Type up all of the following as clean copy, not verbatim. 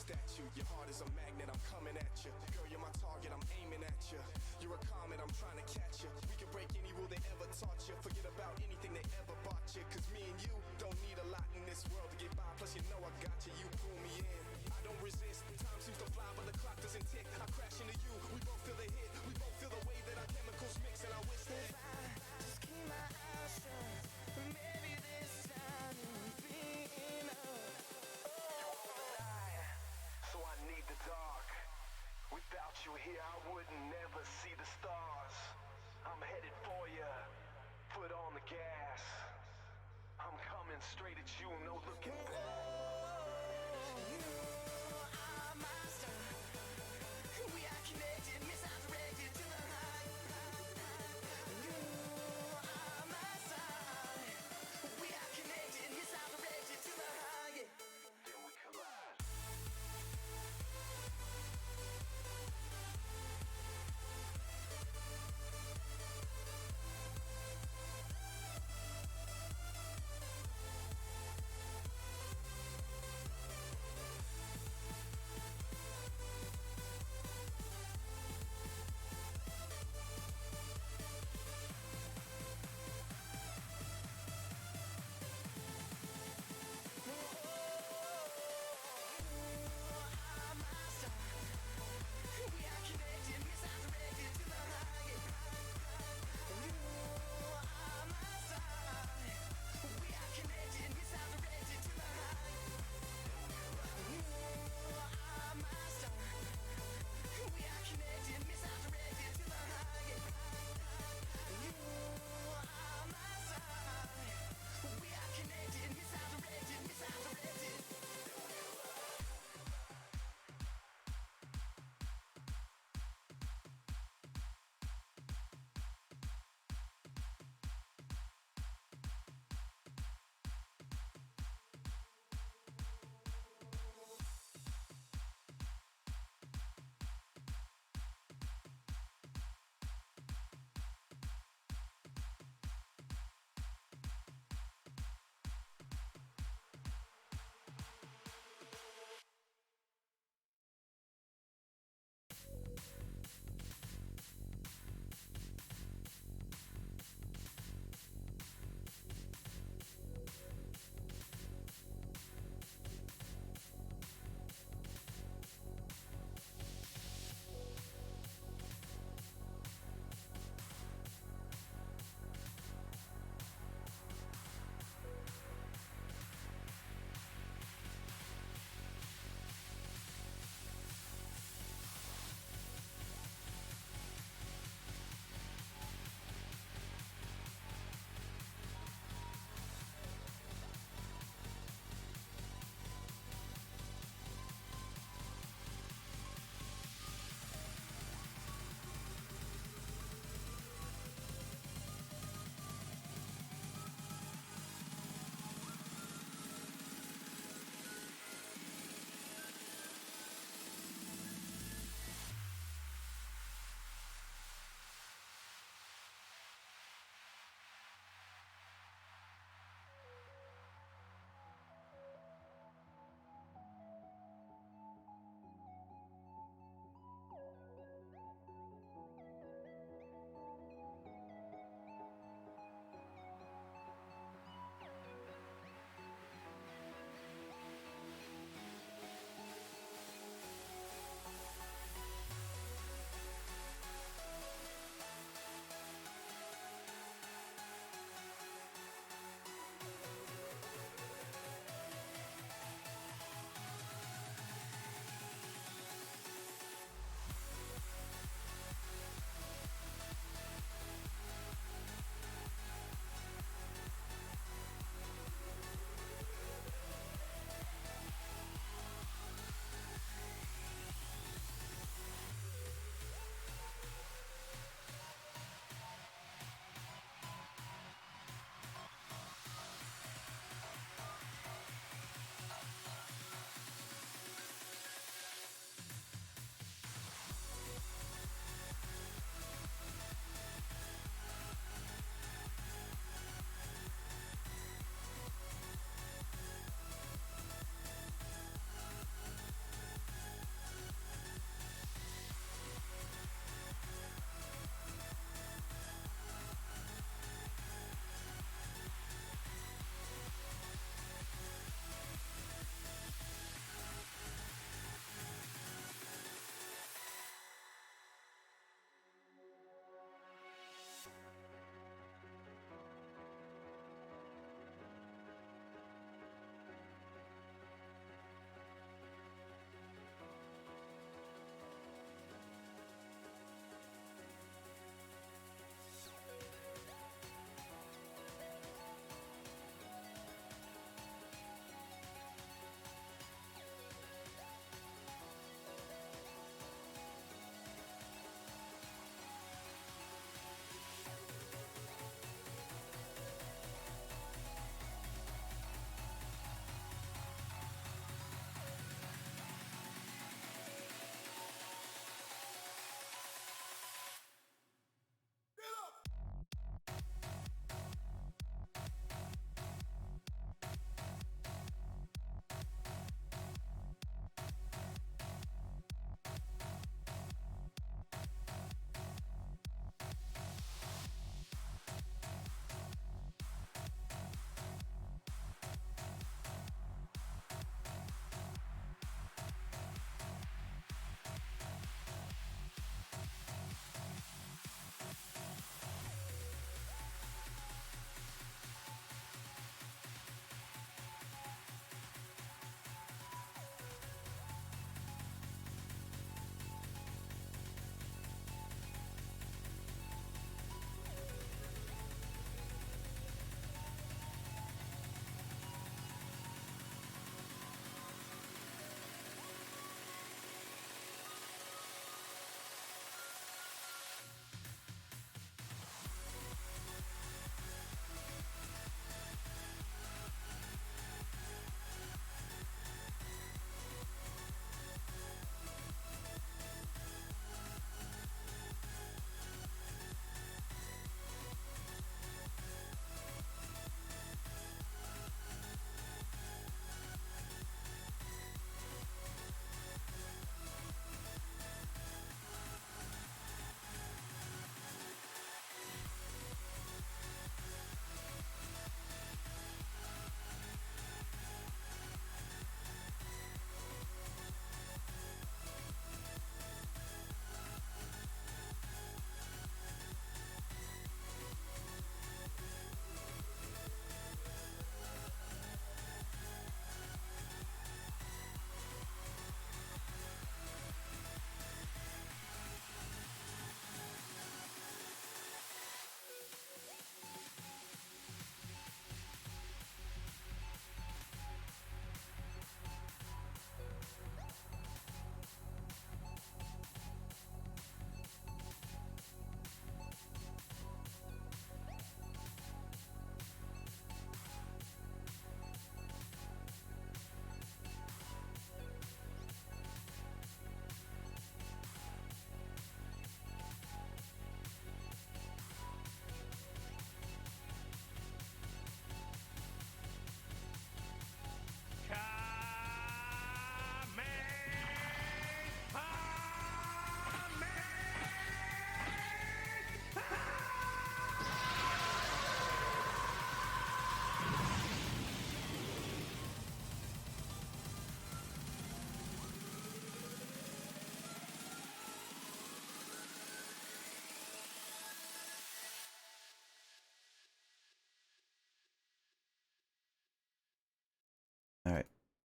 statue. Your heart is a magnet, I'm coming at you. Girl, you're my target, I'm aiming at you. You're a comet, I'm trying to catch you. We can break any rule they ever taught you. Forget about anything they ever bought you. Cause me and you don't need a lot in this world to get by. Plus you know I got you, you pull me in. I don't resist, time seems to fly but the clock doesn't tick. I crash into you, we both feel the hit. We both feel the way that our chemicals mix. And I wish that if I just keep my eyes shut, maybe this time it will be enough. So I need the dark. Without you here I would never see the stars. I'm headed for you, foot on the gas. I'm coming straight at you, no looking back. You are my star. We are connected, misdirected to the high. You are my star. We are connected, misdirected to the high. Then we collide.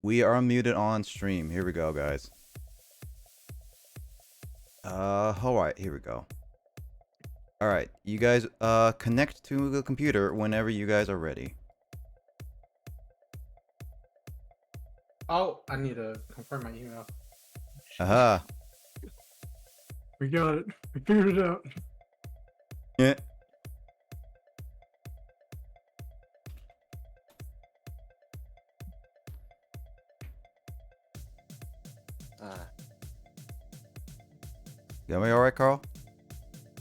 We are unmuted on stream. Here we go, guys. All right, here we go. All right, you guys, connect to the computer whenever you guys are ready. Oh, I need to confirm my email. Aha. We got it. We figured it out. Yeah. Got me all right, Carl?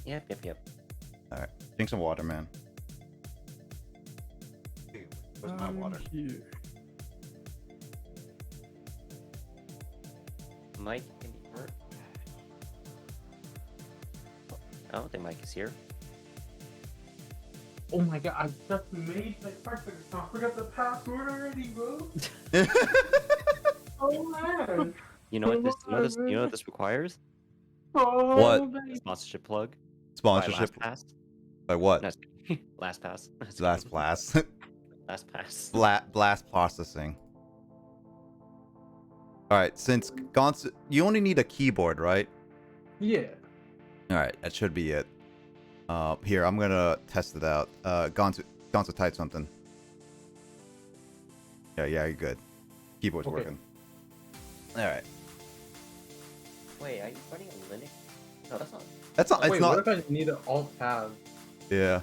Yep. All right, drink some water, man. Where's my water? Here. Mike can be hurt. I don't think Mike is here. Oh my god, I just made my perfect account. I forgot the password already, bro. Oh man. You know what this? You know what this requires? Oh, What? man. Sponsorship plug. Sponsorship. By LastPass. By what? No, LastPass. Blast. LastPass. Blast processing. All right, since Gonzo, you only need a keyboard, right? Yeah. All right, that should be it. Here, I'm gonna test it out. Gonzo type something. Yeah, you're good. Keyboard's Okay. working. All right. Wait, are you running a Linux? No, that's not. That's not. It's Wait, not. what if I need an alt tab? Yeah.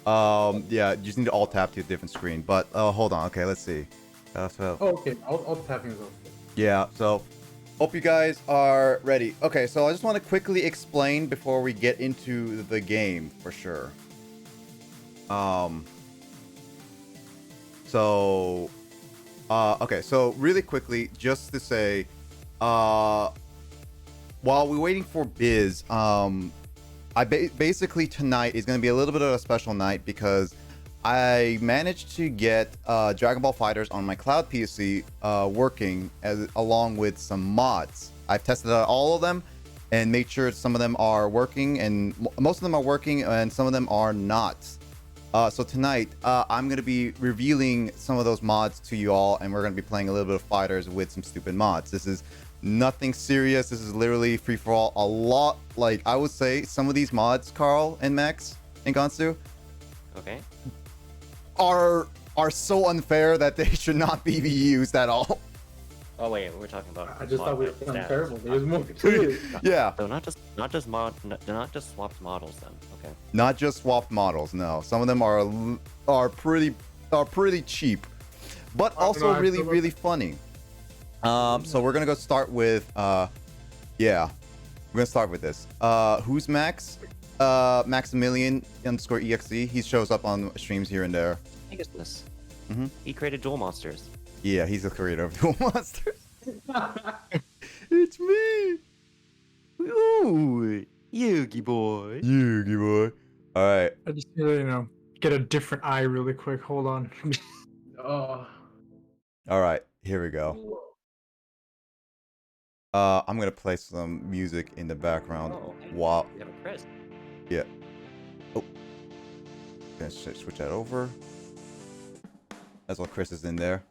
Yeah, you just need to alt tab to a different screen. But hold on. Okay, let's see. So Oh, okay. Alt tapping is okay. yeah. So hope you guys are ready. Okay, so I just want to quickly explain before we get into the game for sure. So okay, so really quickly, just to say, while we're waiting for Biz, basically tonight is going to be a little bit of a special night because I managed to get Dragon Ball Fighters on my cloud PC working along with some mods. I've tested out all of them and made sure some of them are working, and most of them are working, and some of them are not. So tonight, I'm going to be revealing some of those mods to you all, and we're going to be playing a little bit of Fighters with some stupid mods. This is nothing serious. This is literally free for all. A lot, like I would say, some of these mods, Carl and Max and Gonsu, Okay. are so unfair that they should not be used at all. Oh wait, we're talking about. I just thought we were stats. feeling terrible. There's more to it. Yeah, So not just swapped models then. Okay. not just swapped models. No, some of them are pretty cheap, but also I really feel like- really funny. So we're gonna go start with yeah, we're gonna start with this. Who's Max? Maximilian_exe. He shows up on streams here and there. I think it's this. Mhm. He created Duel Monsters. Yeah, he's the creator of Duel Monsters. It's me. Ooh, Yugi boy. Yugi boy. All right. I just need to, get a different eye really quick. Hold on. Oh. All right. Here we go. I'm gonna play some music in the background Oh, okay. while. We have a Chris. Yeah. Oh. Gonna switch that over. That's what Chris is in there.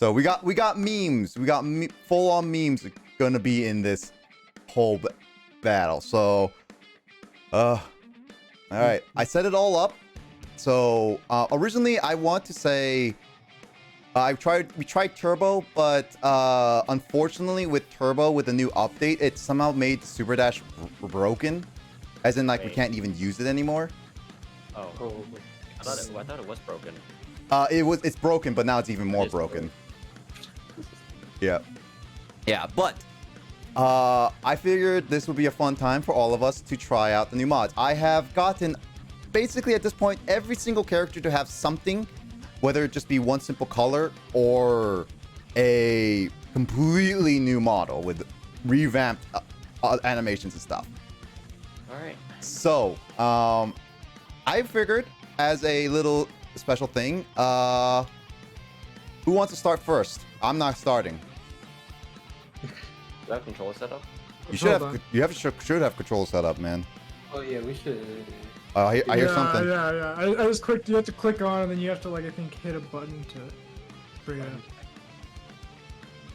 So we got memes. We got full on memes gonna be in this whole battle. So, all right. I set it all up. So originally I want to say we tried Turbo, but unfortunately with Turbo, with the new update, it somehow made the Super Dash broken, as in like we Wait. can't even use it anymore. Oh, Oh, I thought it was broken. It's broken, but now it's even more It is broken. Yeah, but I figured this would be a fun time for all of us to try out the new mods. I have gotten basically at this point every single character to have something, whether it just be one simple color or a completely new model with revamped animations and stuff. All right. So, I figured as a little special thing, who wants to start first? I'm not starting. Do I have controller set up? You should Hold have. on. You should have control set up, man. Oh yeah, we should. I hear Yeah, something. Yeah. I just clicked. You have to click on, and then you have to I think hit a button to. bring it in.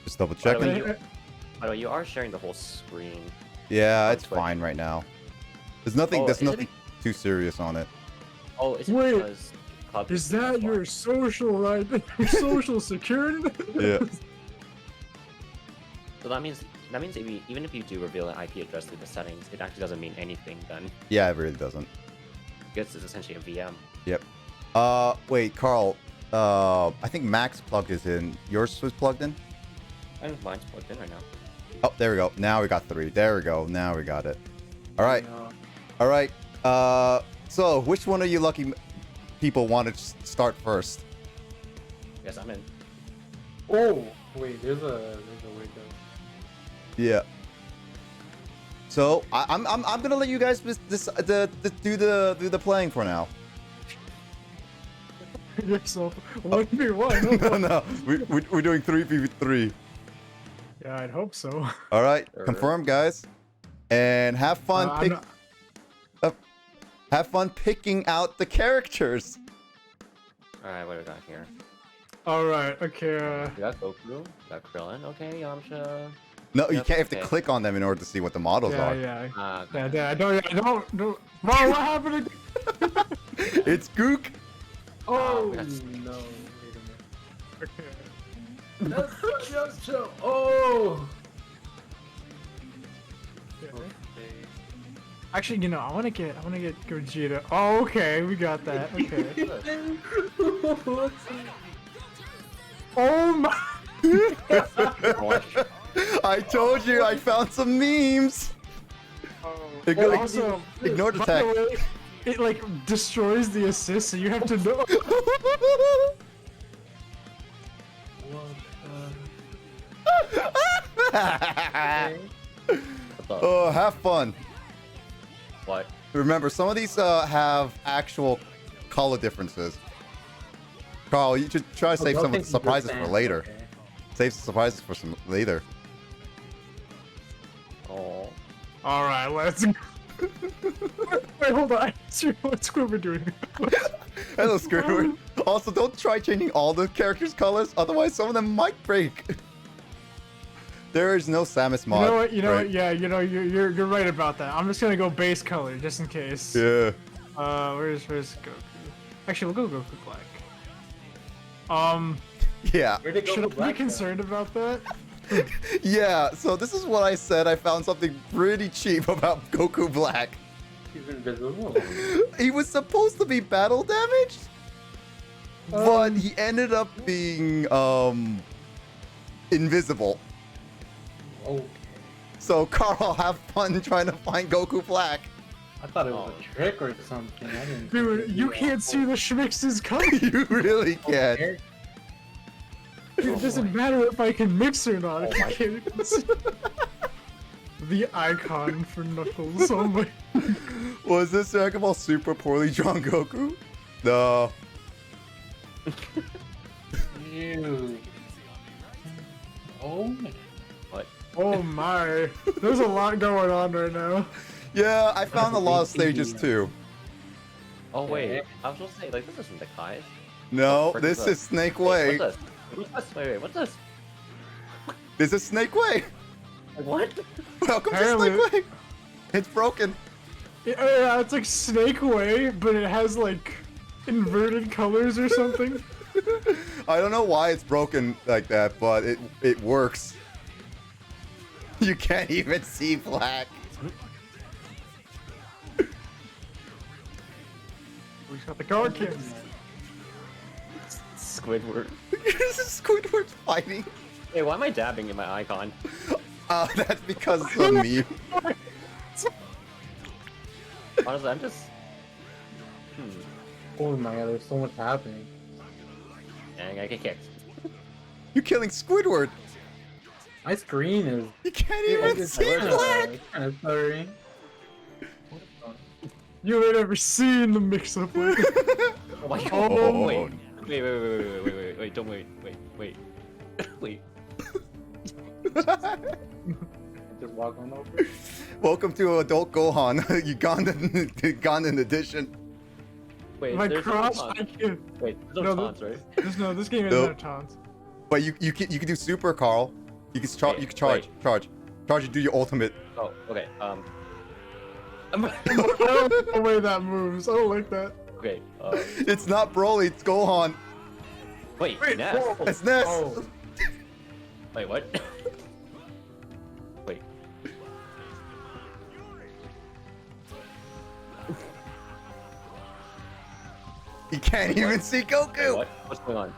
Just double By the way, checking. By the way, you are sharing the whole screen. Yeah, on it's Twitch. fine right now. There's nothing. Oh, There's is it nothing too serious on it. Oh, is it Wait, because Cloud Is PC that your blocked? social right? Your social security? Yeah. So that means if you, even if you do reveal an IP address through the settings, it actually doesn't mean anything then, Yeah, it really doesn't. because it's essentially a VM. Yep. Wait, Carl. I think Max plugged his in. Yours was plugged in? And mine's plugged in right now. Oh, there we go. Now we got 3. There we go. Now we got it. All right. Yeah. All right. So which one of you lucky people want to start first? Yes, I'm in. Oh, wait, there's a way to. Yeah. So I'm gonna let you guys do the playing for now. Yeah, so 1v1. No, we're doing 3v3. Yeah, I'd hope so. All right, Sure. confirm, guys, and have fun. I'm not- Have fun picking out the characters. Alright, what do we got here? Alright, okay. We got Goku, we got Krillin, okay, Yamcha. No, you Yep, can't have to okay. click on them in order to see what the models Yeah, are. yeah. I don't. Bro, what happened? It's Gook. Oh, that's- no. Wait Okay. a minute. That's Yamcha. Oh! Okay. Actually, you know, I wanna get Gogeta. Oh, okay, we got that. Okay. Oh my! I told you, I found some memes. Oh, also, Ignore the by text. way, it like destroys the assist, so you have to know. What's up? Oh, have fun. What? Remember, some of these have actual color differences. Carl, you should try to save some of the surprises for later. Save some surprises for some later. Oh. All right, let's. Wait, hold on. What's Squidward doing? Hello, Squidward. Also, don't try changing all the characters' colors, otherwise some of them might break. There is no Samus mod. You know what? You know right? what? Yeah, you know you're right about that. I'm just gonna go base color just in case. Yeah. Where's Goku? Actually, we'll go Goku Black. Yeah. Where'd it go Should I with be Black concerned about that? Yeah. So this is what I said. I found something pretty cheap about Goku Black. He's invisible. He was supposed to be battle damaged, but he ended up being invisible. Okay. So Carl, have fun trying to find Goku Black. I thought it was a trick or something. I didn't. Dude, you can't see the Schmix's color. You really can't. Dude, It doesn't matter if I can mix or not. If you can't even see. The icon for Knuckles. Oh my. Was this Dragon Ball Super poorly drawn Goku? No. Ew. Oh my. What? Oh my. There's a lot going on right now. Yeah, I found a lot of stages too. Oh wait, I was supposed to say, like, this isn't the Kai. No, Frick this is is Snake Way. What's this? What's this? Wait, what's this? This is Snake Way. What? Welcome to Apparently- Snake Way. It's broken. Yeah, it's like Snake Way, but it has like inverted colors or something. I don't know why it's broken like that, but it works. You can't even see black. We got the guard kits. Squidward. This is Squidward fighting. Hey, why am I dabbing in my icon? That's because of the meme. Honestly, I'm just... Oh my god, there's so much happening. Dang, I get kicked. You're killing Squidward. My screen is. You can't even see black. Kind of blurry. You ain't ever seen the mix-up like Oh my god. Oh. Wait. Wait, don't wait. Wait. Just walk on over. Welcome to Adult Gohan, Ugandan edition. Wait, my there's no cross. taunts. I can't. Wait, there's no No, taunts, right? This game has Nope. no taunts. But you can do super, Carl. You can charge. Wait, You can charge. Charge. Charge and do your ultimate. Oh, okay. I don't like the way that moves. I don't like that. Okay. It's not Broly. It's Gohan. Wait, Wait, Ness. whoa. It's Ness. Oh. Wait, what? Wait. You can't even see Wait, Goku. what? What's going on?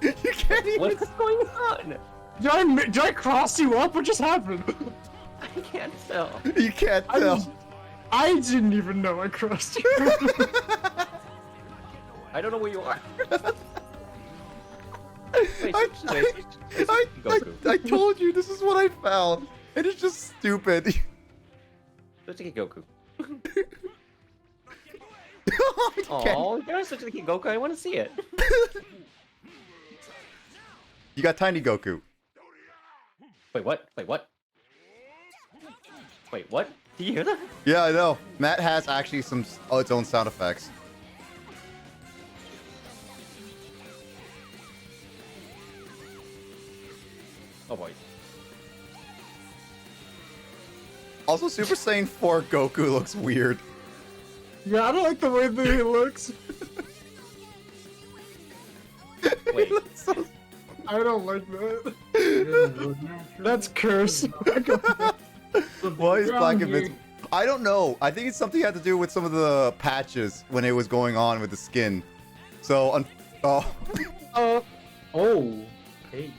You can't even. What's going on? Did I cross you up? What just happened? I can't tell. You can't I tell. I didn't even know I crossed you. I don't know where you are. Wait, I, wait, I, Goku. I told you this is what I found, and it's just stupid. Let's take Goku. I can't. Oh, there's such a Goku. I want to see it. You got Tiny Goku. Wait, what? Wait, what? Wait, what? Do you hear that? Yeah, I know. Matt has actually some its own sound effects. Oh boy. Also, Super Saiyan 4 Goku looks weird. Yeah, I don't like the way that he looks. Wait. I don't like that. That's curse. Why is Black Invincible? I don't know. I think it's something had to do with some of the patches when it was going on with the skin. So, oh, Oh. Hey.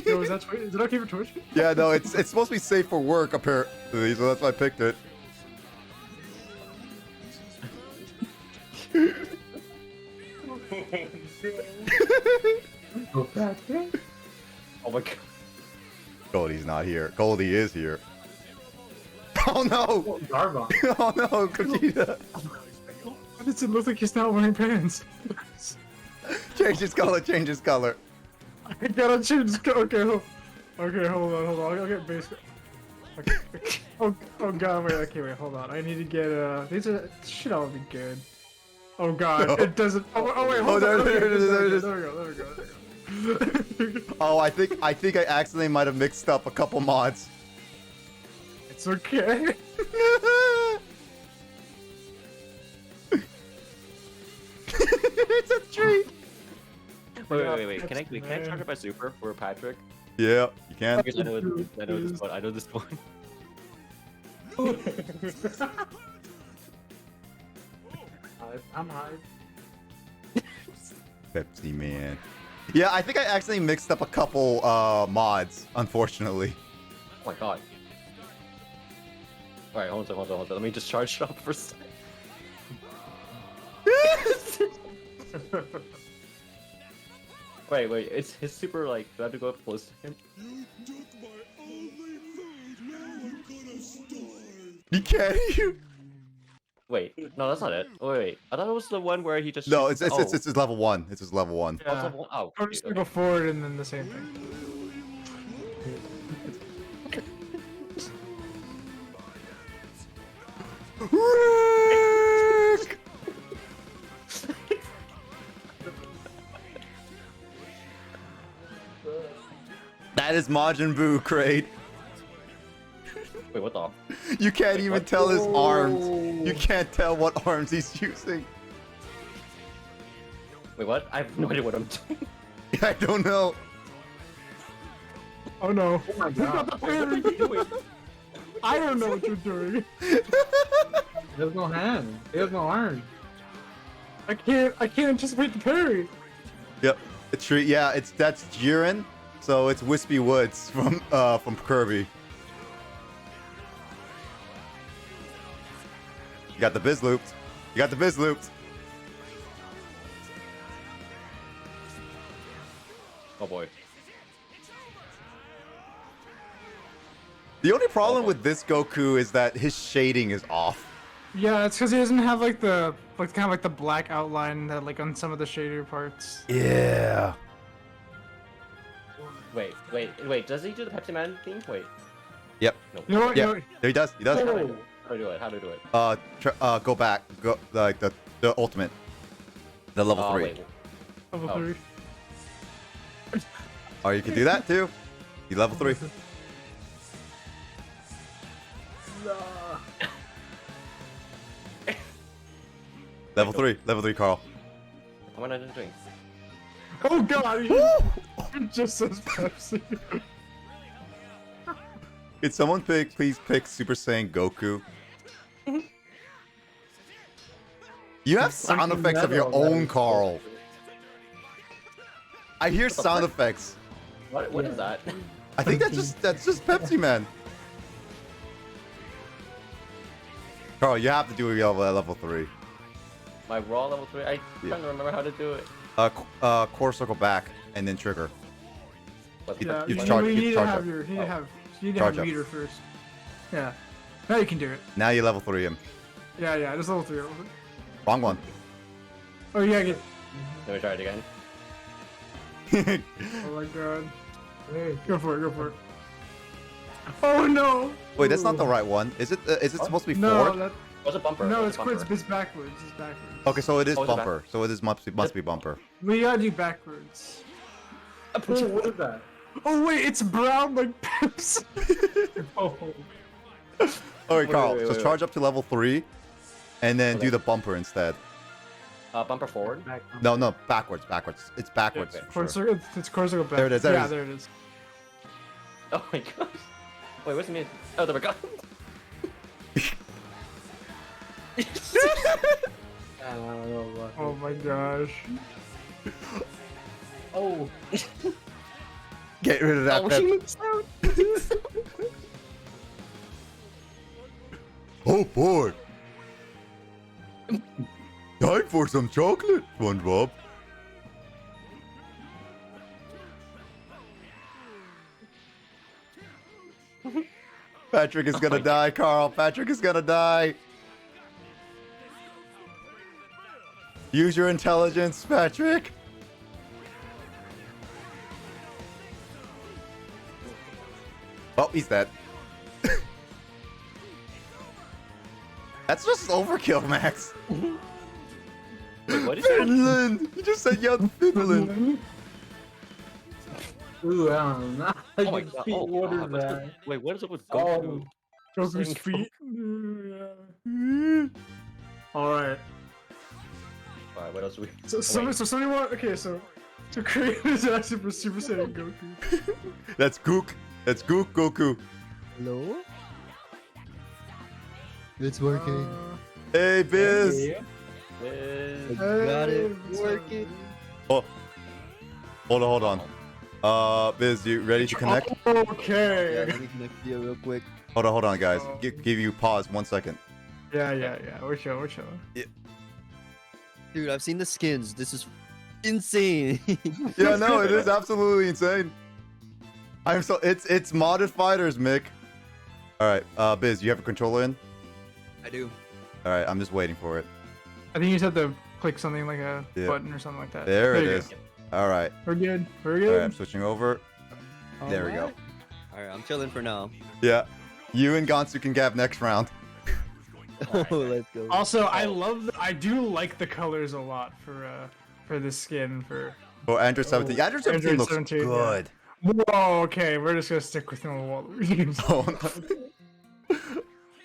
Yo, is that is it okay for Twitch? yeah, no, it's supposed to be safe for work apparently, so that's why I picked it. Oh my god. Goldie's not here. Goldie is here. Oh no! Gargon. Oh no, Vegeta! Why does it look like he's not wearing pants? Change his color. Change his color. I gotta change. Okay, hold on. I'll get base. Okay. Oh god, wait. Okay, wait. Hold on. I need to get these are should all be good. Oh god, No. it doesn't. Oh wait, Oh, hold there on. it Okay, is, there it is. There we go. Oh, I think I accidentally might have mixed up a couple mods. It's okay. It's a tree. Wait. Can I charge up my super for Patrick? Yeah, you can. Because I know this one. I know this one. I'm high. Pepsi Man. Yeah, I think I accidentally mixed up a couple mods, unfortunately. Oh my god. Alright, hold on. Let me just charge it up for a second. Wait, is his super like, do I have to go up close to him? You can't. Wait, no, that's not it. Wait. I thought it was the one where he just No, shoots- it's level 1. It's just level 1. Oh, it's level- oh, I'm just okay. gonna go forward and then the same thing. Rick! That is Majin Buu, Kraid. Wait, what the? You can't even what? tell his arms. You can't tell what arms he's using. Wait, what? I have no idea what I'm doing. I don't know. Oh no. Oh my god. What are you doing? I don't know what you're doing. There's no hand. There's no arm. I can't anticipate the parry. Yep. A tree. Yeah, that's Jiren. So it's Wispy Woods from Kirby. You got the biz looped. You got the biz looped. Oh boy. The only problem with this Goku is that his shading is off. Yeah, it's because he doesn't have like the kind of like the black outline that like on some of the shader parts. Yeah. Wait. Does he do the Pepsi Man thing? Wait. Yep. No. You know what? Yeah. You know, There he does. He does. How do I do it? How do I do it? Go back. Go like the ultimate. The level 3. Wait. level Oh. 3. Oh, you can do that too. You level 3. Level 3, Carl. What am I doing? Oh god, he just says Pepsi. Could someone please pick Super Saiyan Goku? You have sound Fucking effects of your metal, own, Carl. I hear sound effects. What is that? I think that's just Pepsi Man. Carl, you have to do it level 3. My raw level 3? I'm trying to remember how to do it. Core circle back and then trigger. Yeah, you you charge- need to charge have up. your, you need to have, you need to Charge have up. meter first. Yeah. Now you can do it. Now you level 3 him. Yeah, just level 3. Wrong one. Oh yeah, get. Let me try it again. Oh my god. Go for it. Oh no! Wait, that's not the right one. Is it supposed to be No, forward? that. What's a bumper? No, What's it's a bumper? it's backwards. It's backwards. Okay, so it is Oh, is it back- bumper. So it is must be bumper. We gotta do backwards. Oh, what is that? Oh wait, it's brown like Pepsi. Oh, Alright, Carl. wait, so wait. charge up to level 3, and then Okay. do the bumper instead. Bumper forward. back. No, backwards. It's backwards. Okay. for sure. It's core circle back. There it is, there it yeah, is. there it is. Oh my gosh. Wait, what's the mean? Oh, there we go. I don't know what. Oh my gosh. Oh, Get rid of that. Oh, Pep. she makes sound. Oh boy. Time for some chocolate, SpongeBob. Patrick is gonna die, Carl. Patrick is gonna die. Use your intelligence, Patrick. Oh, he's dead. That's just overkill, Max. Wait, what is that? Finland! You just said young Finland. ooh, I don't know. Oh my You god. see Oh, what is God. What's that? the- Wait, what is up with Oh. Goku? Goku's Saying feet. Alright. Alright, what else do we? So somebody want so create is actually for Super Saiyan Goku. That's Gook. That's Gook Goku. Hello? It's working. Hey, Biz. Yeah. I got it working. Oh, hold on. Biz, you ready to connect? Yeah, Okay. let me connect you real quick. Hold on, guys. Give you pause 1 second. Yeah. We're chilling. Dude, I've seen the skins. This is insane. Yeah, no, it is absolutely insane. It's modded fighters, Mick. All right, Biz, you have a controller in? I do. All right, I'm just waiting for it. I think you just have to click something like a Yeah. button or something like that. There it you is. All right. go. We're good. All right, I'm switching over. There we go. Alright, I'm chilling for now. Yeah, you and Gonsu can gab next round. Oh, let's go. Also, I do like the colors a lot for this skin for. For Android 17. Android 17 Android looks 17, yeah. good. Whoa, okay, we're just gonna stick with normal games. Oh, no.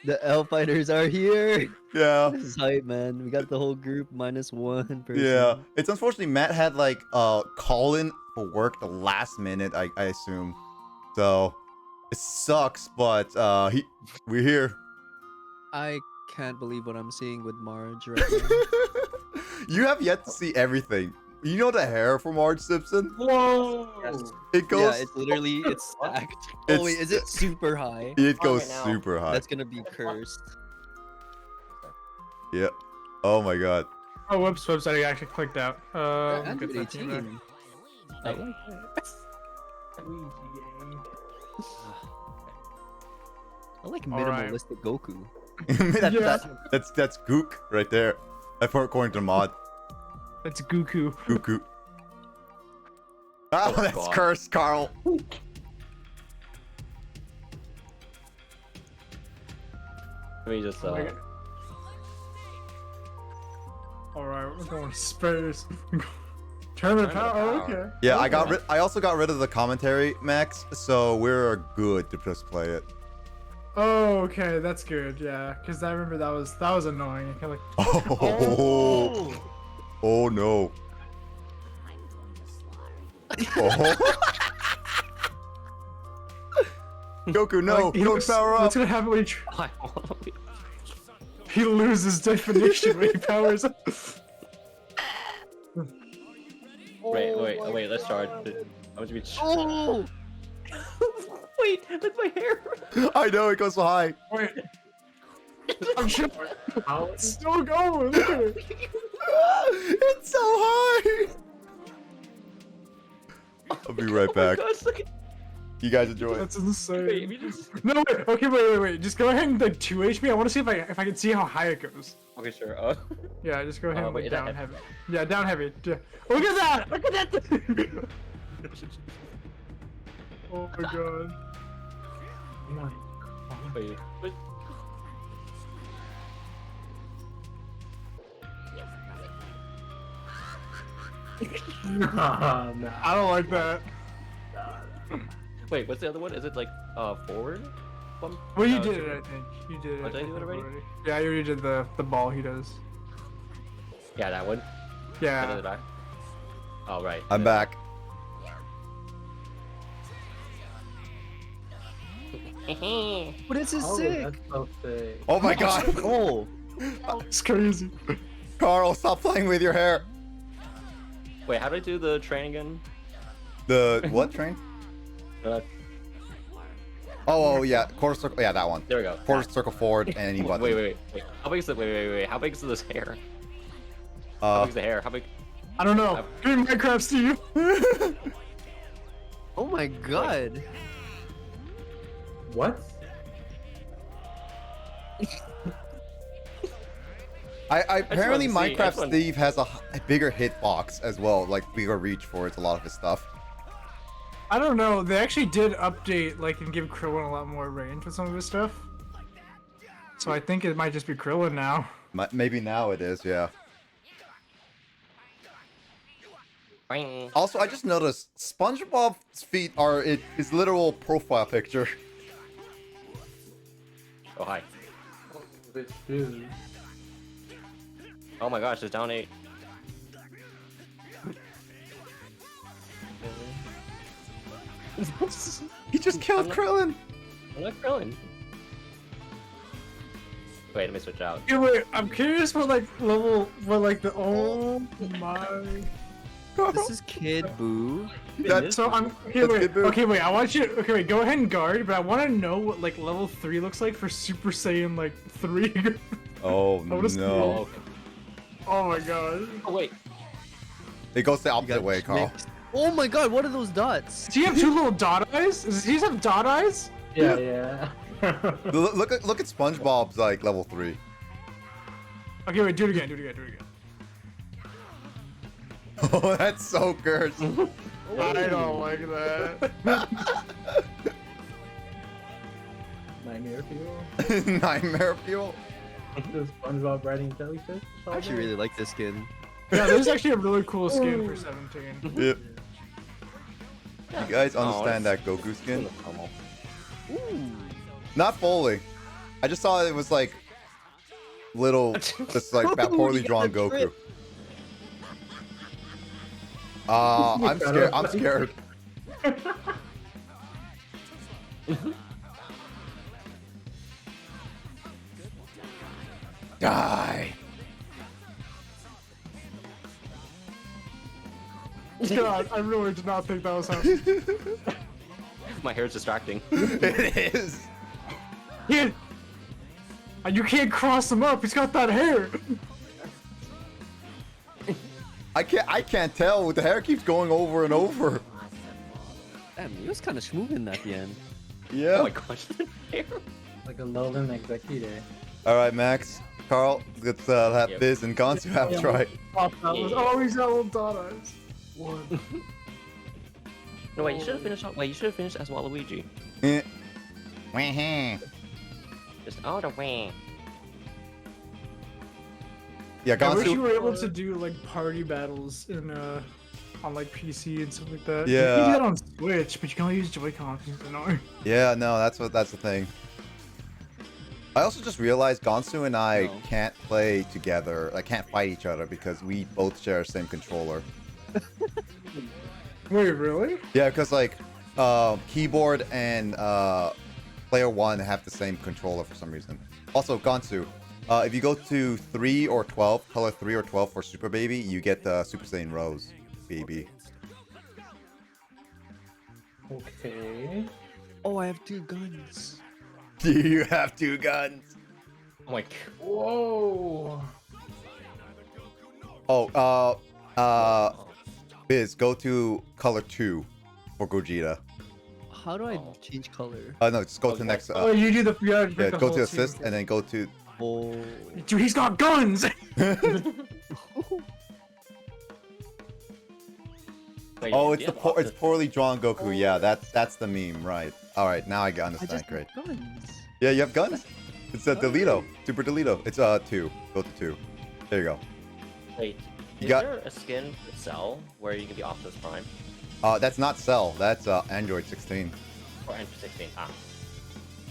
The L fighters are here. Yeah. This is hype, man. We got the whole group minus one person. Yeah, it's unfortunately Matt had like call in for work the last minute, I assume. So it sucks, but we're here. I can't believe what I'm seeing with Marge right now. You have yet to see everything. You know the hair from Marge Simpson? Whoa! Yes. It goes. Yeah, it's literally it's stacked. It's- Oh wait, is it super high? It on goes right now. super high. That's gonna be cursed. Yeah. Oh my god. Oh, whoops, website I actually clicked out. Android get that to you back. 18. I like that. I like Alright. minimalistic Goku. That's Gook right there. According to mod. That's Goku. Goku. Oh, that's God. cursed, Carl. Let me just Alright, we're going to space. Tournament Tournament power. Oh, power. okay. Yeah, Okay. I also got rid of the commentary, Max, so we're good to just play it. Oh, okay, that's good. Yeah, because I remember that was annoying. I feel like. Oh, oh no. Oh. Goku, no, like, he don't looks- power up. What's gonna happen when he loses definition when he powers up? Wait, let's start. I was reach. Oh! Wait, look my hair. I know, it goes so high. Wait. I'm sure. It's still going. Look at it. It's so high. I'll be right back. Gosh, look at. You guys enjoy it. That's insane. Wait, if you just. No, wait. Okay, wait. Just go ahead and like 2 HP. I want to see if I can see how high it goes. Okay, sure. Yeah, just go ahead and wait, like is that down heavy? heavy. Yeah, down heavy. Yeah. Look at that! Look at that! Oh my god. Wait. I don't like that. Wait, what's the other one? Is it like forward? One? Well, you No, did it's- it, I think. You did it. Oh, did I do it think, already? Yeah, you already did the ball he does. Yeah, that one. Yeah. Back. Oh right. I'm back. But this is sick. Oh my god. Oh. It's crazy. Carl, stop playing with your hair. Wait, how do I do the train again? The what train? Oh, yeah, quarter circle. Yeah, that one. There we go. Quarter circle forward and any button. Wait. How big is the wait? How big is this hair? How Uh, big is the hair? How big? I don't know. Give me Minecraft, Steve. Oh my god. What? I apparently wanted to see, I Minecraft just wanted- Steve has a bigger hitbox as well, like bigger reach for a lot of his stuff. I don't know. They actually did update, like, and give Krillin a lot more range with some of his stuff. So I think it might just be Krillin now. Maybe now it is, yeah. Also, I just noticed SpongeBob's feet are his literal profile picture. Oh hi. This is. Oh my gosh, it's down 8. He just killed Krillin. I'm not grilling. Wait, let me switch out. Yeah, wait. I'm curious what the oh my. This is Kid Boo. That's So I'm okay. That's Wait. good move. Okay, wait. I want you. Okay, wait. Go ahead and guard, but I want to know what like level 3 looks like for Super Saiyan like 3. Oh wanna see Oh, no. okay. Oh my god. Oh wait. It goes the You opposite got way, Carl. mixed. Oh my god, what are those dots? Does he have 2 little dot eyes? Does he have dot eyes? Yeah. Look at SpongeBob's like level 3. Okay, wait. Do it again. Oh, that's so cursed. I don't like that. Nightmare fuel. Nightmare fuel. This SpongeBob riding jellyfish. I actually really like this skin. Yeah, this is actually a really cool skin for 17. Yep. You guys understand that Goku skin? Not fully. I just saw it was like little, just like that poorly drawn Goku. I'm scared. I'm scared. Die. God, I really did not think that was happening. My hair's distracting. It is. Yeah. And you can't cross him up. He's got that hair. I can't tell. The hair keeps going over and over. Damn, he was kind of smoothing at the end. Yeah. Oh my gosh, the hair. Like a Lolan executive. All right, Max. Carl, let's have Yep. Biz and Gonsu have a try. Oh, he's got little dot eyes. No wait, you should have finished. Wait, you should have finished as Waluigi. Eh. Just all the way. Yeah, I wish you Gonsu. were able to do like party battles in on like PC and stuff like that. Yeah. You can do that on Switch, but you can only use Joy-Con. It's annoying. Yeah, no, that's the thing. I also just realized Gonsu and I No. can't play together. I can't fight each other because we both share the same controller. Wait, really? Yeah, because like keyboard and player one have the same controller for some reason. Also, Gonsu, if you go to 3 or 12, color 3 or 12 for Super Baby, you get the Super Saiyan Rose Baby. Okay. Oh, I have 2 guns. Do you have 2 guns? I'm like, Whoa. Oh, Biz, go to color 2 for Gogeta. How do I change color? No, just go to the next. Oh, you do the Yeah, the go whole to team. assist and then go to. Oh. Dude, he's got guns. wait, Oh, do it's you the have it's poorly drawn Goku. Yeah, that's the meme, right? All right, now I I understand. just Great. have guns. Yeah, you have guns. It's a Delito, Super Delito. It's 2. Go to 2. There you go. Wait, You is got- there a skin for Cell where you can be Optimus Prime? That's not Cell. That's Android 16. Or N16? Ah.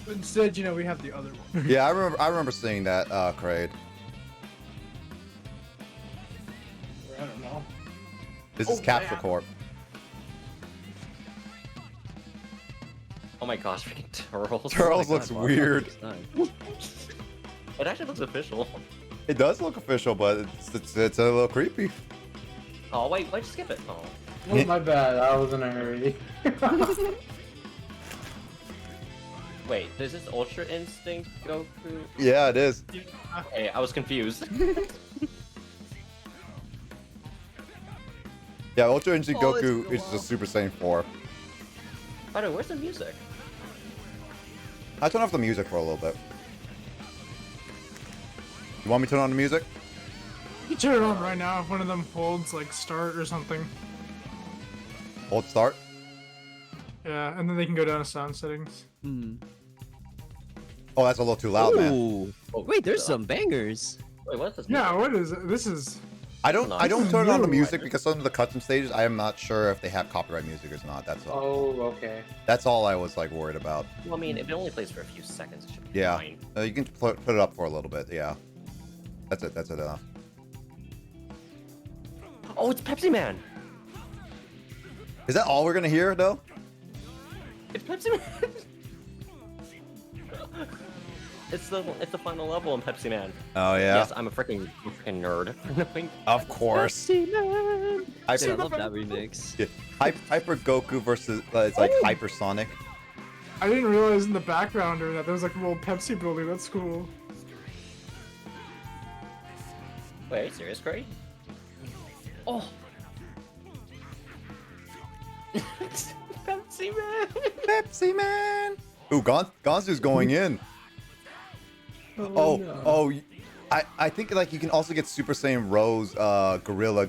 Instead, you know, we have the other one. Yeah, I remember seeing that, Kraid. I don't know. This is Oh, Capture yeah. Corp. Oh my gosh, freaking Turtles. Turtles Oh my looks God, wow, weird. that's nice. It actually looks official. It does look official, but it's a little creepy. Oh, wait, why'd you skip it? Oh. Oh, my bad. I was in a hurry. Wait, is this Ultra Instinct Goku? Yeah, it is. Okay, I was confused. Yeah, Ultra Instinct Oh, it's Goku been a is while. just Super Saiyan 4. By the way, where's the music? I turn off the music for a little bit. You want me to turn on the music? You can turn it on right now if one of them holds like start or something. Hold start. Yeah, and then they can go down to sound settings. Hmm. Oh, that's a little too loud, man. Ooh. Oh, Wait, there's some bangers. Wait, what's this? Yeah, music? what is it? This is. I don't Nice. turn on the New. music because some of the custom stages I am not sure if they have copyright music or not. That's all. Oh, okay. That's all I was like worried about. Well, I mean, if it only plays for a few seconds, it should be Yeah. fine. You can put it up for a little bit. Yeah. That's it. That's it enough. Oh, it's Pepsi Man! Is that all we're gonna hear though? It's Pepsi Man! It's the final level in Pepsi Man. Oh yeah. Yes, I'm a freaking nerd for knowing. Of course. Pepsi Man. Hyper, Dude, I love that remix. yeah. Hyper Goku versus it's like Hypersonic. I didn't realize in the background or that there was like a little Pepsi building. That's cool. Wait, are you serious, Craig? Oh. Pepsi Man! Pepsi Man. Ooh, Gonzu's going in. Oh, I think like you can also get Super Saiyan Rose Gorilla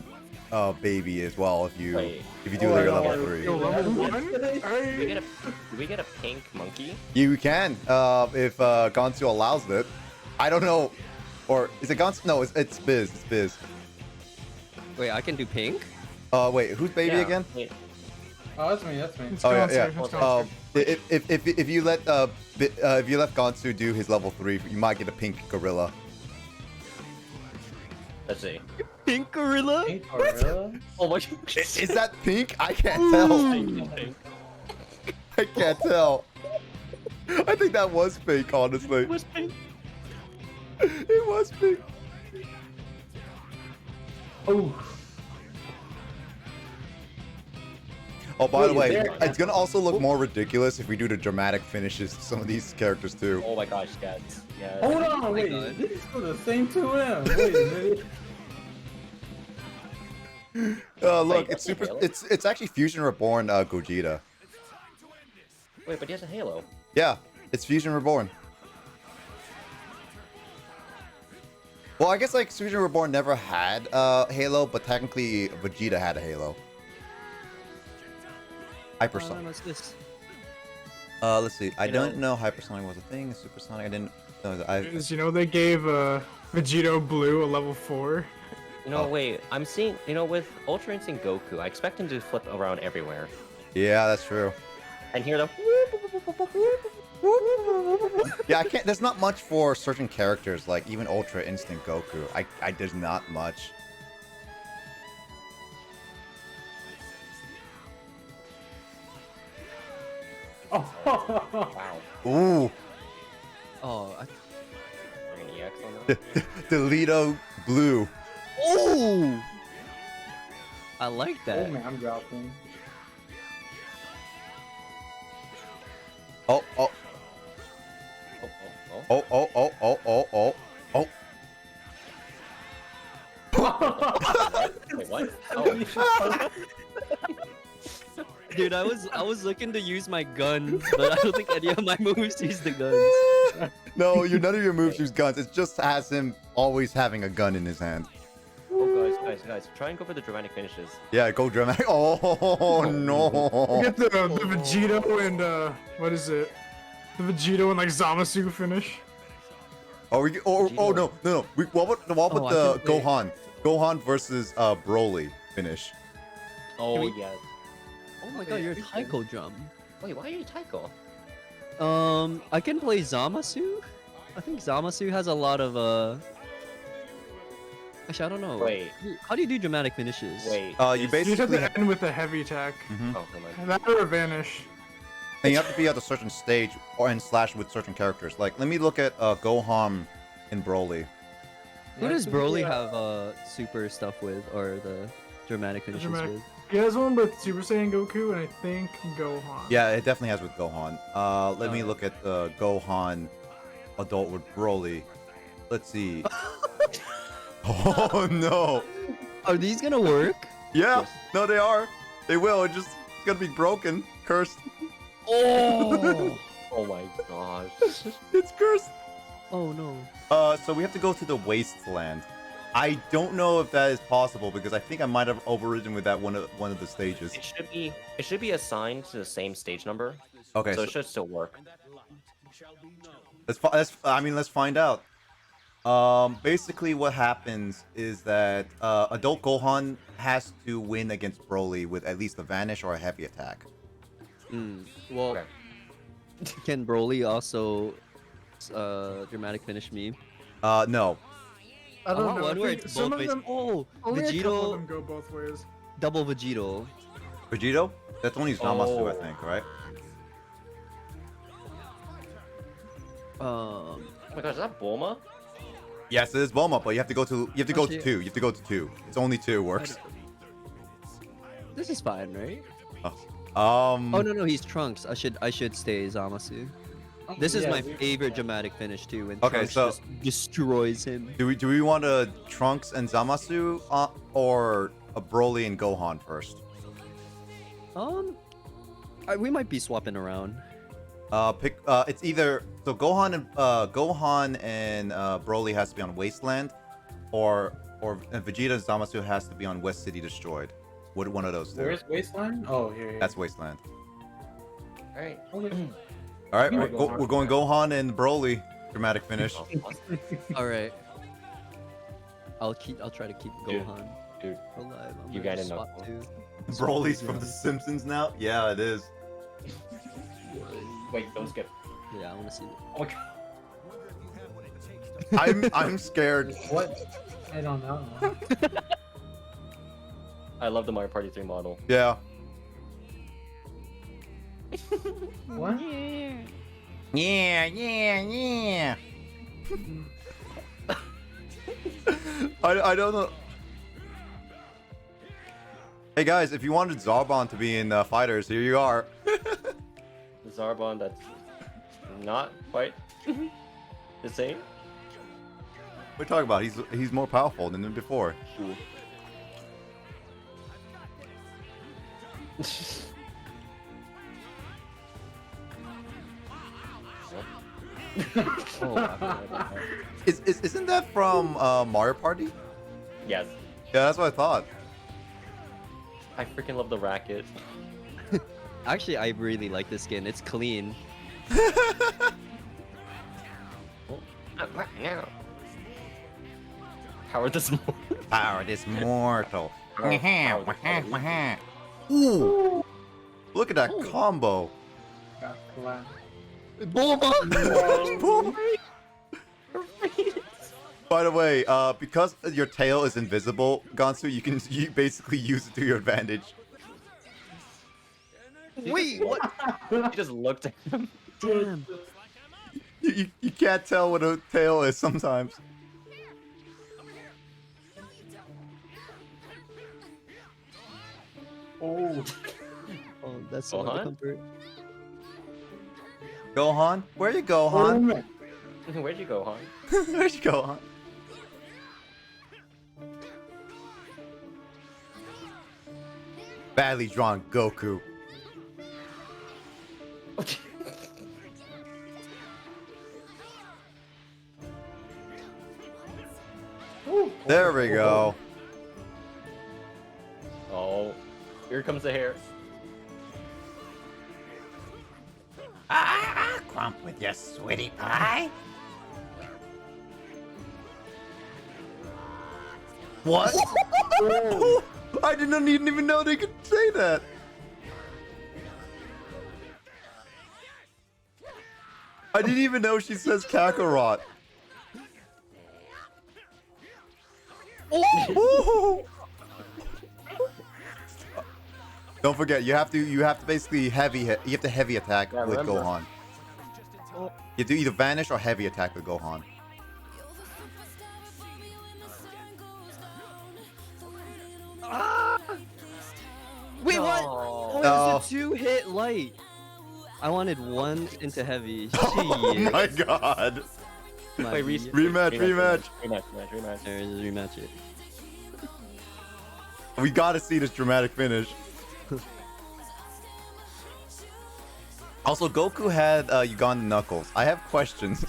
Baby as well if you Wait. do like a level no. 3. Yo, level 1? Do we get a pink monkey? You can if Gonzu allows it. I don't know, or is it Gonzu? No, it's Biz. It's Biz. Wait, I can do pink? Wait, who's baby Yeah, again? wait. Oh, that's me. That's me. It's Oh yeah, Gonsu, yeah. it's Gonsu. If you let if you let Gonzu do his level 3, you might get a pink gorilla. Let's see. Pink gorilla? Pink gorilla? Oh my gosh. Is that pink? I can't tell. Pink. I can't tell. I think that was fake, honestly. It was pink. It was pink. Oh. Oh, by the Wait, way, is there- it's gonna also look more ridiculous if we do the dramatic finishes to some of these characters too. Oh my gosh, yes. Yes. Hold on, wait. God. This is for the same 2M. Wait a minute. Look, Wait, it's that's a super. Halo? It's actually Fusion Reborn Gogeta. Wait, but he has a halo. Yeah, it's Fusion Reborn. Well, I guess like Fusion Reborn never had Halo, but technically Vegeta had a Halo. Hypersonic. What's this? Let's see. I You know- don't know Hypersonic was a thing. Supersonic, I didn't know that. Because, you know, they gave Vegito Blue a level 4. No, wait. I'm seeing. With Ultra Instinct Goku, I expect him to flip around everywhere. Yeah, that's true. And hear the. Yeah, I can't. There's not much for certain characters, like even Ultra Instinct Goku. There's not much. Wow. Ooh, Oh, Bring an EX on that. Delito Blue. oh! I like that. Oh man, I'm dropping. Oh, oh, Oh, oh, oh, oh, oh, oh, oh, oh, oh. Wait, what? Oh. Dude, I was looking to use my gun, but I don't think any of my moves use the guns. No, none of your moves use guns. It just has him always having a gun in his hand. Oh, guys. Try and go for the dramatic finishes. Yeah, go dramatic. Oh no. Get the Vegito and what is it? The Vegito and like Zamasu finish. Oh, no. What about Oh, I the can- wait. Gohan versus Broly finish? Oh, we- yeah. Oh my god, you're a Taiko drum. Wait, why are you Taiko? I can play Zamasu. I think Zamasu has a lot of Actually, I don't know. Wait. How do you do dramatic finishes? Wait. You You just have basically to end with a heavy attack. Oh, come on. And that or a vanish. and you have to be at a certain stage and slash with certain characters. Like, let me look at Gohan and Broly. Who does Broly have super stuff with, or the dramatic finishes Dramatic- with? He has one with Super Saiyan Goku and I think Gohan. Yeah, it definitely has with Gohan. Let me look at the Gohan adult with Broly. Let's see. Oh no. Are these gonna work? Yeah, no, they are. They will. It's gonna be broken, cursed. Oh! Oh my gosh. It's cursed. Oh no. So we have to go to the wasteland. I don't know if that is possible because I think I might have overridden with that one of the stages. It should be assigned to the same stage number. Okay, So so it should still work. let's find out. Basically what happens is that adult Gohan has to win against Broly with at least a vanish or a heavy attack. Well, Okay. can Broly also dramatic finish me? No. I don't want know. I one where think it's some both of ways. them, Oh, only a couple of Vegito, them go both ways. double Vegito. Vegito? That's only Zamasu, I Oh. think, right? Oh my gosh, is that Bulma? Yes, it is Bulma, but you have to go to Actually- two. You have to go to two. It's only two works. This is fine, right? Oh no, he's Trunks. I should stay Zamasu. This is Yeah, my we- favorite dramatic finish too, when Okay, Trunks so- just destroys him. Do we want to Trunks and Zamasu or a Broly and Gohan first? We might be swapping around. It's either so Gohan and Broly has to be on Wasteland, or Vegeta and Zamasu has to be on West City Destroyed. One of those two. Where's Wasteland? Oh, here. That's Wasteland. Alright. Okay. All right, Yeah, we're going Gohan and Broly. Dramatic finish. All right. I'll try to keep Dude, Gohan dude, alive. I'm you gonna gotta know. swap too. Broly's from The Simpsons now. Yeah, it is. Wait, don't skip. Yeah, I want to see. Oh my god. I'm scared. What? I don't know. I love the Mario Party 3 model. Yeah. What? Yeah. I don't know. Hey guys, if you wanted Zarbon to be in Fighters, here you are. Zarbon that's not quite the same. What are you talking about? He's more powerful than before. Oh, Isn't that from Mario Party? Yes. Yeah, that's what I thought. I freaking love the racket. actually, I really like this skin. It's clean. Power this more. Power this mortal. Power Ooh. Look at that combo. Got flat. Bulma! By the way, because your tail is invisible, Gansu, you basically use it to your advantage. Wait, what? He just looked at him. Damn. You can't tell what a tail is sometimes. Oh. Oh, that's so Gohan? comfort. Gohan? Where you Oh, Gohan? man. Where'd you go, Han? Where'd you Gohan? Badly drawn Goku. There we go. Oh, here comes the hair. Crump with your sweetie pie. What? I didn't even know they could say that. I didn't even know she says Kakarot. Ooh. Don't forget, you have to basically heavy attack Yeah, with remember. Gohan. You have to either vanish or heavy attack with Gohan. Wait, what? No. Oh, No. it was a 2-hit light. I wanted one into heavy. Oh Shit. my god. My Wait, B. Rematch. Rematch. There is a rematch it. We gotta see this dramatic finish. Also, Goku had Ugandan Knuckles. I have questions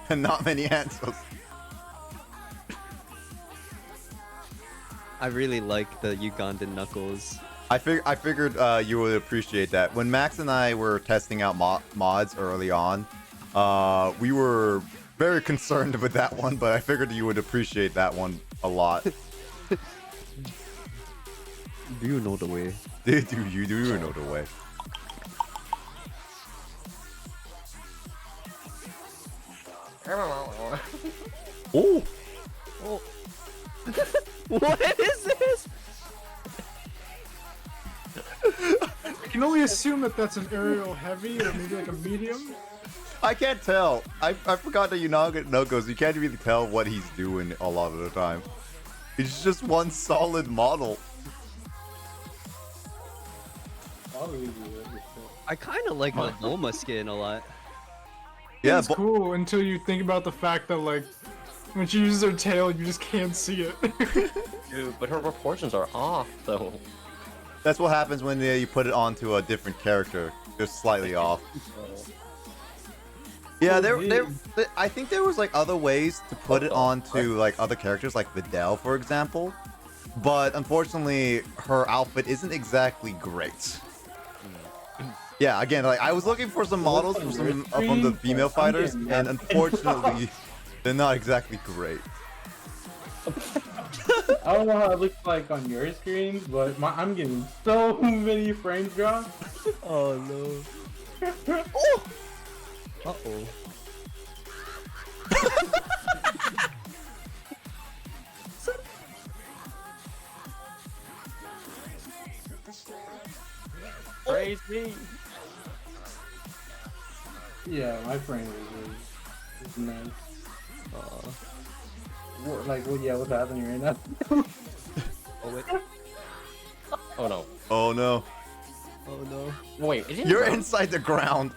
and not many answers. I really like the Ugandan Knuckles. I figured you would appreciate that. When Max and I were testing out mods early on, we were very concerned with that one, but I figured you would appreciate that one a lot. Do you know the way? Do you know the way? Oh, Oh. What is this? I can only assume that that's an aerial heavy or maybe like a medium. I can't tell. I forgot that Knuckles. You can't really tell what he's doing a lot of the time. It's just one solid model. I kind of like the Bulma skin a lot. Yeah, It's but cool until you think about the fact that like when she uses her tail, you just can't see it. Dude, but her proportions are off, though. that's what happens when you put it onto a different character. Just slightly off. Yeah, I think there was like other ways to put it onto like other characters, like Videl, for example. But unfortunately, her outfit isn't exactly great. Yeah, again, like I was looking for some models from the female fighters, and unfortunately, they're not exactly great. I don't know how it looks like on your screens, but I'm getting so many frames dropped. Oh no. Uh-oh. Praise me. Yeah, my frame is nice. What's happening right now? Oh wait. Oh no. Oh no. Oh no. Wait, is he You're around? inside the ground.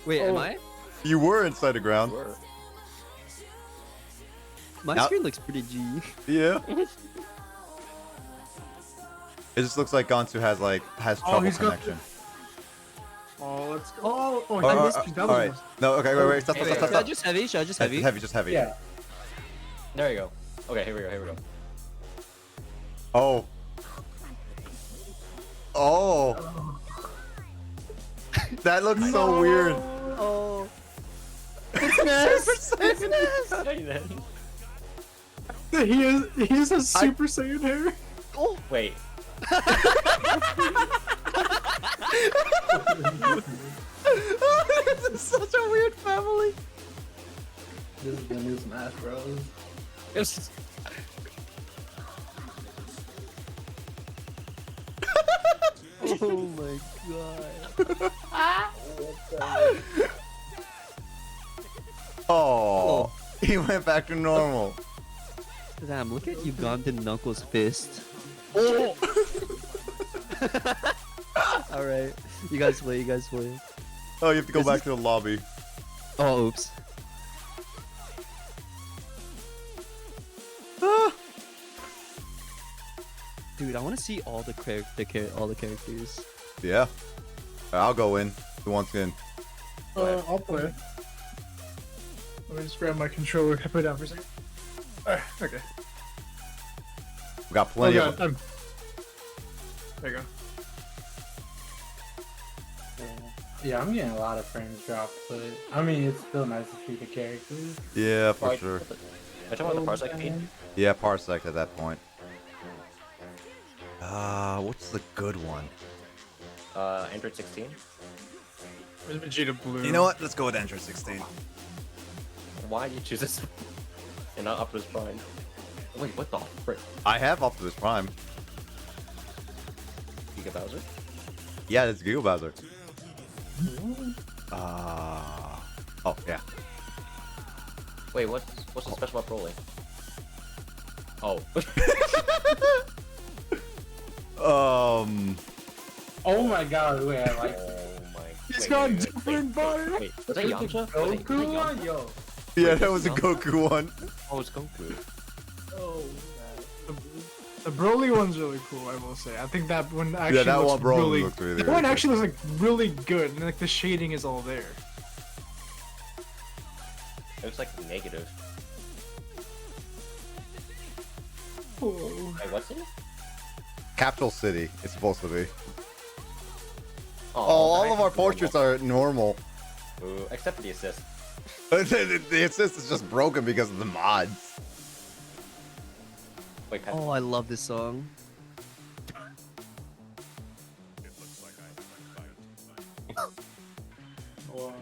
Wait, am I? You were inside the ground. Sure. My Now- screen looks pretty G. Yeah. It just looks like Gansu has trouble he's got- connection. Oh, let's go. Oh, All I right, missed you. That all right. was No, okay, wait. Stop. Should I just heavy? Just heavy. Yeah. There you go. Okay, here we go. Oh. Oh. That looks so weird. Oh. It's Ness. It's Ness. Hey, then. He just has Super Saiyan hair. Oh, Wait. this is such a weird family. This is the new Smash Bros. It's Oh my god. Oh, he went back to normal. Damn, look at Ugandan Knuckles' fist. Oh. Alright, you guys play, you guys play. Oh, you have to go This back is- to the lobby. Oh, oops. Ah. Dude, I want to see all the characters. Yeah. I'll go in. Who wants in? I'll play. Let me just grab my controller and put it down for a second. Okay. We got plenty Oh, of. God, there you go. Yeah, I'm getting a lot of frames dropped, but I mean, it's still nice to see the characters. Yeah, for like, sure. I talking about the parsec speed. Yeah, parsec at that point. What's the good one? Android 16. Where's Vegeta Blue? You know what? Let's go with Android 16. Why do you choose this? And not Optimus Prime. Wait, what the frick? I have Optimus Prime. Giga Bowser? Yeah, that's Giga Bowser. Oh, yeah. Wait, what's so special about Broly? Oh. Oh my god, wait, I like Oh my. He's got a different body. Wait, was that Yamcha? Was that Goku Yamcha? one? Yo. Yeah, that was a Goku one. Oh, it's Goku. Oh, The Broly one's really cool, I will say. I think that one actually Yeah, that looks one Broly really, looks really, that really one good. actually looks like really good, and like the shading is all there. It looks like negative. Oh. Wait, what's it? Capital City, it's supposed to be. Oh, All of our portraits are normal. Ooh, except for the assist. The assist is just broken because of the mods. Wait, Pat. Oh, I love this song. wow.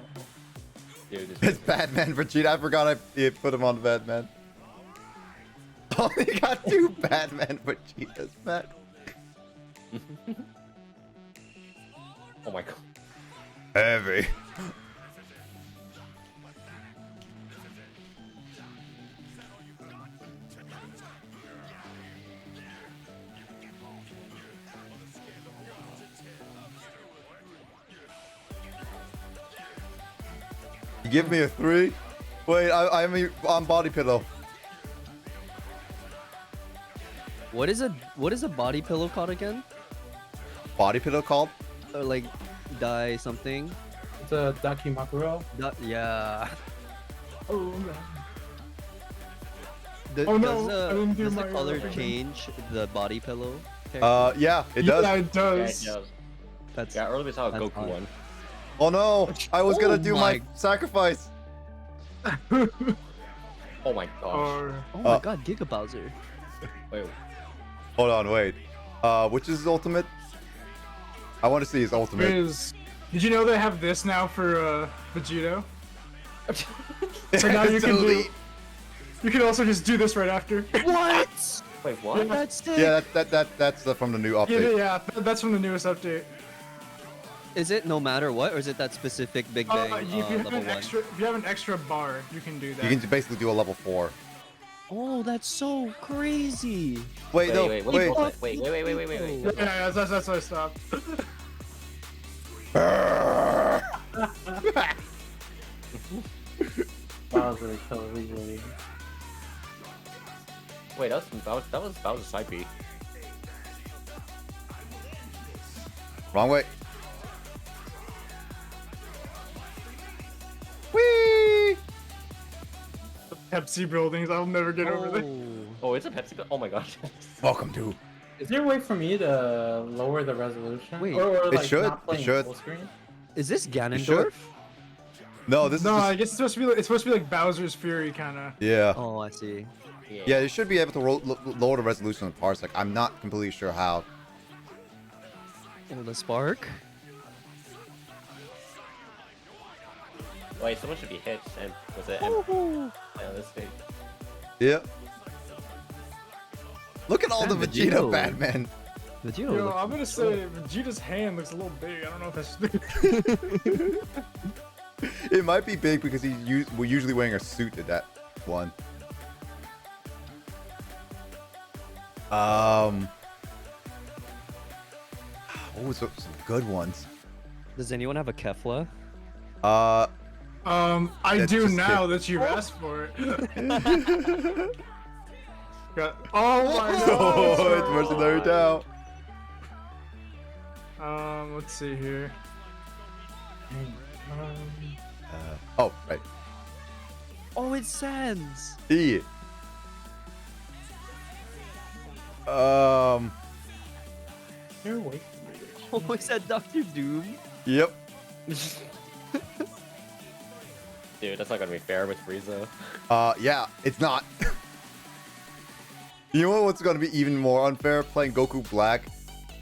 Dude, this It's Batman Vegeta. I forgot I put him on Batman. Only got 2 Batman Vegetas, man. Oh my god. Heavy. You give me a 3? Wait, I'm on body pillow. What is a body pillow called again? Body pillow called? Or like die something? It's a Dakimakuro. Yeah. Oh, man. The, Oh, no, does I didn't do does the my color thing. change the body pillow? character? Yeah, it Yeah, does. it Yeah, it does. does. That's Yeah, earlier we saw a That's Goku odd. one. Oh no, I was gonna Oh do my my- sacrifice. Oh my gosh. Or oh my god, Giga Bowser. Wait, Hold on, wait. Which is his ultimate? I want to see his ultimate. did you know they have this now for Vegito? So now you can do. Delete. You can also just do this right after. What? wait, what? That's sick. Yeah, that's from the new update. That's from the newest update. Is it no matter what, or is it that specific Big Bang If you have level an 1? extra, if you have an extra bar, you can do that. You can basically do a level 4. Oh, that's so crazy. Wait, no, wait, wait. wait, wait. Yeah, that's why I stopped. Bowser totally. Wait, that was a side B. Wrong way. Whee! Pepsi buildings, I'll never get over that. Oh, it's a Pepsi. Oh my gosh. Welcome to. Is there a way for me to lower the resolution? Wait, or it like should, not it playing should. full screen? Is this should. Ganondorf? No, this No, is I just, guess it's supposed to be like Bowser's Fury kind of. yeah. Oh, I see. Yeah, they should be able to lower the resolution of the parsec. I'm not completely sure how. Oh, the spark. Wait, someone should be hit. And was it? Yeah, this thing. Yeah. Look at all the That Vegeta Vegito. Batman. Vegito Yo, looks I'm gonna say Vegeta's hand looks a little big. I don't know if that's. It might be big because we're usually wearing a suit at that one. Oh, some good ones. Does anyone have a Kefla? I That's do just now kid- that you've asked for it. Oh my Oh, god! it's Mercenary Tao. Let's see here. Oh, right. Oh, it's Sans. Yeah. You're awake. Oh, is that Dr. Doom? Yep. Dude, that's not gonna be fair with Frieza. Yeah, it's not. You know what's gonna be even more unfair? Playing Goku Black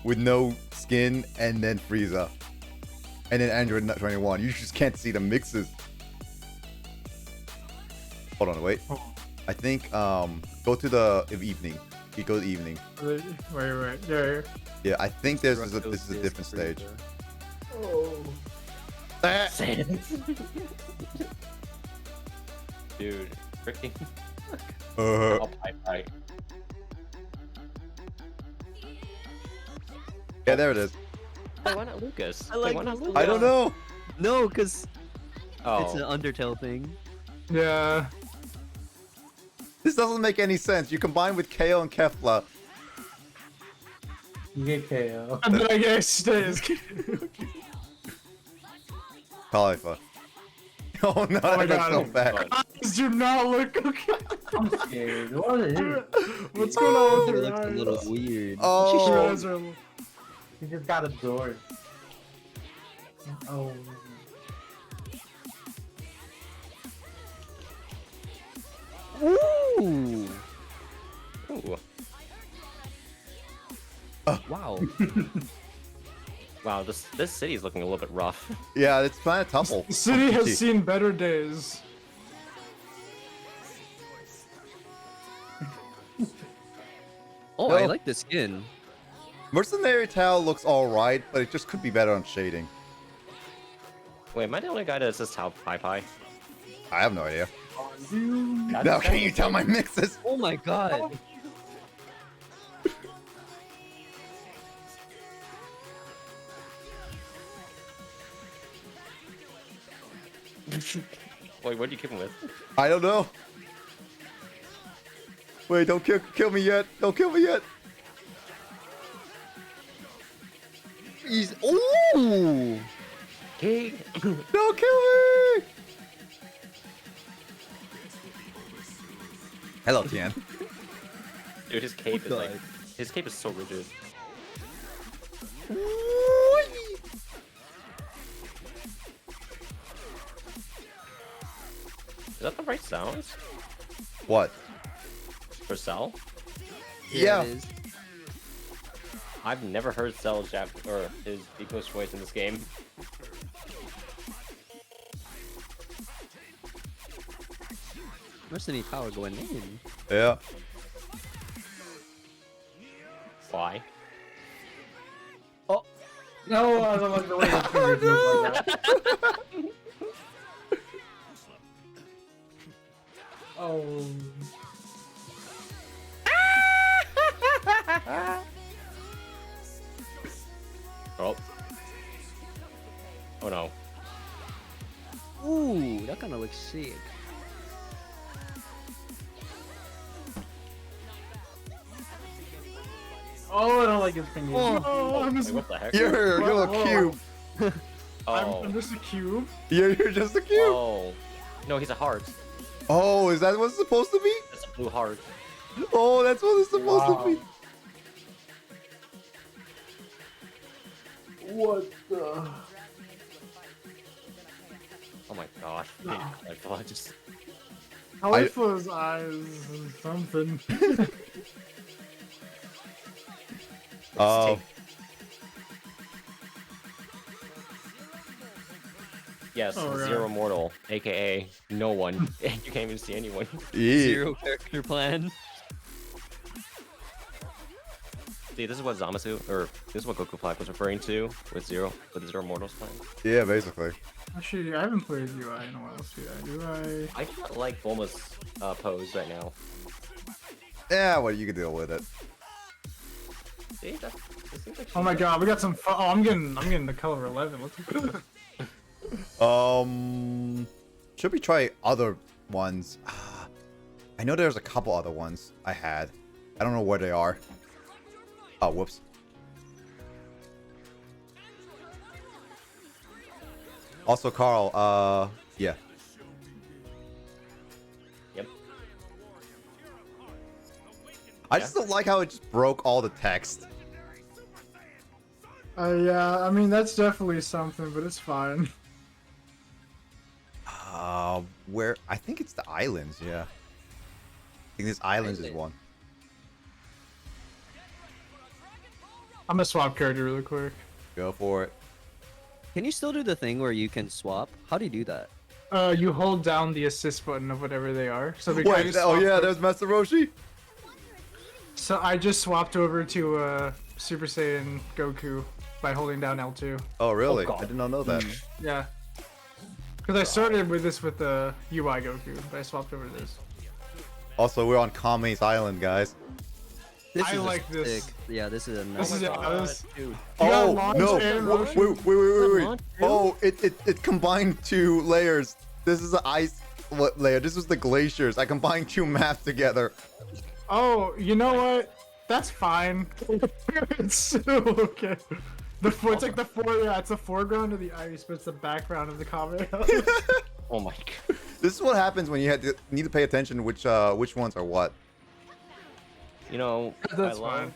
with no skin and then Frieza. And then Android 21. You just can't see the mixes. Hold on, wait. I think go to the evening. You go to evening. Wait. Yeah. Yeah, I think this is a different stage. Oh. Ah! Dude, freaking. Uh, I'll fight. yeah, there it is. Wait, why not Lucas? I like why not this Lucas? I don't know. No, because Oh, it's an Undertale thing. Yeah. This doesn't make any sense. You combine with KO and Kefla. You get KO. And then I guess stays. Khalifa. Oh no, Oh my that's God. so bad. Eyes do not look okay. I'm scared. What is it? What's going on with It your looks a little eyes? weird. Your Oh, eyes are. You just got absorbed. Oh. Ooh! ooh. Wow. Wow, this city is looking a little bit rough. yeah, it's Planet Tumble. The city has seen better days. Oh, I No. like the skin. Mercenary Tao looks alright, but it just could be better on shading. Wait, am I the only guy that says how Pi? I have no idea. That's- Now can you tell my mixes? Oh my god. Wait, what did you kick him with? I don't know. Wait, don't kill me yet. Don't kill me yet. He's ooh. He. Don't kill me. Hello, Tian. Dude, his cape is like. God. His cape is so rigid. Is that the right sounds What? for Cell? Yeah. It is. I've never heard Cell's or his English voice in this game. Mercenary power going in. Yeah. Why? No, I don't like the way the fingers look like that. Oh. Oh. Oh no. Ooh, that kind of looks sick. Oh, I don't like his fingers. Oh, I'm Wait, just, what the heck? You're a little Whoa. cube. Oh. I'm just a cube. You're just a cube. Oh. No, he's a heart. Oh, is that what it's supposed to be? It's a blue heart. Oh, that's what it's supposed Wow. to be. What the? Oh my gosh. I just. Alpha's eyes and something. Oh, Yes, Oh, right. Zero Mortal, aka no one. You can't even see anyone. yeah. Zero character plan. See, this is what Zamasu, or this is what Goku Black was referring to with the Zero Mortals plan. Yeah, basically. Actually, I haven't played UI in a while. Do I? I do not like Bulma's pose right now. Yeah, well, you can deal with it. See, that seems like Oh my god, we got some. Oh, I'm getting the color 11. Let's Should we try other ones? I know there's a couple other ones I had. I don't know where they are. Oh, whoops. Also, Carl, yeah. Yep. I just don't like how it just broke all the text. Yeah, I mean that's definitely something, but it's fine. Where? I think it's the islands, yeah. I think this islands is one. I'm gonna swap character really quick. Go for it. Can you still do the thing where you can swap? How do you do that? You hold down the assist button of whatever they are. So we Wait, oh yeah, there's Master Roshi. So I just swapped over to Super Saiyan Goku by holding down L2. Oh really? God. I did not know that. Yeah. Because I started with this with the UI Goku, but I swapped over to this. Also, we're on Kame's Island, guys. This I is a like this. sick- Yeah, this is a This nice. is this. dude. You got Oh launch no! and Wait, motion. wait. Launch, Oh, it combined two layers. This is the ice layer. This was the glaciers. I combined two maps together. Oh, you know what? That's fine. It's still okay. It's like it's the foreground of the ice, but it's the background of the comic. Oh my god. This is what happens when you need to pay attention which ones are what. You know, That's fine.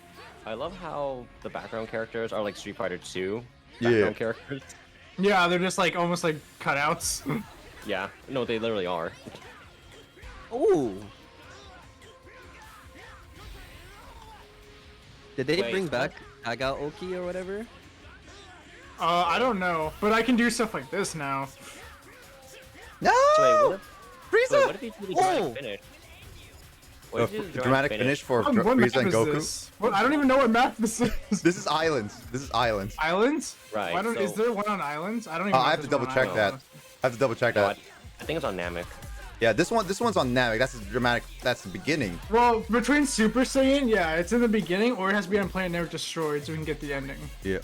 I love how the background characters are like Street Fighter 2 Yeah. background characters. Yeah, they're just like almost like cutouts. Yeah, no, they literally are. Oh. Did they Wait, bring back Aga Oki or whatever? I don't know, but I can do stuff like this now. No! So wait, Frieza! what if you do the dramatic Oh! finish? The What if you do the dramatic finish for What Frieza map and is Goku. this? What, I don't even know what map this is. This is islands. This is islands. Islands? Right, Why don't, Is so- there one on islands? I don't even. know I if have to there's one double on check that. islands. I have to double check No, that. I think it's on Namek. Yeah, this one's on Namek. That's the dramatic. That's the beginning. Well, between Super Saiyan, yeah, it's in the beginning, or it has to be on Planet Never Destroyed, so we can get the ending. Yeah.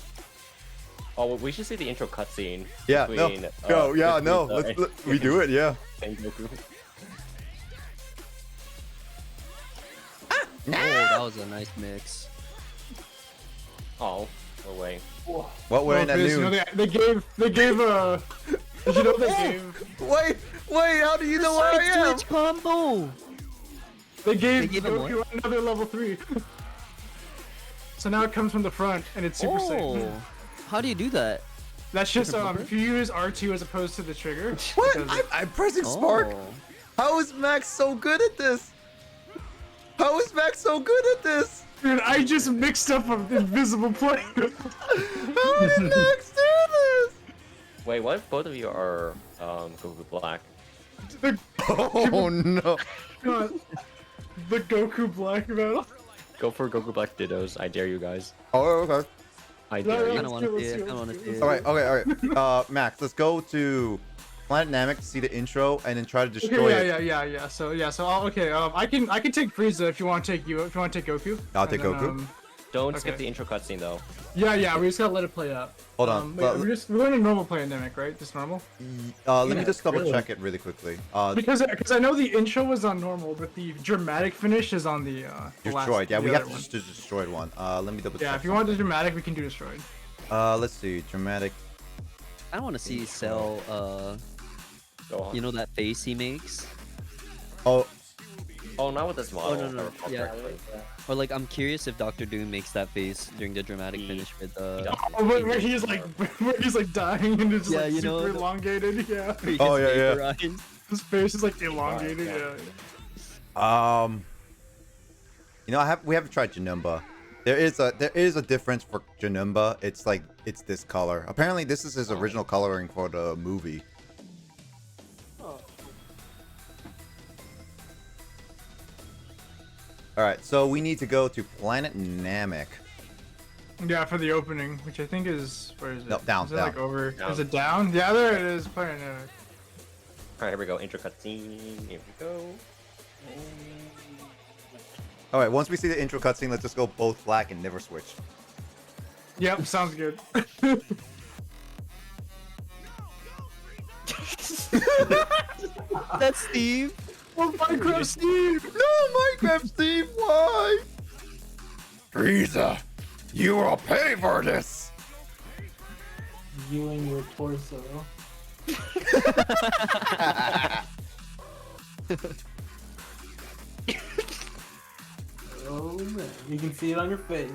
Oh, well, we should see the intro cutscene. Yeah. Between, No. Go. Yeah. between, No. uh, We do it. Yeah. and Goku. Oh, that was a nice mix. Oh, no way. What we're in at Fizz, you know, noon. they gave did you know they gave Wait. How do you know where I am? Switch combo. they gave gave him Goku another level 3. So now it comes from the front and it's Super Saiyan. Oh, how do you do that? That's just if you use R2 as opposed to the trigger. What? because- I'm pressing Spark. Oh. How is Max so good at this? How is Max so good at this? Dude, I just mixed up an invisible plane. How did Max do this? Wait, what if both of you are Goku Black? Oh no. God. The Goku Black Metal. Go for Goku Black Dittos. I dare you guys. Oh, okay. I No, dare I you. don't want to see it. I don't want to see it. All right. Max, let's go to Planet Namek to see the intro and then try to destroy it. Okay, yeah. So I can take Frieza if you want to take Goku. I'll And take then, Goku. Don't Okay. skip the intro cutscene though. Yeah, we just gotta let it play out. Hold on. Wait, we're going to normal pandemic, right? Just normal. Let me just double really. check it really quickly. Because I know the intro was on normal, but the dramatic finish is on the last, destroyed. Yeah, the we other have one. to just destroyed one. Let me double check. Yeah, if you want the dramatic, we can do destroyed. Let's see. Dramatic. I want to see Cell. Go on. You know that face he makes, Oh, not with this model. no, if I no, recall yeah. correctly. or like I'm curious if Doctor Doom makes that face during the dramatic finish with Oh, where he's like dying and it's Yeah, like you know, super the- elongated. Yeah. he Oh, gets yeah. vaporized. His face is like elongated. yeah. Yeah. You know, we haven't tried Janemba. There is a difference for Janemba. It's this color. Apparently, this is his original coloring for the movie. All right, so we need to go to Planet Namek. Yeah, for the opening, which I think is where is it? No, down, Is it down. like over? Down. Is it down? Yeah, there it is. Planet Namek. Alright, here we go. Intro cutscene. Here we go. All right, once we see the intro cutscene, let's just go both black and never switch. Yep, sounds good. That's Steve. Oh, Minecraft Steve! No, Minecraft Steve, why? Frieza, you will pay for this. You and your torso. Oh man, you can see it on your face.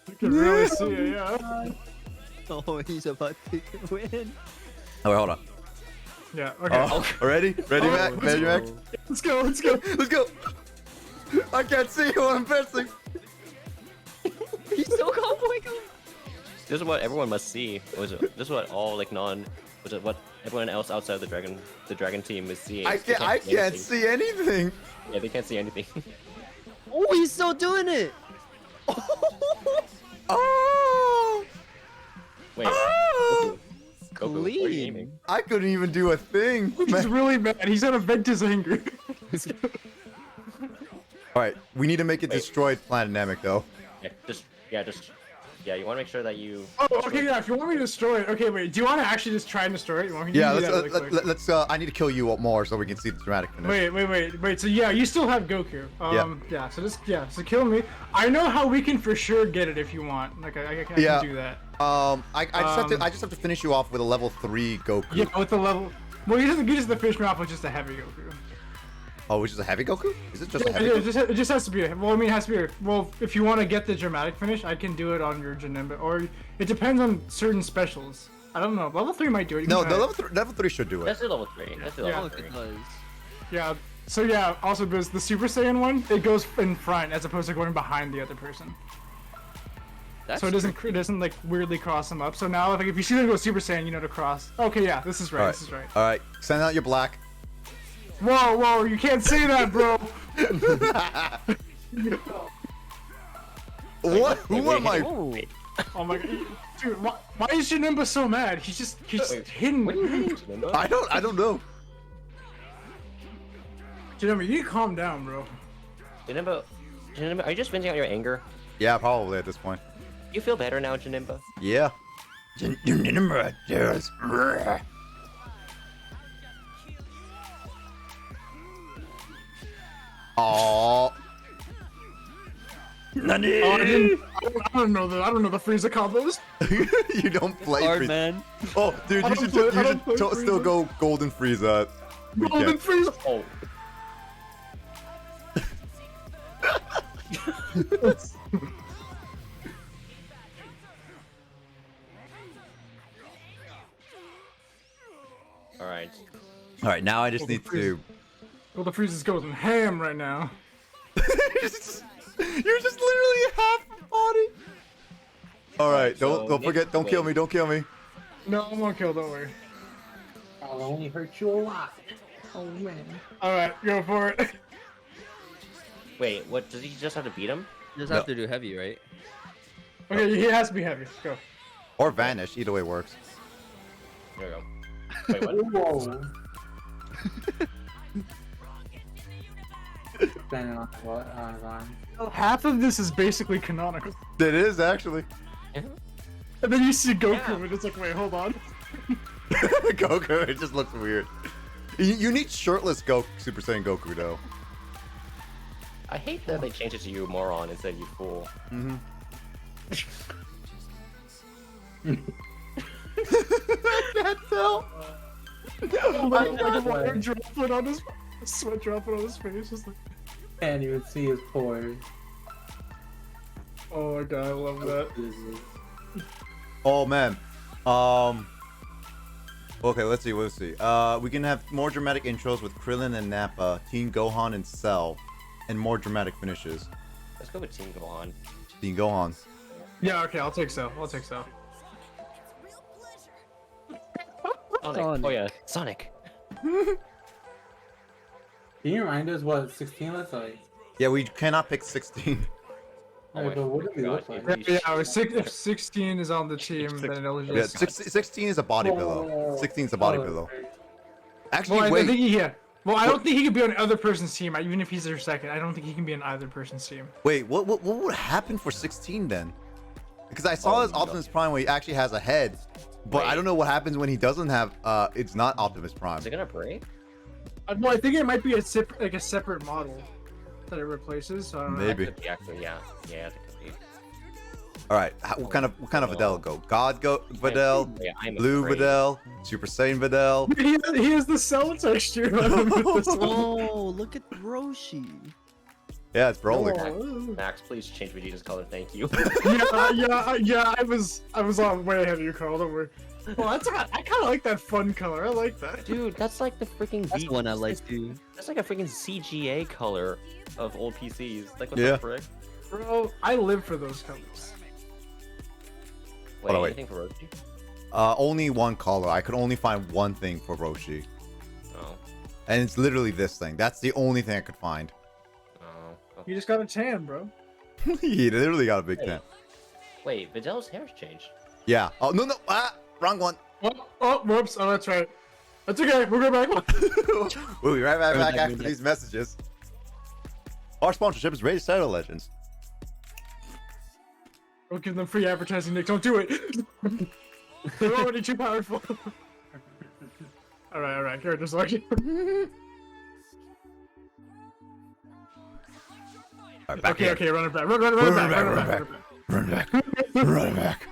You can really see it, yeah. Oh, he's about to win. Oh, wait, hold on. Yeah, okay. Oh, ready? Ready, Mac? Ready, Mac? Let's go, let's go. Let's go. I can't see what I'm pressing. He's so going. This is what everyone must see. This is what all like what everyone else outside the dragon team is seeing. I They can't anything. see anything. Yeah, they can't see anything. Oh, he's still doing it. Oh, Wait. oh. Goku, where are you Clean. aiming? I couldn't even do a thing. He's really mad. He's gonna vent his anger. All right, we need to make it Wait. destroyed Planet Namek though. Yeah, you want to make sure that you. Oh, okay, yeah, if you want me to destroy it. Okay, wait, do you want to actually just try and destroy it? You want me to Yeah, do that really quick? let's. I need to kill you more so we can see the dramatic finish. Wait. So yeah, you still have Goku. Yeah. So kill me. I know how we can for sure get it if you want. Like I can Yeah. do that. I just have to finish you off with a level 3 Goku. Yeah, with the level. Well, you just to finish me off with just a heavy Goku. Oh, which is a heavy Goku? Is it just a Yeah, heavy? it just has to be. Well, I mean, it has to be. Well, if you want to get the dramatic finish, I can do it on your Janemba, or it depends on certain specials. I don't know. Level 3 might do it. You No, can the try it. level 3 should do it. That's the level 3. That's the Yeah. level Look 3. at those. Yeah. So yeah. Also, because the Super Saiyan one, it goes in front as opposed to going behind the other person. That's So it doesn't like weirdly cross them up. So now, if you see them go Super Saiyan, you know to cross. Okay, yeah, this is right. All right. This is right. All right, send out your black. Whoa, you can't say that, bro. What? Who am I? Wait, Oh my god, dude, why is Janemba so mad? He's just hidden. what are you hitting, Janemba? I don't know. Janemba, you need to calm down, bro. Janemba, are you just venting out your anger? Yeah, probably at this point. You feel better now, Janemba? Yeah. Aww. Nani? Oh, I don't know the Frieza combos. You don't play hard, Frieza. man. Oh, dude, I you don't should, play- you I don't should play still Frieza. go Golden Frieza. Golden Frieza. Oh. Alright. All right, now I just need to. Golden Frieza's going ham right now. You're just literally half a body. All right, so don't forget, don't kill wait. me, don't kill me. No, I'm gonna kill. Don't worry. I'll only hurt you a lot. Oh man. All right, go for it. Wait, what? Does he just have to beat him? You just have to do heavy, right? Okay, he has to be heavy. Go. Or vanish, either way works. There we go. Wait, what? Whoa. Depending on what on. Half of this is basically canonical, It is actually. and then you see Goku, Yeah. and it's like, wait, hold on. Goku, it just looks weird. You need shirtless Super Saiyan Goku though. I hate that they changed it to you moron instead of you fool. I can't tell. Like a water droplet on his, sweat droplet on his face. Just like, Can't even see his pores. oh my god, I love that. Oh man. Oh Okay, let's see. We can have more dramatic intros with Krillin and Nappa, Teen Gohan and Cell, and more dramatic finishes. Let's go with Team Gohan. Teen Gohan. Yeah, okay, I'll take so. Sonic. Sonic. Oh yeah, Sonic. Can you remind us what 16 looks like? Yeah, we cannot pick 16. Oh Hey, my but what does he God, look like? dude. Yeah, if 16 is on the team, then it'll Yeah, just. 16 is a body pillow. 16 is a body pillow. Actually, Well, I wait. think Well, I don't think he could be on the other person's team, even if he's their second. I don't think he can be on either person's team. Wait, what would happen for 16 then? Because I saw his Optimus Prime where he actually has a head, but I Wait. don't know what happens when he doesn't have. It's not Optimus Prime. Is it gonna break? Well, I think it might be a separate model that it replaces. So I don't know. Maybe. Could be actually, yeah, that could be. All right. What kind of Videl go? God go Videl, Yeah, I'm Blue afraid. Videl, Super Saiyan Videl. He has the cell texture on him with this one. Oh, look at Roshi. Yeah, it's Broly. Oh. Max, please change Vegeta's color. Thank you. Yeah. I was on way ahead of you, Carl. Don't worry. Well, I kind of like that fun color. I like that. Dude, that's like the freaking. That's the one I like too. That's like a freaking CGA color of old PCs. Like what Yeah. the frick? Bro, I live for those colors. Wait, on, wait. anything for Roshi? Only one color. I could only find one thing for Roshi, Oh, and it's literally this thing. That's the only thing I could find. oh. You just got a tan, bro. He literally got a big Hey. tent. Wait, Videl's hair's changed. Yeah. Oh no. Wrong one. Oh, whoops. Oh, that's right. That's okay. We'll go back. We'll be right back Right back, after right back. these messages. Our sponsorship is Raid Shadow Legends. Don't give them free advertising, Nick. Don't do it. They're already too powerful. All right. Character selection. All right, back Okay, here. okay. Run it back. Run it back. Run back. Run back.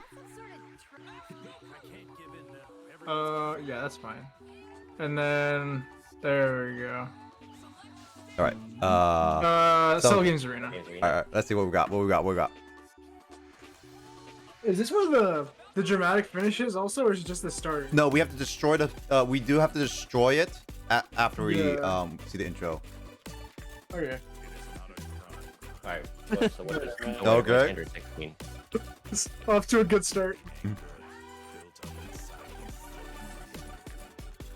Yeah, that's fine. And then there we go. All right. Cell Games Arena. All right. Let's see what we got. What we got. Is this one of the dramatic finishes also, or is it just the start? No, we have to destroy the. We do have to destroy it after we Yeah. see the intro. Okay. Alright, so what is Okay. Standard 16. It's off to a good start.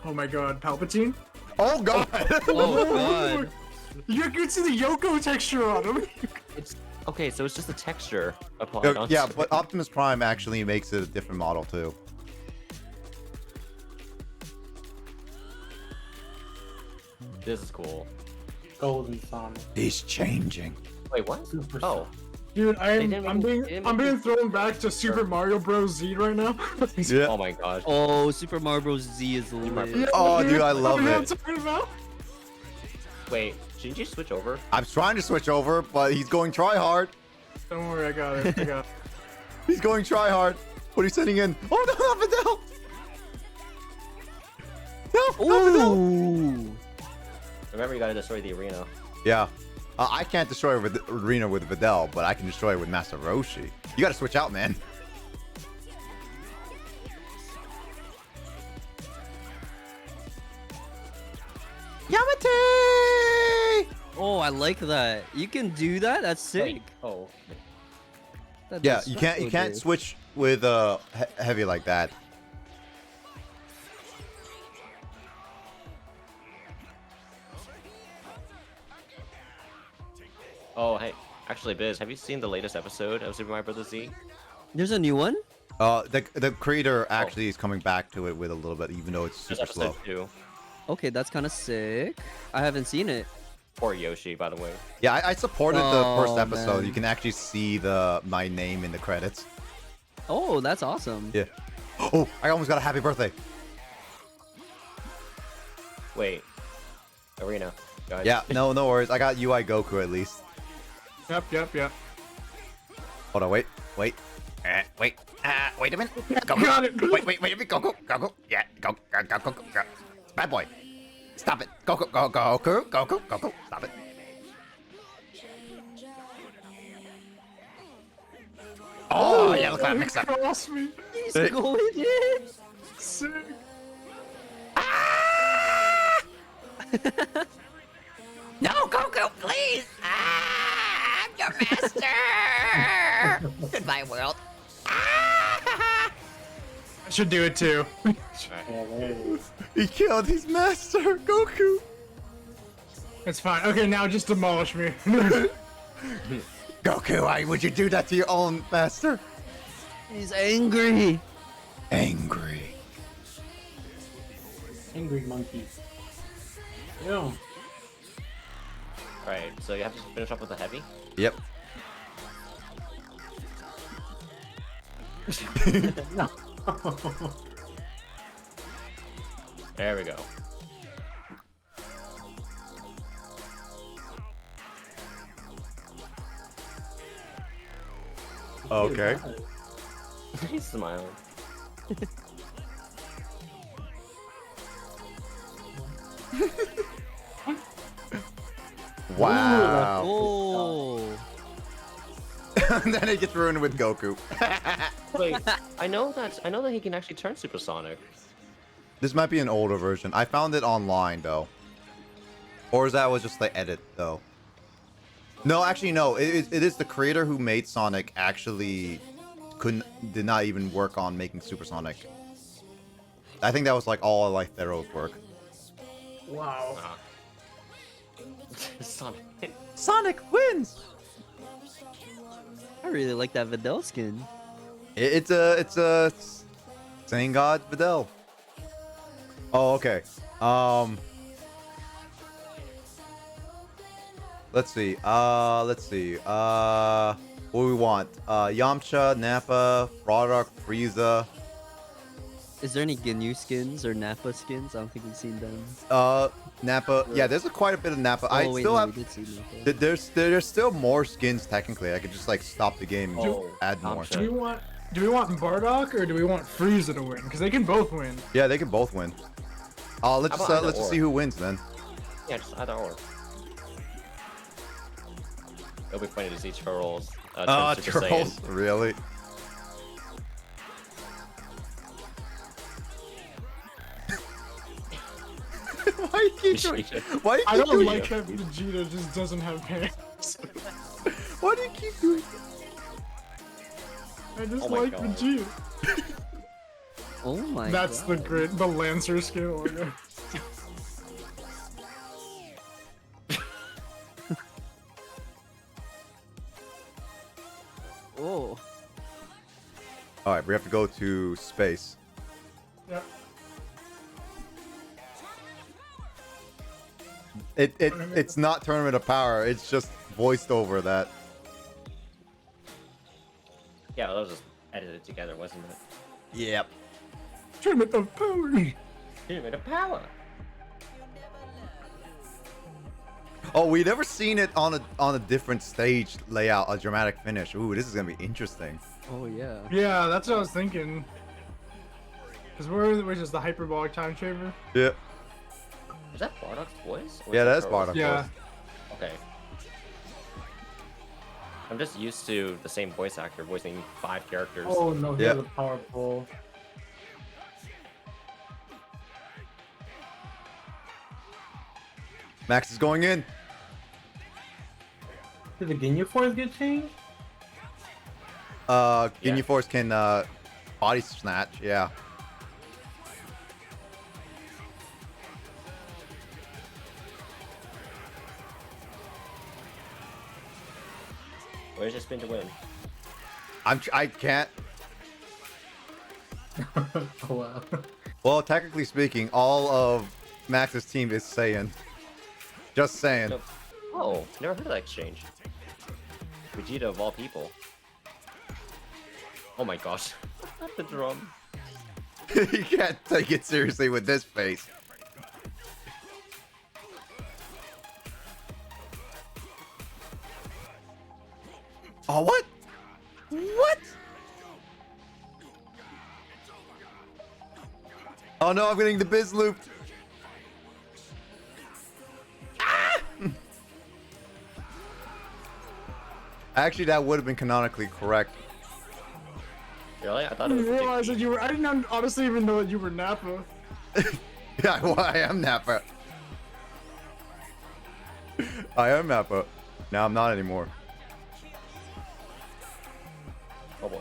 Oh my god, Palpatine? Oh god. Oh god. You can see the Yoko texture on him. It's okay, so it's just the texture applied on. Yeah, but Optimus Prime actually makes it a different model too. This is cool. Golden Sonic. He's changing. Wait, what? Super Oh, Dude, didn't I'm make it- being thrown back to Super Mario Bros. Z right now. Yeah. oh my gosh. Oh, Super Mario Bros. Z is lit. Oh, dude, I love You know it. what I'm talking about? Wait, shouldn't you switch over? I'm trying to switch over, but he's going try hard. Don't worry, I got it. He's going try hard. What are you sending in? Oh no, not Videl! No, not Videl! Ooh. Remember, you gotta destroy the arena. Yeah. I can't destroy the arena with Videl, but I can destroy it with Master Roshi. You gotta switch out, man. Yamate! Oh, I like that. You can do that. That's sick. Wait, oh. That Yeah, does you so can't good. switch with heavy like that. Oh, hey. Actually, Biz, have you seen the latest episode of Super Mario Bros. Z? There's a new one. The creator actually is coming back to it with a little bit, even though it's There's super slow. episode 2. Okay, that's kind of sick. I haven't seen it. Poor Yoshi, by the way. Yeah, I supported the first Oh, episode. man. You can actually see my name in the credits. Oh, that's awesome. Yeah. Oh, I almost got a happy birthday. Wait. Arena. Guys. Yeah, no worries. I got UI Goku at least. Yep. Hold on, wait. Wait a minute. Goku. Got it. Wait a minute. Goku. Yeah, go. Bad boy. Stop it. Goku. Stop it. Oh, yeah, look at that mix up. Cross me. He's going in. Sick. No, Goku, please! Ah, I'm your master! Goodbye, world. Ah! I should do it too. Yeah, there it is. He killed his master, Goku. It's fine. Okay, now just demolish me. Goku, why would you do that to your own master? He's angry. Angry. Angry monkey. Yo. Alright, so you have to finish off with the heavy. Yep. No. There we go. Okay. He's smiling. Wow. Oh. And then it gets ruined with Goku. Wait, I know that he can actually turn supersonic. This might be an older version. I found it online though. Or is that was just the edit though? No, actually no. It is the creator who made Sonic actually did not even work on making Supersonic. I think that was like all like Thero's work. Wow. Sonic. Sonic wins. I really like that Videl skin. It's a Saiyan God Videl. Oh, okay. Let's see. What do we want? Yamcha, Nappa, Rodok, Frieza. Is there any Ginyu skins or Nappa skins? I don't think we've seen them. Nappa. Yeah, there's quite a bit of Nappa. I wait, still no, have. we did see Nappa. There's still more skins technically. I could just like stop the game and just add more. Yamcha. Do we want Bardock or do we want Frieza to win? Because they can both win. Yeah, they can both win. Let's How about just either see or? who wins then. Yeah, just either or. It'll be funny to see Trolls. Turn Super Trolls. Saiyan. Really? Why you keep doing? Why do I you keep don't doing? like that Vegeta just doesn't have hands. Why do you keep doing? I just Oh my like God. Vegeta. Oh my That's god. the Lancer skill. Oh. All right, we have to go to space. Yep. It's not Tournament of Power. It's just voiced over that. Yeah, that was just edited together, wasn't it? Yep. Tournament of Power. Tournament of Power. Oh, we never seen it on a different stage layout, a dramatic finish. Ooh, this is gonna be interesting. Oh yeah. Yeah, that's what I was thinking. Because we're just the hyperbolic time chamber. Yep. Is that Bardock's voice? Or Yeah, that that's Trolls? Bardock. Yeah. Okay. I'm just used to the same voice actor voicing 5 characters. Oh no, he Yeah. has a powerful. Max is going in. Did the Ginyu Force get changed? Yeah. Ginyu Force can body snatch. Yeah. Where's your spin to win? I can't. Oh wow. Well, technically speaking, all of Max's team is Saiyan. Just saying. Nope. Oh, never heard of that exchange. Vegeta of all people. Oh my gosh. Not the drum. You can't take it seriously with this face. Oh, what? What? Oh no, I'm getting the biz looped. Ah! Actually, that would have been canonically correct. Really? I I thought it was didn't realize that Dickie. you were. I didn't honestly even know that you were Nappa. Yeah, well, I am Nappa. I am Mappa. Now I'm not anymore. Oh boy.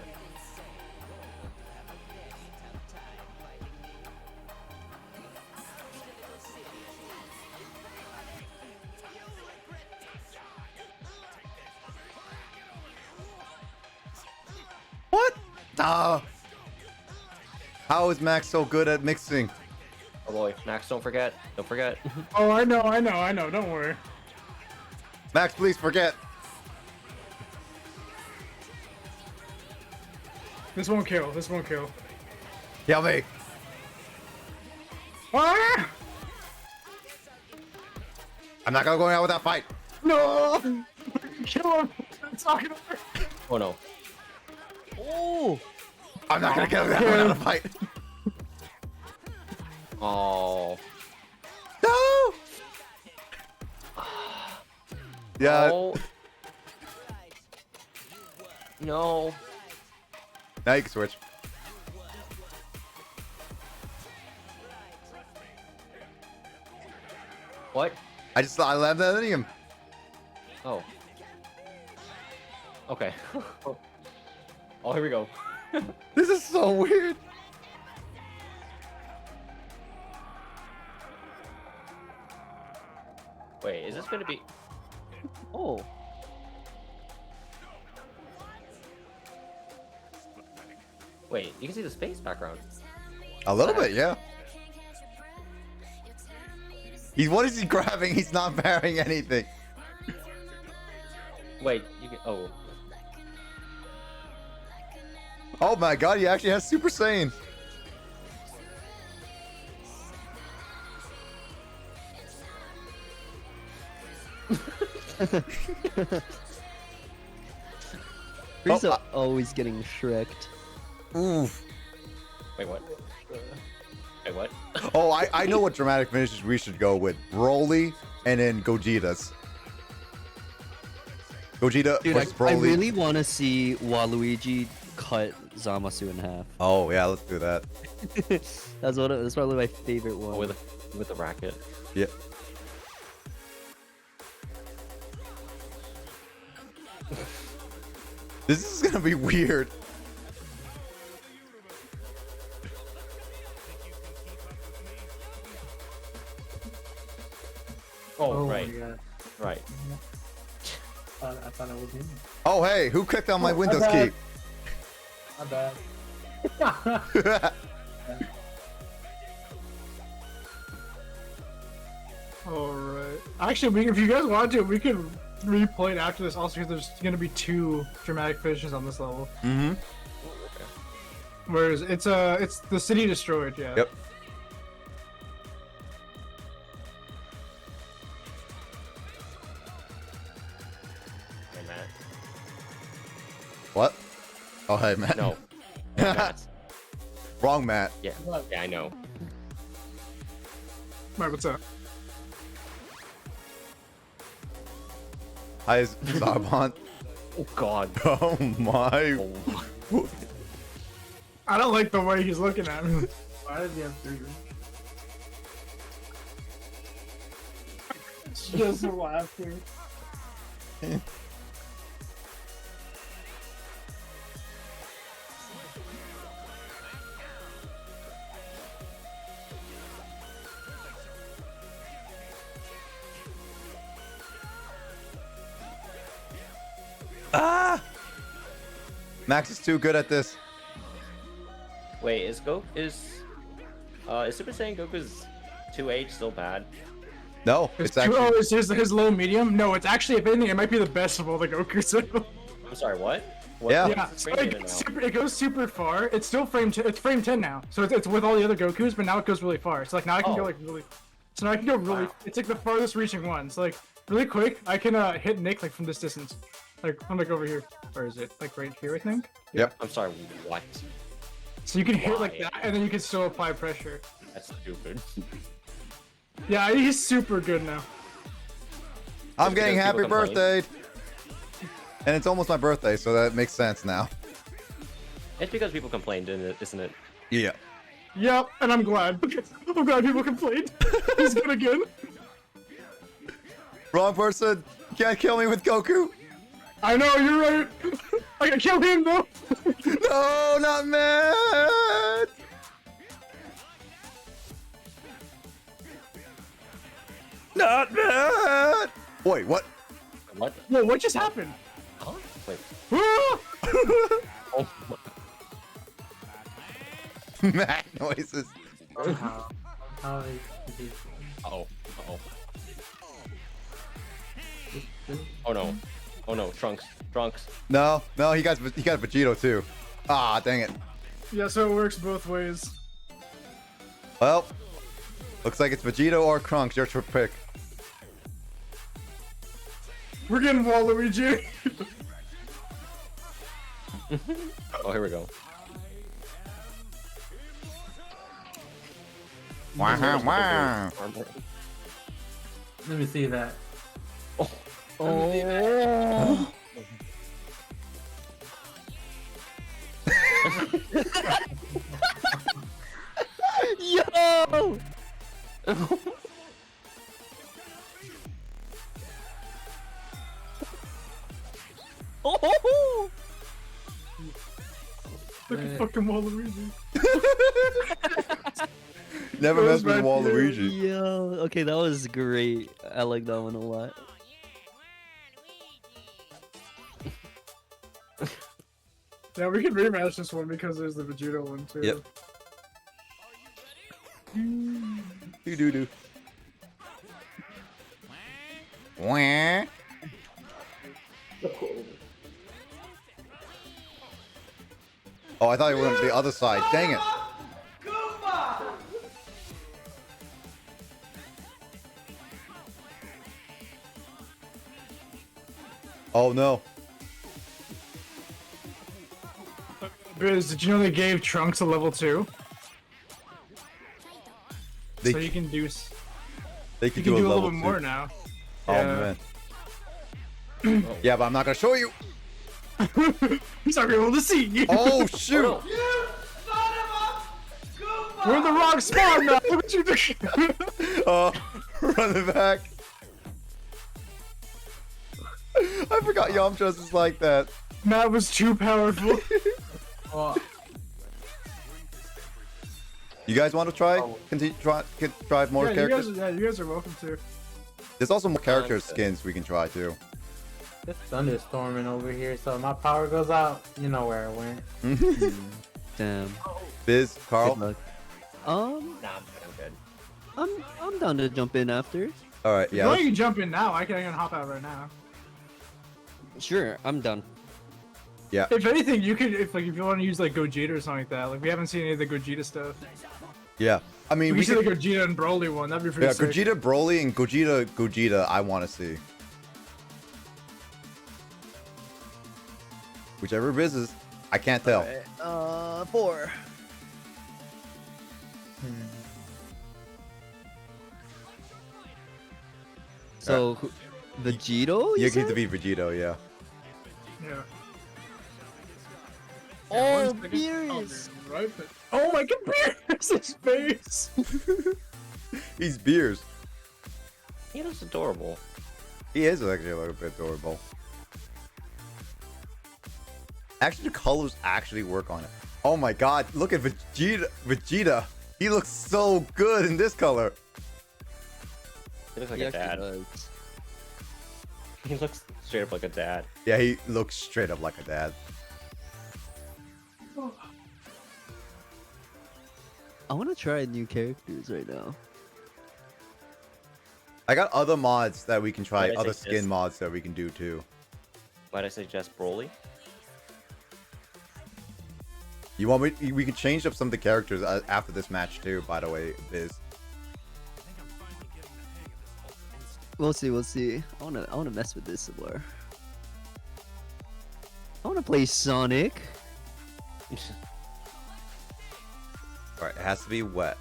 What? Ah. How is Max so good at mixing? Oh boy. Max, don't forget. Don't forget. Oh, I know. Don't worry. Max, please forget. This won't kill. Kill me. Ah! I'm not gonna go out with that fight. No! Kill him! It's not gonna work. Oh no. Oh! I'm not gonna get that one out of fight. Oh. No! Yeah. Oh. No. Now you can switch. What? I love that in him. Oh. Okay. Oh, here we go. This is so weird. Wait, is this gonna be? Oh. Wait, you can see the space background. A little bit, yeah. What is he grabbing? He's not parrying anything. Wait, you can. Oh. Oh my god, he actually has Super Saiyan. He's Oh, always getting shreked. Oof. Wait, what? Wait, what? Oh, I know what dramatic finishes we should go with. Broly and then Gogeta's. Gogeta Dude, versus I Broly. really want to see Waluigi cut Zamasu in half. Oh yeah, let's do that. That's probably my favorite one. Oh, with the racket. Yeah. This is gonna be weird. Oh, my right, God. right. I thought it was me. Oh hey, who clicked on my Oh, my Windows bad. key? My bad. Alright. Actually, if you guys want to, we can replay it after this also because there's gonna be 2 dramatic finishes on this level. Mm-hmm. Whereas it's the city destroyed, yeah. Yep. Hey, Matt. What? Oh hey Matt. No. Oh, Matt. Wrong Matt. Yeah. Yeah, I know. Alright, what's up? Hi Zarbon. Oh God. Oh my. Oh. I don't like the way he's looking at me. Why does he have 3? Just laughing. Ah! Max is too good at this. Wait, is Super Saiyan Goku's 2H still bad? No, it's Oh, actually it's his low medium? No, it's actually, if anything, it might be the best of all the Gokus. I'm sorry, what? Yeah. Yeah, what's so the rating it goes super far. It's still it's frame 10 now. So it's with all the other Gokus, but now it goes really far. So like now I can go Oh. like really. So now I can go really. Wow. It's like the farthest reaching one. So like really quick, I can hit Nick like from this distance. Like I'm like over here. Where is it? Like right here, I think. Yep. I'm sorry, what? So you can hit like Why? that, and then you can still apply pressure. That's stupid. Yeah, he's super good now. I'm getting because happy people complain. birthday. And it's almost my birthday, so that makes sense now. It's because people complained, isn't it? Yeah. Yep, and I'm glad. I'm glad people complained. He's good again. Wrong person. You can't kill me with Goku. I know, you're right. I can kill him though. No, not Matt. Not Matt. Wait, what? What? Whoa, what just happened? Huh? Wait. Ah! Oh. Matt noises. How Oh. Oh. Oh no. Oh no. Trunks. Trunks. No, he got Vegito too. Ah, dang it. Yeah, so it works both ways. Well, looks like it's Vegito or Krunks. Your pick. We're getting Waluigi. Oh, here we go. Wow, wow. Let me see that. Oh. Yo! Oh! Look at fucking Waluigi. Never mess with Goes back Waluigi. Yo, okay, that was great. I like that one a lot. Yeah, we can rematch this one because there's the Vegito one too. Yep. Do. Wah. Oh, I thought you were on the other side. Dang it. Oh no. Biz, did you know they gave Trunks a level 2? They, So you can do they you can can do a do a level little bit 2. more now. Oh Yeah. man. Yeah, but I'm not gonna show you. He's not able to see you. Oh shoot. We're in the wrong spawn now. Look what you did. Run it back. I forgot Yamcha's is like that. Matt was too powerful. You guys want to try? Continue drive more yeah, characters? you guys are welcome to. There's also more character skins we can try too. It's thunderstorming over here, so my power goes out. You know where it went. Damn. Biz, Good Carl. luck. Nah, I'm good. I'm down to jump in after. All right, Yeah, yeah. you can jump in now. I can hop out right now. Sure, I'm done. Yeah. If anything, you could if you want to use like Gogeta or something like that. Like we haven't seen any of the Gogeta stuff. Yeah. I mean, We we see could, the Gogeta and Broly one. That'd be pretty yeah, sick. Gogeta Broly and Gogeta I want to see. Whichever Biz is, I can't tell. 4. So, Vegito? You said? get to be Vegito, yeah. Yeah. Oh, One second. Beerus! Right, but... Oh my god, Beerus! His face! He's Beers. He looks adorable. He is actually a little bit adorable. Actually, the colors actually work on it. Oh my god, look at Vegeta. He looks so good in this color. He looks like He a actually dad. does. He looks straight up like a dad. Yeah, he looks straight up like a dad. I want to try new characters right now. I got other mods that we can try, Why did I other say skin this? mods that we can do too. Why'd I suggest Broly? You want me? We can change up some of the characters after this match too. By the way, Biz. We'll see, we'll see. I wanna mess with this some more. I wanna play Sonic. All right, it has to be wet.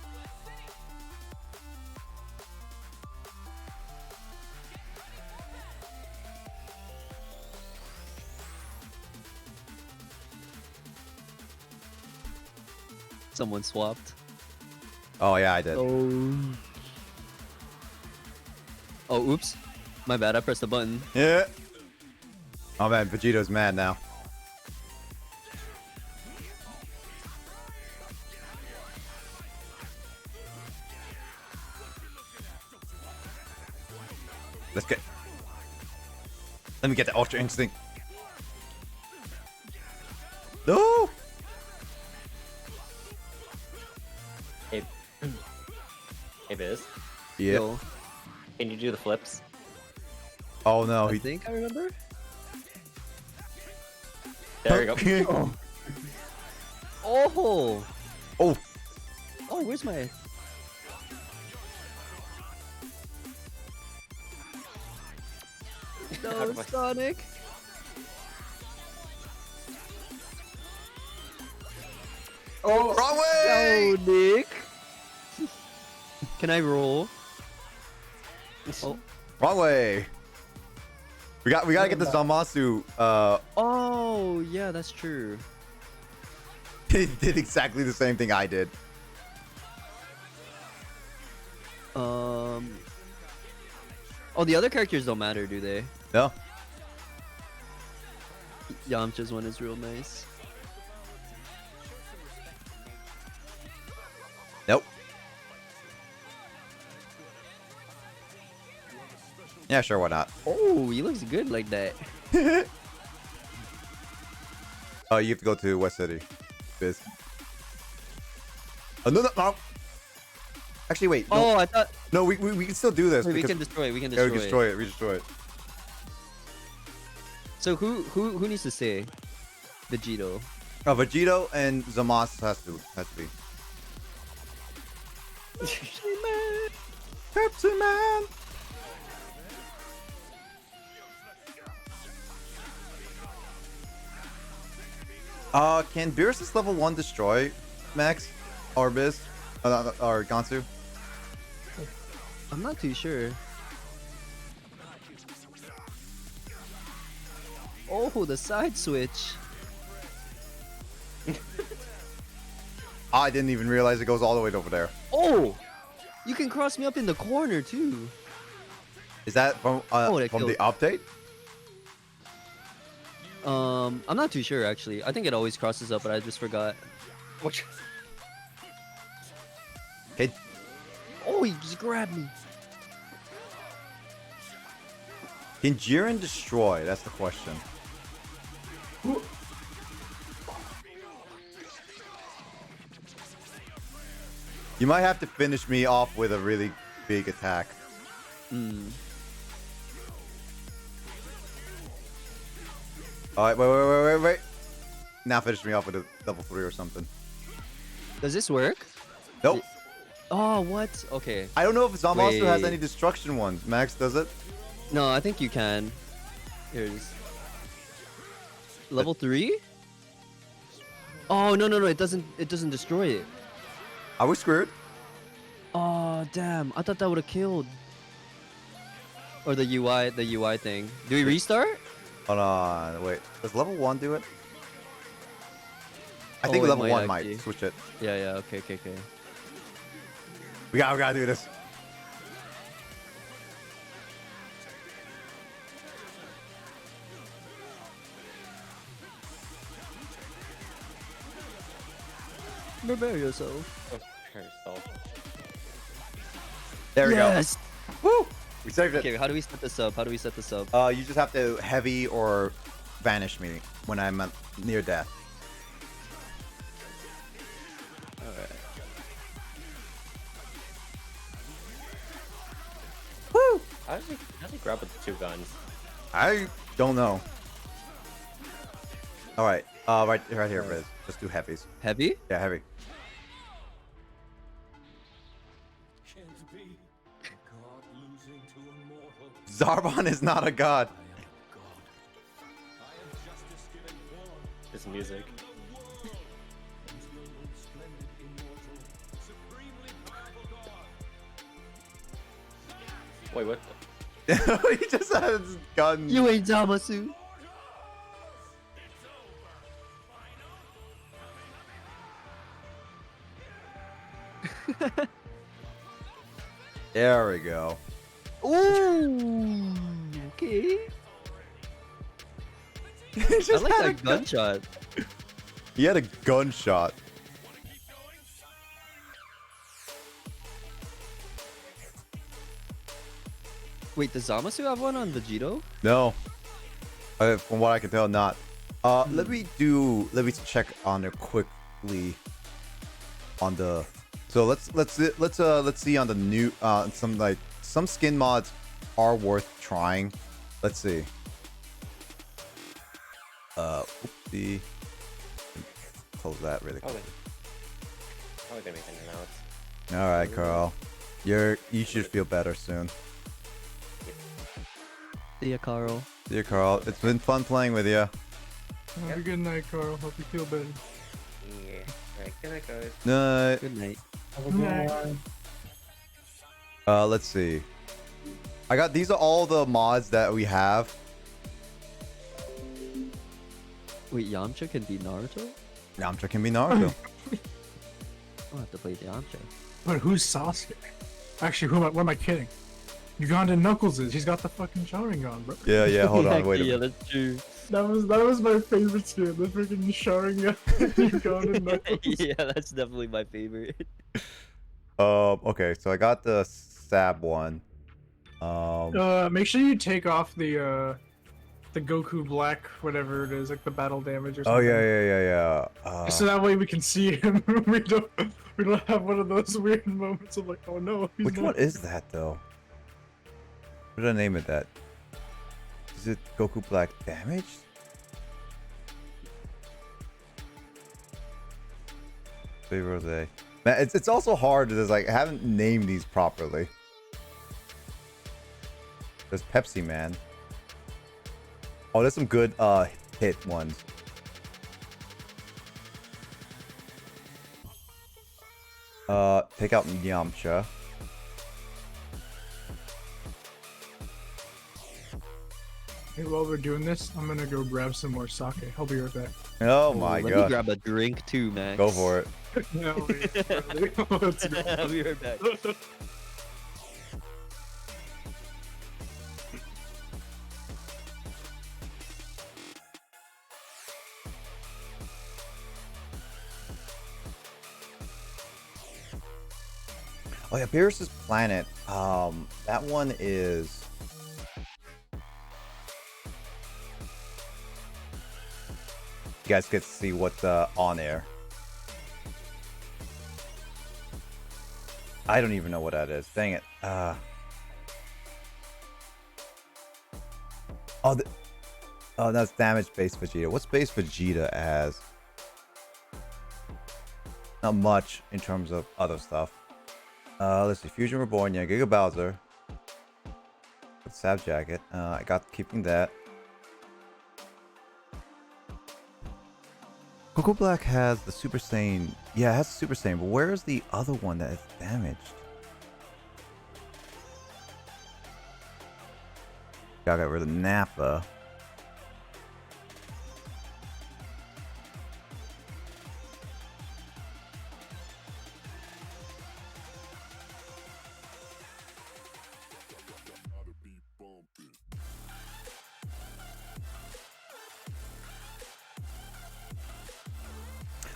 Someone swapped. Oh yeah, I did. Oh. Oh, oops. My bad, I pressed the button. Yeah. Oh man, Vegeto's mad now. Let's get. Let me get the Ultra Instinct. No. Hey, hey Biz, Yeah. Yo, can you do the flips? Oh no. I think I remember. There you go. Oh! Oh. Oh, where's my... No, Sonic! Oh, Wrong way. Oh, Nick! Can I roll? Oh. Wrong way. We gotta get the Zamasu. Oh, yeah, that's true. He did exactly the same thing I did. Oh, the other characters don't matter, do they? No. Yamcha's one is real nice. Nope. Yeah, sure, why not? Oh, he looks good like that. Oh, you have to go to West City, Biz. Oh, no. Actually, wait. No, Oh, I thought... no, we can still do this. Wait, we because- can destroy it, we can Yeah, destroy, we can destroy it. We destroy it. So who needs to stay? Vegito. Oh, Vegito and Zamasu has to be. Pepsi Man. Can Beerus's level 1 destroy Max or Biz or Gansu? I'm not too sure. Oh, the side switch. I didn't even realize it goes all the way over there. Oh, you can cross me up in the corner too. Is that from that from the killed. update? I'm not too sure actually. I think it always crosses up, but I just forgot. Which? Okay. Oh, he just grabbed me. Can Jiren destroy? That's the question. You might have to finish me off with a really big attack. Hmm. Alright, wait. Now finish me off with a level 3 or something. Does this work? Nope. Oh, what? Okay. I don't know if Zamasu has Wait. any destruction ones. Max, does it? No, I think you can. Here it is. Level 3? Oh, no, it doesn't destroy it. Are we screwed? Oh, damn. I thought that would have killed. Or the UI thing. Do we restart? Hold on, wait. Does level 1 do it? I think Oh, it level might 1 actually. might switch it. Yeah, okay. We gotta do this. Prepare yourself. Oh, prepare yourself. There we Yes. go. Woo! We saved it. Okay, how do we set this up? You just have to heavy or vanish me when I'm near death. Alright. Woo! How does he grab with the 2 guns? I don't know. All right, right here, Riz. Just do heavies. Heavy? Yeah, heavy. Zarbon is not a god. This music. Wait, what? He just has gun. You ain't Zamasu. There we go. Ooh. Okay. He I just like had a that gunshot. He had a gunshot. Wait, does Zamasu have one on Vegito? No. From what I can tell, not. Let me check on there quickly. On the, so let's see on the new some skin mods are worth trying. Let's see. Oopsie. Close that really quick. Probably gonna make an announce. All right, Carl. You should feel better soon. See ya, Carl. See you, Carl. It's been fun playing with you. Have a good night, Carl. Hope you feel better. Yeah. Alright, good night, guys. No. Good night. Have a good one. Let's see. These are all the mods that we have. Wait, Yamcha can be Naruto? Yamcha can be Naruto. I'll have to play Yamcha. But who's Sasuke? Actually, what am I kidding? Ugandan Knuckles is. He's got the fucking Sharingan, bro. Yeah, hold on, wait a Yeah, minute. that's true. That was my favorite skin. The freaking Sharingan. Ugandan Knuckles. Yeah, that's definitely my favorite. Okay, so I got the Sab one. Make sure you take off the Goku Black, whatever it is, like the battle damage or Oh something. yeah. So that way we can see him. we don't have one of those weird moments of like, oh no. He's Which not. one is that though? What did I name it that? Is it Goku Black Damaged? FightersZ. Man, it's also hard because like I haven't named these properly. There's Pepsi Man. Oh, there's some good hit ones. Take out Yamcha. Hey, while we're doing this, I'm gonna go grab some more sake. I'll be right back. Oh my Let me god. grab a drink too, Max. Go for it. Yeah, let's go. I'll be right back. Oh yeah, Beerus's Planet. That one is. You guys get to see what's on air. I don't even know what that is. Dang it. Oh, that's damage-based Vegeta. What's base Vegeta as? Not much in terms of other stuff. Let's see. Fusion Reborn, yeah. Giga Bowser. Sab Jacket. I got keeping that. Goku Black has the Super Saiyan. Yeah, it has the Super Saiyan, but where is the other one that is damaged? Gotta get rid of Nappa.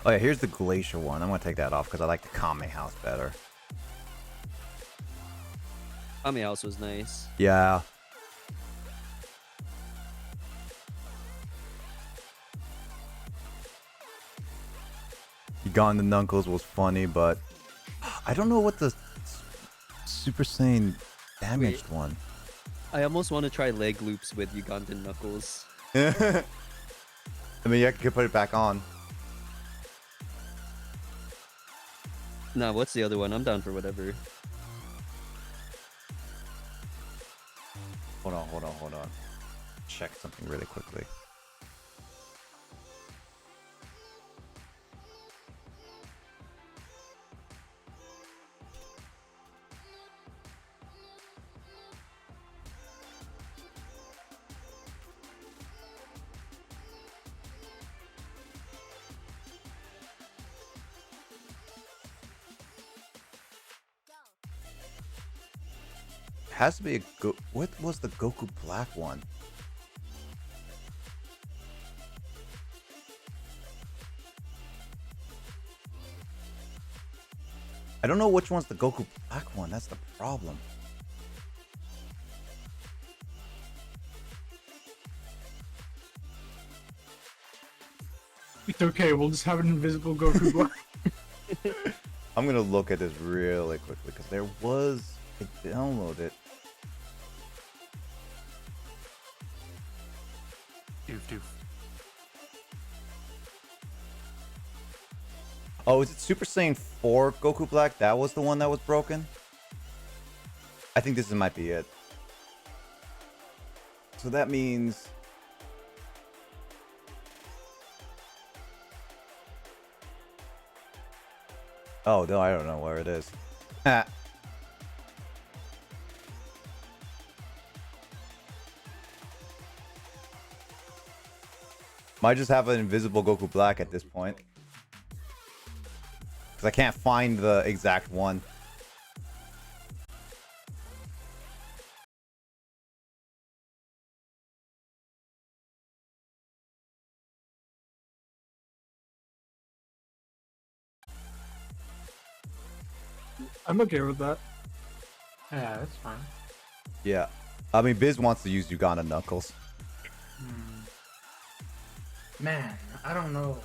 Oh yeah, here's the Glacier one. I'm gonna take that off because I like the Kame House better. Kami House was nice. Yeah. Ugandan Knuckles was funny, but I don't know what the Super Saiyan damaged one. I almost want to try leg loops with Ugandan Knuckles. I mean, you could put it back on. Nah, what's the other one? I'm down for whatever. Hold on. Check something really quickly. has to be a what was the Goku Black one? I don't know which one's the Goku Black one. That's the problem. It's okay. We'll just have an invisible Goku Black. I'm gonna look at this really quickly because there was I downloaded it. Oh, is it Super Saiyan 4 Goku Black? That was the one that was broken? I think this might be it. So that means... Oh, no, I don't know where it is. Might just have an invisible Goku Black at this point. Because I can't find the exact one. I'm okay with that. Yeah, that's fine. Yeah. I mean, Biz wants to use Uganda Knuckles. Man, I don't know.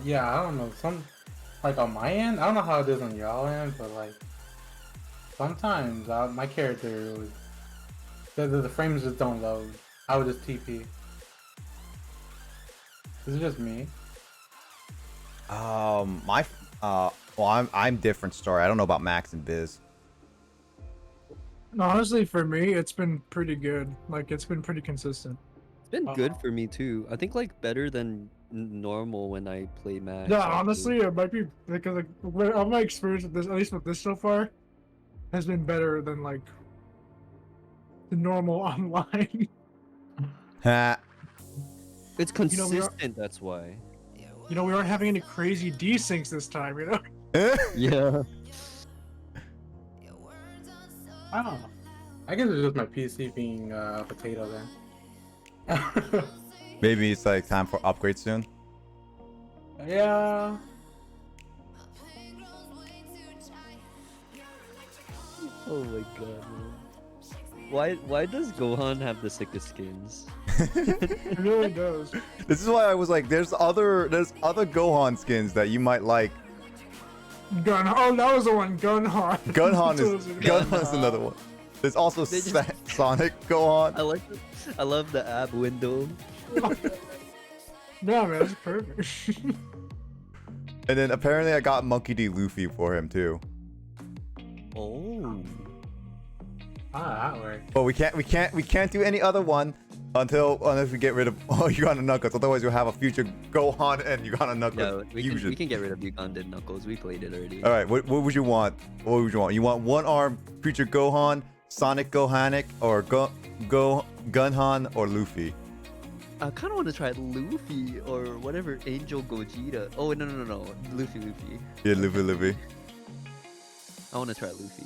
Yeah, I don't know. Some, like on my end, I don't know how it is on y'all end, but like sometimes my character would, the frames just don't load. I would just TP. Is it just me? Well, I'm different story. I don't know about Max and Biz. Honestly, for me, it's been pretty good. Like, it's been pretty consistent. It's been good for me too. I think like better than normal when I play Max. Yeah, actually. honestly, it might be because like all my experience with this, at least with this so far, has been better than like the normal online. Ha. It's You know, consistent. That's why. You know, we aren't having any crazy desyncs this time. You know. Yeah. I don't know. I guess it's just my PC being a potato then. Maybe it's like time for upgrade soon. Yeah. Oh my god, man. Why does Gohan have the sickest skins? It really does. This is why I was like, there's other Gohan skins that you might like. Oh, that was the one. Gunhan. Gunhan's another one. There's also They just- Sonic Gohan. I love the ab window. No, man, that's perfect. And then apparently I got Monkey D. Luffy for him too. Oh. Ah, that works. But we can't do any other one unless we get rid of Uganda Knuckles. Otherwise, you'll have a future Gohan and Uganda Knuckles Yeah, fusion. we can get rid of Ugandan Knuckles. We played it already. All right, what would you want? What would you want? You want one arm future Gohan, Sonic Gohanic, or Gunhan or Luffy? I kind of want to try Luffy or whatever Angel Gogeta. Oh no, Luffy. Yeah, Luffy. I want to try Luffy.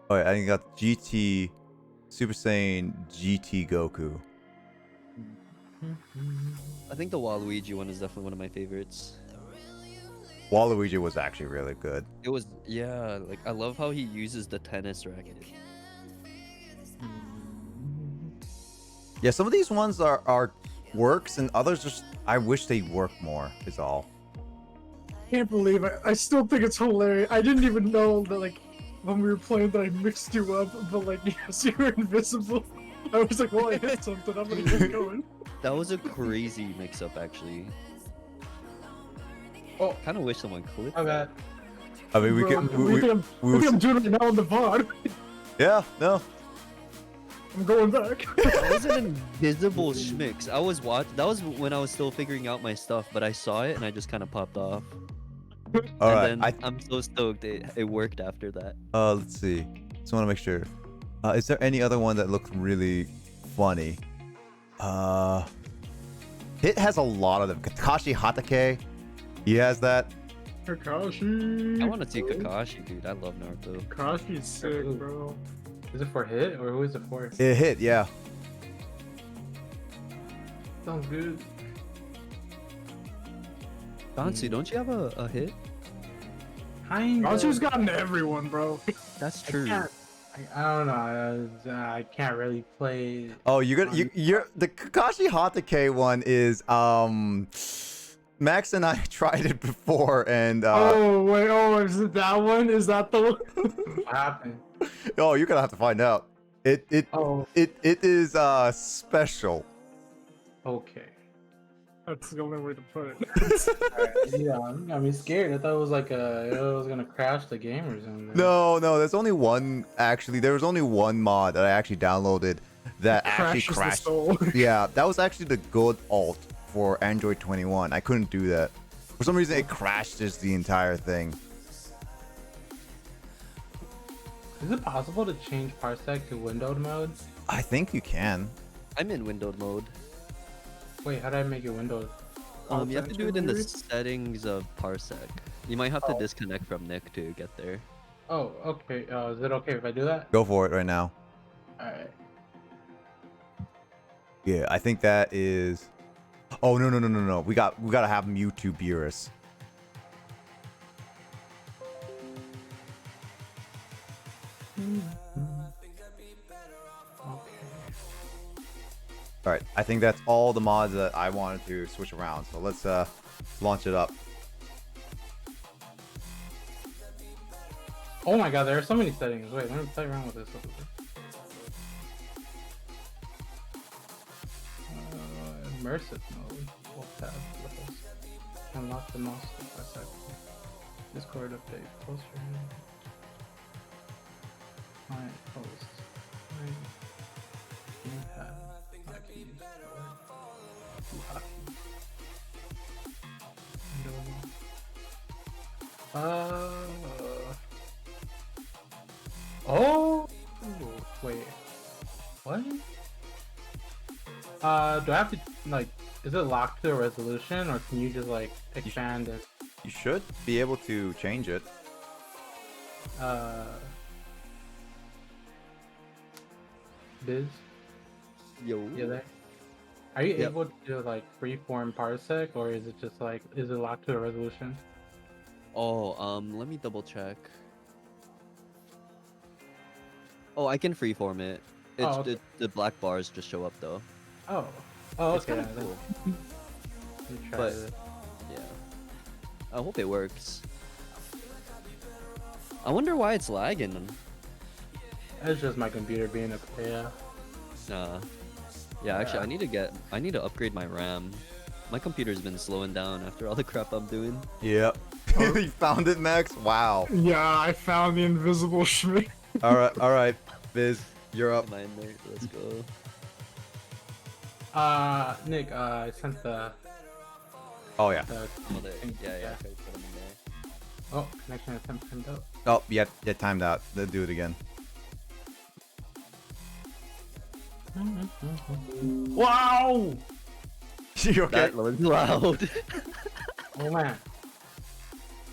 All right, I got GT, Super Saiyan GT Goku. I think the Waluigi one is definitely one of my favorites. Waluigi was actually really good. It was, yeah, like I love how he uses the tennis racket. Yeah, some of these ones are works, and others just I wish they work more. Is all. Can't believe it. I still think it's hilarious. I didn't even know that like when we were playing that I mixed you up, but like yes, you were invisible. I was like, well, I hit something. I'm gonna keep going. That was a crazy mix-up, actually. Oh, Kind of wish someone clipped. my bad. I mean, we Bro, can. I think I'm doing it now on the VOD. Yeah, no. I'm going back. That was an invisible schmix. That was when I was still figuring out my stuff, but I saw it and I just kind of popped off. All right, And then I'm so stoked it worked after that. let's see. Just want to make sure. Is there any other one that looked really funny? Hit has a lot of them. Kakashi Hatake, he has that. Kakashi. I want to see Kakashi, dude. I love Naruto. Kakashi's sick, bro. Is it for hit or who is it for? It hit, yeah. Sounds good. Dancy, don't you have a hit? Kakashi's gotten everyone, bro. That's true. I don't know. I can't really play. Oh, you're the Kakashi Hatake one is Max and I tried it before and Oh wait, is it that one? Is that the one? What happened? oh, you're gonna have to find out. It is special. Okay. That's the only way to put it. Yeah, I mean, scared. I thought it was like it was gonna crash the game or something. No, there's only one actually. There was only one mod that I actually downloaded that actually Crashes the crashed. soul. Yeah, that was actually the good alt for Android 21. I couldn't do that. For some reason, it crashes the entire thing. Is it possible to change parsec to windowed mode? I think you can. I'm in windowed mode. Wait, how do I make it windowed? You have to do it in the settings of parsec. You might have to disconnect from Nick to get there. Oh, okay. Is it okay if I do that? Go for it right now. Alright. Yeah, I think that is. Oh no! We gotta have Mewtwo Beerus. All right, I think that's all the mods that I wanted to switch around. So let's launch it up. Oh my god, there are so many settings. Wait, let me play around with this. Immersive mode. Tab levels. Unlock the mouse for 5 seconds. Discord update. Post your client post. Gamepad. Hotkeys. Hotkeys. Oh. Wait. What? Do I have to like? Is it locked to a resolution, or can you just like expand it? You should be able to change it. Biz. Yo. Yeah, there. Are you Yep. able to like freeform parsec, or is it just like is it locked to a resolution? Oh, let me double check. Oh, I can freeform it. It's Oh, okay. the black bars just show up though. Oh, It's okay. kinda cool. Let me try But- this. Yeah. I hope it works. I wonder why it's lagging. It's just my computer being a player. Yeah, actually, I need to upgrade my RAM. My computer's been slowing down after all the crap I'm doing. Yep. You found it, Max? Wow. Yeah, I found the invisible Schmidt. All right, Biz, you're up. Am I in there? Let's go. Nick, I sent the. Oh yeah. the Oh, there. Yeah. I tried to put them in there. Oh, connection attempt timed out. Oh, yeah, timed out. Let's do it again. Wow! You okay? That was loud. Oh man.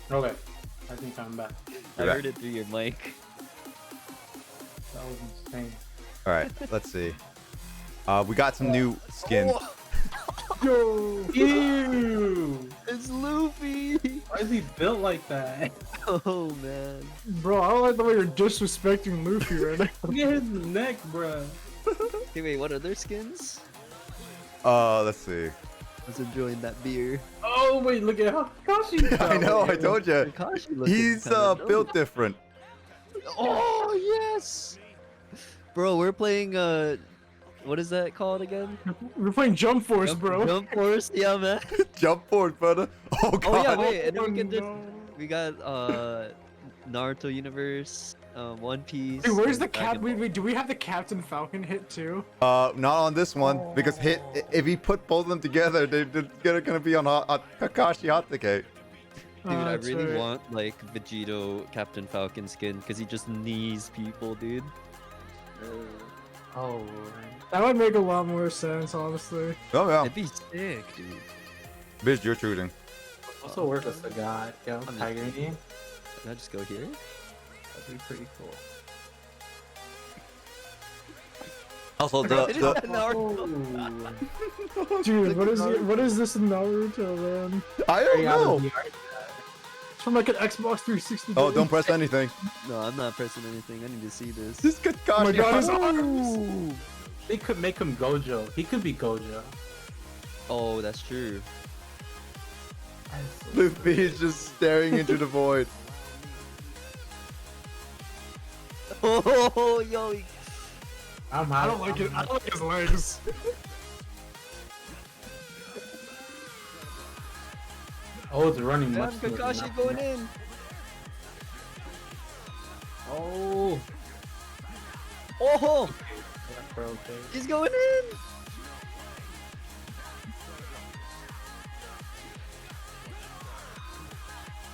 Okay, I think I'm back. I Yeah. heard it through your mic. That was insane. All right, let's see. We got some new skin. Yo! Ew! It's Luffy. Why is he built like that? Oh man. Bro, I don't like the way you're disrespecting Luffy right now. Look at his neck, bruh. Hey, wait, what other skins? Let's see. I was enjoying that beer. Oh wait, look at how Kakashi. I know, I told you. Kakashi looking He's kinda dope. built different. Oh yes, bro. We're playing what is that called again? We're playing Jump Force, bro. Jump Force, yeah, man. Jump forward, brother. Oh god. Oh yeah, wait, and then we Oh, can just no. we got Naruto universe, One Piece. Hey, where's and the cap? Dragon Ball. Wait, do we have the Captain Falcon hit too? Not on this one because if he put both of them together, they're gonna be on Kakashi Hatake. Dude, I that's really right. want like Vegito Captain Falcon skin because he just knees people, dude. Oh. That would make a lot more sense, honestly. Oh yeah. It'd be sick, dude. Biz, you're choosing. Also work with the guy. Yeah, I'm Tiger just- Knee. Can I just go here? That'd be pretty cool. Also, It is Naruto. Dude, what is this in Naruto, man? I don't know. It's from like an Xbox 360. Oh, game. don't press anything. No, I'm not pressing anything. I need to see this. This Oh my Kakashi. god, his arms! They could make him Gojo. He could be Gojo. Oh, that's true. Luffy is just staring into the void. Oh, yo. I don't like it. I don't like his legs. Oh, it's running Damn, much smoother Kakashi now. going in. Oh. Oh, That's okay. he's going in.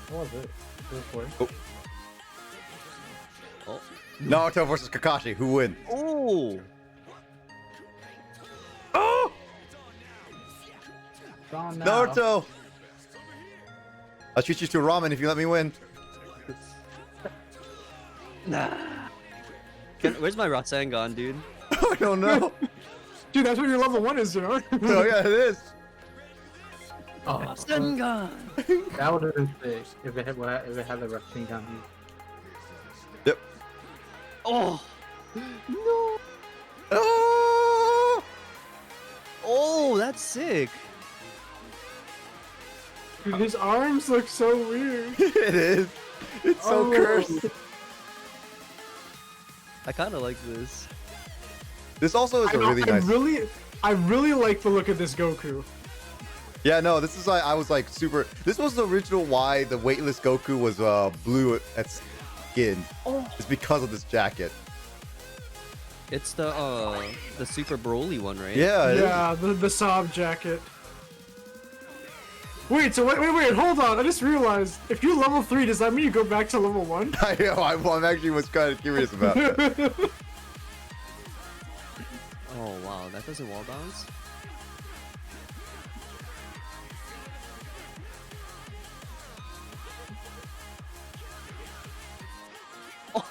What was it? Oh. Naruto versus Kakashi. Who wins? Oh. Gone now. Naruto. I'll treat you to ramen if you let me win. Nah. Where's my Rasengan, dude? I don't know. Dude, that's what your level 1 is, you know? Oh yeah, it is. Oh, Rasengan. that would have been sick if it had the Rasengan. Yep. Oh. No. Oh! Oh, that's sick. Dude, his arms look so weird. It is. It's so cursed. I kind of like this. This also is a really nice. I really like the look of this Goku. Yeah, no, this is like I was like super. This was the original why the weightless Goku was blue at skin. Oh. It's because of this jacket. It's the Super Broly one, right? Yeah. it is. Yeah, the Saab jacket. Wait, so wait, hold on. I just realized, if you're level 3, does that mean you go back to level 1? I know. I'm actually was kind of curious about that. Oh wow, that doesn't wall bounce. Oh,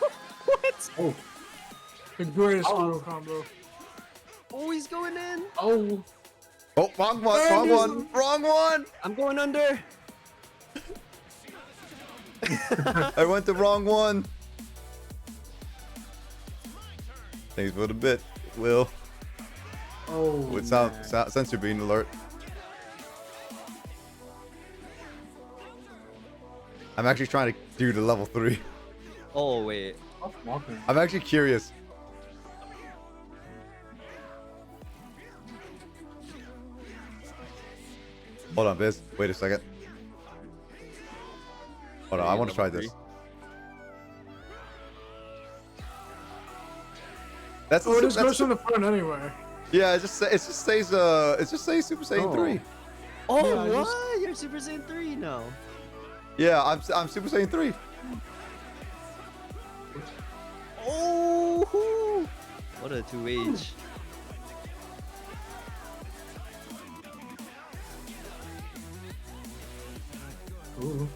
what? Oh, The greatest duo combo. Oh, he's going in. oh. Oh, wrong one. Wrong one. Wrong one. I'm going under. I went the wrong one. Thanks for the bit, Will. Oh, With man. sensor being alert. I'm actually trying to do the level 3. Oh wait. Oh, walking. I'm actually curious. Hold on, Biz. Wait a second. Hold on, I want to try this. That's Oh, it just that's- goes from the front anyway. yeah. It just says Super Saiyan 3. Oh, Yeah, I what? just- You're Super Saiyan 3 now. Yeah, I'm Super Saiyan 3. Oh, what a 2H. Ooh.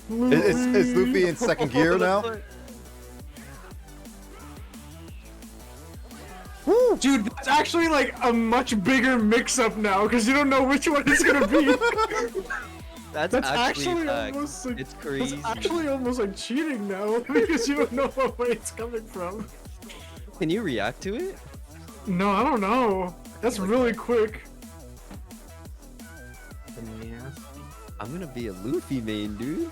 Is Luffy in second gear now? Dude, that's actually like a much bigger mix-up now, because you don't know which one it's gonna be. That's That's actually actually facts. almost like It's crazy. That's actually almost like cheating now, because you don't know what way it's coming from. Can you react to it? No, I don't know. That's really quick. Yeah. I'm gonna be a Luffy main, dude.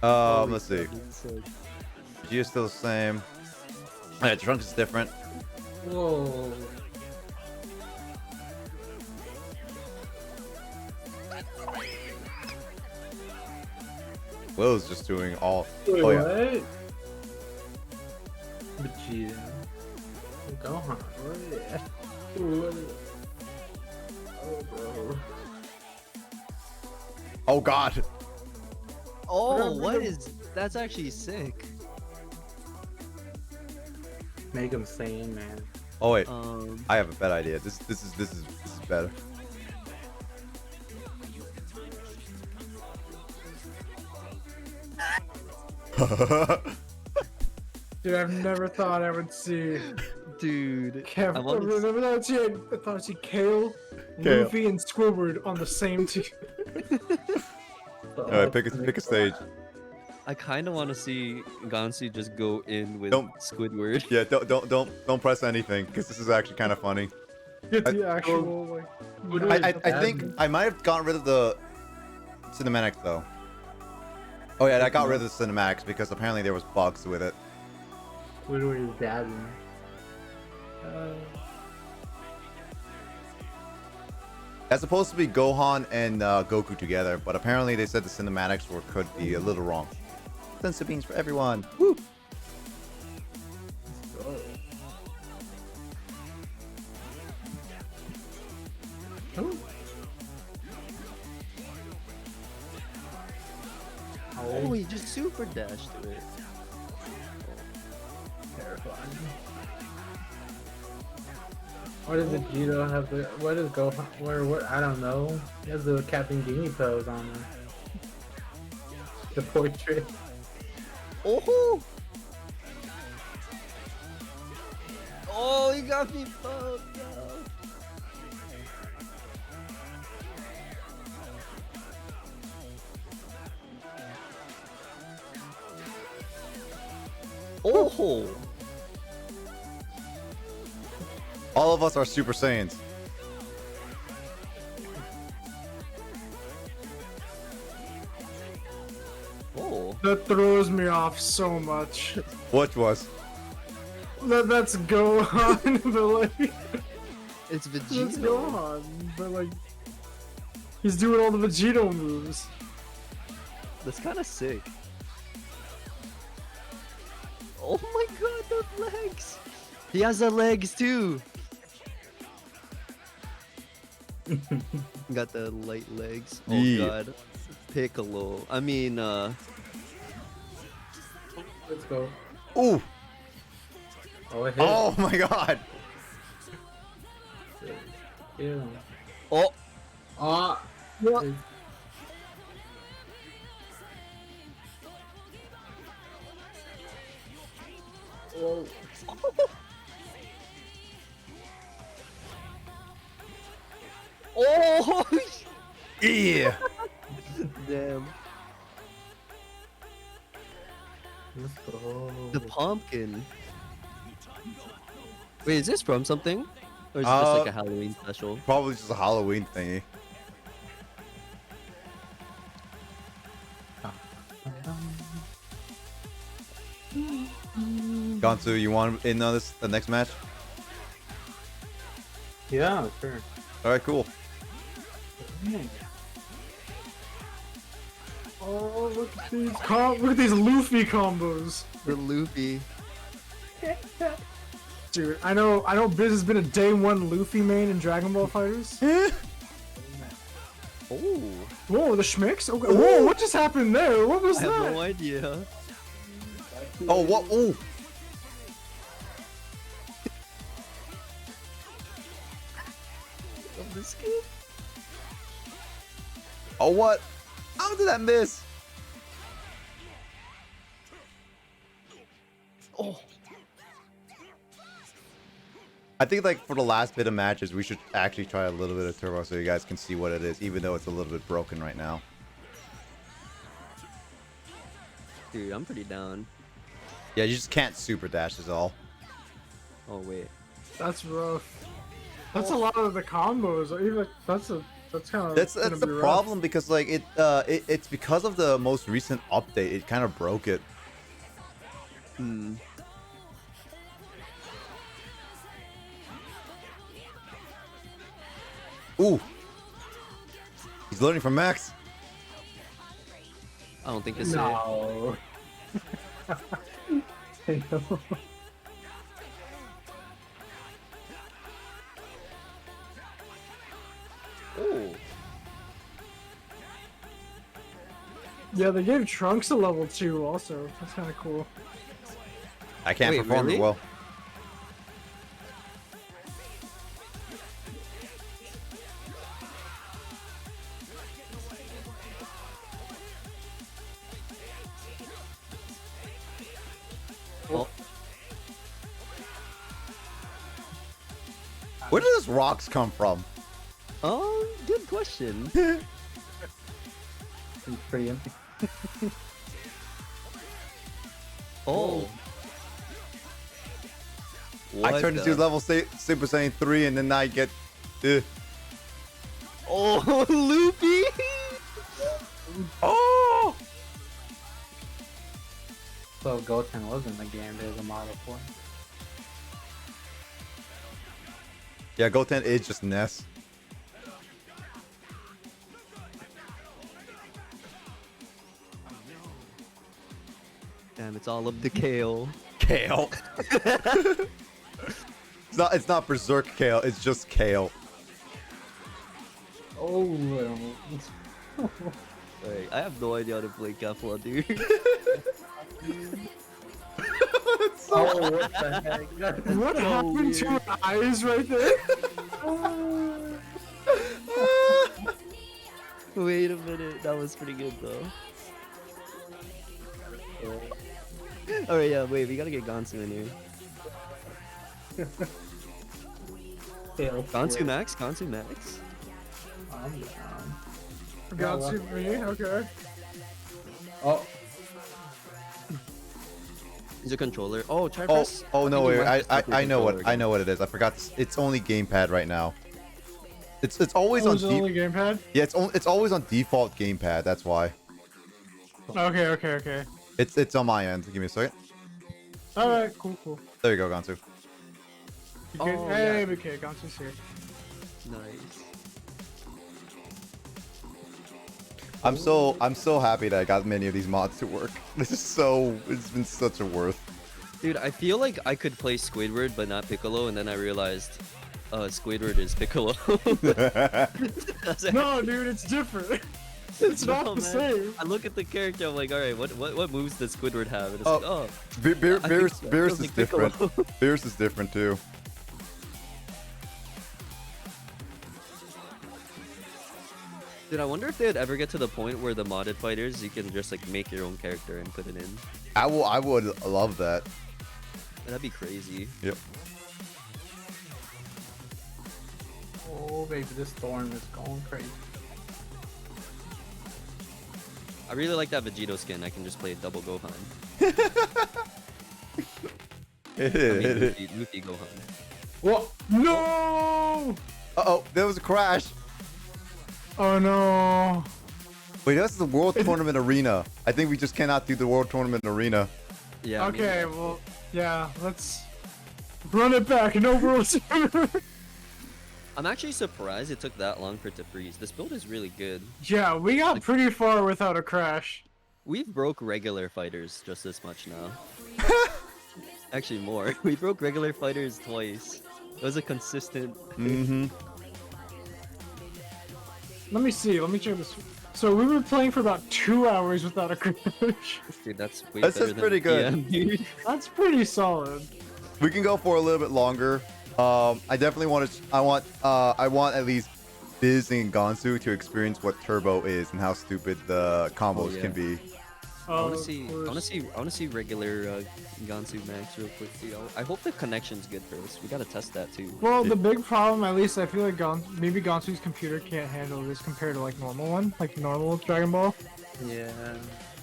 Let's see. Vegeta's still the same. Alright, Trunks is different. Whoa. Will's just doing all. Wait, Oh yeah. what? Vegeta. Gohan. What? Oh, bro. Oh god. Oh, what is? That's actually sick. Make him sane, man. Oh wait, Um, I have a better idea. This is better. Dude, I've never thought I would see dude, Kev. I I want to. never thought I'd see Kale, Kale. Luffy, and Squidward on the same team. All right, pick a stage. I kind of want to see Gansu just go in with Don't- Squidward. Yeah, don't press anything because this is actually kind of funny. Get the actual like. I think I might have gotten rid of the cinematics though. Oh yeah, I got rid of the cinematics because apparently there was bugs with it. Squidward is dabbing. That's supposed to be Gohan and Goku together, but apparently they said the cinematics could be a little wrong. Sensu beans for everyone. Woo! Oh, he just super dashed through it. Terrifying. Why does Vegeta have the? What does Gohan? What? I don't know. He has the Captain Guinea pose on him. The portrait. Oh! Oh, he got me fucked up. Oh! All of us are Super Saiyans. Oh! That throws me off so much. Which was? That's Gohan, but like. It's That's Vegeta. Gohan, but like. He's doing all the Vegito moves. That's kind of sick. Oh my god, those legs! He has the legs too! Got the light legs. Oh Yeah. god. Piccolo. I mean, Let's go. Ooh! Oh, it hit. Oh my god! Yeah. oh! Ah. What? Whoa. Oh! Yeah! Damn. Let's go. The pumpkin. Wait, is this from something? Or is it just like a Halloween special? Probably just a Halloween thingy. Gansu, you want in on the next match? Yeah, sure. All right, cool. Oh, look at these look at these Luffy combos. The Luffy. Dude, I know Biz has been a day one Luffy main in Dragon Ball Fighters. Oh. Whoa, the schmicks? Okay. Whoa, what just happened there? What was I have that? no idea. Oh, what? Ooh! Of the skin. Oh, what? How did that miss? Oh. I think like for the last bit of matches, we should actually try a little bit of turbo so you guys can see what it is, even though it's a little bit broken right now. Dude, I'm pretty down. Yeah, you just can't super dash is all. Oh, wait. That's rough. That's a lot of the combos. Even that's kind of That's the problem because like it's because of the most recent update. It kind of broke it. Hmm. Ooh. He's learning from Max. I don't think this is it. No. I know. Oh. Yeah, they gave Trunks a level 2 also. That's kind of cool. I can't Wait, perform really? it well. Where do those rocks come from? Oh, good question. He's pretty empty. Oh. I What turned the- into level Super Saiyan 3 and then I get... Oh, Loopy! Oh! So Goten was in the game. There's a model for him. Yeah, Goten is just Ness. Damn, it's all up to Kale. Kale. It's not Berserk Kale, it's just Kale. Oh, Wait, I have no idea how to play Kefla, dude. oh, what the heck? That's What so happened to weird. her eyes right there? Wait a minute, that was pretty good though. Alright, yeah, wait, we gotta get Gansu in here. Tail Gansu flip. Max? Gansu Max? I'm down. Got to me, okay. Oh. Is a controller? Oh, try Oh, press. oh no, I think wait, you might just I know controller I know what it is. I forgot. It's only gamepad right now. It's always Oh, on is it only gamepad? yeah, it's always on default gamepad. That's why. Okay. It's on my end. Give me a second. Alright, cool. There you go, Gansu. Oh, Hey, yeah. okay, Gansu's here. Nice. I'm so happy that I got many of these mods to work. It's been such a worth. Dude, I feel like I could play Squidward but not Piccolo, and then I realized Squidward is Piccolo. I was like, No, dude, it's different. It's not no, the man. same. I look at the character, I'm like, alright, what moves does Squidward have? And it's Oh. like, oh, Beerus feels is like different. Piccolo. Beerus is different too. dude, I wonder if they'd ever get to the point where the modded fighters, you can just like make your own character and put it in. I would love that. That'd be crazy. Yep. Oh, baby, this storm is going crazy. I really like that Vegito skin. I can just play double Gohan. I mean, Luffy Gohan. What? No! Uh-oh, there was a crash. Oh no. Wait, that's the World Tournament Arena. I think we just cannot do the World Tournament Arena. Yeah. Okay, well, yeah, let's run it back. No rules. I'm actually surprised it took that long for it to freeze. This build is really good. Yeah, we got pretty far without a crash. We've broke regular fighters just this much now. Actually more. We broke regular fighters twice. It was a consistent... Mm-hmm. Let me see. Let me check this. So we've been playing for about 2 hours without a crash. Dude, that's way That's better just than pretty good. PM, dude. That's pretty solid. We can go for a little bit longer. I definitely want to. I want at least Biz and Gansu to experience what Turbo is and how stupid the combos yeah. can be. I Oh, want to see regular Gansu Max real quick too. I hope the connection's good first. We gotta test that too. Well, the big problem, at least I feel like maybe Gansu's computer can't handle this compared to like normal one, like normal Dragon Ball. Yeah.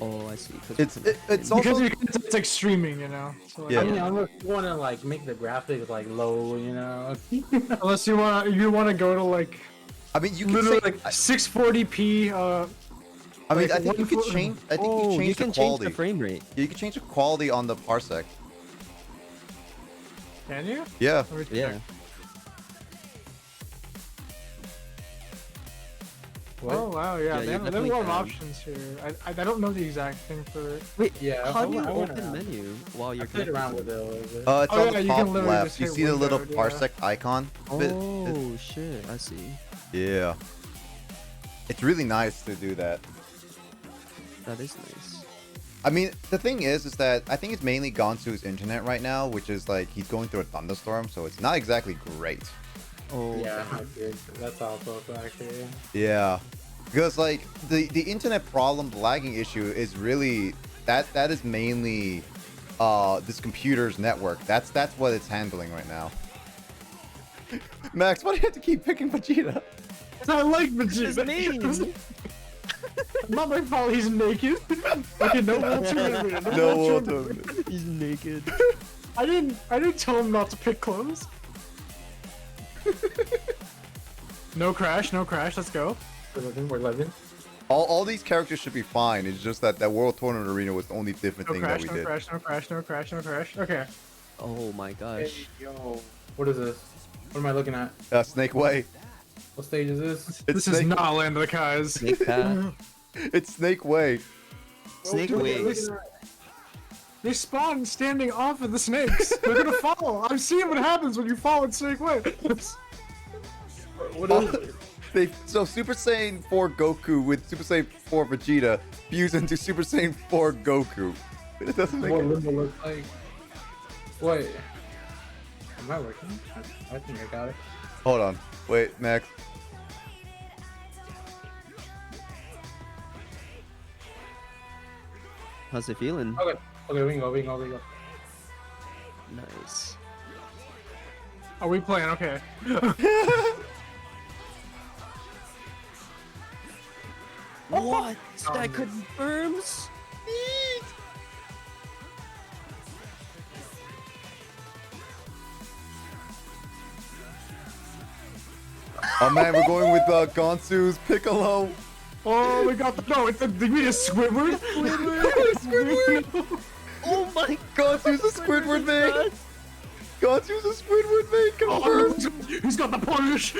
Oh, I see. It's Because also it's like streaming, you know. So, like, Yeah. I mean, unless you want to like make the graphics like low, you know. Unless you want to go to like I mean you can literally say, like 640p. I mean like, I think you one could foot- change. I think Oh, you change you the can change quality. the frame rate. Yeah, you can change the quality on the parsec. Can you? Yeah. Let me check. Yeah. Oh wow, yeah, Yeah, they you have a definitely lot of can. options here. I don't know the exact thing for it. Wait, Yeah, how do you I went open around. menu while you're I played connected? around with it a little bit. It's Oh, on yeah, the you top can literally left. just You hit see the little windowed, yeah. parsec icon? Oh shit, I see. Yeah. It's really nice to do that. That is nice. I mean, the thing is that I think it's mainly Gansu's internet right now, which is like he's going through a thunderstorm, so it's not exactly great. Oh Yeah, I did. That's also a factor. Yeah, because like the internet problem, the lagging issue is really that is mainly this computer's network. That's what it's handling right now. Max, why do you have to keep picking Vegeta? I like His Vegeta. name. Not my fault. He's naked. Okay, no World Tournament. No World Tournament. He's naked. I didn't tell him not to pick clothes. No crash, no crash. Let's go. We're living. All these characters should be fine. It's just that World Tournament Arena was the only different No thing crash, that we no did. crash, no crash, no crash, no crash. Okay. Oh my gosh. Yo, what is this? What am I looking at? Snake Way. What stage is this? It's This is Snake. not Land of the Kais. Snake Path. It's Snake Way. Snake Oh, Wings. They spawn standing off of the snakes. They're gonna fall. I've seen what happens when you fall in Snake Way. What is it? So Super Saiyan 4 Goku with Super Saiyan 4 Vegeta fuse into Super Saiyan 4 Goku. It doesn't make What any Limbo looks like? Wait. Am I working? I think I got it. Hold on. Wait, Max. How's it feeling? Okay. Okay, we can go. Nice. Are we playing? Okay. What? That confirms? Oh man, we're going with Gonsu's Piccolo. Oh, we got the no. It's a degree of Squidward. Squidward. Oh my Gonsu's a Squidward main. Gonsu's a Squidward main. Oh, Confirmed. he's got the punish.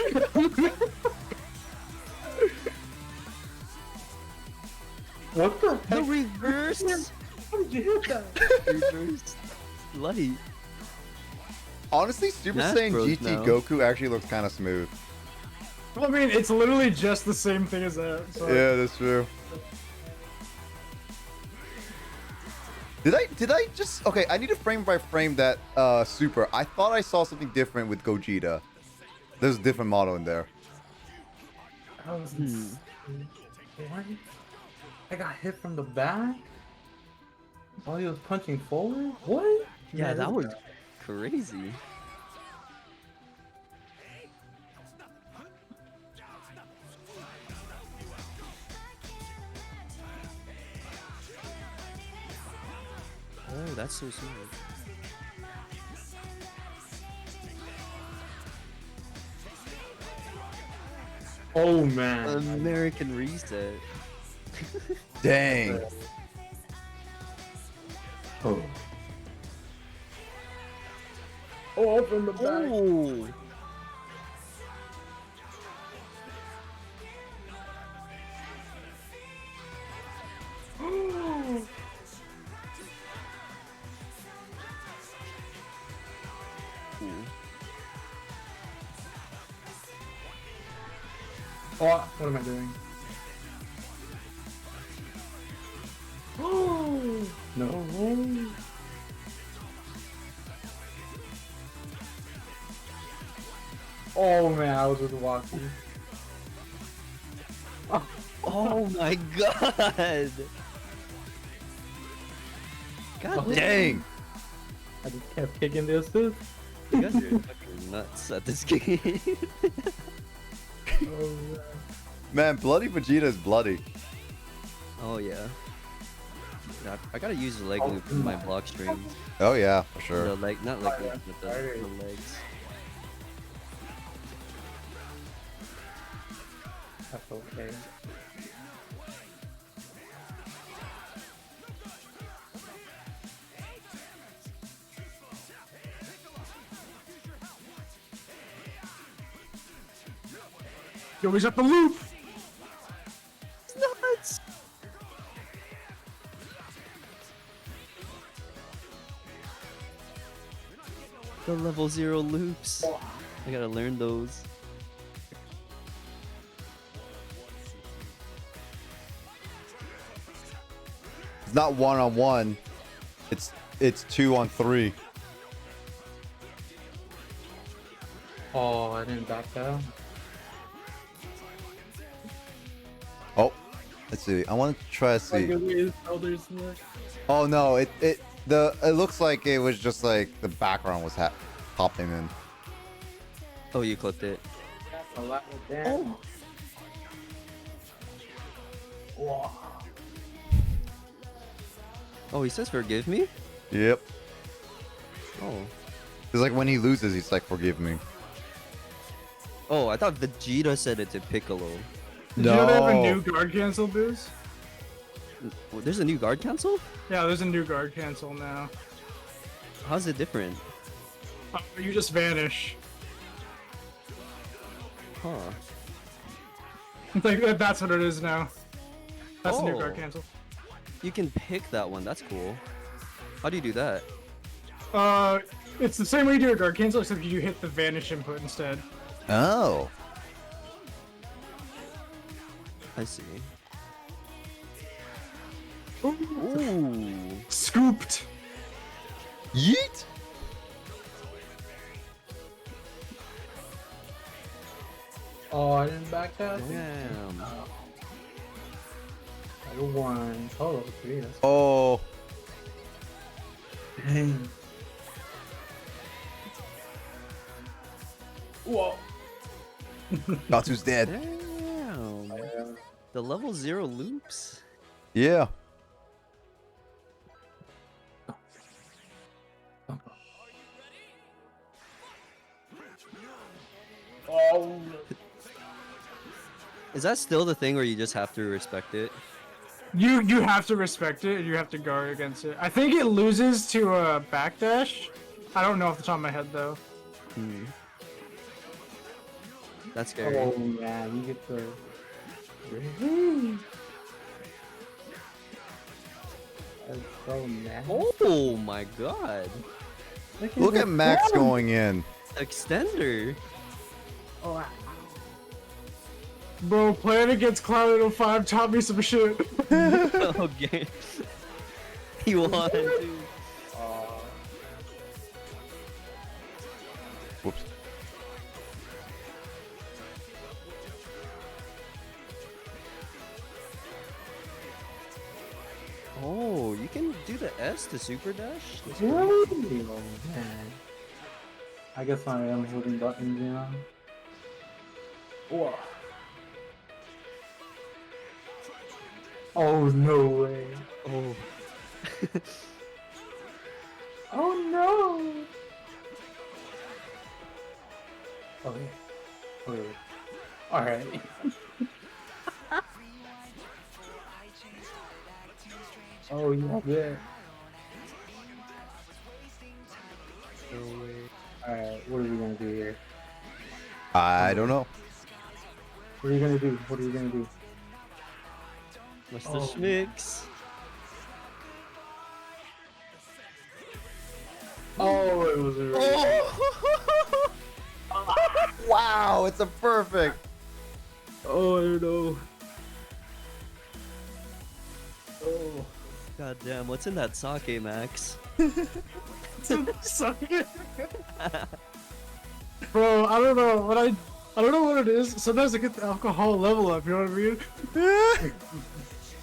What the The heck? reverse? How did you hit that? Reverse light. Honestly, Super Smash Saiyan Bros GT now. Goku actually looks kind of smooth. I mean, it's literally just the same thing as that. So. Yeah, that's true. Did I just okay? I need to frame by frame that Super. I thought I saw something different with Gogeta. There's a different model in there. That was What? I got hit from the back? While he was punching forward? What? Yeah, that was crazy. Oh, that's so smooth. Oh man. American reset. Dang. Oh. Oh, from the back. Oh. Oh, what am I doing? Oh no! Oh man, I was just walking. Oh my god. God Dang. I just kept kicking the assist. You guys are fucking nuts at this game. Oh man. Man, bloody Vegeta is bloody. Oh yeah. Yeah, I gotta use the leg loop for my block strings. Oh yeah, for The sure. leg, not leg loop, but the legs. That's okay. Yo, he's at the loop. Nuts. The level 0 loops. I gotta learn those. It's not 1-on-1. It's 2-on-3. Oh, I didn't back that. Oh, let's see. I want to try to see. Oh no, it looks like it was just like the background was hopping in. Oh, you clipped it. A lot of damage. Whoa. Oh, he says forgive me? Yep. Oh. It's like when he loses, he's like, forgive me. Oh, I thought Vegeta said it to Piccolo. Did you know they have a No. new guard cancel boost? Well, there's a new guard cancel? Yeah, there's a new guard cancel now. How's it different? You just vanish. Huh. It's like that's what it is now. That's the new Oh. guard cancel. You can pick that one. That's cool. How do you do that? It's the same way you do a guard cancel, except you hit the vanish input instead. Oh. I see. Ooh. Ooh. Scooped. Yeet. Oh, I didn't back that. Damn. Level 1. Oh, level 3. That's Oh. dang. Whoa. Natsu's dead. Damn. The level 0 loops? Yeah. Oh. Is that still the thing where you just have to respect it? You have to respect it, and you have to guard against it. I think it loses to a backdash. I don't know off the top of my head though. Hmm. That's scary. Oh man, you get the. That's so nasty. Oh my god. Look at Max going in. Extender. Bro, playing against Cloud 05 taught me some shit. Okay. He won, dude. Whoops. Oh, you can do the S to super dash? That's cool. Really? Oh man. I guess I am holding buttons down. Whoa. Oh no way. Oh. Oh no. Okay. Okay. Alright. Oh yeah, there. Alright, what are we gonna do here? I don't know. What are you gonna do? What are you gonna do? What's Oh. the schmicks? Oh, it was a Wow, it's a perfect. Oh, I don't know. Oh. God damn, what's in that sake, Max? Suck it. Bro, I don't know what I don't know what it is. Sometimes I get the alcohol level up, you know what I mean?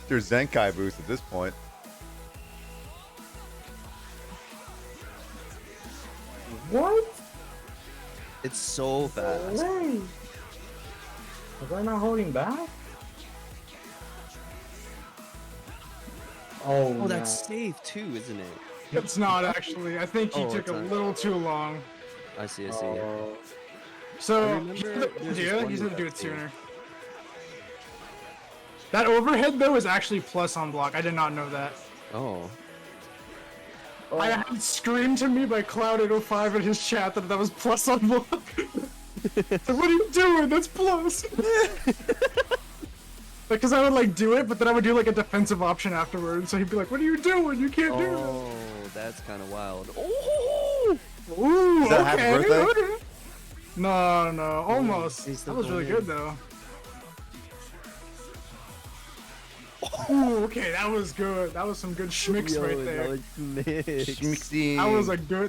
Your Zenkai boost at this point. What? It's so fast. Hey. Was I not holding back? Oh, Oh, that's safe too, isn't it? It's not actually. I think he Oh, took it's a not. little too long. I see, I see. Oh. So I remember there's this yeah, one he's with gonna do that it too. sooner. That overhead though is actually plus on block. I did not know that. Oh. I had it screamed to me by Cloud805 in his chat that was plus on block. So what are you doing? That's plus. Because I would like do it, but then I would do like a defensive option afterwards. So he'd be like, "What are you doing? You can't do that." Oh, that's kind of wild. Oh! Ooh, Is that happy okay. birthday? Okay. No, no, almost. he's That still was really going good though. Ooh, okay, that was good. That was some good schmicks Yo, right that there. was mixed. Schmixy.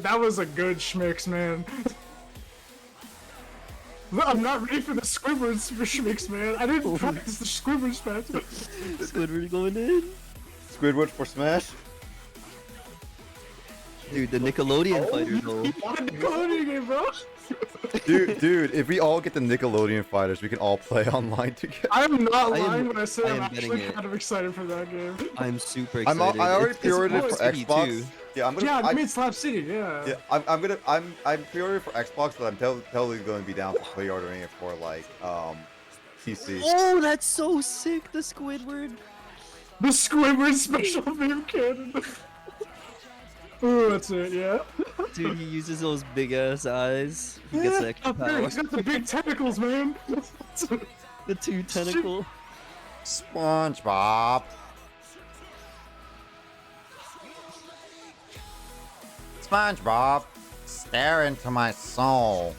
That was a good schmicks, man. Look, I'm not ready for the Squidward schmicks, man. I didn't practice the Squidward smash. Squidward going in. Squidward for Smash. Dude, the Nickelodeon fighter though. Nickelodeon game, bro. Dude, if we all get the Nickelodeon fighters, we can all play online together. I am not I am- lying when I say I I'm am betting actually it. kind of excited for that game. I'm super I excited. already It's pre-ordered for City Xbox. too. Yeah, I'm gonna. Yeah, I I, mean Slap City, yeah. yeah, I'm pre-ordering for Xbox, but I'm totally going to be down for pre-ordering it for like PC. Oh, that's so sick, the Squidward. The Squidward special move cannon. Ooh, that's it, yeah. Dude, he uses those big ass eyes. He gets extra power. He's got the big tentacles, man. The 2 tentacle. SpongeBob. SpongeBob, stare into my soul.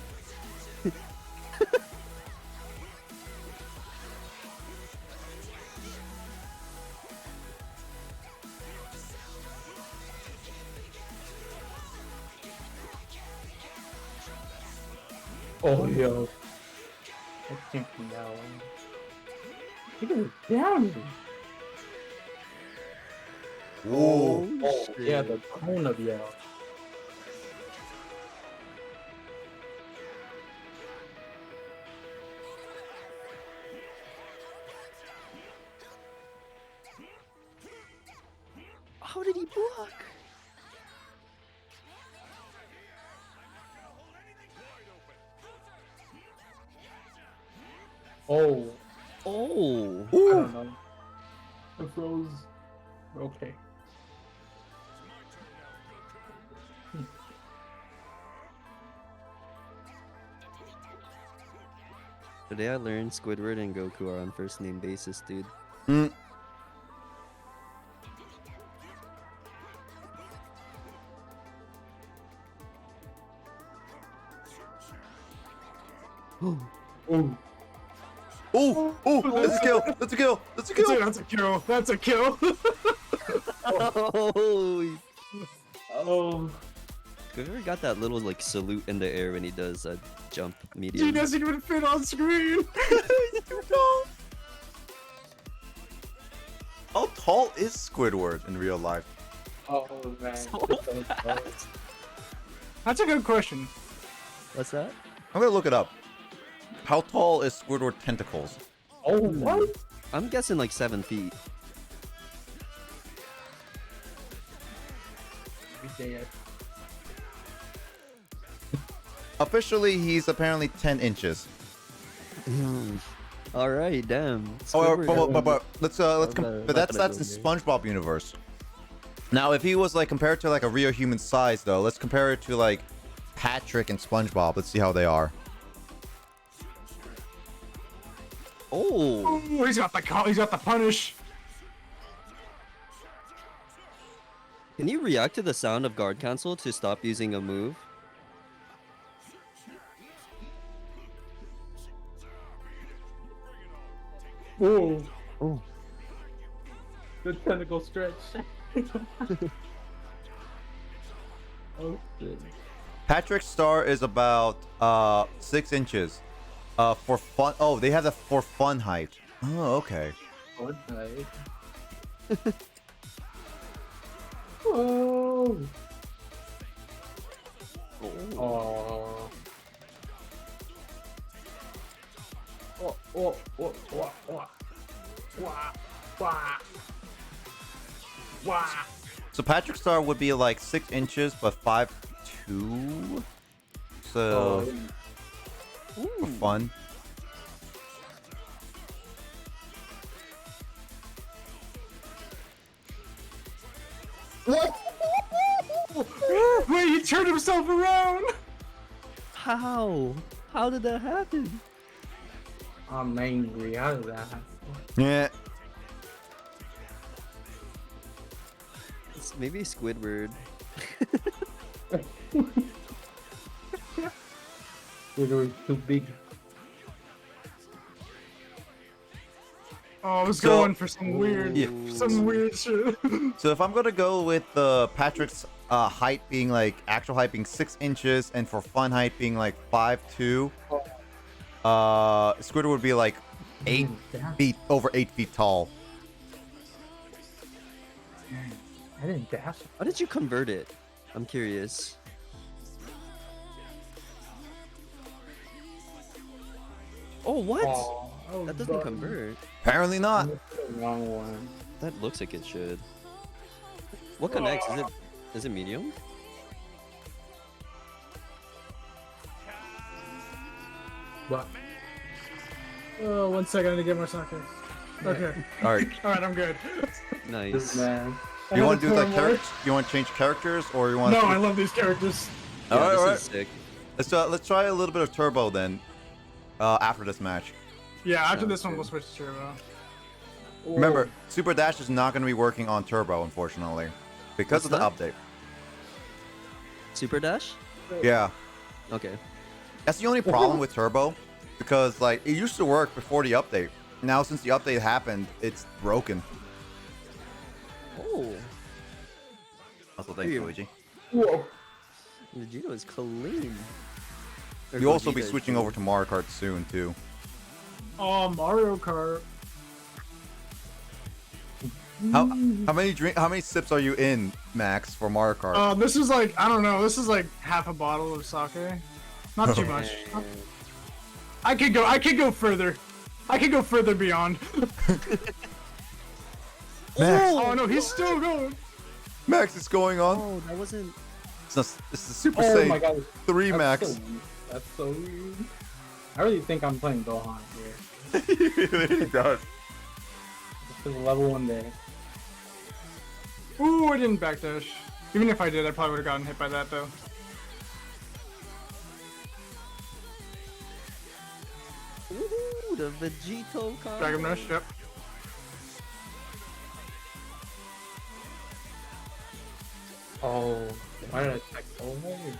Oh, yo. I can't be down. Look at it down. Ooh. Oh, yeah, the cone of yellow. How did he block? Oh, Oh. I don't know. I froze. Okay. Today I learned Squidward and Goku are on first name basis, dude. Mm. Ooh. Ooh, that's a kill. That's a kill. That's a kill. That's a kill. That's a kill. Oh. Oh. Whoever got that little like salute in the air when he does a jump He medium. doesn't even fit on screen. How tall is Squidward in real life? Oh, man. That's a good question. What's that? I'm gonna look it up. How tall is Squidward tentacles? Oh, what? I'm guessing like 7 feet. Officially, he's apparently 10 inches. All right, damn. Oh, Squidward. but let's not but that's gonna in go SpongeBob universe. Now, if he was like compared to like a real human size, though, let's compare it to like Patrick and SpongeBob. Let's see how they are. Oh, Ooh, he's got the punish. can you react to the sound of guard cancel to stop using a move? Ooh. Oh. The tentacle stretch. Oh, shit. Patrick's star is about 6 inches. For fun. Oh, they have the for fun height. Oh, okay. Fortnite. Whoa. Oh. Oh, oh, oh, oh, oh. Wah, wah. Wah. So Patrick's star would be like 6 inches, but 5'2". So for fun. Wait, he turned himself around. How? How did that happen? I'm angry. How did that happen? Yeah. It's maybe Squidward. We're too big. Oh, I was So- going for some weird, Yeah. some weird shit. So if I'm gonna go with Patrick's height being like actual height being 6 inches and for fun height being like 5'2", Squidward would be like 8 feet, over 8 feet tall. I didn't dash. How did you convert it? I'm curious. Oh, what? Oh, That doesn't convert. Apparently not. Wrong one. That looks like it should. What connects? Is it medium? What? Oh, 1 second, I need to get more sake. Okay. All right. All right, I'm good. Nice. This man. You want to do Another like four more? characters? You want to change characters, or you want? No, to... I love these characters. Yeah, Alright, this alright. is sick. Let's try a little bit of turbo then. After this match. Yeah, after Sounds this one, good. we'll switch to turbo. Remember, Super Dash is not going to be working on turbo, unfortunately, because What's of the that? update. Super dash? Yeah, Okay. that's the only problem with turbo, because like it used to work before the update. Now, since the update happened, it's broken. Oh. Also, thanks, Damn. Luigi. Whoa. Vegeta is clean. Or You'll also be Gogeta is switching clean. over to Mario Kart soon too. Oh, Mario Kart. How many sips are you in, Max, for Mario Kart? This is like, I don't know, this is like half a bottle of sake. Not too much. I could go further. I could go further beyond. Max, Oh no, he's still going. Max is going on. Oh, that wasn't. It's the Super Oh Saiyan my god. 3 That's Max. So, that's so weird. I really think I'm playing Gohan here. He really does. This is level 1 there. Ooh, I didn't backdash. Even if I did, I probably would have gotten hit by that though. Ooh, the Vegito combo. Dragon Rush, yep. Oh, why did I attack so hard?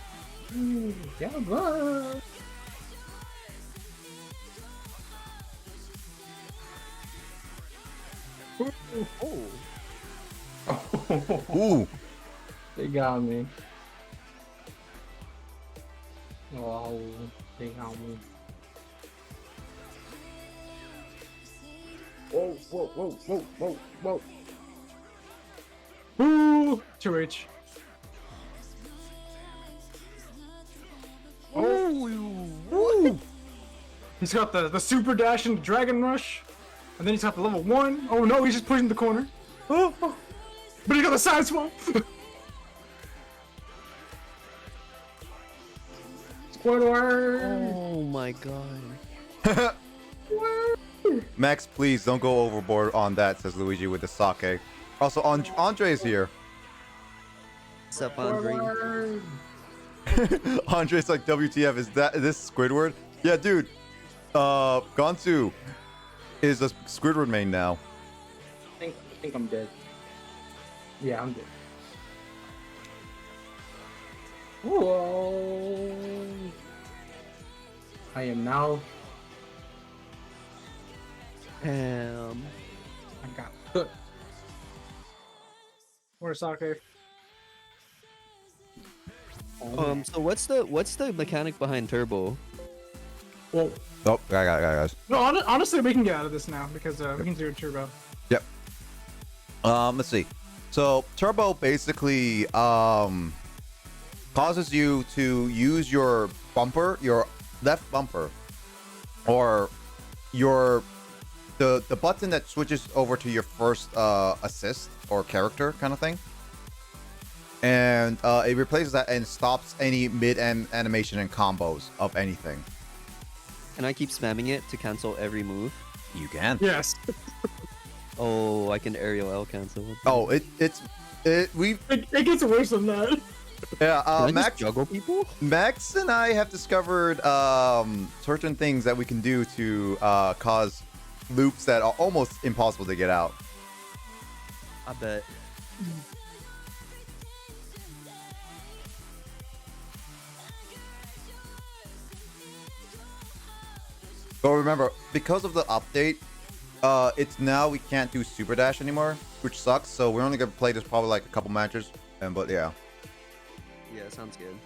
Ooh, yeah, blah. Oh. Ooh, They got me. Oh, they got me. Whoa, whoa, whoa, whoa, whoa, whoa. Ooh, 2H. Oh. He's got the super dash and the dragon rush. And then he's got the level 1. Oh no, he's just pushing the corner. Oh, oh. But he got the side swap. Squidward! Oh my god. Max, please don't go overboard on that, says Luigi with the sake. Also, Andre's here. What's up, Andre? Andre's like, WTF, is this Squidward? Yeah, dude. Gonsu is a Squidward main now. I think I'm dead. Yeah, I'm dead. Whoa! I am now. Damn. I got cooked. Where's sake? So what's the mechanic behind turbo? Whoa. Oh, I got it, guys. No, honestly, we can get out of this now because we can do a turbo. Yep. Let's see. So turbo basically causes you to use your bumper, your left bumper, or the button that switches over to your first assist or character kind of thing. And it replaces that and stops any mid-end animation and combos of anything. Can I keep spamming it to cancel every move? You can. Yes. Oh, I can aerial L cancel. Oh, it It gets worse than that. yeah. Can I just Max juggle people? Max and I have discovered certain things that we can do to cause loops that are almost impossible to get out. I bet. But remember, because of the update, it's now we can't do super dash anymore, which sucks. So we're only gonna play this probably like a couple matches, but yeah, Yeah, sounds good.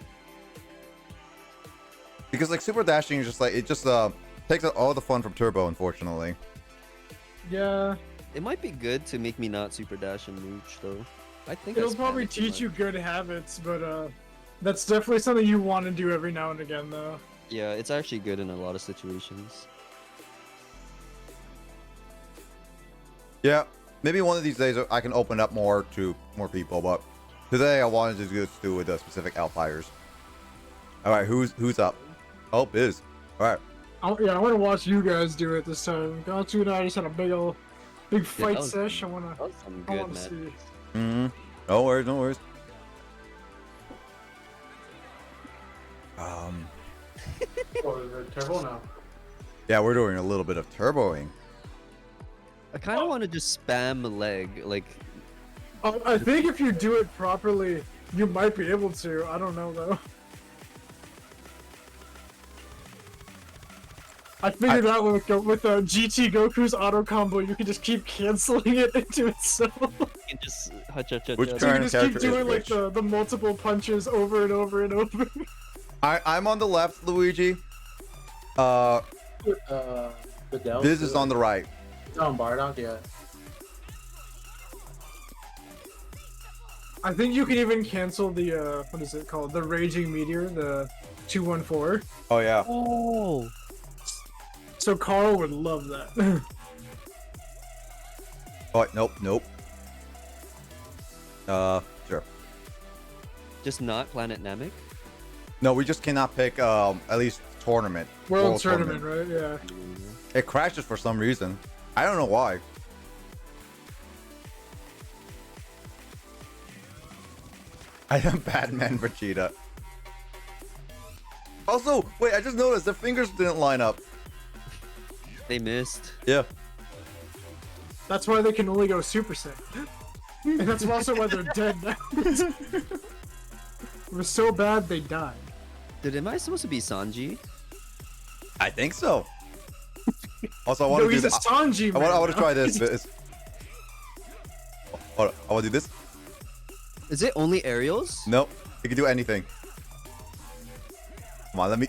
because like super dashing is just like it just takes out all the fun from turbo, unfortunately. Yeah. It might be good to make me not super dash and mooch though. I think It'll probably teach you good habits, but that's definitely something you want to do every now and again, though. Yeah, it's actually good in a lot of situations. Yeah, maybe one of these days I can open up more to more people, but today I wanted to just do with the specific outliers. All right, who's up? Oh, Biz. All right. Yeah, I want to watch you guys do it this time. Gatsu and I just had a big fight was- sesh. I want That was some to good see. matches. Mm-hmm. No worries, no worries. Oh, is it turbo now? Yeah, we're doing a little bit of turboing. I kind of want to just spam a leg, like I think if you do it properly, you might be able to. I don't know though. I figured out with GT Goku's auto combo, you can just keep canceling it into itself. you can just Which So you current can just keep character doing is like which? the multiple punches over and over and over. I'm on the left, Luigi. The Deluxe. Biz is on the right. It's on Bardock, yeah. I think you can even cancel the what is it called? The Raging Meteor, the 214. Oh yeah. Oh, So Carl would love that. Oh nope. Sure. just not Planet Namek. No, we just cannot pick at least tournament. World tournament, right? Yeah. It crashes for some reason. I don't know why. I am Batman Vegeta. Also, wait, I just noticed their fingers didn't line up. They missed. Yeah. That's why they can only go Super Saiyan. And that's also why they're dead now. It was so bad they died. Am I supposed to be Sanji? I think so. Also, I want No, to do he's a this. Sanji man. I want to now. try this. Hold on, I want to do this. Is it only aerials? Nope. You can do anything. Come on, let me.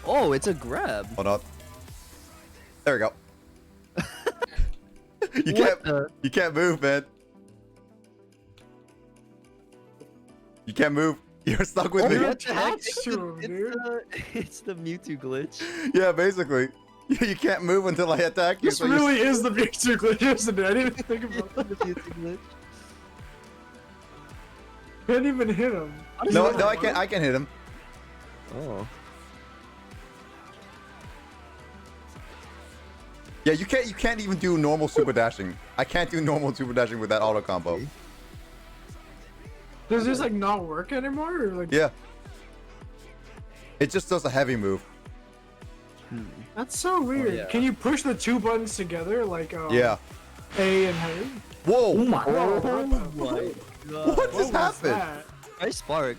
Oh, it's a grab. Hold on. There we go. You What can't. the- You can't move, man. You can't move. You're stuck with Oh, me. yeah. What the heck? Attached to him, dude. It's the Mewtwo glitch. Yeah, basically. You can't move until I attack you. This so you- really is the Victor glitch, isn't it? I didn't even think about the that. Mewtwo glitch. Can't even hit him. No, I can't. I can hit him. Oh. Yeah, you can't. You can't even do normal super dashing. I can't do normal super dashing with that auto combo. Does this like not work anymore? Or, like, Yeah. It just does a heavy move. That's so weird. yeah. Can you push the two buttons together, like Yeah. A and A? Whoa! Oh my Whoa, god. My What what just was happened? that? Try Spark.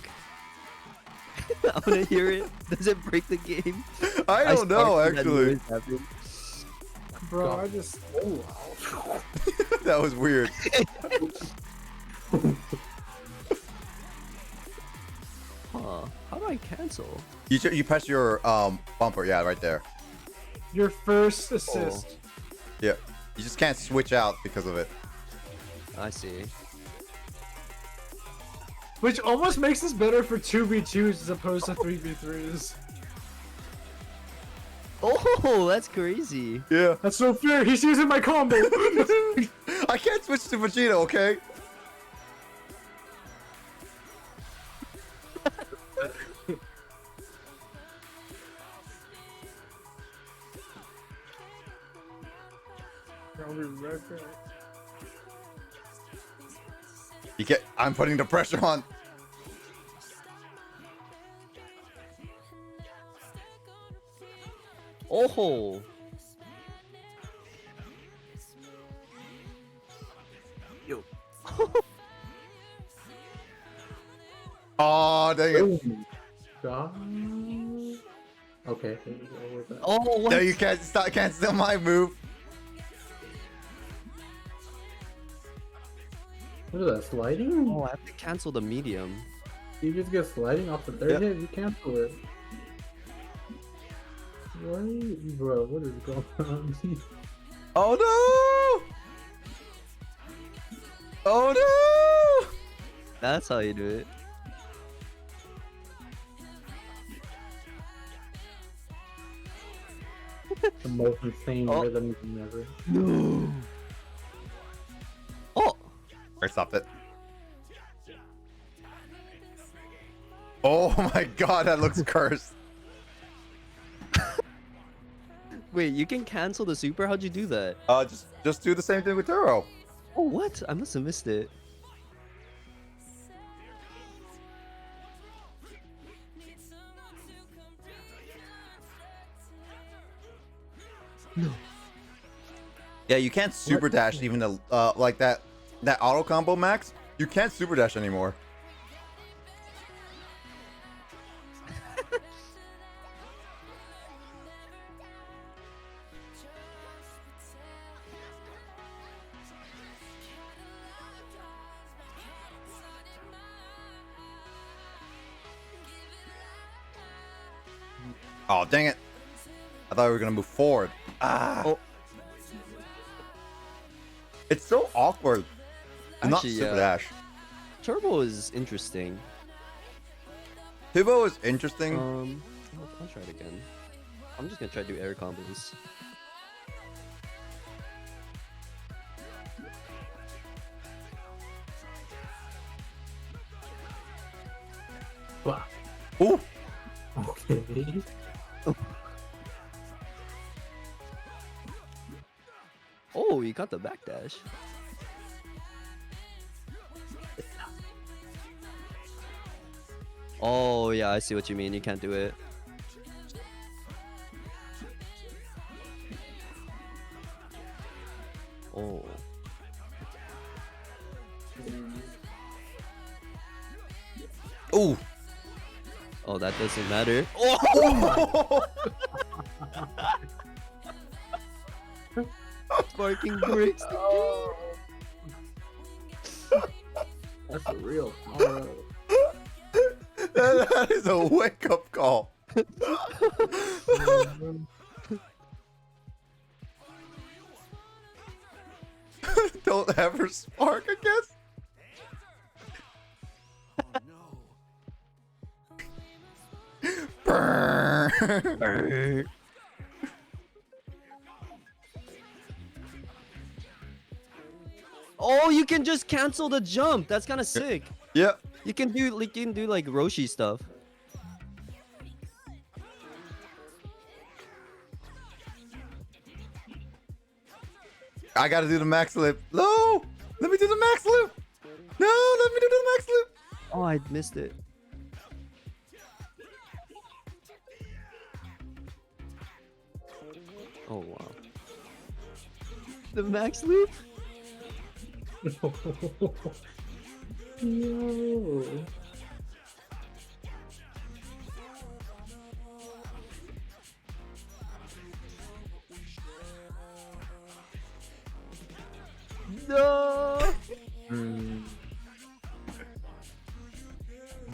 I wanna hear it. Does it break the game? I don't know Spark, that actually. noise happened. Bro, I just. That was weird. Huh. How do I cancel? You press your bumper. Yeah, right there. Your first assist. Yeah. You just can't switch out because of it. I see. Which almost makes this better for 2v2s as opposed to 3v3s. Oh, that's crazy. Yeah. That's so fair. He's using my combo. I can't switch to Vegeta, okay? I'll be right back. You get. I'm putting the pressure on. Oh. Yo. Oh, dang it. Oh my god. Okay. Here we go with that. Oh, what? No, you can't stop. Can't steal my move. What is that, sliding? Oh, I have to cancel the medium. You just get sliding off the third Yeah. hit, you cancel it. What? Bro, what is going on? Oh no! Oh no! That's how you do it. The most insane Oh. rhythm you can ever. No. Oh. I stopped it. Oh my god, that looks cursed. Wait, you can cancel the super? How'd you do that? Just do the same thing with Turo. Oh, what? I must have missed it. Yeah, you can't super dash even like that auto combo max. You can't super dash anymore. Oh, dang it. I thought we were going to move forward. Ah. Oh. It's so awkward. Not Actually, super yeah. dash. Turbo is interesting. Turbo is interesting. I'll try it again. I'm just gonna try to do air combos. Wow. Ooh. Okay. Oh, you got the backdash. Oh yeah, I see what you mean. You can't do it. Oh. Ooh. Oh, that doesn't matter. Oh! Sparking bricks. That's a real power. That is a wake up call. Don't ever spark, I guess. Burn. Oh, you can just cancel the jump. That's kind of sick. Yep. You can do like Roshi stuff. I gotta do the max loop. No! Let me do the max loop! No, let me do the max loop! Oh, I missed it. Oh wow. The max loop? No. No.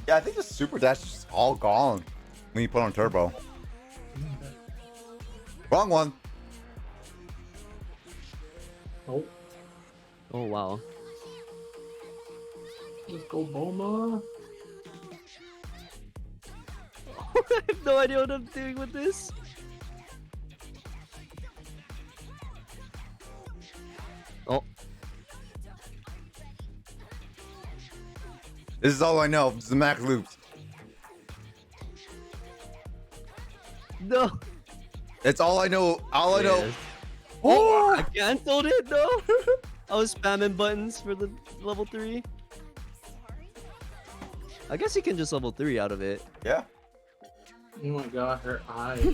Yeah, I think the super dash is just all gone when you put on turbo. Wrong one. Oh, Oh wow. let's go, Boma. I have no idea what I'm doing with this. Oh. This is all I know. It's the max loops. No. It's all I know. All I know. Yes. Oh! I canceled it though. I was spamming buttons for the level 3. I guess you can just level 3 out of it. Yeah. Oh my god, her eye.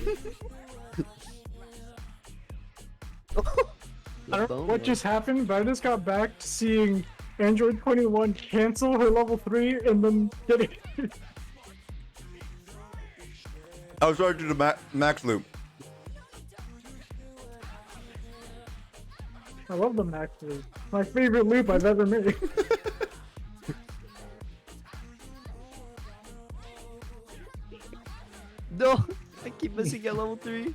I don't know what just happened, but I just got back to seeing Android 21 cancel her level 3 and then getting. I was trying to do the max loop. I love the max loop. My favorite loop I've ever made. No, I keep missing at level 3.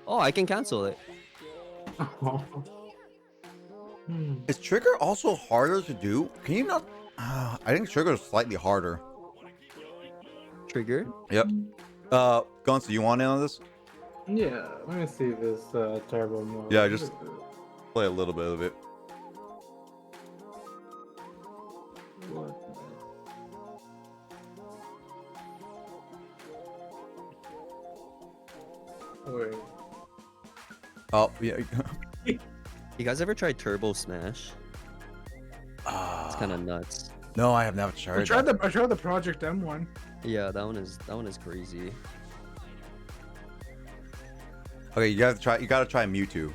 Oh, I can cancel it. Is trigger also harder to do? Can you not? I think trigger is slightly harder. Trigger. Yep. Gunso, you want in on this? Yeah, let me see this turbo mode. Yeah, just play a little bit of it. Wait. Oh, yeah. You guys ever tried Turbo Smash? It's kind of nuts. No, I have never tried. I tried the Project M one. Yeah, that one is crazy. Okay, you gotta try Mewtwo.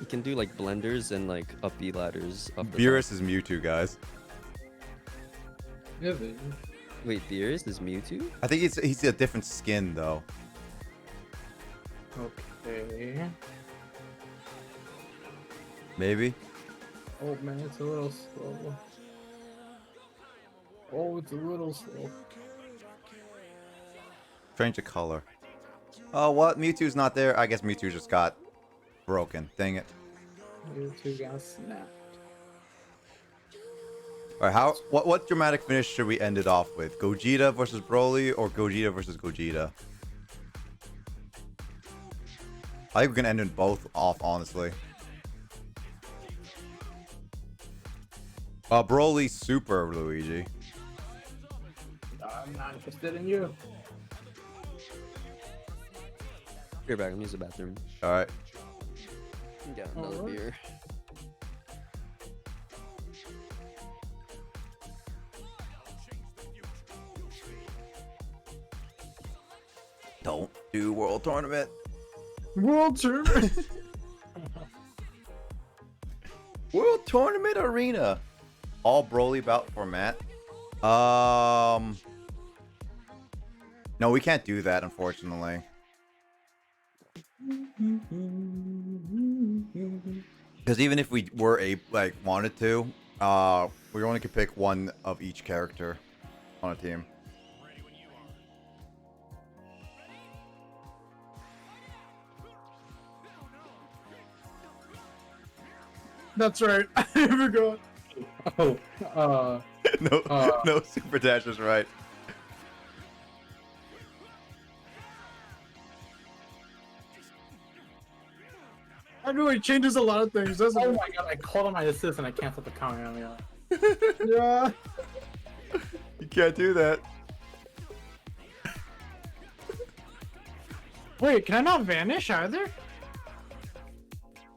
You can do like blenders and like up B ladders. Up the Beerus is Mewtwo, guys. Is it? Wait, Beerus is Mewtwo? I think he's a different skin though. Okay. Maybe. Oh man, it's a little slow. Oh, it's a little slow. Change the color. Oh, what? Mewtwo's not there. I guess Mewtwo just got broken. Dang it. You two got snapped. All right, what dramatic finish should we end it off with? Gogeta versus Broly or Gogeta versus Gogeta? I think we're gonna end it both off, honestly. Broly Super Luigi. I'm not interested in you. Here, back. Let me use the bathroom. All right. Get another beer. Don't do World Tournament. World Tournament. World Tournament Arena. All Broly bout format. No, we can't do that, unfortunately. Because even if we were wanted to, we only could pick one of each character on a team. That's right. I forgot. Oh, No Super Dash is right. I know it changes a lot of things, doesn't oh it? my god, I called on my assist and I canceled the counter. Yeah. You can't do that. Wait, can I not vanish either?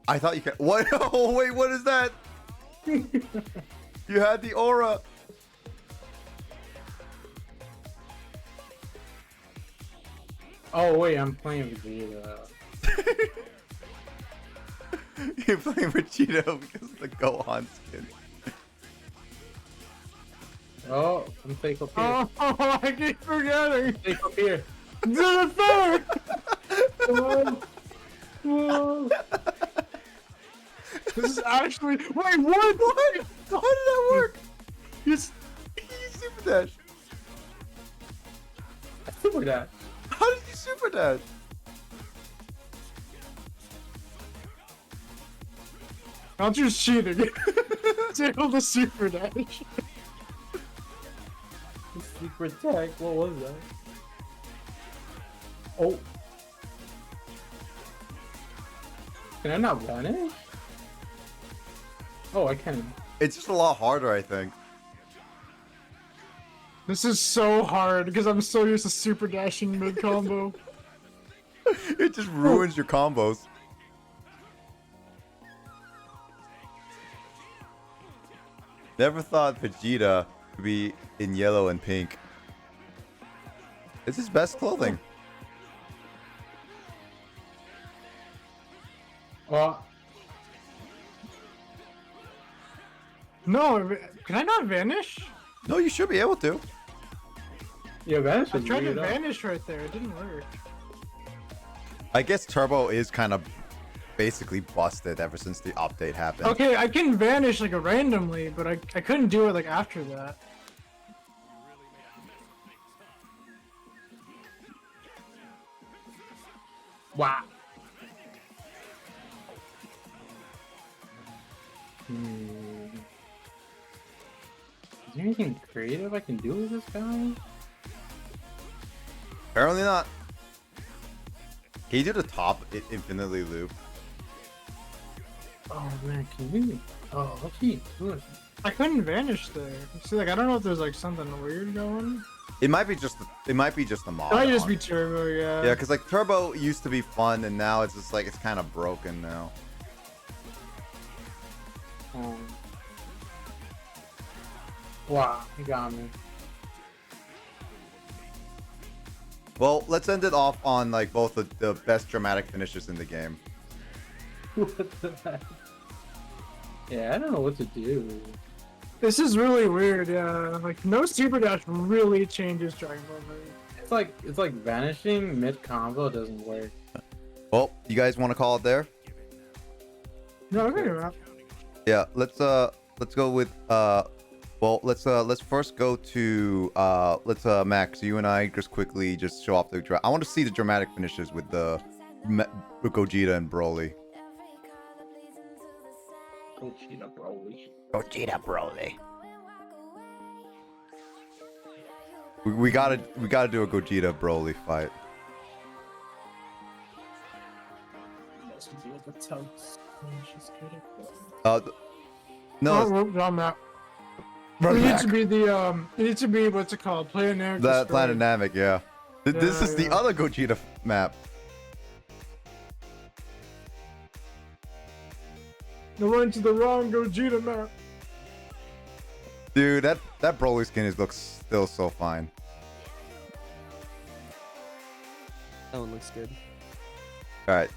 I thought you could. What? Oh wait, what is that? You had the aura. Oh wait, I'm playing Vegeta. You're playing Vegeta because of the Gohan skin. Oh, I'm safe up here. Oh, I keep forgetting. Safe up here. To the third. Whoa. Whoa. This is actually. Wait, what? What? How did that work? You super dash. I super that. How did you super dash? I'm just cheating. Disabled the super dash. Secret tech, what was that? Oh. Can I not vanish? Oh, I can. It's just a lot harder, I think. This is so hard because I'm so used to super dashing mid combo. It just ruins your combos. Never thought Vegeta would be in yellow and pink. It's his best clothing. No, can I not vanish? No, you should be able to. Yeah, vanish I is tried to weird, huh? vanish right there. It didn't work. I guess Turbo is kind of basically busted ever since the update happened. Okay, I can vanish like randomly, but I couldn't do it like after that. Wow. Is there anything creative I can do with this guy? Apparently not. Can you do the top infinitely loop? Oh man, can you? Oh, what's he doing? I couldn't vanish there. See, like I don't know if there's like something weird going. It might be just the mod. It might just on be it. turbo, yeah. Yeah, because like turbo used to be fun, and now it's just like it's kind of broken now. Wow, he got me. Well, let's end it off on like both the best dramatic finishes in the game. What the heck? Yeah, I don't know what to do. This is really weird, yeah. Like no super dash really changes Dragon Ball Z. It's like vanishing mid combo doesn't work. Well, you guys want to call it there? No, I'm gonna wrap. Yeah, let's go with well, let's first go to Max, you and I just quickly just show off the I want to see the dramatic finishes with with Gogeta and Broly. Gogeta Broly. We gotta do a Gogeta Broly fight. No, Oh, I'm out. It needs to be the it needs to be what's it called? Planetary. that Planetamic, yeah. This is the yeah. other Gogeta map. I went to the wrong Gogeta map. Dude, that Broly skin looks still so fine. That one looks good. All right,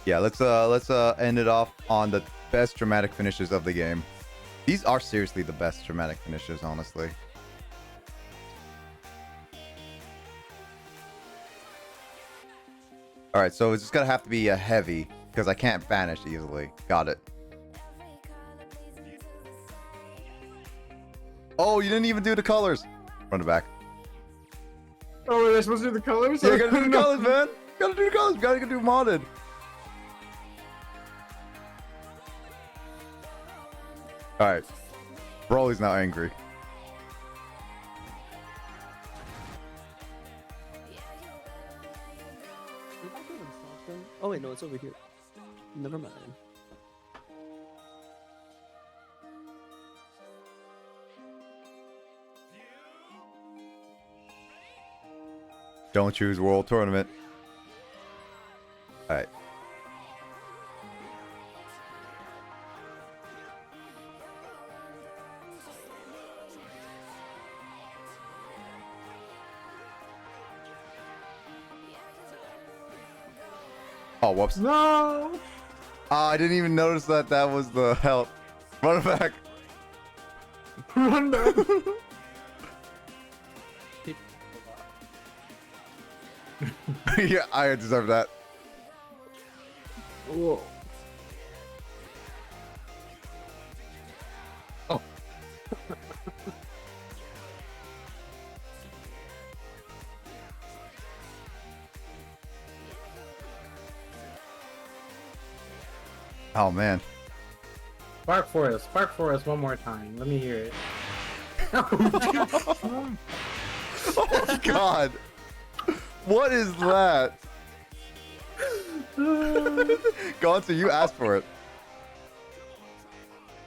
yeah. Let's end it off on the best dramatic finishes of the game. These are seriously the best dramatic finishes, honestly. All right, so it's just gonna have to be a heavy because I can't vanish easily. Got it. Oh, you didn't even do the colors. Run it back. Oh, wait, am I supposed to do the colors? Yeah, you gotta do the colors, man. Gotta do the colors. Gotta do modded. All right. Broly's now angry. Oh wait, no, it's over here. Never mind. Don't choose World Tournament. All right. Oh, whoops. No. I didn't even notice that was the help. Run it back. Run back. Yeah, I deserve that. Whoa. Oh. Oh man. Spark Forest one more time. Let me hear it. Oh my god. What is that? Gonzo, you asked for it.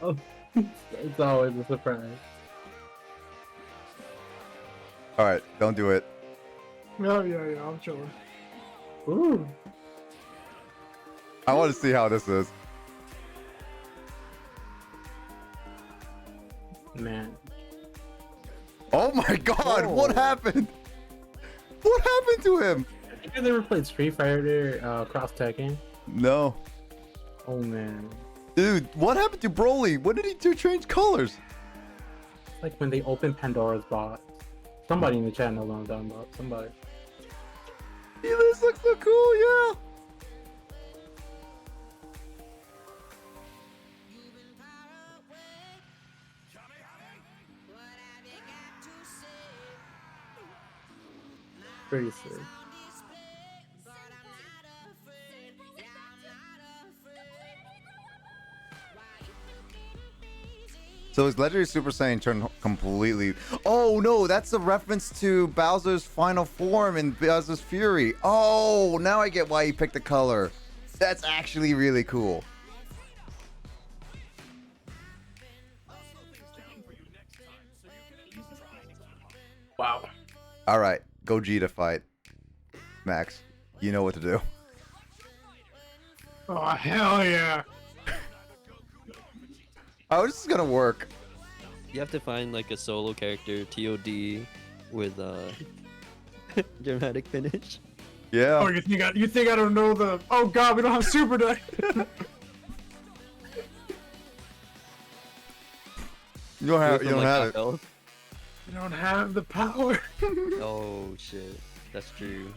Oh, it's always a surprise. Alright, don't do it. Oh, yeah, I'm chilling. Ooh. I want to see how this is. Man. Oh my god, what happened? What happened to him? You guys ever played Street Fighter Cross Tekken? No. Oh man. Dude, what happened to Broly? What did he do change colors? Like when they opened Pandora's box. Somebody in the chat knows what I'm talking about. Somebody. Yeah, this looks so cool, yeah. Pretty sick. So his legendary Super Saiyan turned completely. Oh no, that's a reference to Bowser's final form in Bowser's Fury. Oh, now I get why he picked the color. That's actually really cool. Wow. All right, Gogeta fight. Max, you know what to do. Oh hell yeah. Oh, this is gonna work. You have to find like a solo character, TOD, with dramatic finish. Yeah. Oh, you think I don't know the? Oh god, we don't have super deck. You don't have. Go You from, don't like, have half it. health. You don't have the power. Oh shit, that's true.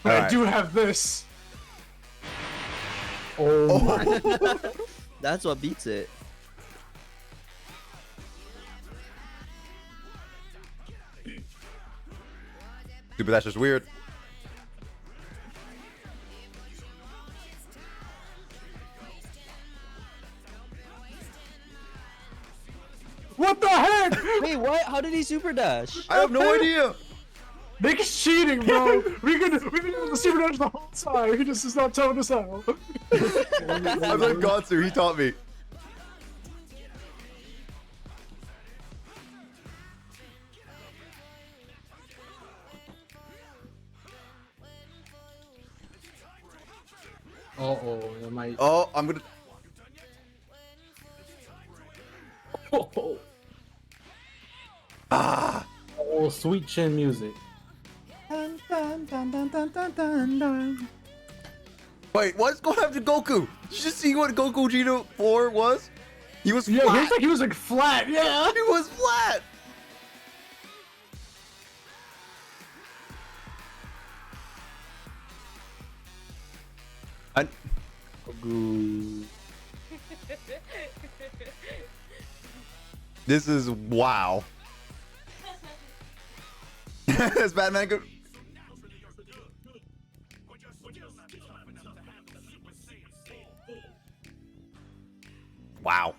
But I Alright. do have this. Oh my. That's what beats it. Stupid. That's just weird. What the heck? Wait, what? How did he super dash? I have no idea. Nick is cheating, bro. We've been doing the super dash the whole time. He just is not telling us how. I'm like Gatsu. He taught me. Oh, that might. Oh, I'm gonna. Oh, sweet chin music. Wait, what's going on to Goku? Did you just see what Goku Geno 4 was? He was Yeah, flat. he was like flat. Yeah. He was flat. I, this is wow. Is Batman good? Wow.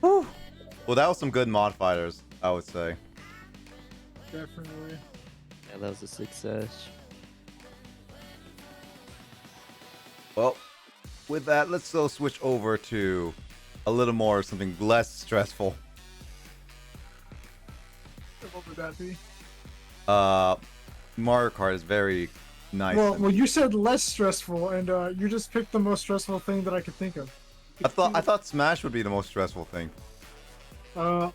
Whew. Well, that was some good mod fighters, I would say. Definitely. Yeah, that was a success. Well, with that, let's go switch over to a little more something less stressful. What would that be? Mario Kart is very nice. Well, you said less stressful, and you just picked the most stressful thing that I could think of. I thought Smash would be the most stressful thing.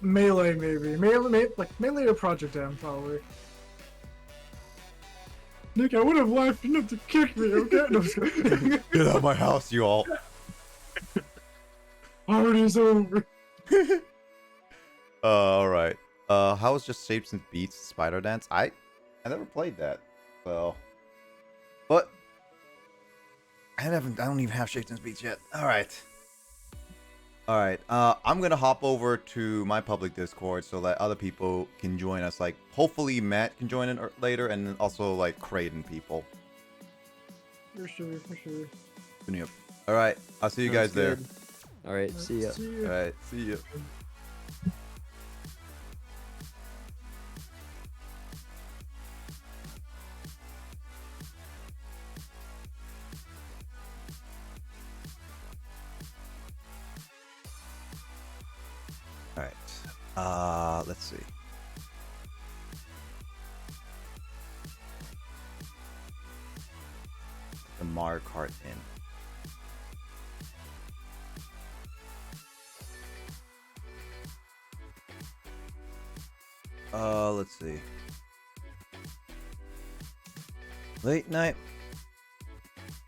Melee maybe. Melee or Project M probably. Nick, I would have laughed enough to kick me, okay? No, I'm just kidding. Get out of my house, you all. Party's over. All right. How was just Shapes and Beats Spider Dance? I never played that, so. But I don't even have Shapes and Beats yet. All right. All right. I'm gonna hop over to my public Discord so that other people can join us. Like, hopefully Matt can join in later, and then also like Kraden people. For sure, for sure. Yep. All right. I'll see you guys there. All right, see ya. See All ya. right. See you. All right. Let's see. The Mario Kart in. Let's see. Late night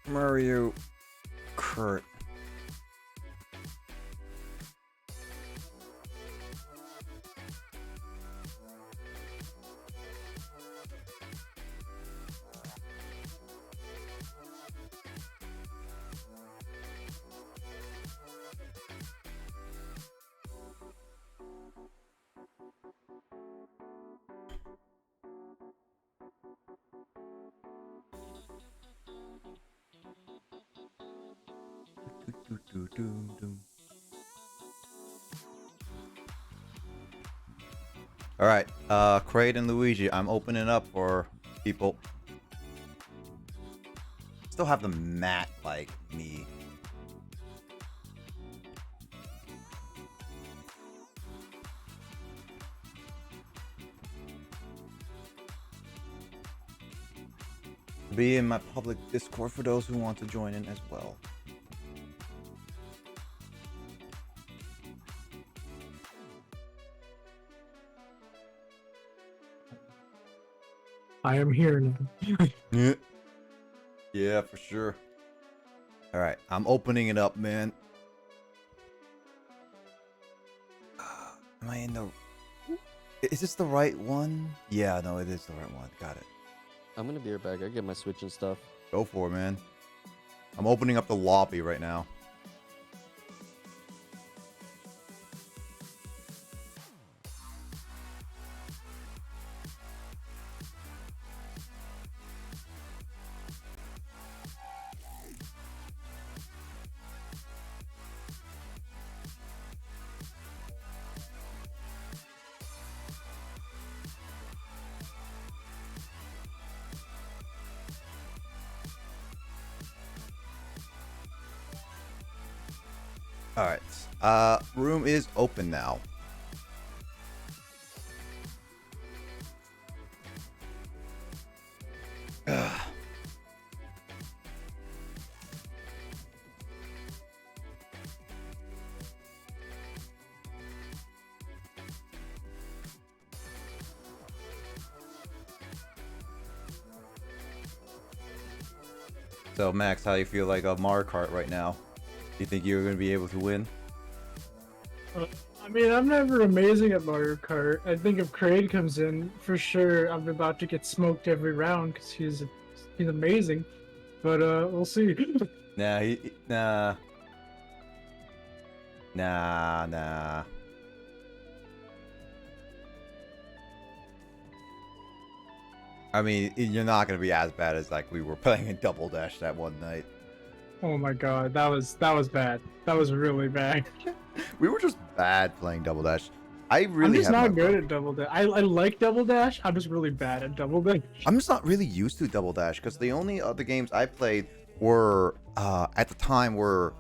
Mario Kart. All right, Kraid and Luigi, I'm opening up for people. Still have the mat like me. Be in my public Discord for those who want to join in as well. I am here now. Yeah. Yeah, for sure. All right, I'm opening it up, man. Am I in the... Is this the right one? Yeah, no, it is the right one. Got it. I'm gonna be right back. I get my Switch and stuff. Go for it, man. I'm opening up the lobby right now. All right. Room is open now. Ugh. So Max, how do you feel like a Mario Kart right now? Do you think you're going to be able to win? I mean, I'm never amazing at Mario Kart. I think if Kraid comes in, for sure, I'm about to get smoked every round because he's amazing. But we'll see. Nah, nah. I mean, you're not gonna be as bad as like we were playing in Double Dash that one night. Oh my god, that was bad. That was really bad. We were just bad playing Double Dash. I really I'm just have not no good fun. at Double Dash. I like Double Dash. I'm just really bad at Double Dash. I'm just not really used to Double Dash because the only other games I played were at the time were.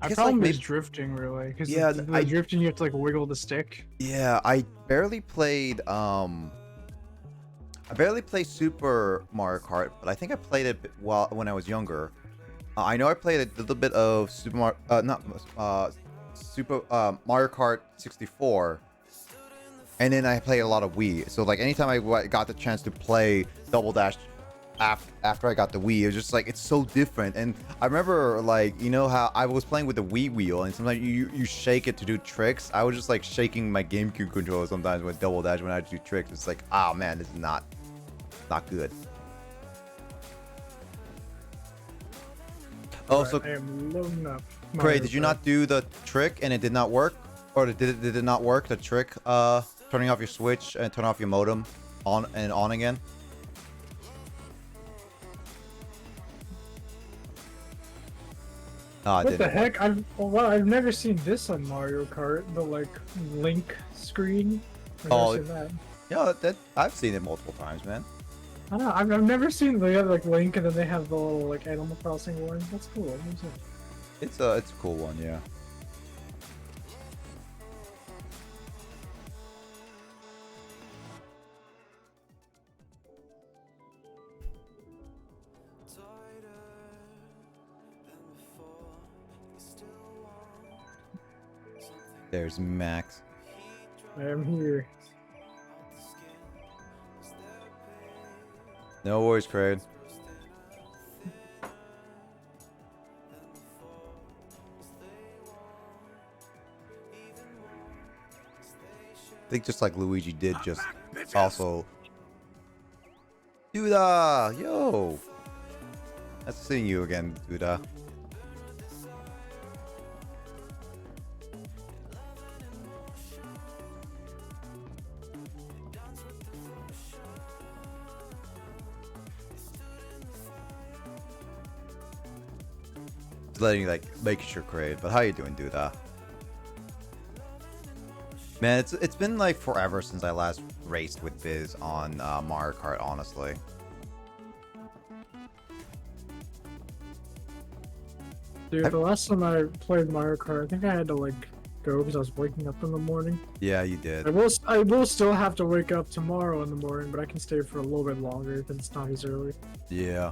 I guess, probably like, miss maybe- drifting really, because Yeah, the drifting you have to like wiggle the stick. Yeah, I barely played Super Mario Kart, but I think I played it when I was younger. I know I played a little bit of Super Mario Kart 64, and then I played a lot of Wii. So like anytime I got the chance to play Double Dash after I got the Wii, it was just like it's so different. And I remember like how I was playing with the Wii wheel, and sometimes you shake it to do tricks. I was just like shaking my GameCube controller sometimes with Double Dash when I do tricks. It's like, oh man, this is not good. Oh, so I am loading up. Cray, did you not do the trick and it did not work? Or did it not work, the trick, turning off your Switch and turn off your modem on again? No, I What the didn't. heck? I've never seen this on Mario Kart. The like Link screen. I've never Oh, seen that. Yeah, that I've seen it multiple times, man. I don't know. I've never seen the other like Link, and then they have the little like Animal Crossing one. That's cool. Let me see. It's a cool one, yeah. There's Max. I am here. No worries, Craig. I think just like Luigi did, just also. Duda! Yo! Nice seeing you again, Duda. letting you, like, making sure Kraid. But how you doing, Duda? Man, it's been like forever since I last raced with Biz on Mario Kart, honestly. Dude, the last time I played Mario Kart, I think I had to like go because I was waking up in the morning. Yeah, you did. I will still have to wake up tomorrow in the morning, but I can stay for a little bit longer because it's not as early. Yeah.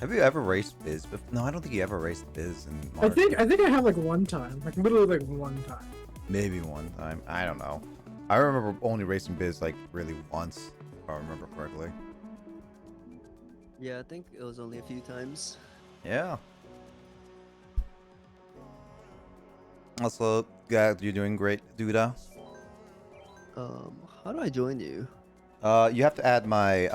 Have you ever raced Biz? No, I don't think you ever raced Biz in Mario I think I have like one time, like literally like one time. Maybe one time. I don't know. I remember only racing Biz like really once, if I remember correctly. Yeah, I think it was only a few times. Yeah. Also, yeah, you're doing great, Duda. How do I join you? You have to add my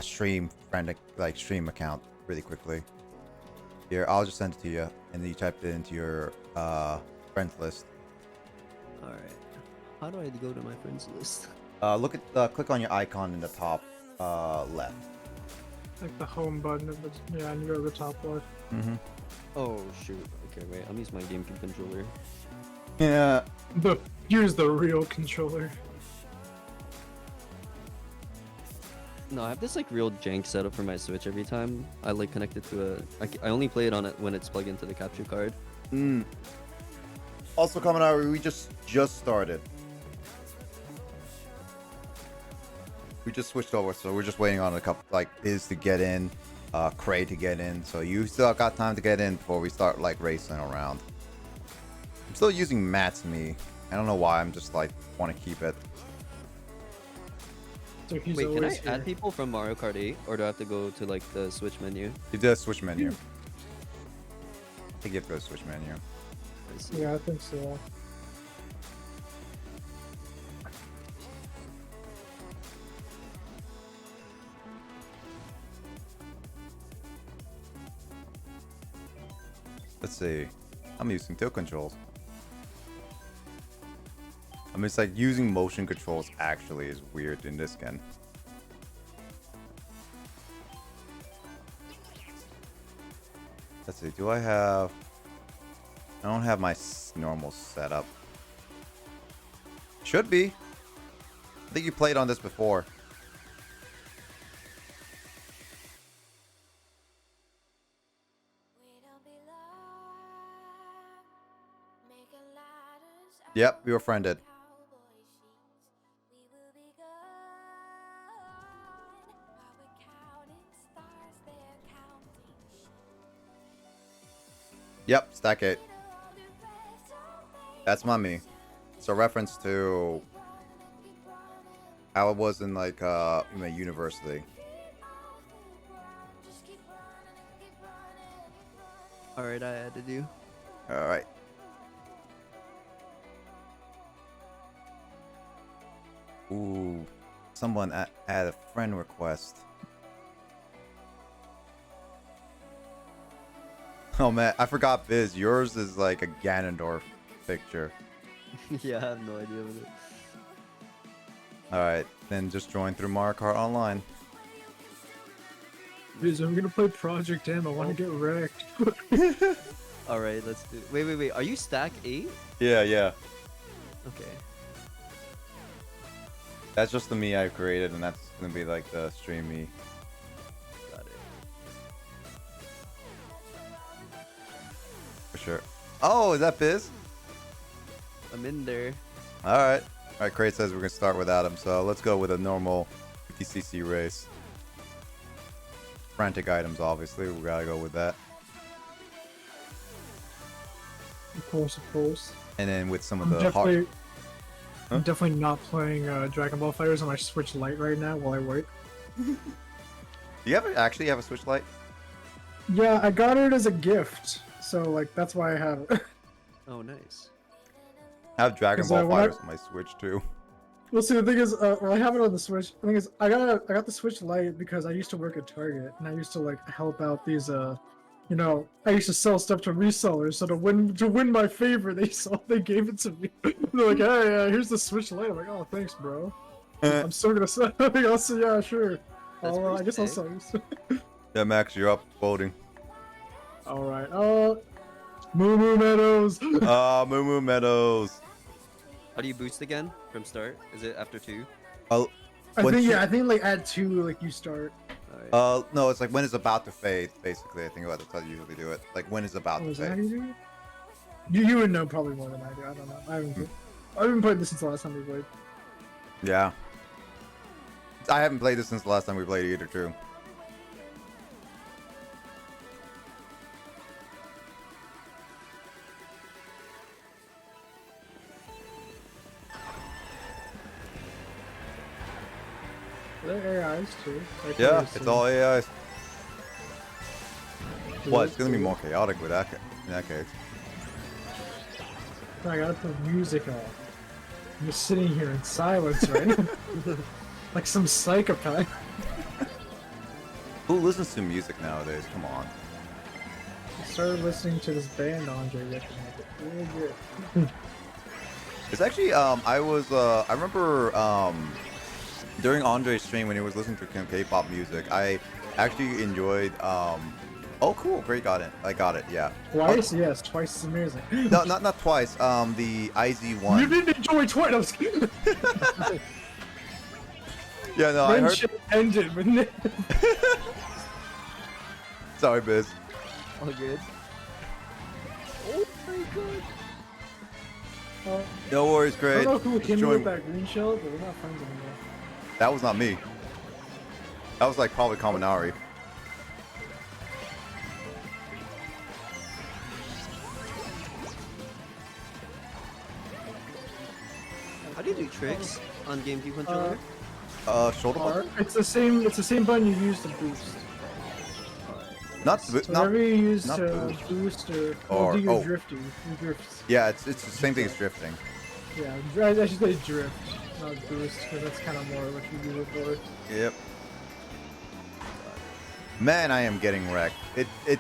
stream friend, like stream account really quickly. Here, I'll just send it to you, and then you type it into your friends list. All right. How do I go to my friends list? Look at click on your icon in the top left. Like the home button, yeah, and you go to the top left. Mm-hmm. Oh shoot. Okay, wait. I'm using my GameCube controller. Yeah. Use the real controller. No, I have this like real jank setup for my Switch. Every time I like connect it to I only play it on it when it's plugged into the capture card. Also coming out, we just started. We just switched over, so we're just waiting on a couple, like Biz to get in, Cray to get in. So you still got time to get in before we start like racing around. I'm still using Matt's me. I don't know why. I'm just like want to keep it. So he's Wait, can I always here. add people from Mario Kart 8, or do I have to go to like the Switch menu? You did a switch menu. I think you have to go to switch menu. I see. Yeah, I think so. Let's see. I'm using tilt controls. I mean, it's like using motion controls actually is weird in this game. Let's see. Do I have? I don't have my normal setup. Should be. I think you played on this before. Yep, we were friended. Yep, stack it. That's mommy. It's a reference to how it was in like university. All right, I added you. All right. Ooh, someone add a friend request. Oh man, I forgot Biz. Yours is like a Ganondorf picture. Yeah, I have no idea what it. Alright, then just join through Mario Kart Online. Biz, I'm gonna play Project M. I want to get wrecked. All right, let's do. Wait. Are you stack 8? Yeah. Okay. That's just the me I created, and that's gonna be like the stream me. Got it. For sure. Oh, is that Biz? I'm in there. Alright. Alright, Crate says we're gonna start without him, so let's go with a normal 50cc race. Frantic items, obviously, we gotta go with that. Of course. And then with some of I'm the hard. definitely not playing Dragon Ball Fighters on my Switch Lite right now while I wait. Do you actually have a Switch Lite? Yeah, I got it as a gift, so like that's why I have it. Oh, nice. I have Dragon 'Cause, Ball when Fighters on my Switch too. Well, see, the thing is, well, I have it on the Switch. The thing is, I got the Switch Lite because I used to work at Target, and I used to like help out these, you know, I used to sell stuff to resellers. So to win my favor, they gave it to me. They're like, hey, here's the Switch Lite. I'm like, oh, thanks, bro. I'm still gonna sell. I'll say, yeah, sure. That's I pretty guess I'll sick. sell you. Yeah, Max, you're up voting. All right. Moo Moo Meadows. Moo Moo Meadows. How do you boost again from start? Is it after 2? Oh, I once think you- yeah. I think like at 2, like you start. Alright. No, it's like when it's about to fade. Basically, I think that's how you usually do it. Like when it's about Oh, to is that how fade. you do it? You would know probably more than I do. I don't know. I haven't played this since the last time we played. Yeah. I haven't played this since the last time we played either, too. They're AIs too. Like Yeah, we've it's seen. all AIs. Dude, What? It's gonna be dude. more chaotic with that in that case. I gotta put music on. I'm just sitting here in silence right now. Like some psychopath. Who listens to music nowadays? Come on. I started listening to this band Andre recommended. Really good. It's actually I remember during Andre's stream when he was listening to K-pop music, I actually enjoyed oh cool, great, got it. I got it, yeah. Twice? Yes, twice is amazing. No, not twice. The IZ one. You didn't enjoy twice. I was kidding. Yeah, no, I heard. Friendship ended with Nick. Sorry, Biz. All good. Oh my god. No worries, I great. don't know who Just came join- with that green shell, but we're not friends anymore. That was not me. That was like probably Kaminari. How do you do tricks on GameCube controller? Shoulder Or, button? it's the same button you use to boost. Not, So not whatever you use not to boost. boost or Or- do your oh. drifting. Your drifts. Yeah, it's the same thing as drifting. Yeah, I should say drift, not boost, because that's kind of more what you do it for. Yep. Man, I am getting wrecked. It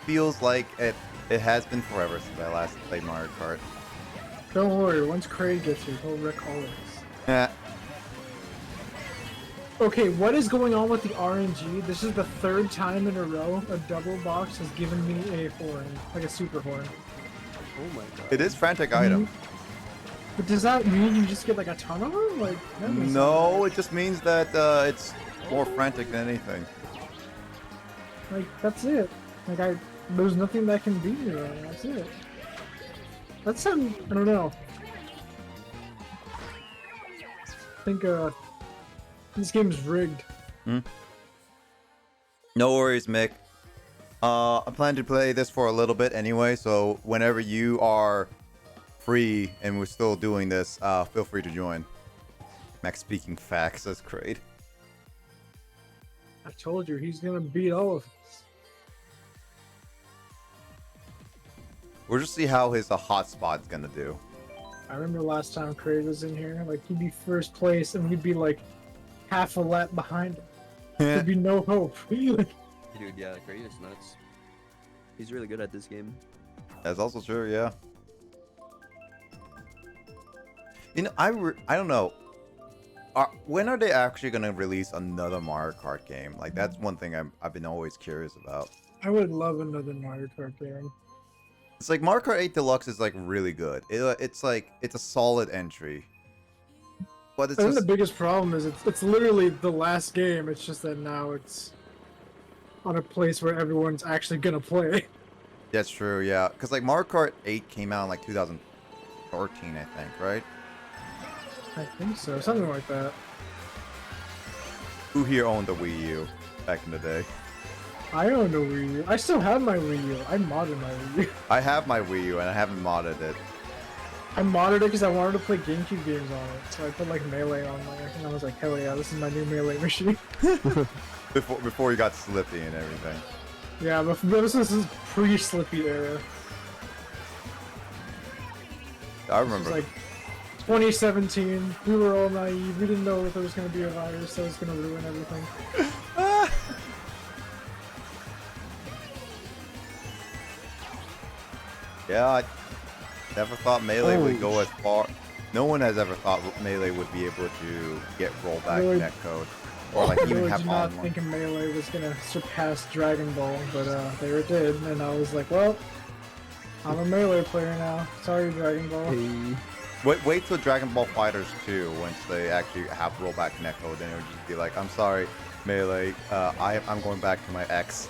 feels like it has been forever since I last played Mario Kart. Don't worry, once Craig gets here, he'll wreck all of us. Eh, Okay, what is going on with the RNG? This is the 3rd time in a row a double box has given me a horn, like a super horn. Oh my god. it is frantic item. But does that mean you just get like a ton of them? Like, that doesn't No, sound it just means that it's more frantic than anything. right. Like, that's it. Like, there's nothing that can beat me right now. That's it. That's I don't know. I think, this game's rigged. No worries, Mick. I plan to play this for a little bit anyway, so whenever you are free and we're still doing this, feel free to join. Max speaking facts, that's great. I told you, he's gonna beat all of us. We'll just see how his hotspot's gonna do. I remember last time Craig was in here, like, he'd be first place and we'd be like half a lap behind him. There'd be no hope. Dude, yeah, Gray is nuts. He's really good at this game. That's also true, yeah. You know, I don't know. When are they actually gonna release another Mario Kart game? Like, that's one thing I've been always curious about. I would love another Mario Kart game. It's like Mario Kart 8 Deluxe is like really good. It's like it's a solid entry. But it's I think just, the biggest problem is it's literally the last game. It's just that now it's on a place where everyone's actually gonna play. that's true, yeah. Because like Mario Kart 8 came out in like 2013, I think, right? I think so, something like that. Who here owned the Wii U back in the day? I own a Wii U. I still have my Wii U. I modded my Wii U. I have my Wii U and I haven't modded it. I modded it because I wanted to play GameCube games on it. So I put like Melee on there, and I was like, hell yeah, this is my new Melee machine. Before you got Slippy and everything. Yeah, but this is pre-Slippy era. I It was remember. like 2017. We were all naive. We didn't know that there was going to be a virus that was going to ruin everything. Yeah, I never thought Melee would go Holy as far. No one has ever thought Melee would be able to get rollback Really? netcode. or like I even really have did not online. think Melee was gonna surpass Dragon Ball, but there it did, and I was like, well, I'm a Melee player now. Sorry, Dragon Ball. Hey. Wait till Dragon Ball Fighters 2 once they actually have rollback connect code, then it would just be like, I'm sorry, Melee, I'm going back to my ex.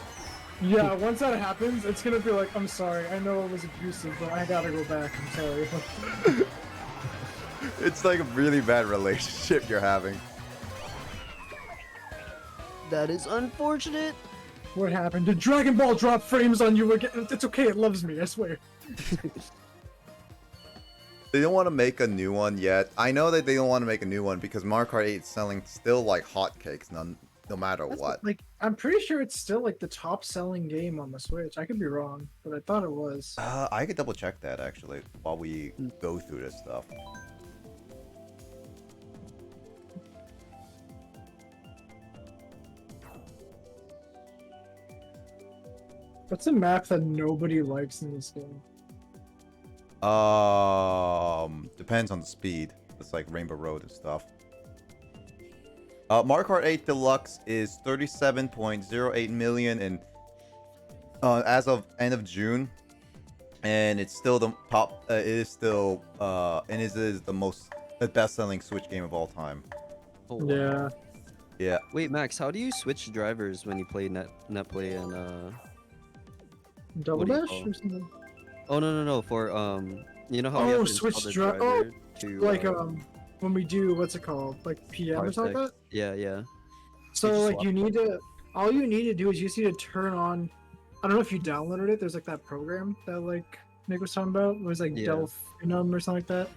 Yeah, once that happens, it's gonna be like, I'm sorry, I know it was abusive, but I gotta go back. I'm sorry. It's like a really bad relationship you're having. That is unfortunate. What happened? Did Dragon Ball drop frames on you again? It's okay, it loves me, I swear. They don't want to make a new one yet. I know that they don't want to make a new one because Mario Kart 8 is selling still like hotcakes, no matter what. Like, I'm pretty sure it's still like the top selling game on the Switch. I could be wrong, but I thought it was. I could double check that actually while we go through this stuff. What's a map that nobody likes in this game? Depends on the speed. It's like Rainbow Road and stuff. Mario Kart 8 Deluxe is 37.08 million and as of end of June, and it's still the top. It is still and it is the best-selling Switch game of all time. Oh, wow. Yeah. Yeah. Wait, Max, how do you switch drivers when you play netplay and Double What do you dash call or something? Oh no, for you know how you Oh, have to install switch the drive. driver Oh, to like when we do what's it called, like PM or something like that. Yeah. So just like swap you need to, all you need to do is you just need to turn on. I don't know if you downloaded it. There's like that program that like Nick was talking about. It was like Yeah. Delphinum or something like that.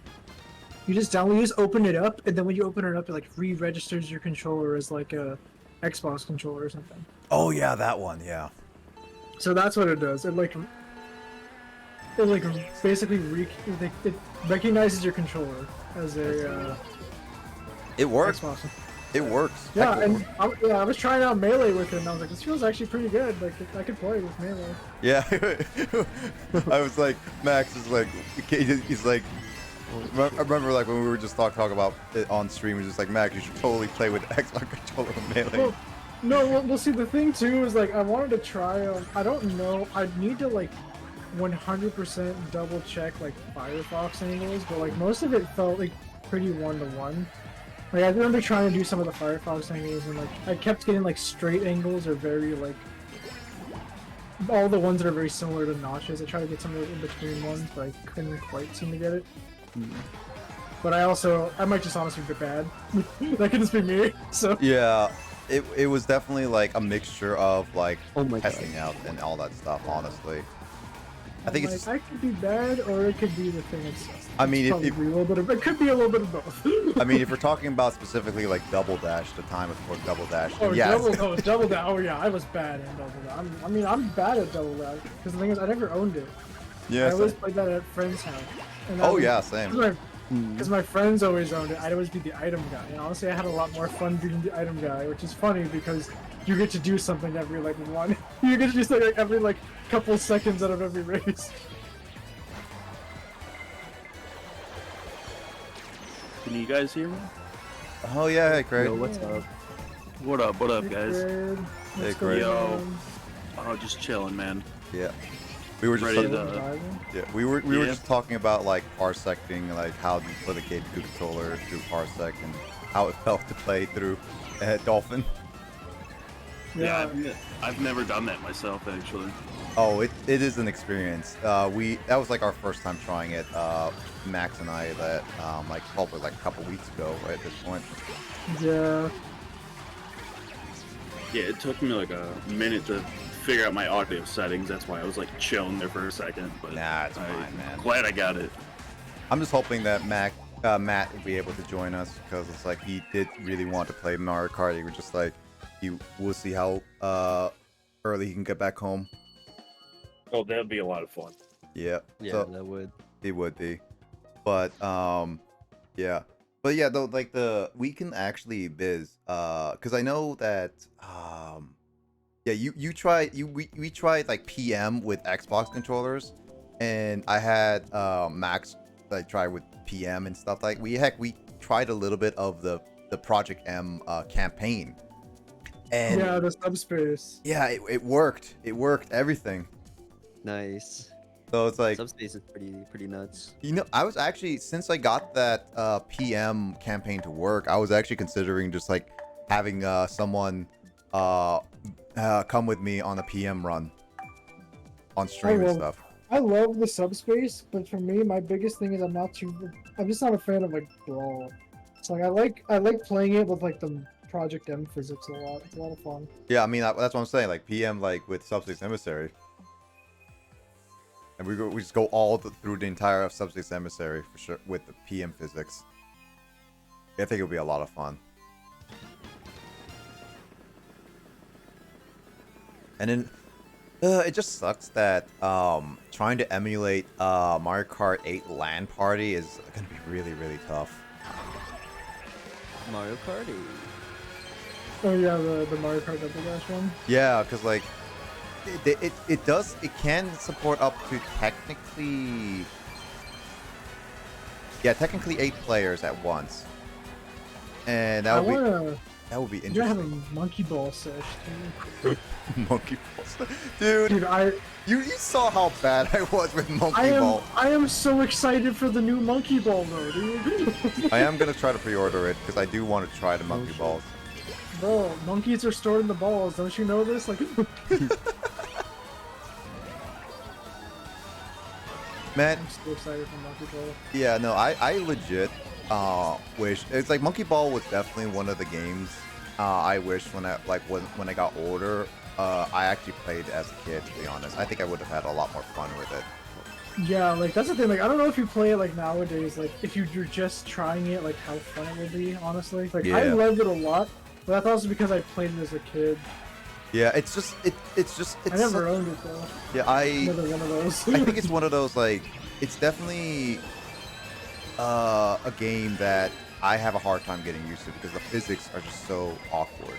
You just open it up, and then when you open it up, it like re-registers your controller as like a Xbox controller or something. Oh yeah, that one. Yeah. So that's what it does. It basically it recognizes your controller as a It works. Xbox. It works. Yeah, Heck, it and works. I was trying out Melee with it, and I was like, this feels actually pretty good. Like I could play with Melee. Yeah. I was like, Max is like, he's like, I remember like when we were just talking about it on stream, he was just like, Max, you should totally play with Xbox controller with Melee. Well, no, we'll see. The thing too is like I wanted to try. I don't know. I'd need to like 100% double check like Firefox angles, but like most of it felt like pretty one-to-one. Like I remember trying to do some of the Firefox angles, and like I kept getting like straight angles or very like all the ones that are very similar to notches. I tried to get some of the in-between ones, but I couldn't quite seem to get it. But I might just honestly be bad. That could just be me. So Yeah, it was definitely like a mixture of like Oh my God. testing out and all that stuff. Honestly, I think it's just, I could be bad, or it could be the thing itself. I mean, Probably a little bit of it could be a little bit of both. I mean, if we're talking about specifically like double dash, the time before double dash, Oh, yes. double dash. Oh yeah, I was bad at double dash. I'm bad at double dash because the thing is, I never owned it. Yes. I always played that at friends' house. And Oh yeah, same. Because my friends always owned it. I'd always be the item guy. And honestly, I had a lot more fun being the item guy, which is funny because you get to do something every like one. You get to do something like every like couple seconds out of every race. Can you guys hear me? Oh yeah, hey Craig. Yo, what's up? What up, guys? Hey, Craig. Yo. Oh, just chilling, man. Yeah. We were just Ready talking, to- yeah, we were Yeah. just talking about like parsecing, like how you play the game through controller through parsec and how it felt to play through Dolphin. Yeah, I've never done that myself, actually. Oh, it is an experience. That was like our first time trying it. Max and I that like probably like a couple weeks ago right at this point. Yeah. Yeah, it took me like a minute to figure out my audio settings. That's why I was like chilling there for a second. But Nah, it's fine, man. Glad I got it. I'm just hoping that Matt will be able to join us because it's like he did really want to play Mario Kart. He was just like, we'll see how early he can get back home. Oh, that'd be a lot of fun. Yeah. Yeah, So that would. it would be, but yeah. But yeah, though, like we can actually biz, because I know that yeah, we tried like PM with Xbox controllers, and I had Max like try with PM and stuff. Like we tried a little bit of the Project M campaign And Yeah, the subspace. yeah, it worked. It worked everything. Nice. So it's like, Subspace is pretty nuts. you know, I was actually, since I got that PM campaign to work, I was actually considering just like having someone come with me on a PM run on stream and stuff. I love the subspace, but for me, my biggest thing is I'm just not a fan of like brawl. It's like I like playing it with like the Project M physics a lot. It's a lot of fun. Yeah, I mean that's what I'm saying. Like PM, like with Subspace Emissary, and we just go all through the entire Subspace Emissary for sure with the PM physics. I think it'll be a lot of fun. And then it just sucks that trying to emulate Mario Kart 8 LAN party is gonna be really tough. Mario Kart. Oh yeah, the Mario Kart Double Dash one. Yeah, because like it can support up to technically 8 players at once, and that would be You have interesting. a monkey ball sesh too. Monkey balls, dude. You saw how bad I was with monkey ball. I am so excited for the new monkey ball though, dude. I am gonna try to pre-order it because I do want to try the monkey balls. Bro, monkeys are stored in the balls. Don't you know this? Like, Man, I'm so excited for monkey ball. yeah, no, I legit wish it's like Monkey Ball was definitely one of the games I wish when I got older I actually played as a kid. To be honest, I think I would have had a lot more fun with it. Yeah, like that's the thing. Like, I don't know if you play it like nowadays. Like, if you're just trying it, like how fun it would be. Honestly, like I Yeah. loved it a lot, but that's also because I played it as a kid. Yeah, it's just I never owned it though. Yeah, Another one of those. I think it's one of those like it's definitely a game that I have a hard time getting used to because the physics are just so awkward.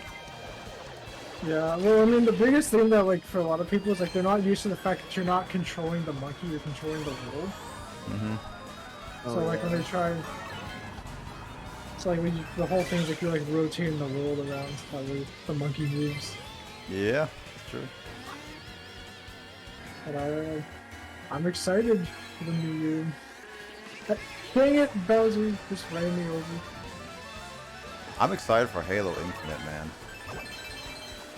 Yeah, well, I mean, the biggest thing that, like, for a lot of people is, like, they're not used to the fact that you're not controlling the monkey, you're controlling the world. Mm-hmm. So, like, when they try... So, like, the whole thing's, like, you're, like, rotating the world around how the monkey moves. Yeah, that's true. But I'm excited for the new year. Dang it, Bowser, just ran me over. I'm excited for Halo Infinite, man.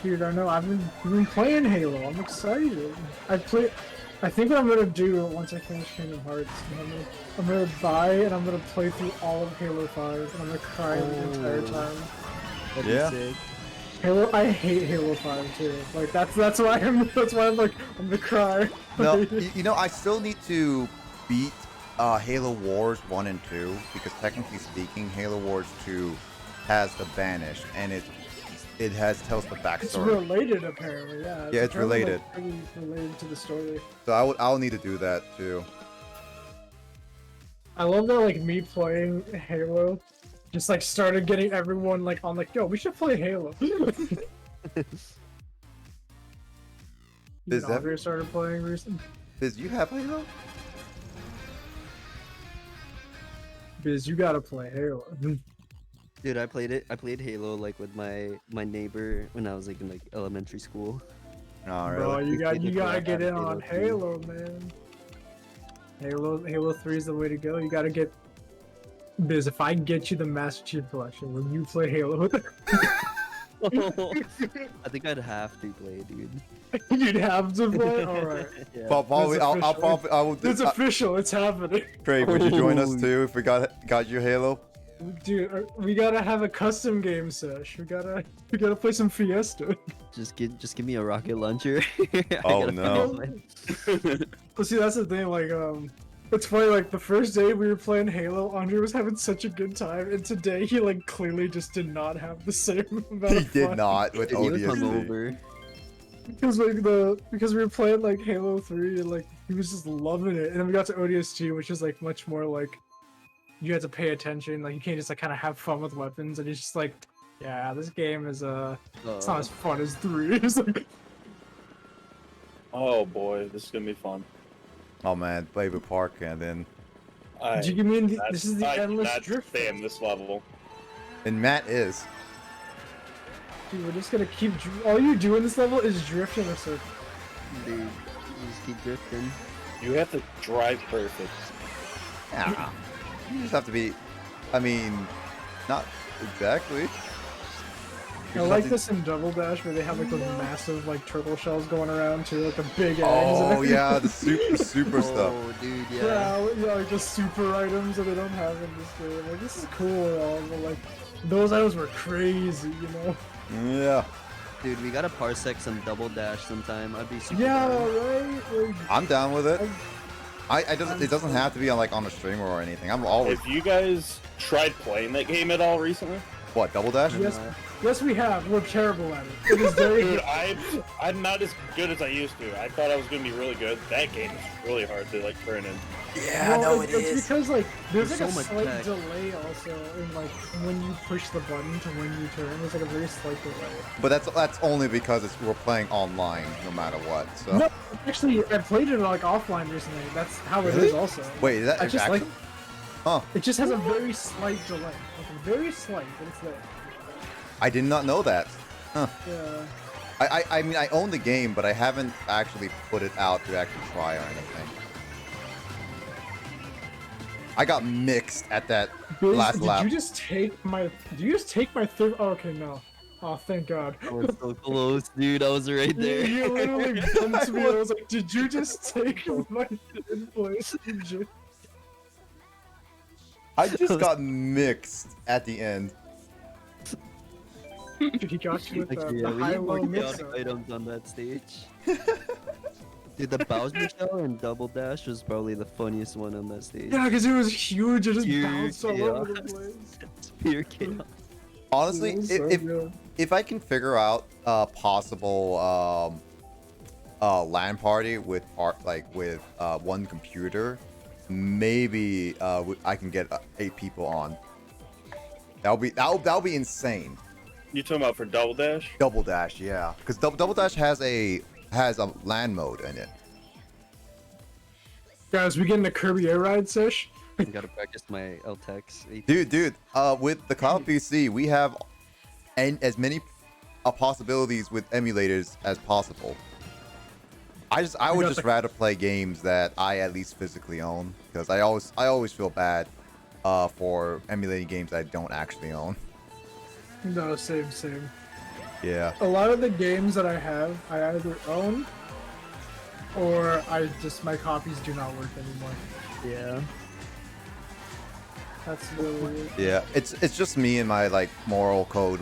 Dude, I know, I've been playing Halo, I'm excited. I think what I'm gonna do once I finish Kingdom Hearts, I'm gonna buy and I'm gonna play through all of Halo 5 and I'm gonna cry the entire time. That'd be Yeah. sick. I hate Halo 5 too. Like that's why I'm like I'm gonna cry. No, you know, I still need to beat Halo Wars 1 and 2 because technically speaking, Halo Wars 2 has the Banished and it tells the backstory. It's related apparently, yeah. Yeah, it's apparently, related. Like, really related to the story. So I'll need to do that too. I love that like me playing Halo just like started getting everyone like on like, yo, we should play Halo. Does Andre started playing recently. Does you have Halo? Biz, you gotta play Halo. Dude, I played Halo like with my neighbor when I was like in like elementary school. Oh, really? Bro, you played it gotta for get in Halo on 3. Halo, man. Halo 3 is the way to go. You gotta get Biz. If I get you the Master Chief Collection, when you play Halo, I think I'd have to play, dude. you'd have to play. All right, Yeah. Well, probably I will. it's official. It's happening, Craig, would you join us too if we got you Halo? dude. We gotta have a custom game sesh. We gotta play some Fiesta. Just give me a rocket launcher. I Oh, gotta no. find out Well, see, that's the thing. Like, it's funny. Like the first day we were playing Halo, Andre was having such a good time, and today he like clearly just did not have the same amount He of did fun. not with He was ODST. hungover. Because we were playing like Halo 3 and like he was just loving it, and then we got to ODST, which is like much more like you had to pay attention. Like you can't just like kind of have fun with weapons, and he's just like, yeah, this game is it's not as fun as 3. It's like, Oh boy, this is gonna be fun. Oh man, Baby Park, and then did you give me this is the endless drift? Stay in this level. and Matt is. Dude, we're just gonna keep. All you do in this level is drift in a circle. Dude, you just keep drifting. You have to drive perfect. Yeah. You just have to be. I mean, not exactly. I like this in Double Dash where they have like those massive like turtle shells going around too, like the big eggs. Oh yeah, the super stuff. Oh, dude, yeah. Yeah, like the super items that they don't have in this game. Like this is cool and all, but like those items were crazy, you know? Yeah. Dude, we gotta parsec some Double Dash sometime. I'd be super Yeah, down. right? Like, I'm down with it. It doesn't have to be on like on a streamer or anything. I'm always Have you guys tried playing that game at all recently? what Double Dash? yes, we have. We're terrible at it. It is very Dude, good. I'm not as good as I used to. I thought I was gonna be really good. That game is really hard to like turn in. Yeah, no, It's because like there's like There's a so much slight tech. delay also in like when you push the button to when you turn. There's like a very slight delay. But that's only because we're playing online no matter what. So No, actually, I played it like offline recently. That's how it Really? is also. wait, is that I is just actually? like Huh? it. Just has a very slight delay. Like a very slight, but it's there. I did not know that. Huh? Yeah. I mean I own the game, but I haven't actually put it out to actually try or anything. I got mixed at that Biz, last did lap. you just take my? Did you just take my third? Oh, okay, no. Oh, thank God. I was so close, dude. I was right there. You literally bumped me. I was like, did you just take my third place? I just got mixed at the end. He got you with Actually, the yeah, we need more high-low chaotic mix-up. items on that stage. Dude, the Bowser shell and Double Dash was probably the funniest one on that stage. Yeah, because it was huge. It just Huge bounced all over the chaos. place. It's pure chaos. Honestly, It was so good. if I can figure out a possible LAN party with one computer, maybe I can get 8 people on. That'll be insane. You talking about for Double Dash? Double Dash, yeah, because Double Dash has a LAN mode in it. Guys, we getting a Kirby Air Ride sesh? I gotta practice my LTEX. Dude, with the Cloud PC, we have as many possibilities with emulators as possible. I would just rather play games that I at least physically own, because I always feel bad for emulating games I don't actually own. No, same. Yeah. A lot of the games that I have, I either own or my copies do not work anymore. Yeah. That's really it. Yeah, it's just me and my like moral code.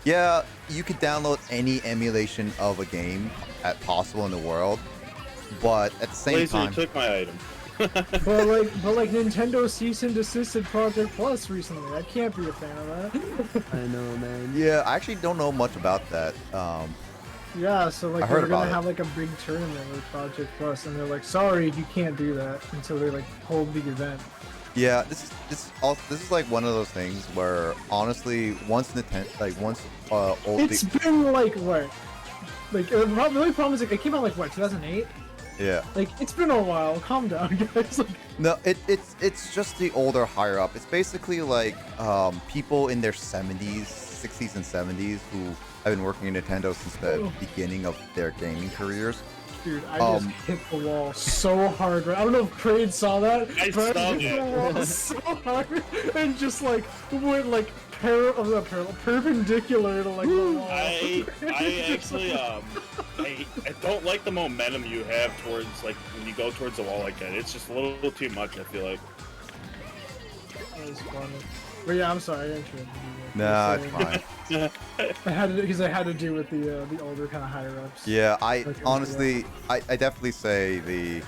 Yeah, you could download any emulation of a game at possible in the world, but at the same Blazer time, took my item. but like Nintendo cease and desisted Project Plus recently. I can't be a fan of that. I know, man. yeah, I actually don't know much about that. Yeah, so like I heard they're gonna about it. have like a big tournament with Project Plus, and they're like, sorry, you can't do that until they like hold the event. Yeah, this is like one of those things where honestly, once It's been like what? Like the only problem is like it came out like what 2008. yeah. Like it's been a while. Calm down, guys. Like, No, it's just the older higher up. It's basically like people in their 70s, 60s, and 70s who have been working in Nintendo since the beginning of their gaming careers. dude, I just hit the wall so hard. I don't know if Kraid saw that, I but saw I hit the it. wall so hard and just like went like perpendicular to like the wall. I actually I don't like the momentum you have towards like when you go towards the wall like that. It's just a little too much. I feel like. That was funny. But yeah, I'm sorry. I didn't interrupt you. Nah, Just it's saying. fine. I had to because I had to do with the older kind of higher ups. Yeah, I Like, honestly, I definitely say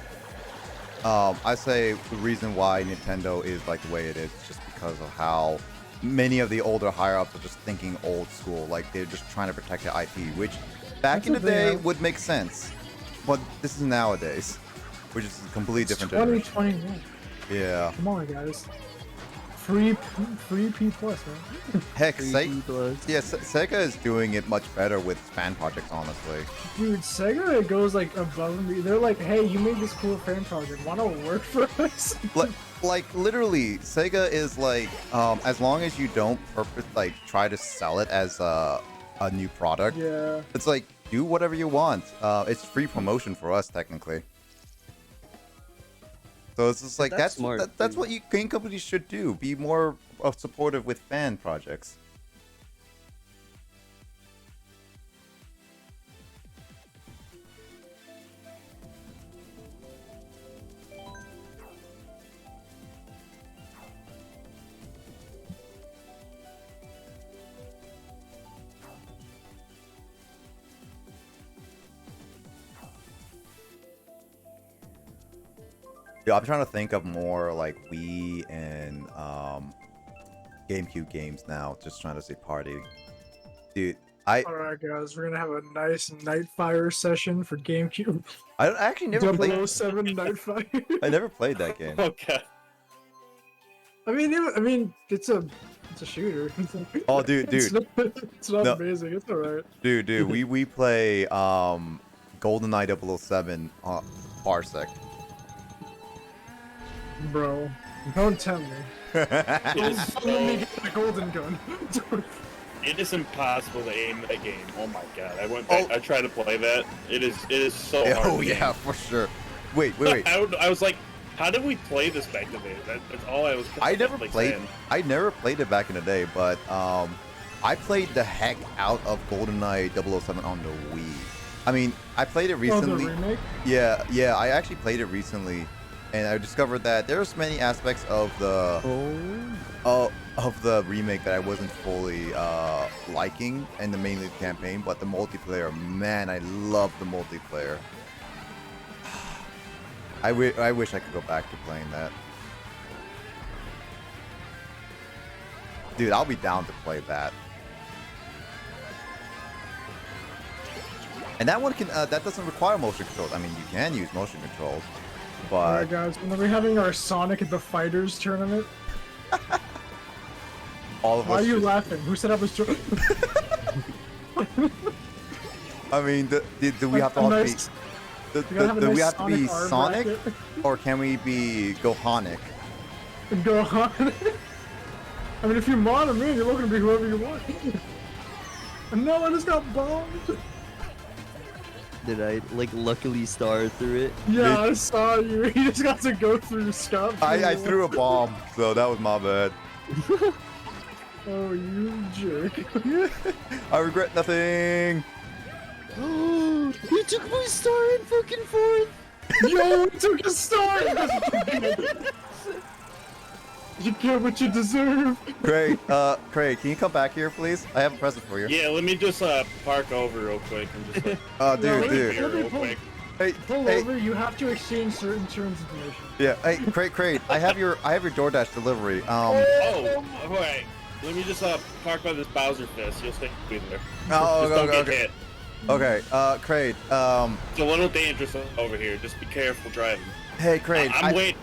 I say the reason why Nintendo is like the way it is just because of how many of the older higher ups are just thinking old school, like they're just trying to protect the IP, which back That's in the the thing, day yeah. would make sense, but this is nowadays, which is a completely It's different generation. 2021. Yeah, Come on, guys. Free P plus, man. heck, Plus. Sega is doing it much better with fan projects, honestly. Dude, Sega goes like above and beyond. They're like, hey, you made this cool fan project. Wanna work for us? Like literally, Sega is like, as long as you don't try to sell it as a new product. Yeah. It's like, do whatever you want. It's free promotion for us technically. So it's just like That's that's smart, that's too. what game companies should do. Be more supportive with fan projects. Yeah, I'm trying to think of more like Wii and GameCube games now. Just trying to say party, dude. I Alright, guys, we're gonna have a nice Nightfire session for GameCube. I actually never played. 007 Nightfire. I never played that game. Okay. I mean, it's a shooter. Oh, dude, It's dude, not, it's not No. amazing. It's alright. dude. We play GoldenEye 007 Parsec. Bro, don't tempt me. It is Don't let me so, get the golden gun. it is impossible to aim that game. Oh my god! I went back. Oh. I tried to play that. It is so hard. Oh to yeah, aim. for sure. Wait. I was like, how did we play this back in the day? That's all I was. I never like, played. saying. I never played it back in the day, but I played the heck out of GoldenEye 007 on the Wii. I mean, I played it Oh, recently. the remake? Yeah, I actually played it recently, and I discovered that there's many aspects of the of the remake that I wasn't fully liking, and the mainly the campaign, but the multiplayer, man, I love the multiplayer. I wish I could go back to playing that. Dude, I'll be down to play that. And that one can that doesn't require motion controls. I mean, you can use motion controls, but Alright, guys, when are we having our Sonic at the Fighters tournament? all of Why us. are you just- laughing? Who set up a tournament? I mean, do we have to all be? We gotta have a Do we nice have to be arm Sonic, bracket. or can we be Gohanic? Go on. I mean, if you mod him in, you're looking to be whoever you want. No, I just got bombed. Did I like luckily star through it? Yeah, I saw you. You just got to go through Scott. I threw a bomb, so that was my bad. Oh, you jerk. I regret nothing. You took my star in fucking fourth. Yo, we took a star. You get what you deserve. Craig, Craig, can you come back here, please? I have a present for you. Yeah, let me just park over real quick and just like Oh, Yeah, dude, let me- dude. here real quick. Hey, Pull hey, over. You have to exchange certain terms and conditions. yeah. Hey, Craig, I have your DoorDash delivery. Oh, alright. Let me just park by this Bowser fist. You'll stay there. Oh, Just don't okay, get okay. hit. Okay, Craig, It's a little dangerous over here. Just be careful driving. hey, Craig. I'm waiting.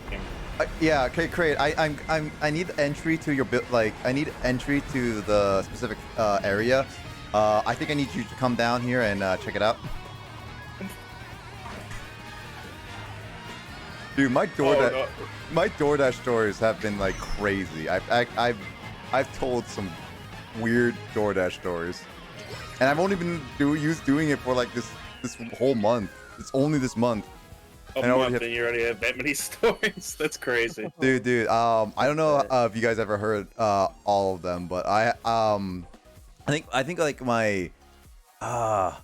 Yeah, okay, Craig. I need entry to your like I need entry to the specific area. I think I need you to come down here and check it out. Dude, my DoorDash stories have been like crazy. I've told some weird DoorDash stories, and I've only been doing it for like this whole month. It's only this month. A I already month have- and you already have that many stories. That's crazy. Dude, I don't know if you guys ever heard all of them, but I think like my I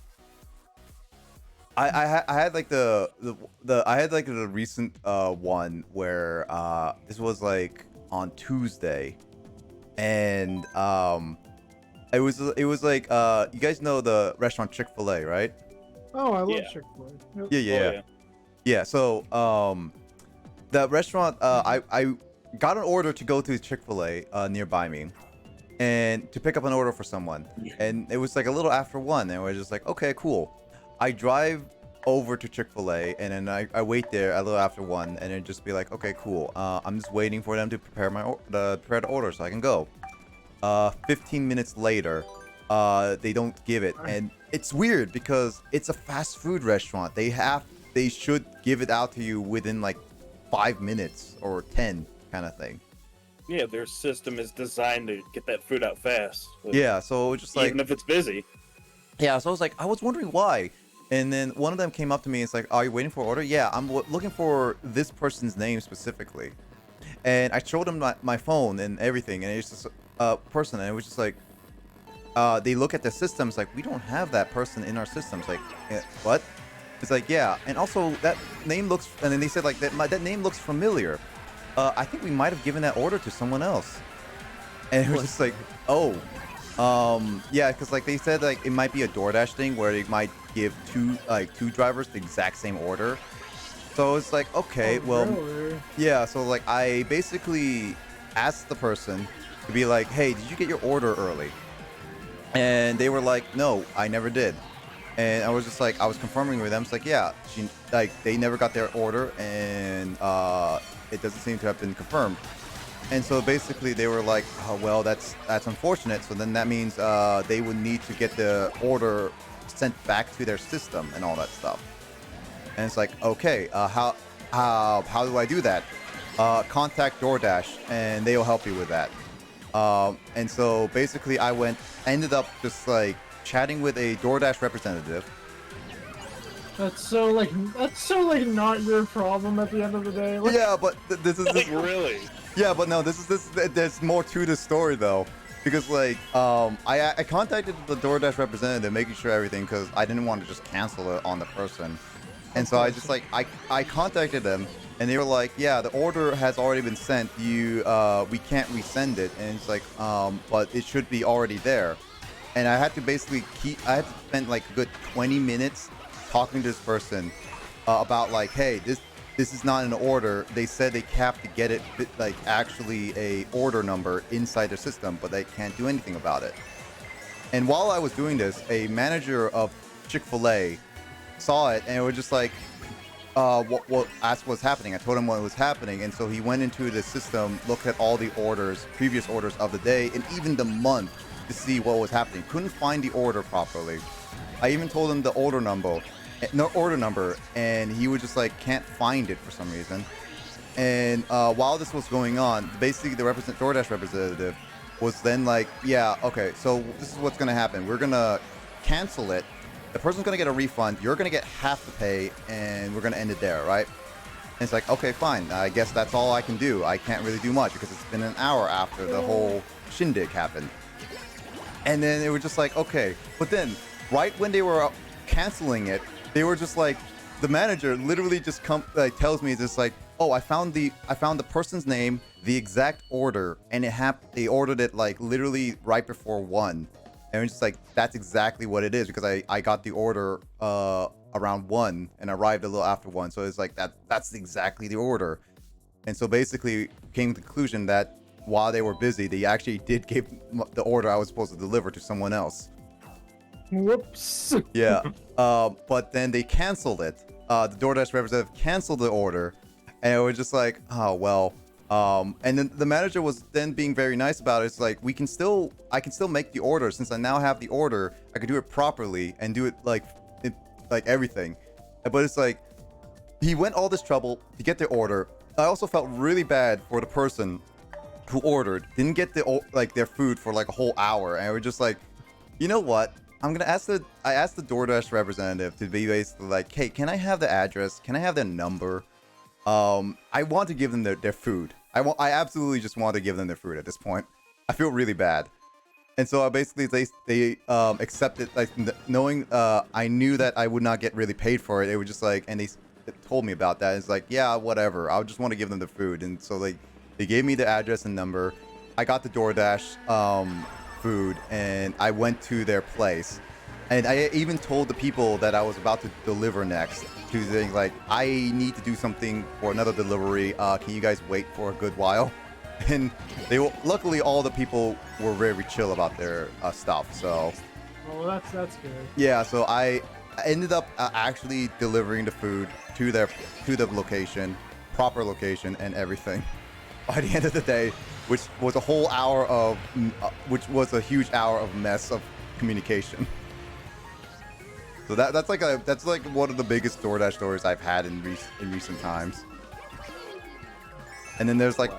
had like the I had like the recent one where this was like on Tuesday, and it was like you guys know the restaurant Chick-fil-A, right? Oh, I love Yeah. Chick-fil-A. Yeah. Yeah, so the restaurant I got an order to go to Chick-fil-A nearby me, and to pick up an order for someone, and it was like a little after 1, and we're just like, okay, cool. I drive over to Chick-fil-A, and then I wait there a little after 1, and then just be like, okay, cool. I'm just waiting for them to prepare prepare the order so I can go. 15 minutes later, they don't give it, and it's weird because it's a fast food restaurant. They should give it out to you within like 5 minutes or 10 kind of thing. Yeah, their system is designed to get that food out fast. Yeah, so just like Even if it's busy. Yeah, so I was wondering why. And then one of them came up to me and it's like, "Are you waiting for order?" "Yeah, I'm looking for this person's name specifically." And I showed him my phone and everything, and it's just a person, and it was just like, they look at the system, it's like, "We don't have that person in our system." It's like, "What?" It's like, "Yeah," and also that name looks, and then they said like that name looks familiar. I think we might have given that order to someone else. And it was just like, oh, yeah, because like they said like it might be a DoorDash thing where they might give two drivers the exact same order. So it's like, okay, well, Really? yeah. So like I basically asked the person to be like, "Hey, did you get your order early?" And they were like, "No, I never did." And I was just like, I was confirming with them. It's like, yeah, they never got their order, and it doesn't seem to have been confirmed. And so basically they were like, "Oh, well, that's unfortunate." So then that means they would need to get the order sent back to their system and all that stuff. And it's like, okay, how do I do that? Contact DoorDash and they'll help you with that. And so basically I ended up just like chatting with a DoorDash representative. That's so like not your problem at the end of the day. Like, Yeah, but this is Like, really? Yeah, but no, there's more to the story though, because like I contacted the DoorDash representative, making sure everything, because I didn't want to just cancel it on the person, and so I just like I contacted them, and they were like, "Yeah, the order has already been sent. We can't resend it," and it's like but it should be already there, and I had to basically I had to spend like a good 20 minutes talking to this person about like, "Hey, this is not an order. They said they have to get it like actually a order number inside their system, but they can't do anything about it." And while I was doing this, a manager of Chick-fil-A saw it and it was just like, what asked what's happening. I told him what was happening, and so he went into the system, looked at all the previous orders of the day, and even the month to see what was happening. Couldn't find the order properly. I even told him the order number, and he was just like, can't find it for some reason. And while this was going on, basically the DoorDash representative was then like, "Yeah, okay, so this is what's gonna happen. We're gonna cancel it. The person's gonna get a refund. You're gonna get half the pay, and we're gonna end it there, right?" And it's like, okay, fine. I guess that's all I can do. I can't really do much because it's been an hour after the whole shindig happened. And then it was just like, okay, but then right when they were canceling it, they were just like, the manager literally just tells me just like, "Oh, I found the person's name, the exact order, and they ordered it like literally right before 1." And it's just like, that's exactly what it is, because I got the order around 1 and arrived a little after 1. So it's like that's exactly the order. And so basically came to the conclusion that while they were busy, they actually did give the order I was supposed to deliver to someone else. whoops. Yeah. But then they canceled it. The DoorDash representative canceled the order, and it was just like, oh well. And then the manager was then being very nice about it. It's like, I can still make the order, since I now have the order. I could do it properly and do it like everything. But it's like, he went all this trouble to get the order. I also felt really bad for the person who ordered, didn't get their food for like a whole hour, and we're just like, you know what? I asked the DoorDash representative to be basically like, "Hey, can I have the address? Can I have their number? I want to give them their food. I absolutely just want to give them their food at this point. I feel really bad." And so basically they accepted, like, knowing I knew that I would not get really paid for it. It was just like, and they told me about that. It's like, yeah, whatever. I just want to give them the food. And so they gave me the address and number. I got the DoorDash food, and I went to their place. And I even told the people that I was about to deliver next to them, like, "I need to do something for another delivery. Can you guys wait for a good while?" And luckily all the people were very chill about their stuff. So Oh, that's good. yeah, so I ended up actually delivering the food to the location, proper location, and everything by the end of the day, which was a huge hour of mess of communication. So that's like one of the biggest DoorDash stories I've had in recent times. And then there's like,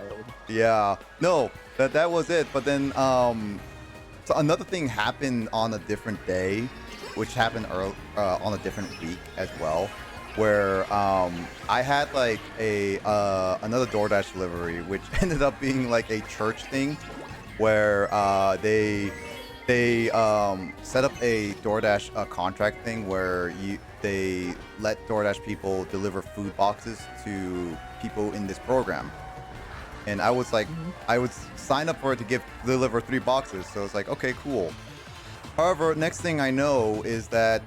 yeah, no, that was it. But then so another thing happened on a different day. which happened on a different week as well, where I had like a another DoorDash delivery, which ended up being like a church thing, where they set up a DoorDash contract thing where they let DoorDash people deliver food boxes to people in this program. And I was like, I would sign up for it to deliver 3 boxes. So it's like, okay, cool. However, next thing I know is that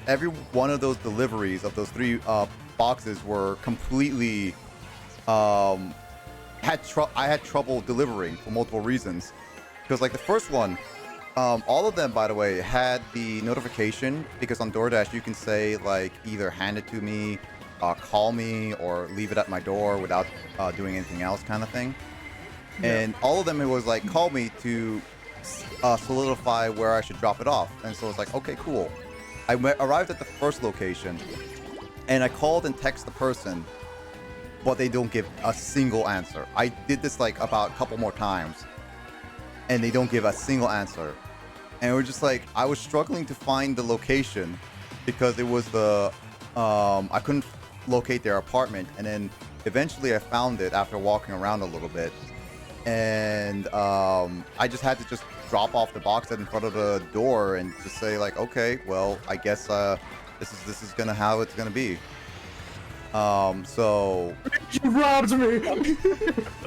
every one of those deliveries of those 3 boxes were completely I had trouble delivering for multiple reasons. Because like the first one, all of them, by the way, had the notification, because on DoorDash you can say like either hand it to me, call me, or leave it at my door without doing anything else, kind of thing. Yeah. And all of them, it was like, call me to solidify where I should drop it off. And so it's like, okay, cool. I arrived at the first location, and I called and texted the person, but they don't give a single answer. I did this like about a couple more times, and they don't give a single answer. And we're just like, I was struggling to find the location because it was I couldn't locate their apartment. And then eventually I found it after walking around a little bit. And I just had to just drop off the box in front of the door and just say like, okay, well, I guess this is gonna how it's gonna be. So You robbed me.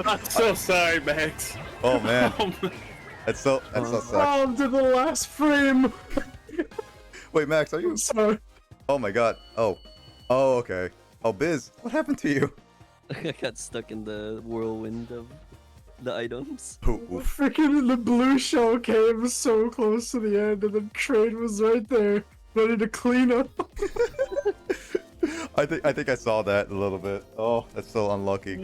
I'm so sorry, Max. oh man, that's so sucks. Robbed to the last frame. Wait, Max, are you? Sorry. Oh my god. Oh, okay. Oh, Biz, what happened to you? I got stuck in the whirlwind of the items. Oof. Freaking the blue shell came so close to the end, and the train was right there, ready to clean up. I think I saw that a little bit. Oh, that's so unlucky.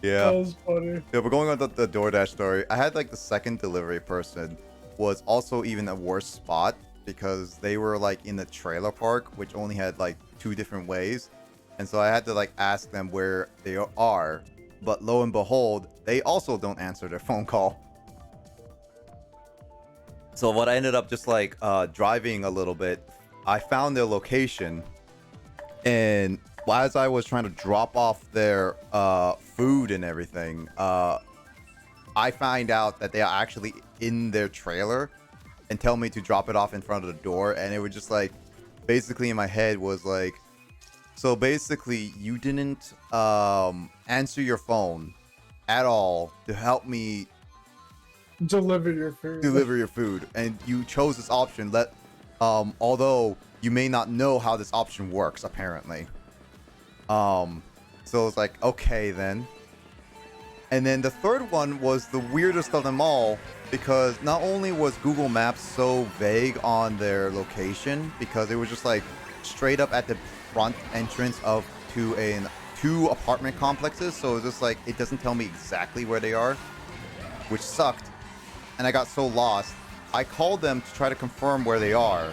Yeah. That was funny. Yeah, we're going on the DoorDash story. I had like the second delivery person was also even a worse spot because they were like in the trailer park, which only had like 2 different ways. And so I had to like ask them where they are. But lo and behold, they also don't answer their phone call. So what I ended up just like driving a little bit, I found their location. And as I was trying to drop off their food and everything, I find out that they are actually in their trailer and tell me to drop it off in front of the door. And it was just like, basically in my head was like, so basically you didn't answer your phone at all to help me Deliver your food. And you chose this option, although you may not know how this option works, apparently. So it's like, okay then. And then the third one was the weirdest of them all, because not only was Google Maps so vague on their location, because it was just like straight up at the front entrance of two apartment complexes, so it was just like, it doesn't tell me exactly where they are, which sucked. And I got so lost. I called them to try to confirm where they are.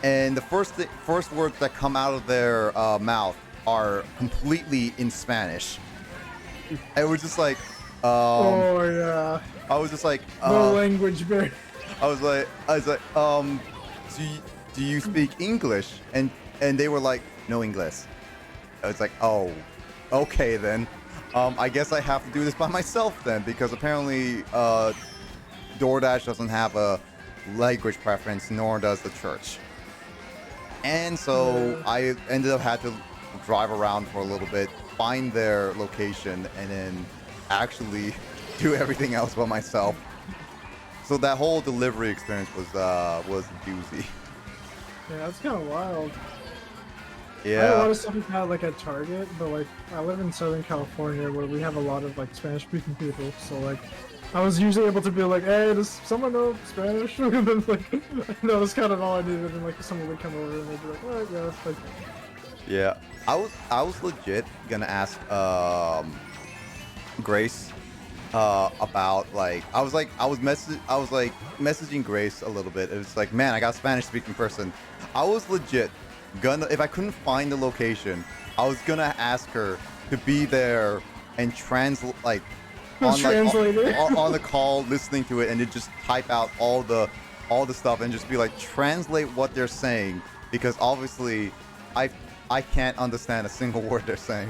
And the first words that come out of their mouth are completely in Spanish. It was just like, oh yeah. I was just like, no language barrier. I was like, do you speak English? And they were like, no English. I was like, oh, okay then. I guess I have to do this by myself then, because apparently DoorDash doesn't have a language preference, nor does the church. And so I ended up had to drive around for a little bit, find their location, and then actually do everything else by myself. So that whole delivery experience was a doozy. Yeah, that's kind of wild. Yeah. I have a lot of stuff like that, like at Target, but like I live in Southern California where we have a lot of like Spanish-speaking people, so like I was usually able to be like, hey, does someone know Spanish? And then like that was kind of all I needed, and like someone would come over and they'd be like, alright, yeah, like. Yeah, I was legit gonna ask Grace about like I was messaging Grace a little bit. It was like, man, I got a Spanish-speaking person. I was legit gonna, if I couldn't find the location, I was gonna ask her to be there and translate on the call, listening to it, and then just type out all the all the stuff and just be like, translate what they're saying, because obviously I can't understand a single word they're saying.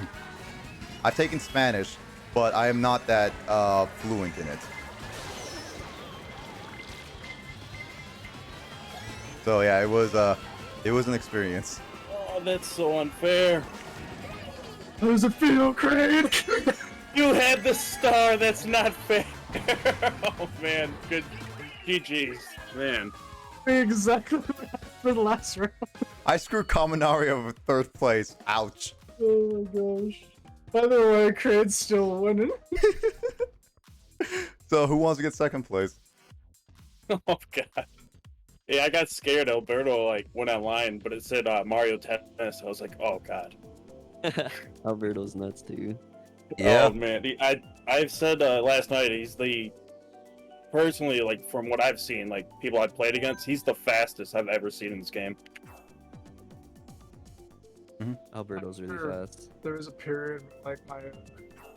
I've taken Spanish, but I am not that fluent in it. So yeah, it was an experience. Oh, that's so unfair. How does it feel, Craig? You had the star. That's not fair. Oh man, good. GG's, man. Exactly what happened for the last round. I screwed Kaminari over 3rd place. Ouch. Oh my gosh. By the way, Craig's still winning. So who wants to get 2nd place? Oh god. Yeah, I got scared. Alberto like went online, but it said Mario Tennis. I was like, oh god. Alberto's nuts, dude. Oh man, I've said last night he's the personally like from what I've seen, like people I've played against, he's the fastest I've ever seen in this game. Alberto's really fast. There was a period like I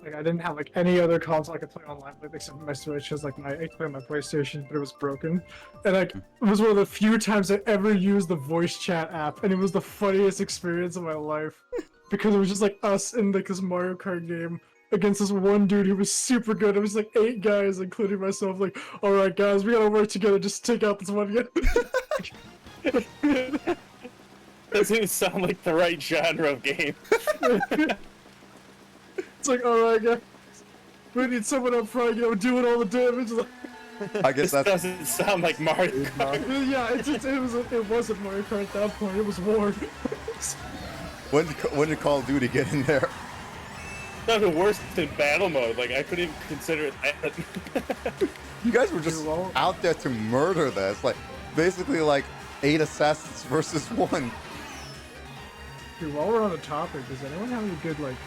didn't have like any other console I could play online with except my Switch, because like I could play on my PlayStation, but it was broken. And like it was one of the few times I ever used the voice chat app, and it was the funniest experience of my life. Because it was just like us in like this Mario Kart game against this one dude who was super good. It was like 8 guys, including myself, like, alright guys, we gotta work together just to take out this one guy. Doesn't even sound like the right genre of game. It's like, alright guys, we need someone up front, doing all the damage. I guess that doesn't sound like Mario Kart. Yeah, it wasn't Mario Kart at that point, it was War. When did Call of Duty get in there? Not even worse than battle mode. Like I couldn't even consider it that. You guys were just out there to murder this. Like basically like 8 assassins versus 1. Dude, while we're on the topic, does anyone have any good like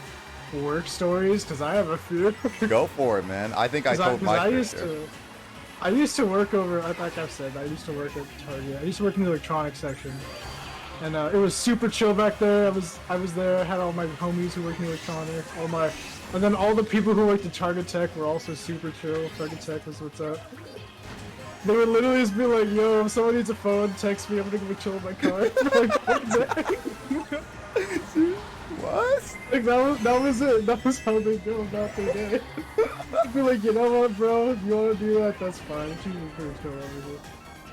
work stories? Because I have a few. Go for it, man. I think I told my I used to work over, like I've said, I used to work at Target. I used to work in the electronics section. And it was super chill back there. I was there. I had all my homies who worked in electronics. And then all the people who worked at Target Tech were also super chill. Target Tech was what's up. They would literally just be like, "Yo, if someone needs a phone, text me. I'm gonna go chill in my car." Like, what? Like that was it. That was how they go about their day. I'd be like, you know what, bro? If you want to do that, that's fine. It's usually pretty chill over here.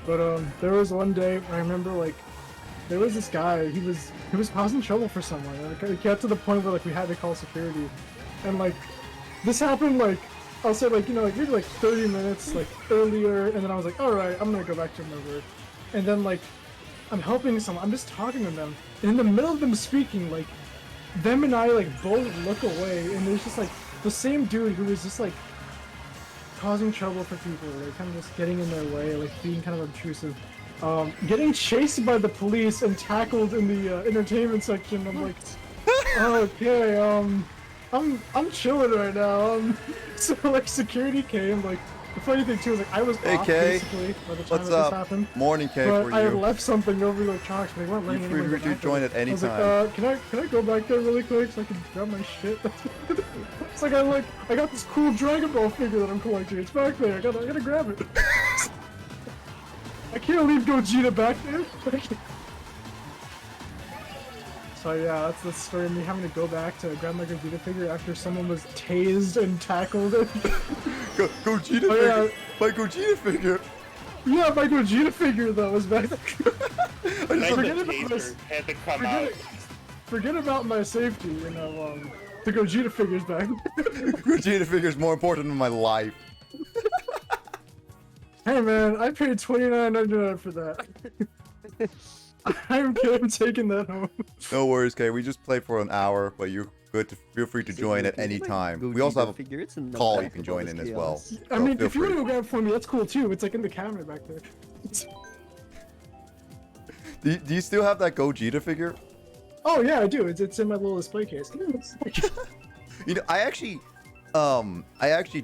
But there was one day I remember like. There was this guy, he was causing trouble for someone, and it got to the point where like we had to call security. And like this happened like I'll say like, like maybe like 30 minutes like earlier, and then I was like, alright, I'm gonna go back to my work. And then like I'm helping someone, I'm just talking to them, and in the middle of them speaking, like them and I like both look away, and there's just like the same dude who was just like causing trouble for people, like kind of just getting in their way, like being kind of obtrusive. Getting chased by the police and tackled in the entertainment section. I'm like, okay, I'm chilling right now. So like security came. Like the funny thing too is like I was off basically by the time this happened. Morning, K. But For you. I had left something over the electronics, but they weren't letting anyone go back. Join at any I was time. like, can I go back there really quick so I can grab my shit? It's like I got this cool Dragon Ball figure that I'm collecting. It's back there. I gotta grab it. I can't leave Gogeta back there. So yeah, that's the story of me having to go back to grab my Gogeta figure after someone was tased and tackled. Gogeta figure? Yeah. My Gogeta figure? Yeah, my Gogeta figure though was back there. Forget about my safety, the Gogeta figure's back. Gogeta figure's more important than my life. Hey man, I paid $29.99 for that. I'm taking that home. No worries, Kay. We just played for an hour, but you're good to feel free to join at any time. We also have a call you can join in as well. I mean, if you want to go grab it for me, that's cool too. It's like in the cabinet back there. Do you still have that Gogeta figure? Oh yeah, I do. It's in my little display case. I actually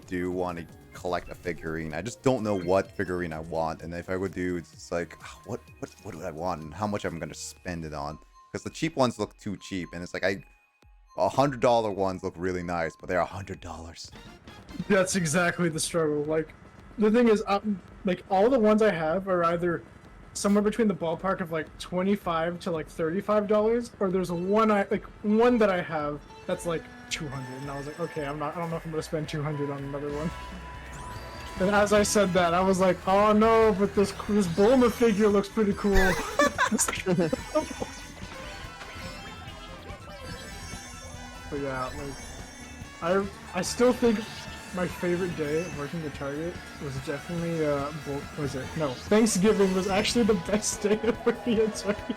do want to collect a figurine. I just don't know what figurine I want, and if I would do, it's just like what do I want and how much I'm gonna spend it on, because the cheap ones look too cheap, and it's like $100 ones look really nice, but they're $100. That's exactly the struggle. Like the thing is, like all the ones I have are either somewhere between the ballpark of like $25 to like $35, or there's one that I have that's like 200, and I was like, okay, I don't know if I'm gonna spend 200 on another one. And as I said that, I was like, oh no, but this Bulma figure looks pretty cool. But yeah, like, I still think my favorite day of working at Target was definitely Thanksgiving was actually the best day of working at Target.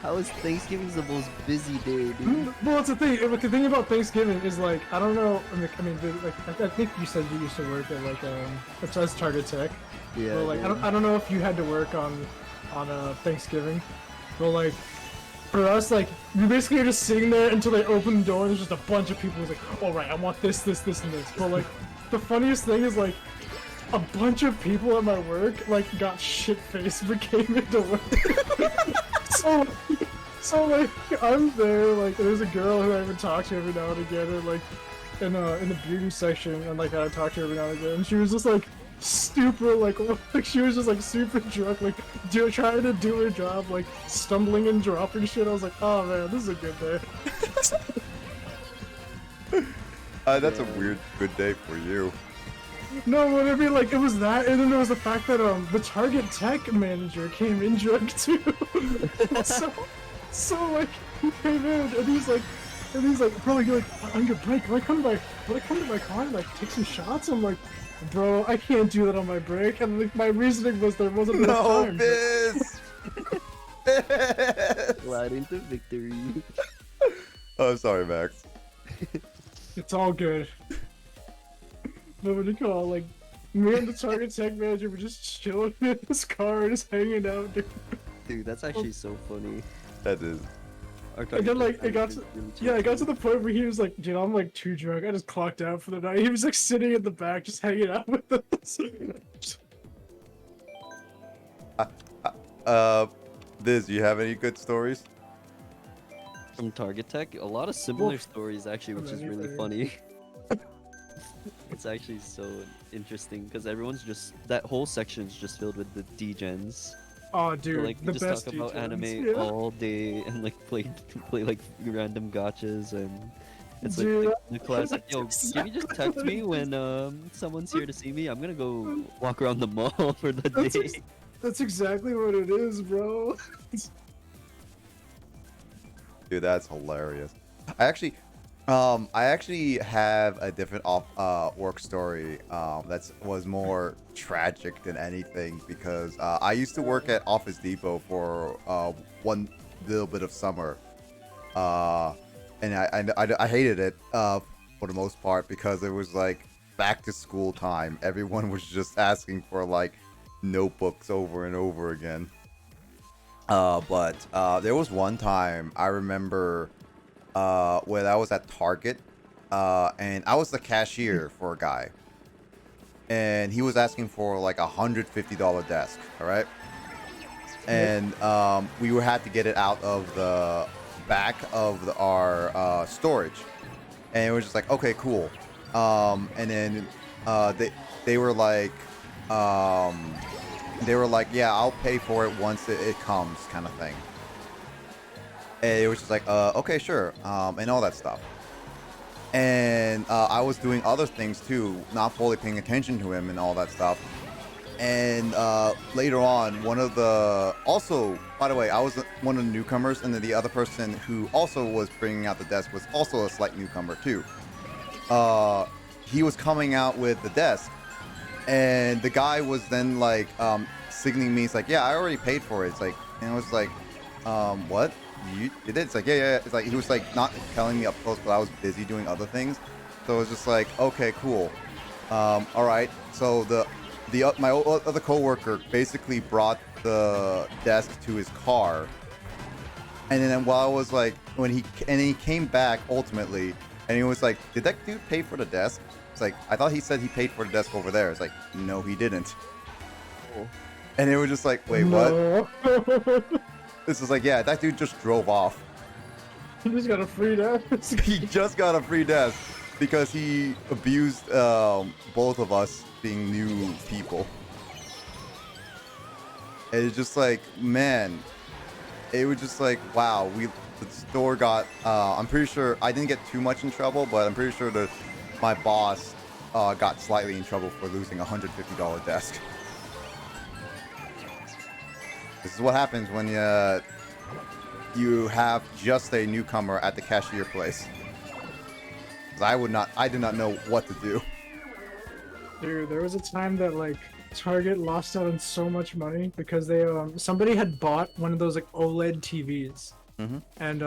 How is Thanksgiving's the most busy day, dude? Well, it's the thing. The thing about Thanksgiving is like, I don't know. I think you said you used to work at like as Target Tech. Yeah. Well, like yeah. I don't know if you had to work on Thanksgiving, but like for us, like we basically are just sitting there until they open the door. And there's just a bunch of people who's like, all right, I want this, and this. But like the funniest thing is like a bunch of people at my work like got shit-faced but came into work. So like I'm there, like there's a girl who I even talk to every now and again, and like in the beauty section, and like I talk to her every now and again, and she was just like stupid, like she was just like super drunk, like trying to do her job, like stumbling and dropping shit. I was like, oh man, this is a good day. That's a weird good day for you. No, but I mean, like, it was that, and then there was the fact that the Target Tech manager came in drunk too. so like he came in and he's like, bro, you're like on your break. Will I come to my car and like take some shots? I'm like, bro, I can't do that on my break. And like, my reasoning was there wasn't enough time. Biz! Slide into victory. Oh, sorry, Max. It's all good. But what do you call, like, me and the Target Tech manager were just chilling in his car, just hanging out, dude. Dude, that's actually so funny. That is. And then like it got to the point where he was like, dude, I'm like too drunk. I just clocked out for the night. He was like sitting in the back, just hanging out with us. Liz, do you have any good stories? From Target Tech, a lot of similar stories actually, which is really funny. It's actually so interesting because everyone's just that whole section is just filled with the D-gens. Oh, dude, So, like, we the just best talk about D-gens, anime yeah. all day and like play like random gotchas, and it's Dude, like the classic. Yo, can you just text me when someone's here to see me? I'm gonna go walk around the mall for the day. That's exactly what it is, bro. Dude, that's hilarious. I actually have a different work story that was more tragic than anything because I used to work at Office Depot for one little bit of summer, and I hated it for the most part because it was like back to school time. Everyone was just asking for like notebooks over and over again. But there was one time I remember when I was at Target, and I was the cashier for a guy, and he was asking for like $150 desk, all right? And we had to get it out of the back of our storage, and it was just like, okay, cool. And then they were like, yeah, I'll pay for it once it comes, kind of thing. And it was just like, okay, sure, and all that stuff. And I was doing other things too, not fully paying attention to him and all that stuff. And later on, also, by the way, I was one of the newcomers, and then the other person who also was bringing out the desk was also a slight newcomer too. He was coming out with the desk, and the guy was then like signaling me. It's like, yeah, I already paid for it. It's like, and I was like, what? You did it? It's like, yeah. It's like he was like not telling me up close, but I was busy doing other things. So it was just like, okay, cool. All right. So my other coworker basically brought the desk to his car, and then while I was like, he came back ultimately, and he was like, did that dude pay for the desk? It's like, I thought he said he paid for the desk over there. It's like, no, he didn't. Oh. And it was just like, wait, what? This is like, yeah, that dude just drove off. He just got a free desk. He just got a free desk. because he abused both of us being new people. And it's just like, man, it was just like, wow, the store got, I'm pretty sure, I didn't get too much in trouble, but I'm pretty sure that my boss got slightly in trouble for losing a $150 desk. This is what happens when you have just a newcomer at the cashier place. 'Cause I did not know what to do. Dude, there was a time that like Target lost out on so much money because they somebody had bought one of those like OLED TVs, and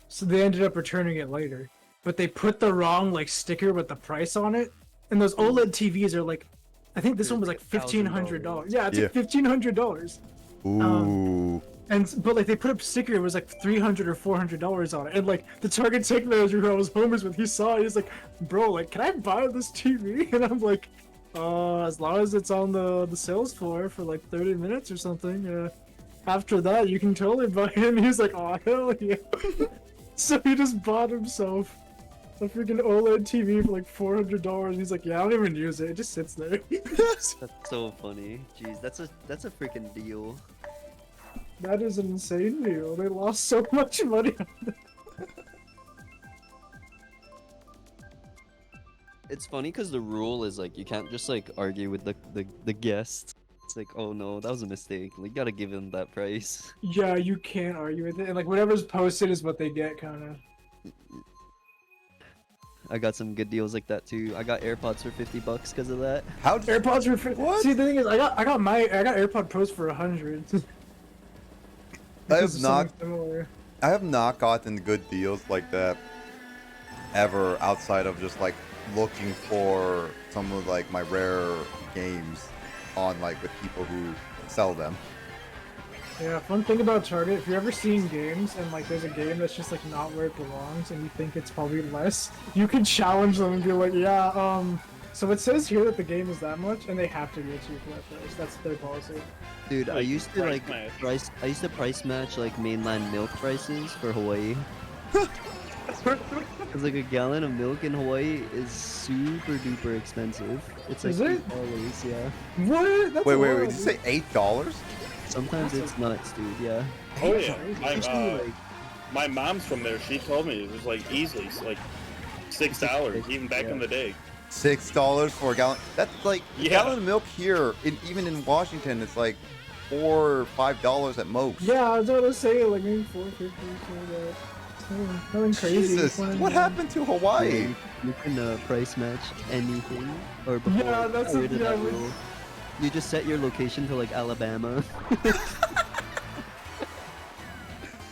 so they ended up returning it later. But they put the wrong like sticker with the price on it, and those OLED TVs are like, I think this one was like $1,500. Yeah, it's like $1,500. Ooh. But like they put up sticker, it was like $300 or $400 on it, and like the Target tech manager who I was homies with, he saw it, he's like, bro, like, can I buy this TV? And I'm like, as long as it's on the sales floor for like 30 minutes or something. After that, you can totally buy it. And he's like, oh hell yeah! So he just bought himself a freaking OLED TV for like $400. He's like, yeah, I don't even use it. It just sits there. That's so funny. Jeez, that's a freaking deal. That is an insane deal. They lost so much money on it. It's funny because the rule is like you can't just like argue with the guest. It's like, oh no, that was a mistake. Like, you gotta give him that price. Yeah, you can't argue with it. And like whatever's posted is what they get, kind of. I got some good deals like that too. I got AirPods for $50 because of that. How did AirPods were what? See, the thing is, I got AirPod Pros for 100. I have not gotten good deals like that ever outside of just like looking for some of like my rare games on like with people who sell them. Yeah, fun thing about Target, if you're ever seeing games and like there's a game that's just like not where it belongs and you think it's probably less, you can challenge them and be like, yeah, so it says here that the game is that much and they have to give it to you for that price. That's their policy. Dude, I used to like price price match like mainland milk prices for Hawaii. Cause like a gallon of milk in Hawaii is super duper expensive. It's like Is it? $8, yeah. What? That's Wait, a lot. did you say $8? Sometimes it's nuts, dude. Yeah. Oh yeah. Usually, like, My mom's from there. She told me it was like easily like $6, even back in the day. $6 for a gallon. That's like a gallon of milk here. Even in Washington, it's like $4 or $5 at most. Yeah, I was about to say like maybe $4.50 for that. Nothing crazy. Jesus, what happened to Hawaii? you can price match anything or before. Yeah, that's prior to that we- rule. You just set your location to like Alabama.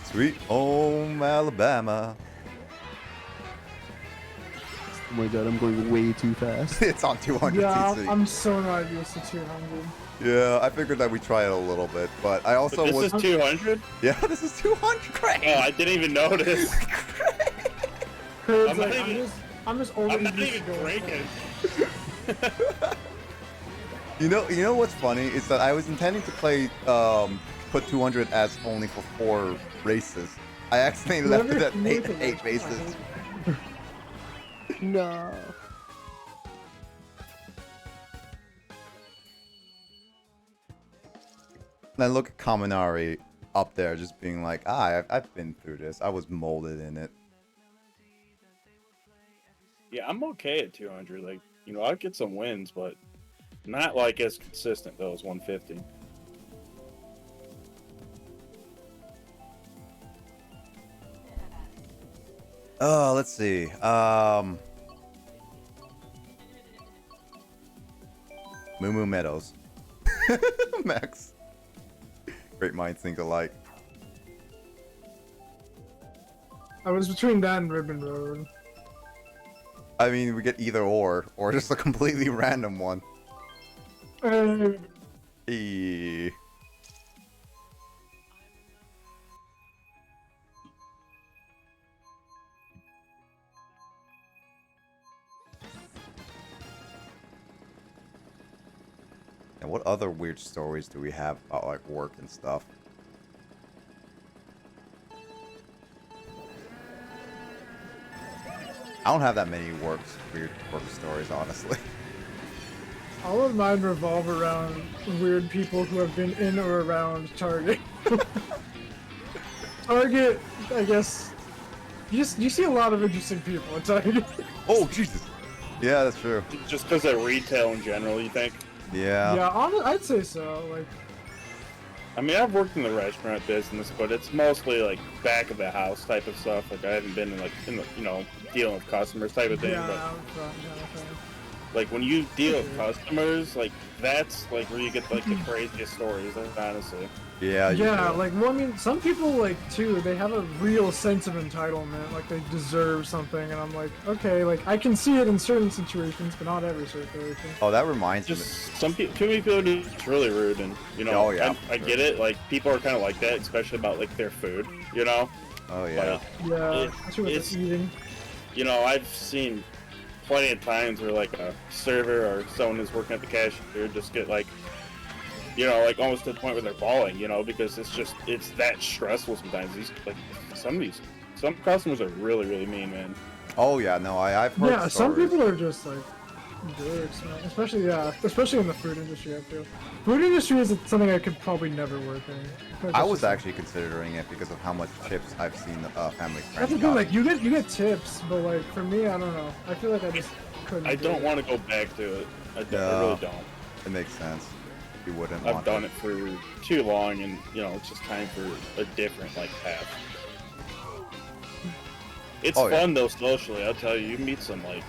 Sweet home Alabama. Oh my god, I'm going way too fast. It's on 200 Yeah, cc. I'm so not used to 200. Yeah, I figured that we'd try it a little bit, but I also But was. this is 200? Yeah, this is 200. Oh, I didn't even notice. Cause I'm like, not even- I'm just older I'm not used to even going drinking. You know what's funny is that I was intending to play put 200 as only for 4 races. I accidentally left it at 8 races. No. And I look at Kaminari up there, just being like, I've been through this. I was molded in it. Yeah, I'm okay at 200. Like, you know, I'll get some wins, but not like as consistent though as 150. Oh, let's see. Moo Meadows. Max. Great minds think alike. I was between that and Ribbon Road. I mean, we get either or just a completely random one. Eee. And what other weird stories do we have about like work and stuff? I don't have that many weird work stories, honestly. All of mine revolve around weird people who have been in or around Target. Target, I guess. You see a lot of interesting people at Target. Oh, Jesus. Yeah, that's true. Just because of retail in general, you think? Yeah. Yeah, I'd say so. Like, I mean, I've worked in the restaurant business, but it's mostly like back of the house type of stuff. Like I haven't been in like dealing with customers type of thing. yeah, But out front kind of thing. like when you deal with customers, like that's like where you get like the craziest stories. Like, honestly. Yeah. you Yeah, do. like, well, I mean, some people, like, too, they have a real sense of entitlement, like, they deserve something, and I'm like, okay, like, I can see it in certain situations, but not every situation. Oh, that reminds me. Just too many people are just really rude, and Oh, yeah, I get it. Like people are kind of like that, especially about like their food. You know. Oh, yeah. Yeah, It- especially with it's- the eating. You know, I've seen plenty of times where like a server or someone who's working at the cashier just get like, like almost to the point where they're bawling, because it's that stressful sometimes. Some customers are really, really mean, man. Oh, yeah, no, I've heard Yeah, some stories. people are just, like, jerks, man. Especially in the food industry, I feel. Food industry is something I could probably never work in. I was actually considering it because of how much chips I've seen family friends. That's the thing, like, you get tips, but, like, for me, I don't know. I feel like I just couldn't I do don't it. want to go back to it. I No. really don't. It makes sense. You wouldn't I've want done to. it for too long, and it's just time for a different like path. It's Oh, yeah. fun though socially. I'll tell you, you meet some like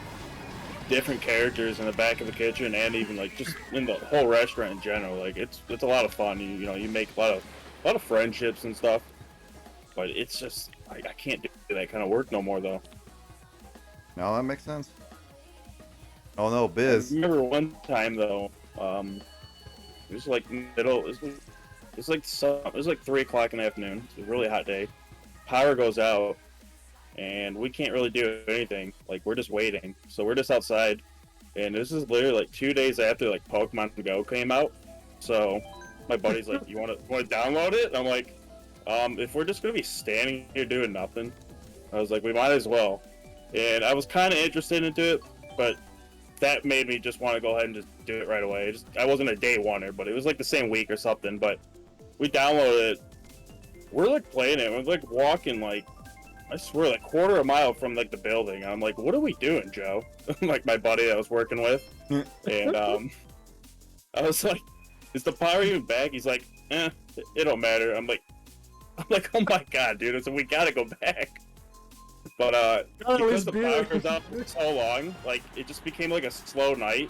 different characters in the back of the kitchen, and even like just in the whole restaurant in general. Like it's a lot of fun. You make a lot of friendships and stuff. But it's just I can't do that kind of work no more though. No, that makes sense. Oh, no, Biz. I remember one time though, it was like middle. It was like 3:00 in the afternoon. It's a really hot day. Power goes out, and we can't really do anything. Like we're just waiting. So we're just outside, and this is literally like 2 days after like Pokemon Go came out. So my buddy's like, "You want to download it?" And I'm like, if we're just gonna be standing here doing nothing, I was like, we might as well. And I was kind of interested into it, but that made me just want to go ahead and just do it right away. I wasn't a day oneer, but it was like the same week or something. But we downloaded it. We're like playing it. We're like walking like, I swear, like quarter a mile from like the building. And I'm like, what are we doing, Joe? Like my buddy I was working with, and I was like, is the power even back? He's like, it don't matter. I'm like, oh my god, dude! So we gotta go back. But because the power was out for so long, like it just became like a slow night.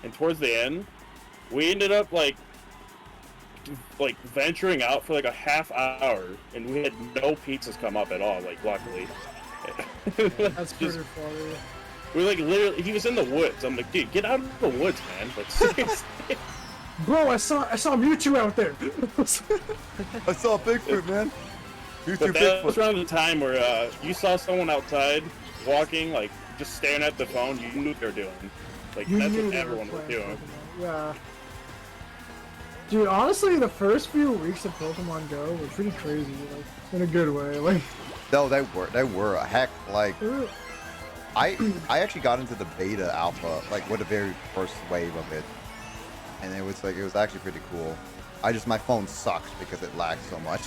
And towards the end, we ended up like venturing out for like a half hour, and we had no pizzas come up at all. Like luckily, That's pretty funny. we like literally. He was in the woods. I'm like, dude, get out of the woods, man! Like seriously. Bro, I saw Mewtwo out there. I saw Bigfoot, man. You But two that was Bigfoot. around the time where you saw someone outside walking, like just staring at the phone. You knew what they were doing. Like You that's knew what they were everyone was playing doing. Pokemon. Yeah. Dude, honestly, the first few weeks of Pokemon Go were pretty crazy, like in a good way. Like, No, they were a heck. Like, I actually got into the beta alpha, like with the very first wave of it, and it was actually pretty cool. My phone sucks because it lags so much.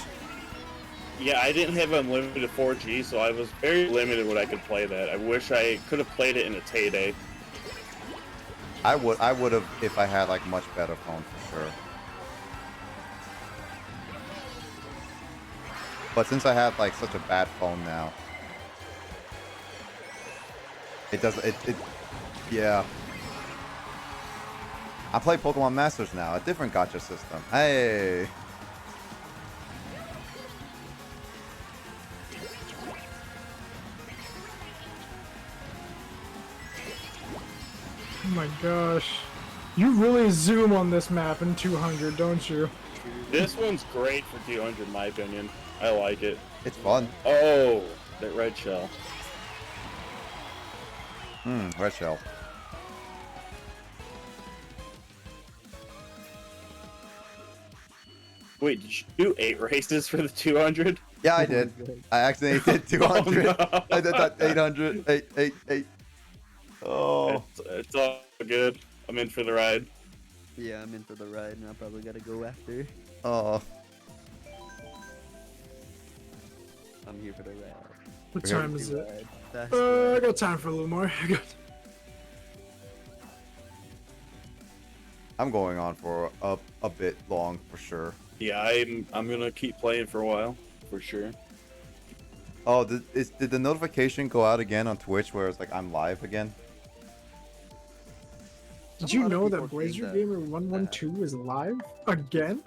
Yeah, I didn't have unlimited 4G, so I was very limited when I could play that. I wish I could have played it in its heyday. I would have if I had like much better phone for sure. But since I have like such a bad phone now, yeah. I play Pokemon Masters now, a different gacha system. Hey. oh my gosh. You really zoom on this map in 200, don't you? This one's great for 200, in my opinion. I like it. It's fun. Oh, that red shell. Red shell. Wait, did you do 8 races for the 200? Yeah, I Oh my did. God. I accidentally did 200. Oh, no. I did that 800. 8. Oh. It's all good. I'm in for the ride. Yeah, I'm in for the ride, and I probably gotta go after. Oh. I'm here for the ride. What Here. time is it? Ride. Fast I ride. got time for a little more. I got. I'm going on for a bit long for sure. Yeah, I'm gonna keep playing for a while, for sure. Oh, did the notification go out again on Twitch where it's like I'm live again? Did A you lot of know people that think Blazer that- Gamer 112 is live again?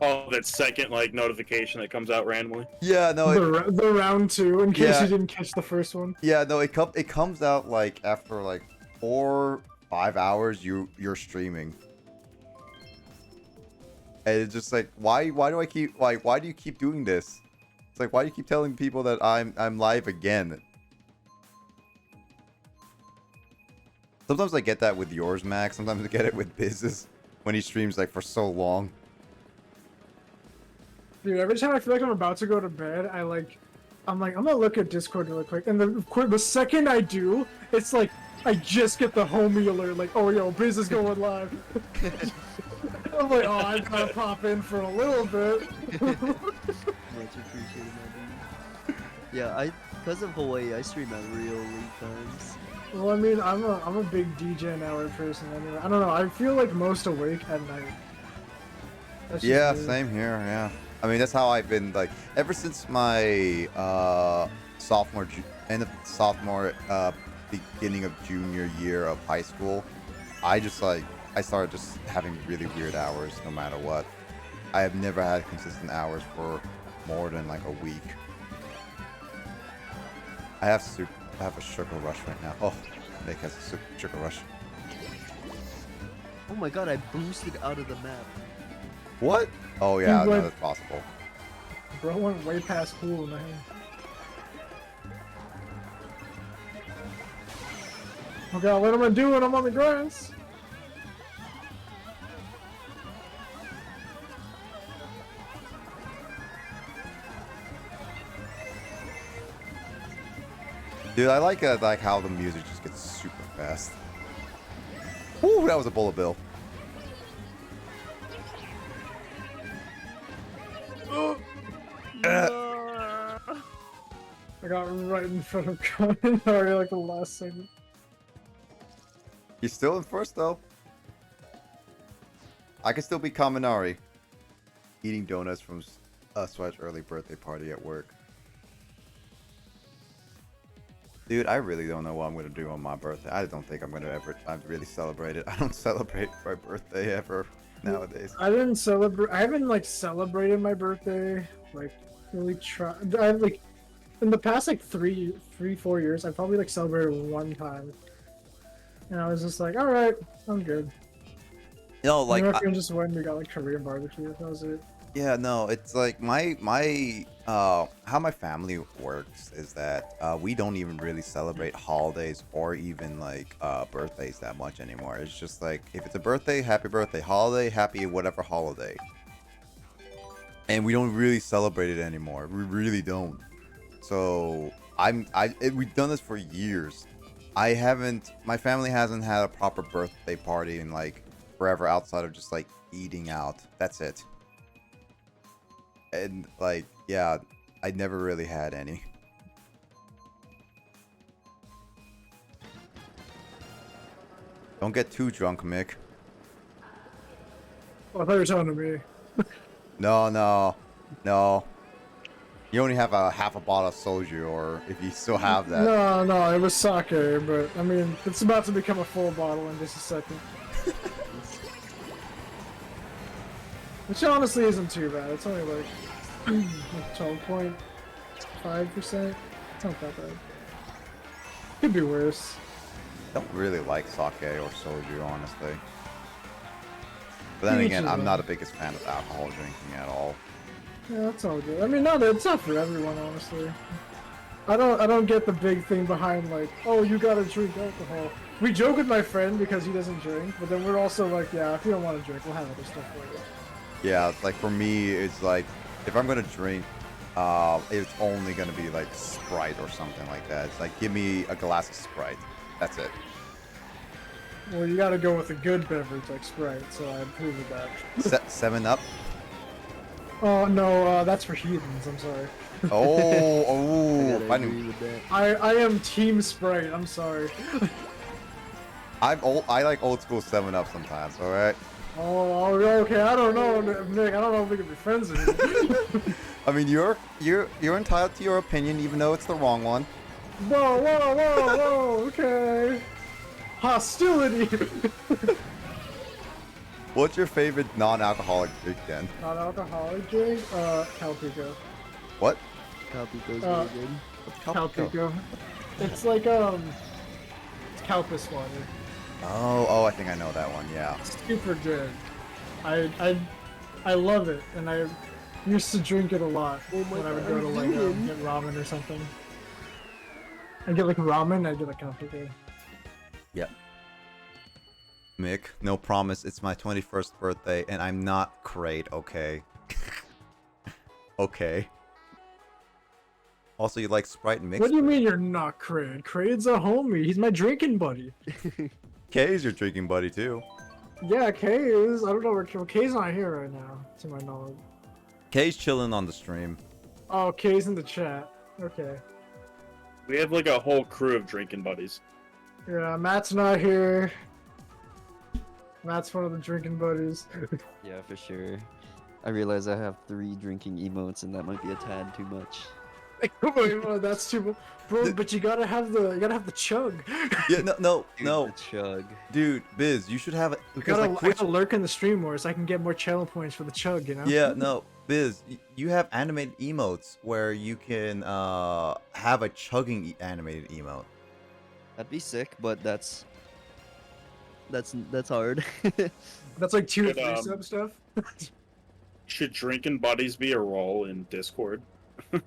Oh, that second like notification that comes out randomly. Yeah, no, The round 2, in case Yeah. you didn't catch the first one. yeah, no, it comes out like after like 4-5 hours you're streaming. And it's just like why do I keep like why do you keep doing this? It's like why do you keep telling people that I'm live again? Sometimes I get that with yours, Max. Sometimes I get it with Biz's when he streams like for so long. Dude, every time I feel like I'm about to go to bed, I'm gonna look at Discord really quick, and the second I do, it's like I just get the homie alert, like, oh yo, Biz is going live. I'm like, oh, I gotta pop in for a little bit. Much appreciated, my dude. Yeah, because of Hawaii, I stream at real late times. Well, I mean, I'm a big DJ and hour person anyway. I don't know. I feel like most awake at night. That's just Yeah, weird. same here. Yeah, I mean that's how I've been like ever since my end of sophomore, beginning of junior year of high school. I started just having really weird hours no matter what. I have never had consistent hours for more than like a week. I have a sugar rush right now. Oh, Nick has a sugar rush. Oh my god, I boosted out of the map. What? Oh yeah, You no, went- that's possible. Bro went way past cool, man. Okay, what am I doing? I'm on the grass. Dude, I like how the music just gets super fast. Woo, that was a bullet bill. I got right in front of Conan already, like the last second. You're still in first though. I can still be Kaminari. Eating donuts from Sweat's early birthday party at work. Dude, I really don't know what I'm gonna do on my birthday. I don't think I'm gonna ever really celebrate it. I don't celebrate my birthday ever nowadays. I didn't celebrate. I haven't like celebrated my birthday. Like really try. I like in the past like 4 years. I probably like celebrated one time, and I was just like, all right, I'm good. No, like My friend just went and we got like Korean barbecue. That was it. yeah, no, it's like my how my family works is that we don't even really celebrate holidays or even like birthdays that much anymore. It's just like if it's a birthday, happy birthday, holiday, happy whatever holiday. And we don't really celebrate it anymore. We really don't. So we've done this for years. My family hasn't had a proper birthday party in like forever outside of just like eating out. That's it. And like, yeah, I never really had any. Don't get too drunk, Mick. Oh, I thought you were talking to me. No. You only have a half a bottle of soju, or if you still have that. No, it was sake, but I mean, it's about to become a full bottle in just a second. Which honestly isn't too bad. It's only like 12.5%. It's not that bad. Could be worse. I don't really like sake or soju, honestly. But then Me again, too, I'm though. not the biggest fan of alcohol drinking at all. Yeah, that's all good. I mean, no, it's not for everyone, honestly. I don't get the big thing behind like, oh, you gotta drink alcohol. We joke with my friend because he doesn't drink, but then we're also like, yeah, if you don't want to drink, we'll have other stuff for you. Yeah, like for me, it's like if I'm gonna drink, it's only gonna be like Sprite or something like that. It's like, give me a glass of Sprite. That's it. Well, you gotta go with a good beverage like Sprite, so I approve of that. 7-Up. Oh no, that's for heathens. I'm sorry. I gotta I agree knew. with that. I am Team Sprite. I'm sorry. I like old school 7-Up sometimes. All right. Oh, okay. I don't know, Nick. I don't know if we can be friends anymore. I mean, you're entitled to your opinion, even though it's the wrong one. Whoa. Okay. Hostility. What's your favorite non-alcoholic drink, then? Non-alcoholic drink? Calpico. What? Calpico's really good. What's Calpico. It's like it's Calpis water. Oh, I think I know that one. Yeah. Super good. I love it, and I used to drink it a lot when I would go to like get ramen or something. I get like ramen, I get like Calpico. Yep. Mick, no promise. It's my 21st birthday, and I'm not Kraid, okay? Okay. Also, you like Sprite and mixed? What do you mean you're not Kraid? Kraid's a homie. He's my drinking buddy. Kay's your drinking buddy, too. Yeah, Kay is. I don't know where Kay's not here right now, to my knowledge. Kay's chilling on the stream. Oh, Kay's in the chat. Okay. We have like a whole crew of drinking buddies. Yeah, Matt's not here. Matt's one of the drinking buddies. Yeah, for sure. I realize I have 3 drinking emotes, and that might be a tad too much. Wait, well, that's too much. Bro, but you gotta have the chug. Yeah, no. The chug. Dude, Biz, you should have it. Because, I like, Twitch... gotta lurk in the stream more so I can get more channel points for the chug, you know? Yeah, no. Biz, you have animated emotes where you can have a chugging animated emote. That'd be sick, but that's hard. That's like 2 or Should, 3 sub stuff. Should drinking buddies be a role in Discord? You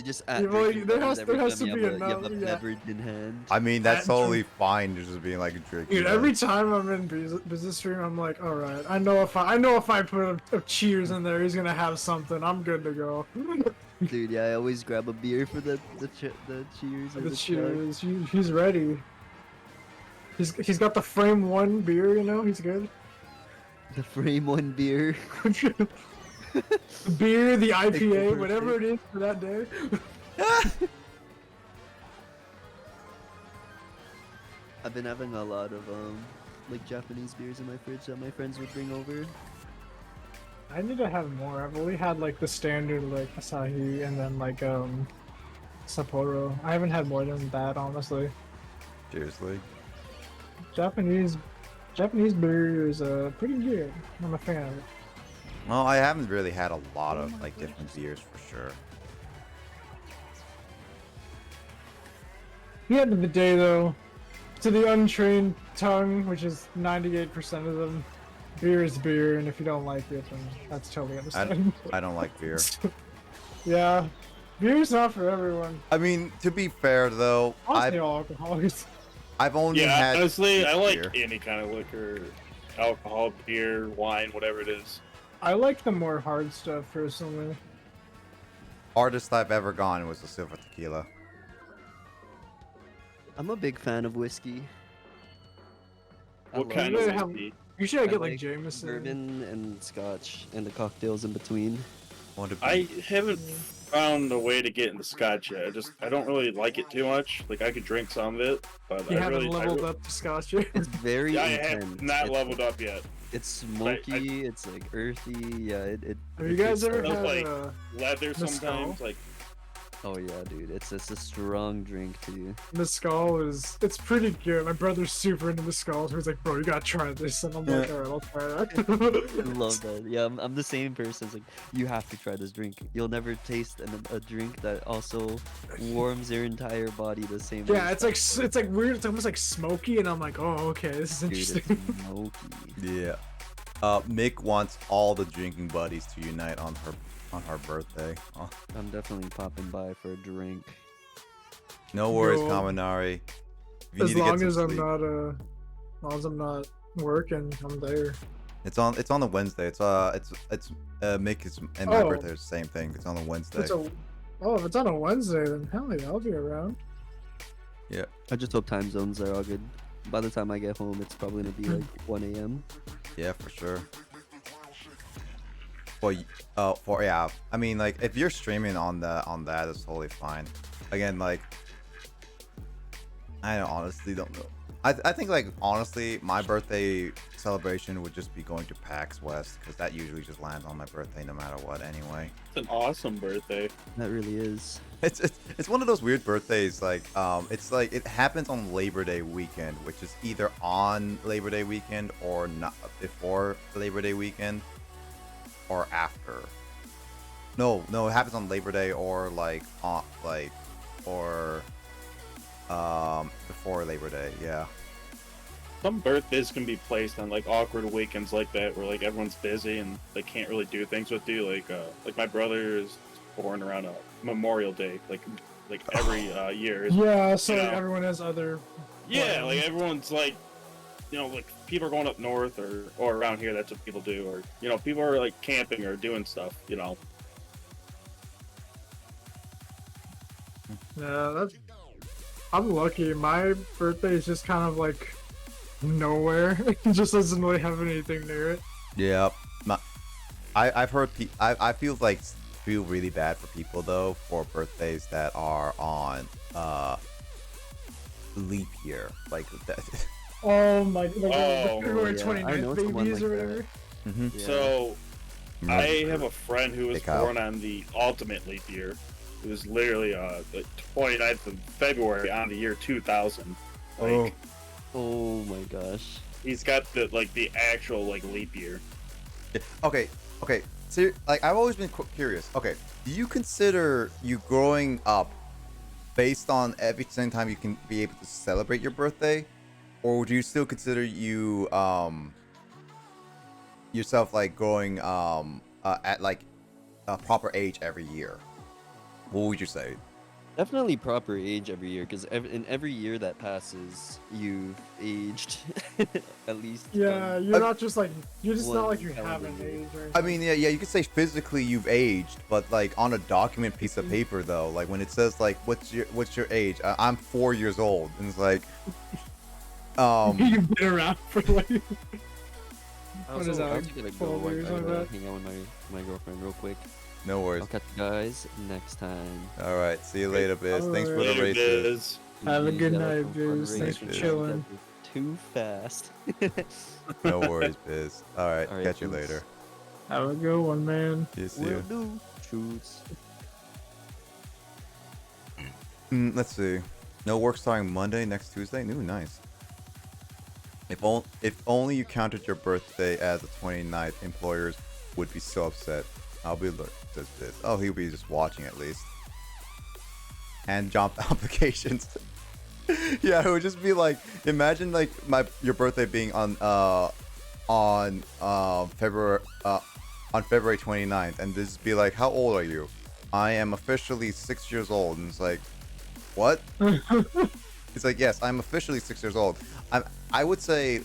just add Yeah, well, drinking there buddies has- every there has time to you be have a you have no- a yeah. beverage in hand. I mean, that's That and totally fine. Just being like a drink. Dude, every time I'm in business stream, I'm like, all right, I know if I put a cheers in there, he's gonna have something. I'm good to go. Dude, yeah, I always grab a beer for the cheers. Or The the chug. cheers, he's ready. He's got the frame 1 beer, you know, he's good. The frame 1 beer. The beer, the IPA, perfect. whatever it is for that day. I've been having a lot of like Japanese beers in my fridge that my friends would bring over. I need to have more. I've only had like the standard like Asahi and then like Sapporo. I haven't had more than that, honestly. Seriously. Japanese beer is pretty good. I'm a fan of it. Well, I haven't really had a lot of like different beers for sure. At the end of the day, though, to the untrained tongue, which is 98% of them, beer is beer, and if you don't like it, then that's totally understandable. I don't like beer. Yeah, beer's not for everyone. I mean, to be fair though, Honestly, all alcoholics. I've only Yeah, had honestly, I like beer. any kind of liquor, alcohol, beer, wine, whatever it is. I like the more hard stuff personally. Hardest I've ever gone was the silver tequila. I'm a big fan of whiskey. I What love kind it. of whiskey? You should get like like Jameson. bourbon and scotch and the cocktails in between. Want to be- I haven't found a way to get into scotch yet. I don't really like it too much. Like I could drink some of it, but You I haven't really leveled up to Scotch yet. It's very Yeah, I intense. have not It's- leveled up yet. It's smoky. It's like earthy. Yeah, it Have you guys ever Smells had like- uh, Leather Mezcal? sometimes, like Oh yeah, dude. It's a strong drink too. Mezcal it's pretty good. My brother's super into Mezcal, so he's like, bro, you gotta try this. And I'm like, Yeah. alright, I'll try I that. love that. Yeah, I'm the same person. It's like you have to try this drink. You'll never taste a drink that also warms your entire body the same way. Yeah, it's like weird. It's almost like smoky, and I'm like, oh, okay, this is Dude, interesting. it's smoky. Yeah. Mick wants all the drinking buddies to unite on her birthday. Oh, I'm definitely popping by for a drink. no worries, Yo. Kaminari. If you As need to get long some as I'm sleep. not working, I'm there. It's on the Wednesday. It's Mickey's and my birthday is the same thing. It's on a Wednesday. If it's on a Wednesday, then hell yeah, I'll be around. Yeah. I just hope time zones are all good. By the time I get home, it's probably gonna be like 1 a.m. Yeah, for sure. Yeah. I mean, like, if you're streaming on that, it's totally fine. Again, like, I honestly don't know. I think, like, honestly, my birthday celebration would just be going to PAX West, because that usually just lands on my birthday no matter what anyway. It's an awesome birthday. That really is. It's one of those weird birthdays, like, it's like, it happens on Labor Day weekend, which is either on Labor Day weekend or not before Labor Day weekend or after. No, it happens on Labor Day or before Labor Day, yeah. Some birthdays can be placed on like awkward weekends like that, where like everyone's busy and they can't really do things with you. Like my brother is born around Memorial Day, like every year. Yeah, so you like, know. everyone has other. Yeah, like everyone's like, you know, like people are going up north or around here. That's what people do, or you know, people are like camping or doing stuff. You know. Yeah, I'm lucky. My birthday is just kind of like nowhere. It just doesn't really have anything near it. Yeah, I've heard. I feel really bad for people though for birthdays that are on leap year, like that. Oh my! February yeah. 29th babies or whatever. Mm-hmm. Yeah. So I have a friend who was born on the ultimate leap year. It was literally the 29th of February on the year 2000. Like, Oh my gosh. he's got the actual like leap year. Okay. So, like, I've always been curious. Okay, do you consider you growing up based on every single time you can be able to celebrate your birthday, or would you still consider you yourself like growing at like a proper age every year? What would you say? Definitely proper age every year, because in every year that passes, you've aged at least. Yeah, you're not just like you're just not one like you calendar haven't year. aged. Or I mean, yeah, you could say physically you've aged, but like on a document piece of paper though, like when it says like what's your age? I'm 4 years old, and it's like, you've been around for like. Also, is that, I'm like, just gonna 12 go years like that? hang out with my girlfriend real quick. no worries. I'll catch you guys next time. All right, see you later, Biz. Thanks for the Later, races. Biz. Have a You good got night, some fun Biz. Thanks for races. chilling. Too fast. No worries, Biz. All right, All right, catch you peace. later. Have a good one, man. See Will you. do. Shoots. Let's see. No work starting Monday, next Tuesday. Ooh, nice. If only you counted your birthday as the 29th, employers would be so upset. I'll be says this. Oh, he'll be just watching at least. Hand job applications. Yeah, it would just be like, imagine like your birthday being on February 29th, and this be like, how old are you? I am officially 6 years old, and it's like, what? It's like, yes, I'm officially 6 years old. I would say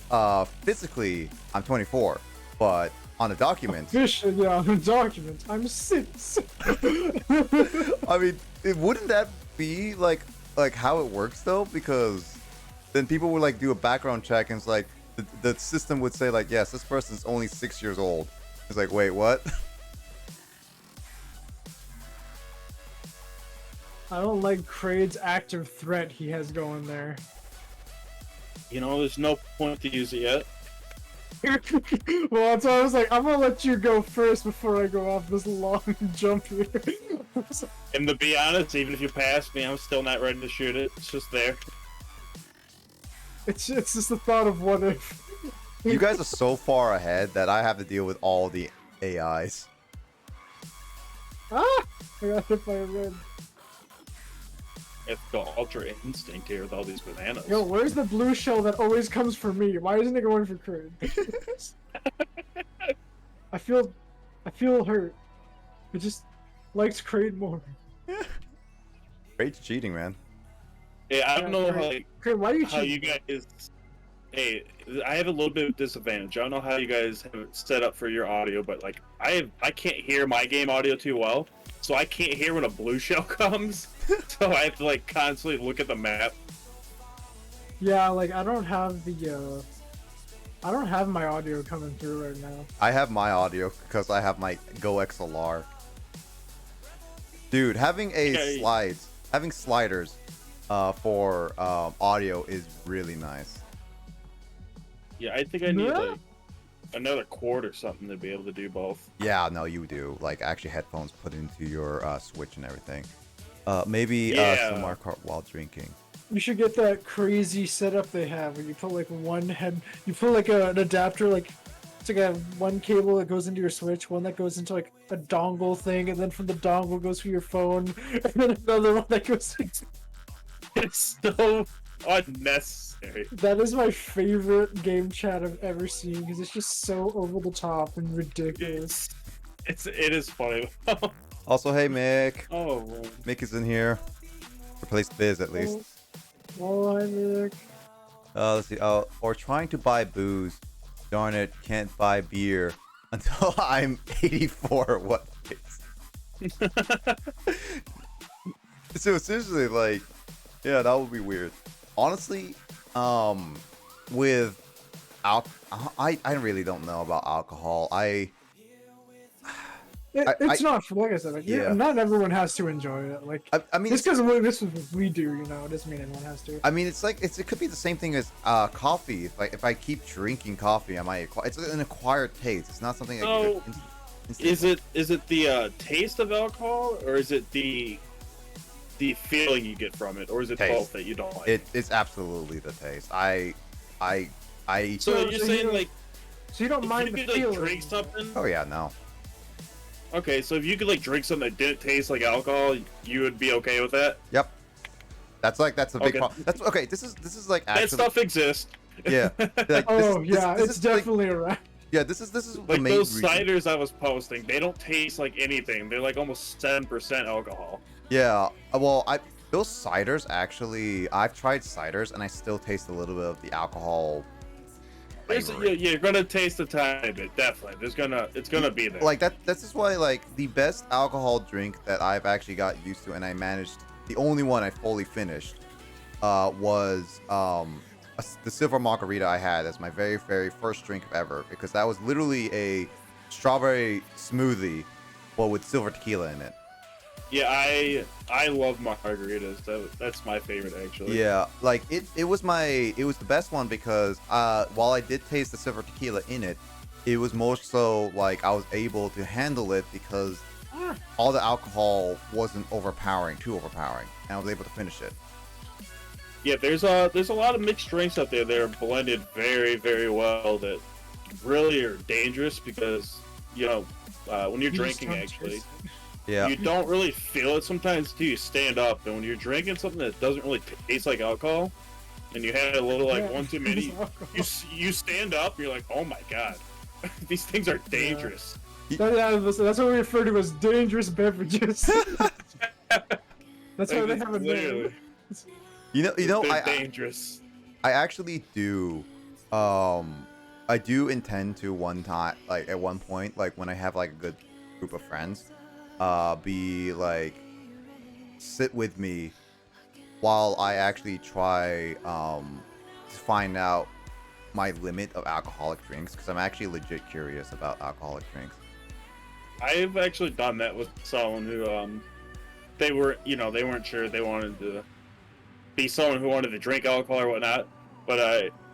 physically I'm 24, but on a document. Officially, yeah, on a document, I'm 6. I mean, wouldn't that be like how it works though? Because then people would like do a background check, and it's like the system would say like, yes, this person's only 6 years old. It's like, wait, what? I don't like Kraid's active threat he has going there. You know, there's no point to use it yet. Well, that's why I was like, I'm gonna let you go first before I go off this long jump here. And to be honest, even if you pass me, I'm still not ready to shoot it. It's just there. It's just the thought of what if. You guys are so far ahead that I have to deal with all the AIs. Ah! I got hit by a red. It's the Ultra Instinct here with all these bananas. Yo, where's the blue shell that always comes for me? Why isn't it going for Kraid? I feel hurt. It just likes Kraid more. Great cheating, man. Yeah, I don't know Kraid, why do you how cheat? you guys Hey, I have a little bit of disadvantage. I don't know how you guys have it set up for your audio, but like I can't hear my game audio too well, so I can't hear when a blue shell comes. So I have to like constantly look at the map. Yeah, like I don't have the I don't have my audio coming through right now. I have my audio because I have my Go XLR. Dude, having having sliders for audio is really nice. Yeah, I think I need like another cord or something to be able to do both. Yeah, no, you do. Like actually headphones put into your Switch and everything. Maybe some Mario Kart while drinking. You should get that crazy setup they have where you put like you put like an adapter, like it's like a one cable that goes into your Switch, one that goes into like a dongle thing, and then from the dongle goes to your phone, and then another one that goes. It's so unnecessary. That is my favorite game chat I've ever seen because it's just so over the top and ridiculous. It is funny. Also, hey Mick. Oh, man. Mick is in here. Replace Biz at least. Oh, hi Nick. Let's see. Oh, or trying to buy booze. Darn it, can't buy beer until I'm 84. What? So seriously, like, yeah, that would be weird. Honestly, with I really don't know about alcohol. It's not like I said. Like, yeah. Not everyone has to enjoy it. Like I mean, just because this is what we do, you know, it doesn't mean everyone has to. I mean, it's like it could be the same thing as coffee. If I keep drinking coffee, I might it's an acquired taste. It's not something. So, is it the taste of alcohol, or is it the feeling you get from it, or is it taste. both that you don't like? It's absolutely the taste. So you're saying like, so you don't mind the could, feeling? Like, drink something? Oh yeah, no. Okay, so if you could like drink something that didn't taste like alcohol, you would be okay with that? Yep. That's a big problem. That's okay. This is like actually that stuff exists. Yeah. Like, it's definitely like, around. Yeah, this is like the main those reason. ciders I was posting. They don't taste like anything. They're like almost 7% alcohol. Yeah. Well, those ciders actually. I've tried ciders and I still taste a little bit of the alcohol. You're gonna taste a tiny bit, definitely. It's gonna be there. Like that's just why like the best alcohol drink that I've actually got used to and I managed. The only one I fully finished was the silver margarita I had as my very first drink ever, because that was literally a strawberry smoothie, but with silver tequila in it. Yeah, I love margaritas. That's my favorite actually. Yeah, like it was the best one because while I did taste the silver tequila in it, it was more so like I was able to handle it because all the alcohol wasn't too overpowering, and I was able to finish it. Yeah, there's a lot of mixed drinks out there that are blended very, very well that really are dangerous because, you know, when you're drinking actually, yeah, you don't really feel it sometimes until you stand up, and when you're drinking something that doesn't really taste like alcohol, and you had a little like one too many, you stand up, and you're like, oh my god, these things are dangerous. Yeah, that's what we refer to as dangerous beverages. That's why they have a name. You know, They're dangerous. I actually do. I do intend to one time, like at one point, like when I have like a good group of friends, be like sit with me while I actually try to find out my limit of alcoholic drinks, because I'm actually legit curious about alcoholic drinks. I've actually done that with someone who they weren't sure they wanted to be someone who wanted to drink alcohol or whatnot, but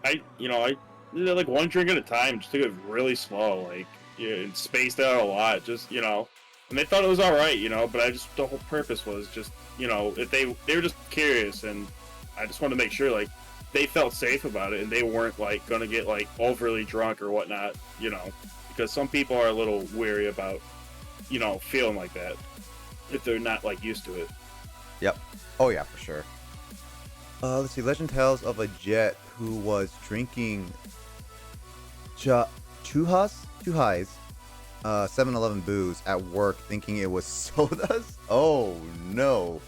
I did like one drink at a time, just took it really slow, like, and spaced out a lot, just, you know, and they thought it was all right, you know, but the whole purpose was just, you know, if they were just curious, and I just wanted to make sure like they felt safe about it and they weren't like gonna get like overly drunk or whatnot, you know, because some people are a little weary about, you know, feeling like that if they're not like used to it. Yep. Oh yeah, for sure. Let's see. Legend tells of a jet who was drinking Chuhais, 7-Eleven booze at work, thinking it was sodas. Oh no.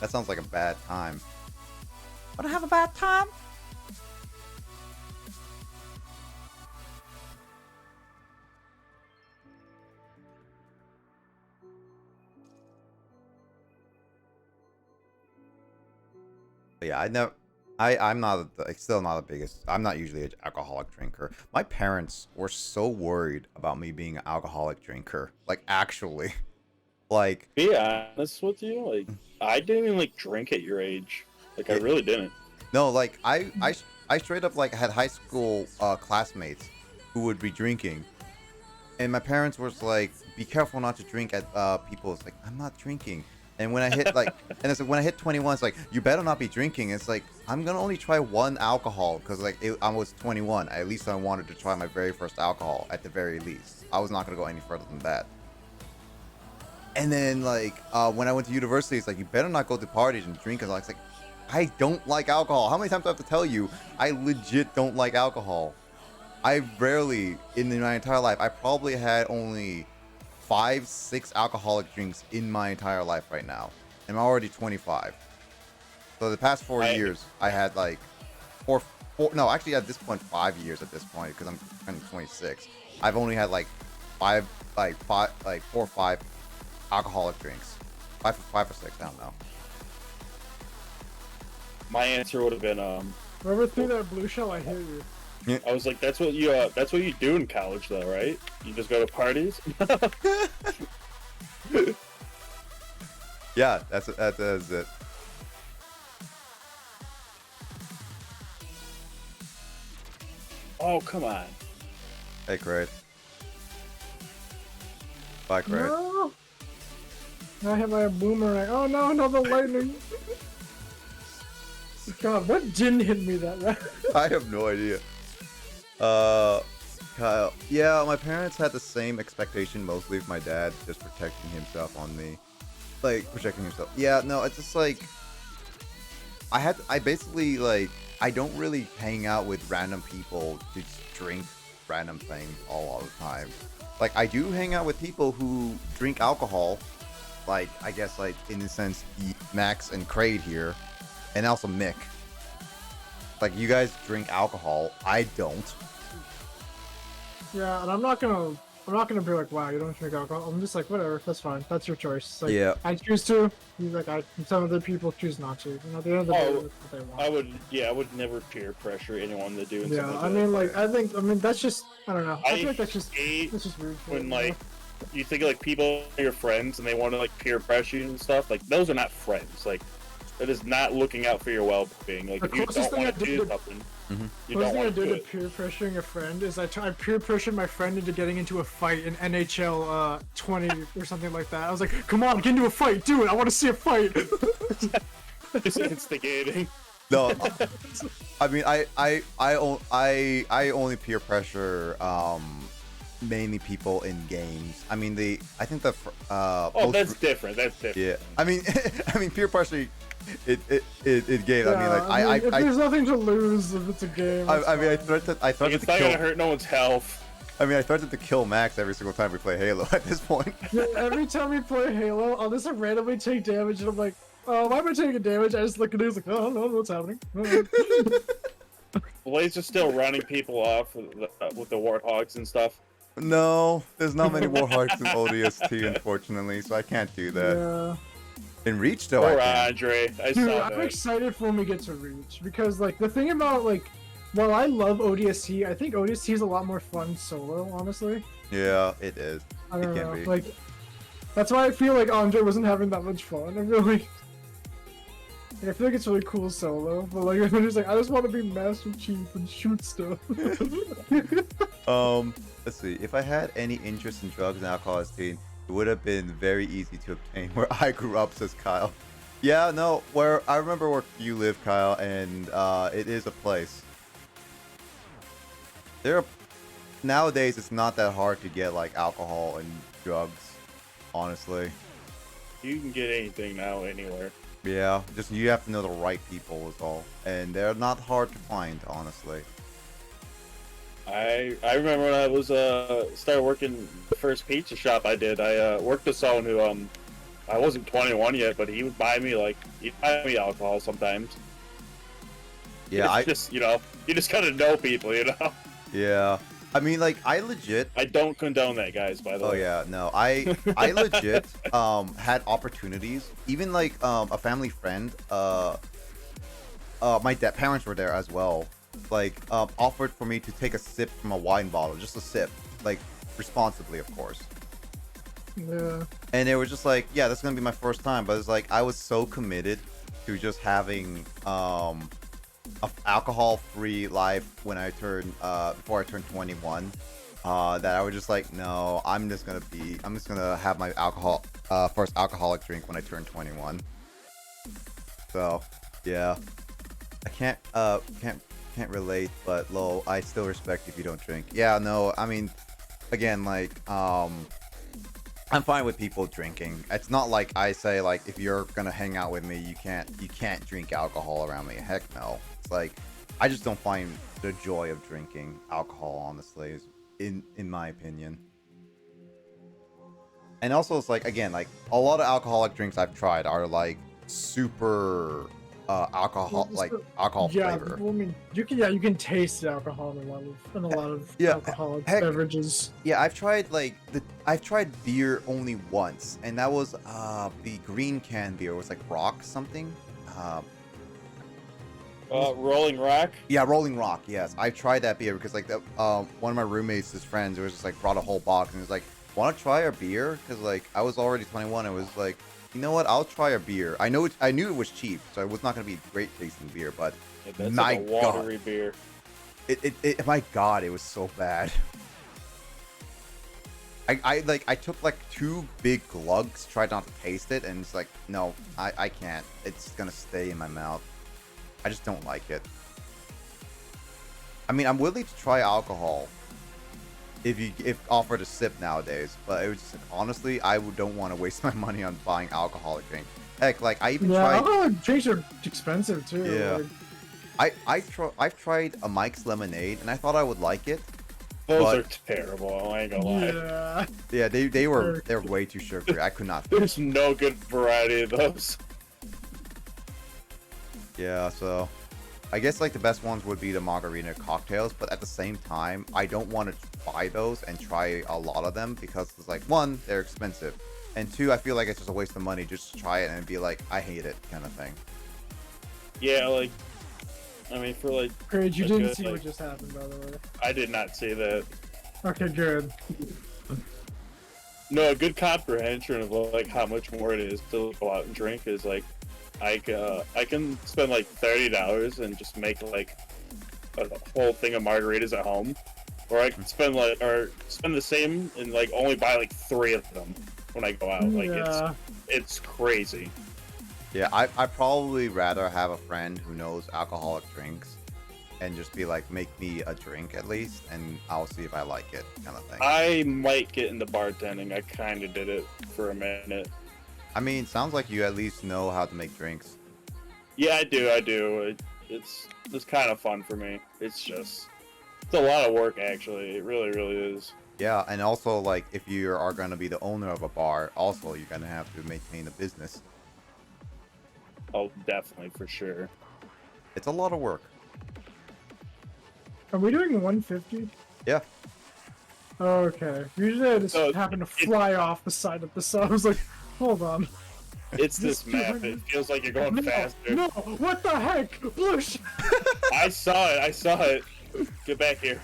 That sounds like a bad time. Wanna have a bad time? But yeah, I'm not like, still not the biggest. I'm not usually an alcoholic drinker. My parents were so worried about me being an alcoholic drinker. Like actually, like Be honest with you, like I didn't even like drink at your age. Like I really didn't. no, like I straight up like had high school classmates who would be drinking, and my parents was like, "Be careful not to drink at people's." Like I'm not drinking. And when I hit like, and it's like when I hit 21, it's like you better not be drinking. It's like I'm gonna only try one alcohol because like I was 21. At least I wanted to try my very first alcohol at the very least. I was not gonna go any further than that. And then like when I went to university, it's like you better not go to parties and drink. Cause I was like, I don't like alcohol. How many times do I have to tell you? I legit don't like alcohol. I rarely in my entire life. I probably had only 5-6 alcoholic drinks in my entire life right now. I'm already 25. So the past 4 years, I had like four, no, actually at this point, 5 years at this point, because I'm turning 26. I've only had like four or five alcoholic drinks. Five or six, I don't know. My answer would have been Whoever threw that blue shell, I hate you. I was like, that's what you do in college though, right? You just go to parties? Yeah, that's it. Oh, come on. Hey, Craig. Bye, Craig. No! I have my boomerang. Oh no, another lightning! God, what didn't hit me that way? I have no idea. Kyle. Yeah, my parents had the same expectation, mostly of my dad, just protecting himself on me. Like, protecting himself. Yeah, no, it's just like, I basically, like, I don't really hang out with random people to drink random things all the time. Like, I do hang out with people who drink alcohol, like, I guess, like, in a sense, Max and Kraid here, and also Mick. Like, you guys drink alcohol, I don't. Yeah, and I'm not gonna be like, wow, you don't drink alcohol. I'm just like, whatever, that's fine. That's your choice. Like, Yeah. I choose to. Some other people choose not to. You know, at the end of the day, that's what they want. I would never peer pressure anyone to do something. Yeah, I mean, like, that's just, I don't know. I feel like that's just hate weird. when like you think like people are your friends and they want to like peer pressure you and stuff. Like those are not friends. Like that is not looking out for your well-being. Like The if you closest don't thing want I to did do to- something, you What don't I want to do do to it. peer pressuring a friend is I peer pressured my friend into getting into a fight in NHL 20 or something like that. I was like, come on, get into a fight, do it, I want to see a fight. Just instigating. No, I mean, I only peer pressure mainly people in games. I mean, I think the Oh, that's different. That's different. yeah. I mean, peer pressure. It game. Yeah, I mean, if there's nothing to lose if it's a game. I mean, I fine. threatened Like, to it's not kill. gonna hurt no one's health. I mean, I threatened to kill Max every single time we play Halo. At this point. Yeah, every time we play Halo, I'll just like, randomly take damage, and I'm like, oh, why am I taking damage? I just look at it, like, oh, no, what's happening? Blaze is still running people off with the warthogs and stuff. No, there's not many Warhawks in ODST, unfortunately, so I can't do that. Yeah. In Reach, though, Poor I can. Andre. I Dude, saw I'm that. excited for when we get to Reach, because, like, the thing about, like, while I love ODST, I think ODST is a lot more fun solo, honestly. Yeah, it is. I don't It can know. be. Like, that's why I feel like Andre wasn't having that much fun. I feel like it's really cool solo, but like I'm just like, I just want to be Master Chief and shoot stuff. Let's see. If I had any interest in drugs and alcohol as a teen, it would have been very easy to obtain where I grew up, says Kyle. Yeah, no, I remember where you live, Kyle, and it is a place. Nowadays, it's not that hard to get like alcohol and drugs, honestly. You can get anything now anywhere. Yeah, just you have to know the right people is all, and they're not hard to find, honestly. I remember when I was started working the first pizza shop I did. I worked with someone who I wasn't 21 yet, but he would buy me he'd buy me alcohol sometimes. Yeah, It's I just, you know, you just gotta know people, you know. yeah. I mean, like I legit. I don't condone that, guys. By the Oh way. yeah, no, I legit had opportunities. Even like a family friend, my dad parents were there as well. Like offered for me to take a sip from a wine bottle, just a sip, like responsibly, of course. Yeah. And they were just like, yeah, that's gonna be my first time. But it's like I was so committed to just having a alcohol-free life when I turned before I turned 21. That I was just like, no, I'm just gonna have my first alcoholic drink when I turn 21. So, yeah, I can't relate, but lol, I still respect if you don't drink. Yeah, no, I mean, again, like, I'm fine with people drinking. It's not like I say like if you're gonna hang out with me, you can't drink alcohol around me. Heck no. It's like I just don't find the joy of drinking alcohol, honestly, in my opinion. And also, it's like again, like a lot of alcoholic drinks I've tried are like super alcohol Yeah, flavor. I mean, you can taste the alcohol in a lot of Yeah, alcoholic heck, beverages. Yeah, I've tried beer only once, and that was the green can beer. It was like Rock something. Rolling Rock. Yeah, Rolling Rock. Yes, I tried that beer because like one of my roommates, his friends, was just like brought a whole box and was like, "Want to try our beer?" Because like I was already 21. I was like, you know what? I'll try a beer. I knew it was cheap, so it was not going to be great tasting beer. But Yeah, that's my like a watery God, beer. my God, it was so bad. I took like 2 big glugs, tried not to taste it, and it's like, no, I can't. It's gonna stay in my mouth. I just don't like it. I mean, I'm willing to try alcohol if offered a sip nowadays, but it was just like, honestly, don't want to waste my money on buying alcoholic drink. Heck, like I even tried. Alcoholic drinks are expensive too. Yeah. Like, I've tried a Mike's lemonade, and I thought I would like it. Those but, are terrible. I ain't gonna lie. yeah. Yeah, they're way too sugary. I could not. There's no good variety of those. Yeah, so I guess like the best ones would be the margarita cocktails, but at the same time, I don't want to buy those and try a lot of them because it's like, one, they're expensive, and 2, I feel like it's just a waste of money just to try it and be like, I hate it, kind of thing. Yeah, like, I mean, for like. Great, you a didn't good, see like, what just happened, by the way. I did not see that. Okay, good. No, a good comprehension of like how much more it is to go out and drink is like, I can spend like $30 and just make like a whole thing of margaritas at home, or I can spend the same and like only buy like 3 of them when I go out. Like Yeah. it's crazy. Yeah, I probably rather have a friend who knows alcoholic drinks and just be like, make me a drink at least, and I'll see if I like it, kind of thing. I might get into bartending. I kind of did it for a minute. I mean, sounds like you at least know how to make drinks. Yeah, I do. It's kind of fun for me. It's a lot of work, actually. It really, really is. Yeah, and also, like, if you are going to be the owner of a bar, also, you're going to have to maintain a business. Oh, definitely, for sure. It's a lot of work. Are we doing 150? Yeah. Okay. Usually I just So, happen to fly off the side of the sun. I was like, hold on. It's this map. It feels like you're going faster. No, what the heck? Blush! I saw it. Get back here.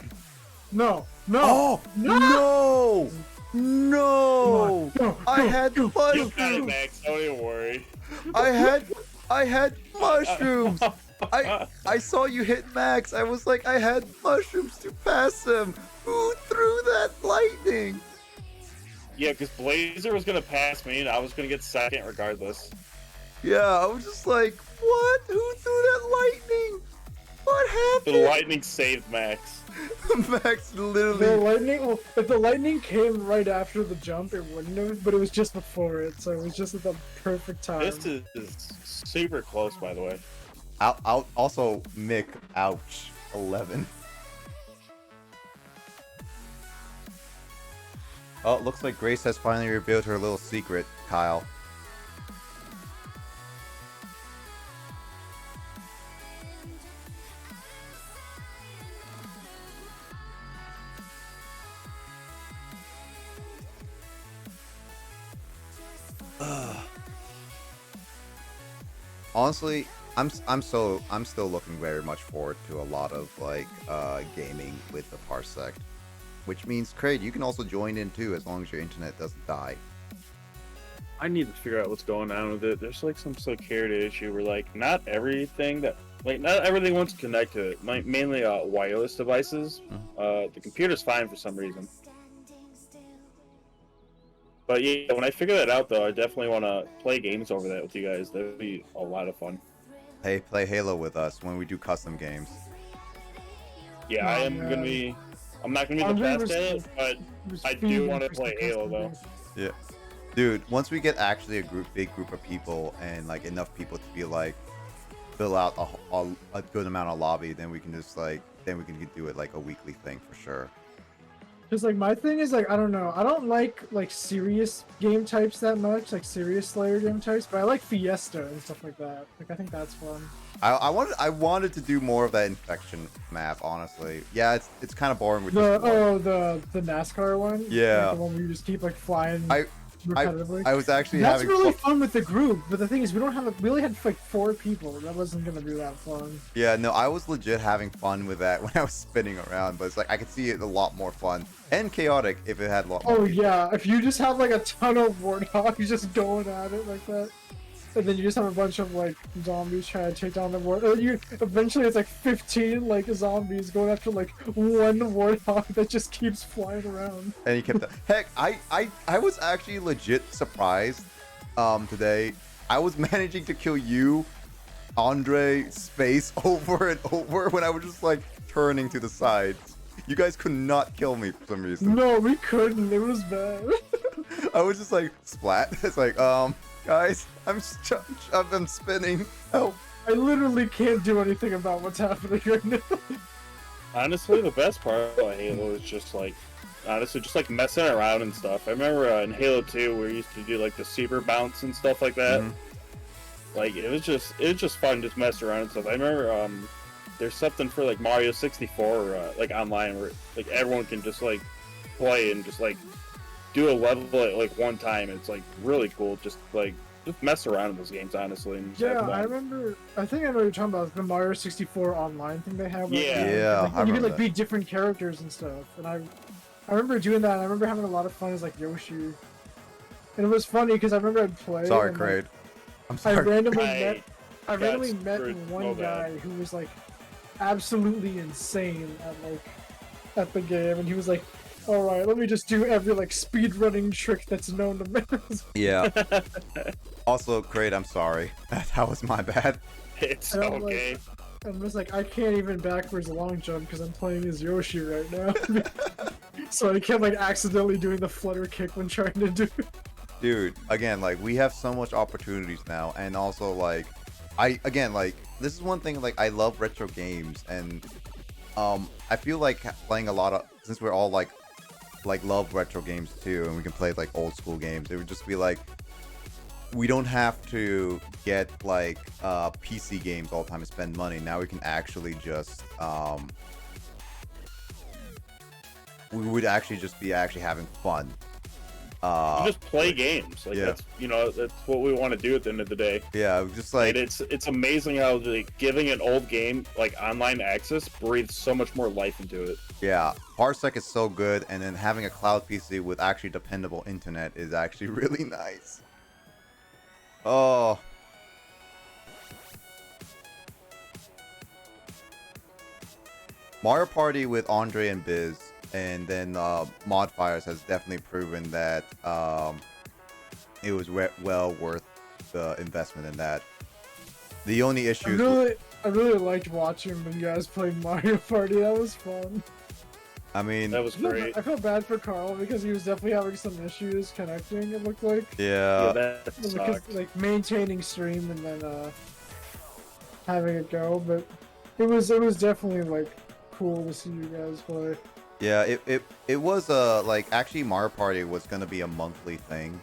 No. Oh, no! No! Come on, I had You got it, mushrooms! Max. Don't even worry. I had mushrooms! I saw you hit Max. I was like, I had mushrooms to pass him. Who threw that lightning? Yeah, because Blazer was gonna pass me, and I was gonna get second regardless. Yeah, I was just like, what? Who threw that lightning? What happened? The lightning saved Max. Max The literally. lightning, well, if the lightning came right after the jump, it wouldn't have, but it was just before it, so it was just at the perfect time. This is super close, by the way. Also, Mick, ouch, 11. Oh, it looks like Grace has finally revealed her little secret, Kyle. honestly, I'm still looking very much forward to a lot of like gaming with the Parsec, which means Craig, you can also join in too as long as your internet doesn't die. I need to figure out what's going on with it. There's like some security issue where like not everything wants to connect to it. Mainly wireless devices. The computer's fine for some reason. But yeah, when I figure that out though, I definitely want to play games over that with you guys. That would be a lot of fun. Hey, play Halo with us when we do custom games. Yeah, I'm not gonna be the best at it, but I do want to play Halo though. Yeah. Dude, once we get actually a big group of people and like enough people to be like fill out a good amount of lobby, then we can just like we can do it like a weekly thing for sure. Because like my thing is like I don't know, I don't like serious game types that much, like serious Slayer game types, but I like Fiesta and stuff like that. Like I think that's fun. I wanted to do more of that infection map, honestly. Yeah, it's kind of boring with The just the NASCAR one. Yeah. Like, the one where you just keep like flying. Repetitively. I was actually That's having really fun with the group, but the thing is, we only had like 4 people. That wasn't gonna be that fun. Yeah, no, I was legit having fun with that when I was spinning around, but it's like I could see it a lot more fun and chaotic if it had a lot more Oh people. yeah, if you just have like a ton of warthogs just going at it like that, and then you just have a bunch of like zombies trying to take down the warthog. Eventually it's like 15 like zombies going after like one warthog that just keeps flying around. And he kept heck, I was actually legit surprised today. I was managing to kill you, Andre, Space over and over when I was just like turning to the sides. You guys could not kill me for some reason. No, we couldn't. It was bad. I was just like splat. It's like guys, I'm spinning. Help! I literally can't do anything about what's happening right now. Honestly, the best part about Halo is just like messing around and stuff. I remember in Halo 2 we used to do like the super bounce and stuff like that. Like it was just fun just mess around and stuff. I remember there's something for like Mario 64 like online where like everyone can just like play and just like do a level at like one time. It's like really cool. Just mess around in those games, honestly. And just have Yeah, fun. I remember. I think I know what you're talking about. The Mario 64 online thing they have. Yeah, like, I you could remember like be different characters and stuff. And I remember doing that. And I remember having a lot of fun as like Yoshi. And it was funny because I remember I'd play. Sorry, and, Craig. like, I'm sorry. I randomly got met screwed one so guy bad. who was like absolutely insane at the game, and he was like, "All right, let me just do every like speed running trick that's known to man." Yeah. Also, Craig, I'm sorry. That was my bad. It's And I'm okay. I'm just like, I can't even backwards long jump because I'm playing as Yoshi right now. So I kept like accidentally doing the flutter kick when trying to do it. Dude, again, like we have so much opportunities now, and also like this is one thing, like I love retro games, and I feel like playing a lot of, since we're all like love retro games too, and we can play like old school games, it would just be like we don't have to get like PC games all the time and spend money. Now we can actually just we would actually just be having fun. You just play games. Like yeah. that's what we want to do at the end of the day. Yeah, just like And it's amazing how like giving an old game like online access breathes so much more life into it. yeah, Parsec is so good, and then having a cloud PC with actually dependable internet is actually really nice. Oh. Mario Party with Andre and Biz, and then Modfires has definitely proven that it was well worth the investment in that. The only issue is I really liked watching you guys play Mario Party. That was fun. I mean, That was great. I felt bad for Carl because he was definitely having some issues connecting, it looked like. yeah, That Because, sucked. like maintaining stream and then having it go, but it was definitely like cool to see you guys play. yeah, it was like actually Mario Party was gonna be a monthly thing.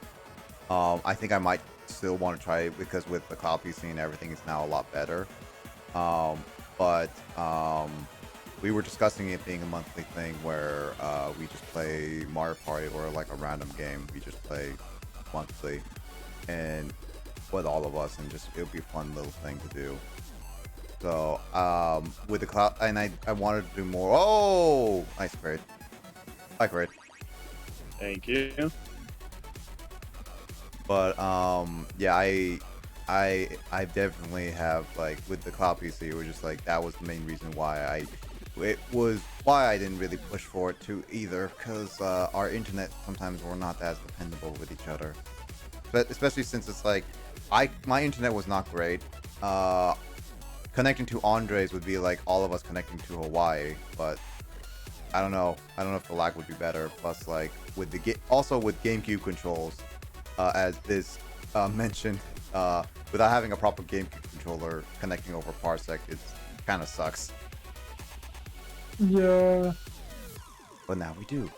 I think I might still want to try it because with the cloud PC and everything, it's now a lot better. But we were discussing it being a monthly thing where we just play Mario Party or like a random game. We just play monthly, and with all of us, and just it would be a fun little thing to do. So with the cloud, and I wanted to do more. Oh, nice crit. Hi, crit. Thank you. But yeah, I definitely have, like, with the cloud PC, it was just like that was the main reason why I didn't really push for it too either, because our internet sometimes were not as dependable with each other. But especially since it's like my internet was not great. Connecting to Andre's would be like all of us connecting to Hawaii, but I don't know if the lag would be better. Plus, like with also with GameCube controls, as Biz mentioned, without having a proper GameCube controller connecting over Parsec, it kind of sucks. Yeah. But now we do.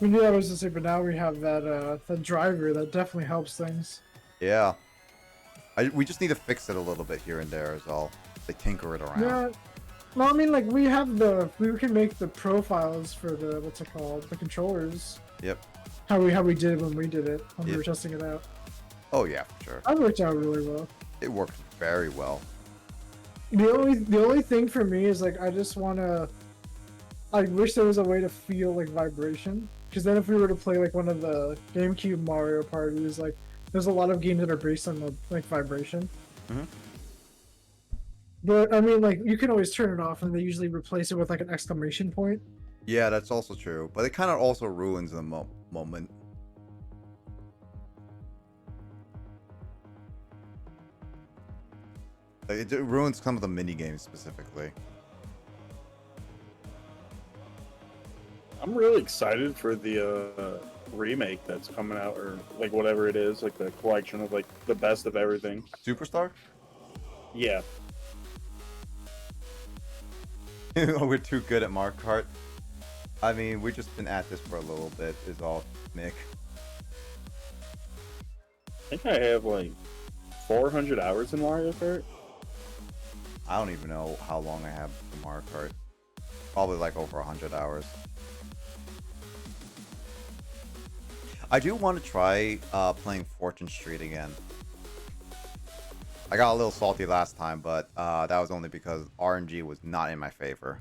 Yeah, I was gonna say, but now we have that driver that definitely helps things. Yeah. We just need to fix it a little bit here and there is all. They tinker it around. Yeah. No, I mean, like, we can make the profiles for the, what's it called, the controllers. Yep. How we did when we did it, when we were testing it out. Oh yeah, for sure. That worked out really well. It worked very well. The only thing for me is, like, I just wanna, I wish there was a way to feel, like, vibration. Because then if we were to play, like, one of the GameCube Mario parties, like, there's a lot of games that are based on the, like, vibration. Mm-hmm. But I mean, like, you can always turn it off, and they usually replace it with, like, an exclamation point. Yeah, that's also true. But it kind of also ruins the moment. It ruins some of the mini games specifically. I'm really excited for the remake that's coming out, or like whatever it is, like the collection of like the best of everything. Superstar? Yeah. We're too good at Mario Kart. I mean, we've just been at this for a little bit, is all, Nick. I think I have like 400 hours in Mario Kart. I don't even know how long I have for Mario Kart. Probably like over 100 hours. I do want to try playing Fortune Street again. I got a little salty last time, but that was only because RNG was not in my favor.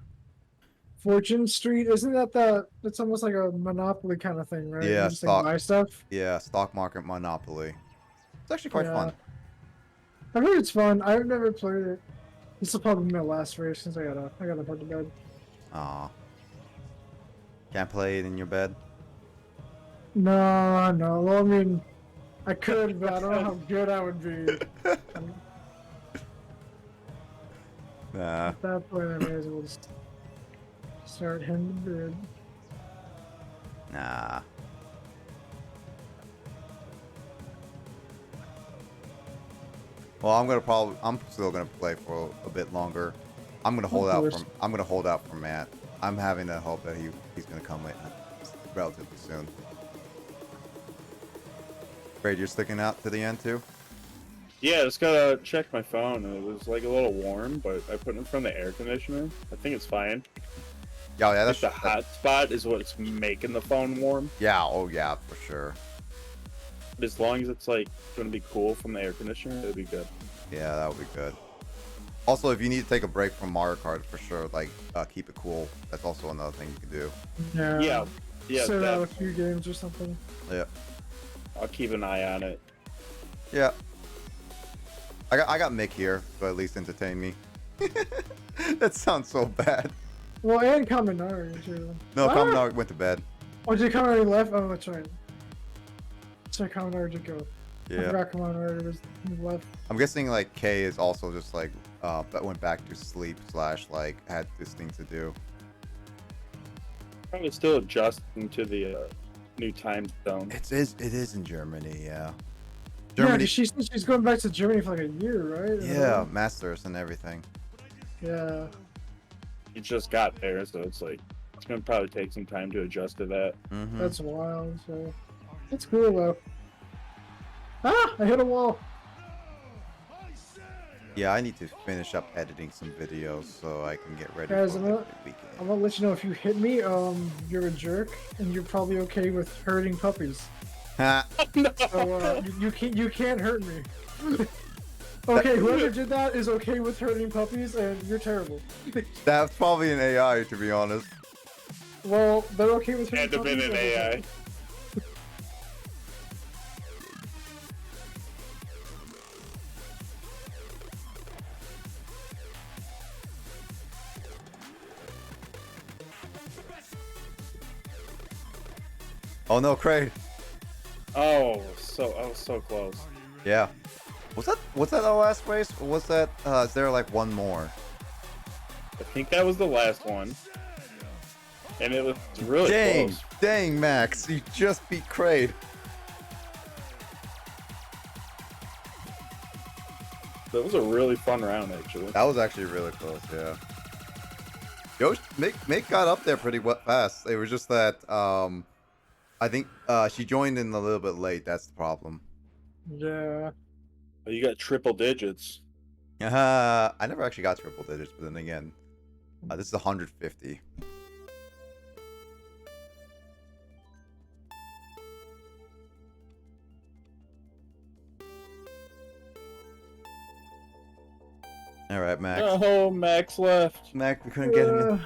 Fortune Street, isn't that it's almost like a Monopoly kind of thing, right? Yeah, you just, like, buy stuff. Yeah, stock market Monopoly. It's actually quite fun. I heard it's fun. I've never played it. This will probably be my last race since I gotta put to bed. Aw. Can't play it in your bed? No. Well, I mean, I could, but I don't know how good I would be. Nah. At that point, I may as well just start heading to bed. Nah. Well, I'm still gonna play for a bit longer. I'm gonna hold out for Matt. I'm having to hope that he's gonna come in relatively soon. Braid, you're sticking out to the end too? Yeah, just gotta check my phone. It was like a little warm, but I put it in front of the air conditioner. I think it's fine. Yeah, that's the hot spot is what's making the phone warm. Yeah, oh yeah, for sure. But as long as it's like gonna be cool from the air conditioner, it'll be good. Yeah, that would be good. Also, if you need to take a break from Mario Kart, for sure, like keep it cool. That's also another thing you can do. Yeah. Set out a few games or something. Yeah. I'll keep an eye on it. Yeah. I got Mick here to at least entertain me. That sounds so bad. Well, and Kaminari too. No, Kaminari went to bed. Oh, did Kaminari left? Oh, that's right. So Kaminari did go. Yeah. I forgot Kaminari was left. I'm guessing like Kay is also just like that went back to sleep / like had this thing to do. Probably still adjusting to the new time zone. It is in Germany, yeah. Germany. Yeah, she's going back to Germany for like a year, right? Yeah, masters and everything. Yeah. You just got there, so it's like it's gonna probably take some time to adjust to that. Mm-hmm. That's wild. So that's cool though. Ah! I hit a wall. Yeah, I need to finish up editing some videos so I can get ready Guys, for the weekend. I'm gonna let you know if you hit me, you're a jerk, and you're probably okay with hurting puppies. Ha. So you can't hurt me. Okay, whoever did that is okay with hurting puppies, and you're terrible. That's probably an AI, to be honest. Well, they're okay with hurting Had to puppies. been an and AI. Oh no, Kraid. Oh, I was so close. Yeah. Was that our last race? Or was that is there like one more? I think that was the last one. And it was really Dang, close. dang, Max, you just beat Kraid. That was a really fun round, actually. That was actually really close, yeah. Yo, Mick got up there pretty fast. It was just that I think she joined in a little bit late. That's the problem. Yeah. Oh, you got triple digits. I never actually got triple digits, but then again, this is 150. All right, Max. Oh, Max left. Max, we couldn't get him in.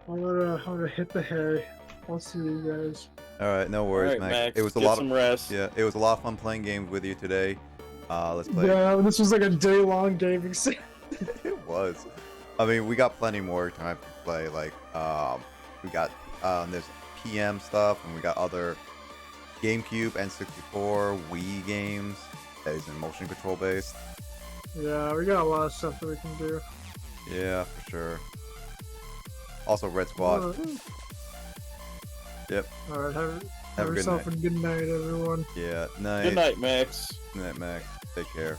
I'm gonna hit the hay. I'll see you guys. All right, no worries, All right, Max. Max. It was a Get lot some of rest. Yeah, it was a lot of fun playing games with you today. Let's play. Yeah, this was like a day-long gaming set. It was. I mean, we got plenty more time to play. Like, we got there's PM stuff, and we got other GameCube, N64, Wii games that is in motion control based. Yeah, we got a lot of stuff that we can do. Yeah, for sure. Also, Red Squad. Yep. Alright, have Have a good yourself night. a good night, everyone. Yeah. Night. Good night, Max. Good night, Max. Take care.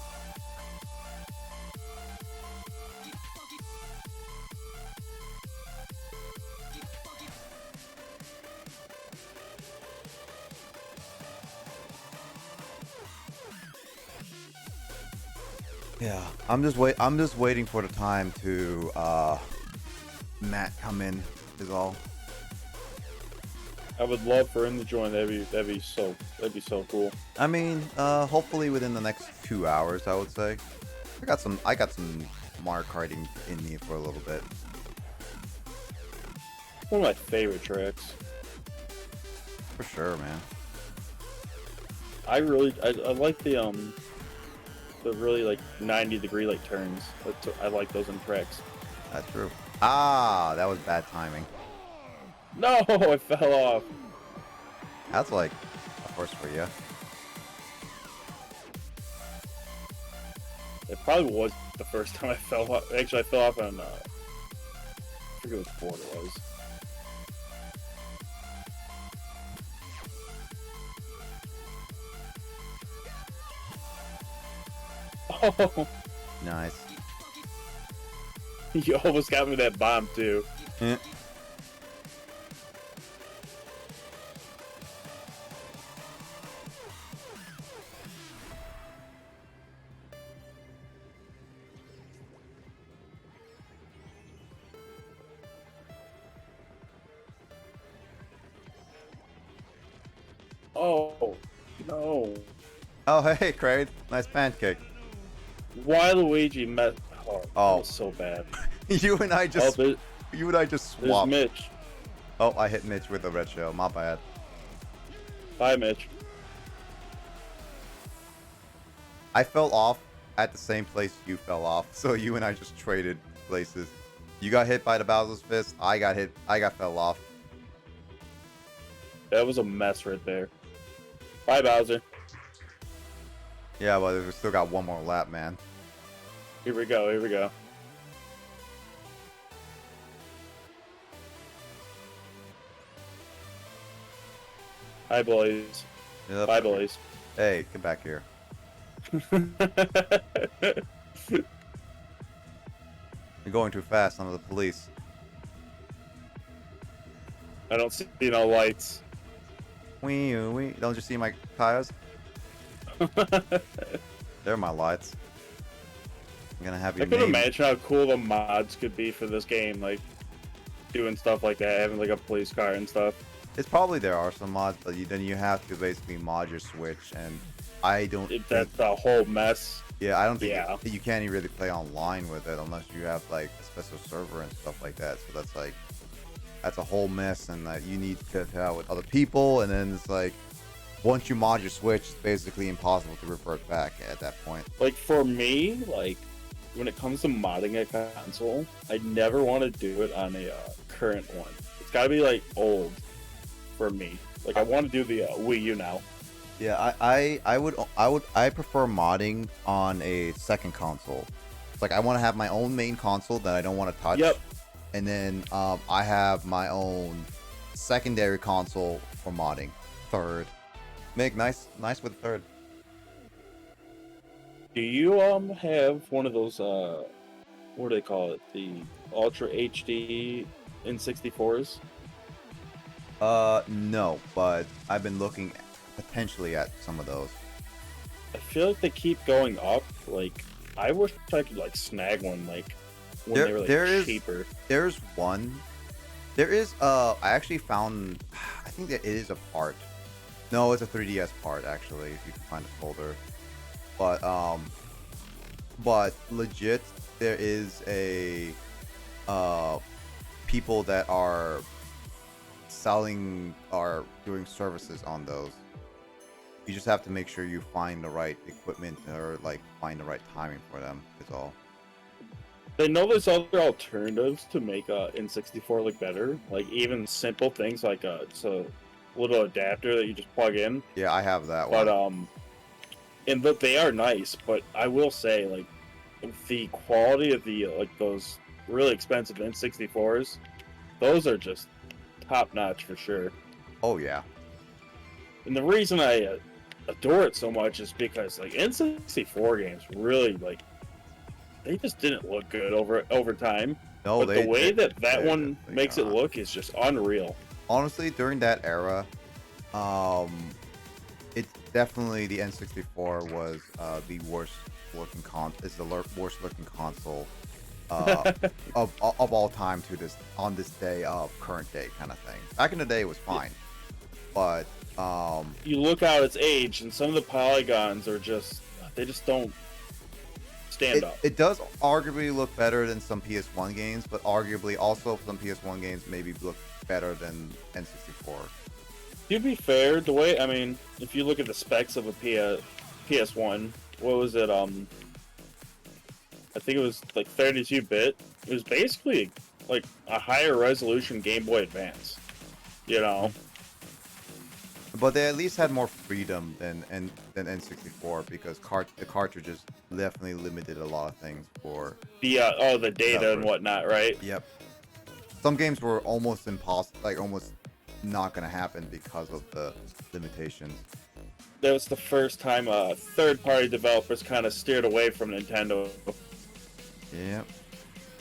Yeah, I'm just waiting for the time to Matt come in is all. I would love for him to join. That'd be so cool. I mean, hopefully within the next 2 hours, I would say. I got some Mario Karting in me for a little bit. One of my favorite tracks. For sure, man. I like the really like 90-degree like turns. I like those in tracks. That's true. Ah, that was bad timing. No, I fell off. That's like a first for you. It probably was the first time I fell off. Actually, I fell off on I forget which board it was. Oh, Nice. you almost got me that bomb too. Yeah. Oh, no. Oh, hey, Kraid. Nice pancake. Why Luigi met? Oh, that Oh. was so bad. You and I Oh, just there's swapped. Mitch. Oh, I hit Mitch with a red shell. My bad. Bye, Mitch. I fell off at the same place you fell off, so you and I just traded places. You got hit by the Bowser's Fist. I got fell off. That was a mess right there. Bye, Bowser. Yeah, but we still got one more lap, man. Here we go. Here we go. Hi, boys. Yep. Bye, boys. Hey, get back here. You're going too fast. I'm the police. I don't see no lights. Wee. Don't you see my tires? They're my lights. I'm gonna have I your could name. imagine how cool the mods could be for this game, like doing stuff like that, having like a police car and stuff. It's probably there are some mods, but then you have to basically mod your Switch, and I don't. That's a whole mess. Yeah, I don't think Yeah. you can't even really play online with it unless you have like a special server and stuff like that. So that's a whole mess, and you need to have with other people, and then it's like once you mod your Switch, it's basically impossible to revert back at that point. Like for me, like when it comes to modding a console, I never want to do it on a current one. It's got to be like old for me. Like I want to do the Wii U now. Yeah, I prefer modding on a second console. It's like I want to have my own main console that I don't want to touch. Yep. And then I have my own secondary console for modding. Third. Make nice with third. Do you have one of those what do they call it? The Ultra HD N64s? No, but I've been looking potentially at some of those. I feel like they keep going up. Like I wish I could like snag one like when they were like cheaper. There's one. There is I actually found, I think that it is a part. No, it's a 3DS part actually, if you can find a folder. But legit there is a people that are selling or doing services on those. You just have to make sure you find the right equipment or like find the right timing for them. Is all. I know there's other alternatives to make N64 look better. Like even simple things like it's a little adapter that you just plug in. Yeah, I have that one. But they are nice. But I will say like the quality of the like those really expensive N64s, those are just top notch for sure. Oh yeah. And the reason I adore it so much is because like N64 games really like they just didn't look good over time. No, but the way that one makes it look is just unreal. Honestly, during that era, it's definitely the N64 was the worst looking worst looking console of all time on this day of current day kind of thing. Back in the day, it was fine, but you look out its age, and some of the polygons are they just don't stand up. It does arguably look better than some PS1 games, but arguably also some PS1 games maybe look better than N64. To be fair, the way if you look at the specs of a PS1, what was it? I think it was like 32-bit. It was basically like a higher resolution Game Boy Advance. You know. But they at least had more freedom than N64 because the cartridges definitely limited a lot of things for the data and whatnot, right? Yep. Some games were almost impossible, like almost not gonna happen because of the limitations. That was the first time third-party developers kind of steered away from Nintendo. Yep.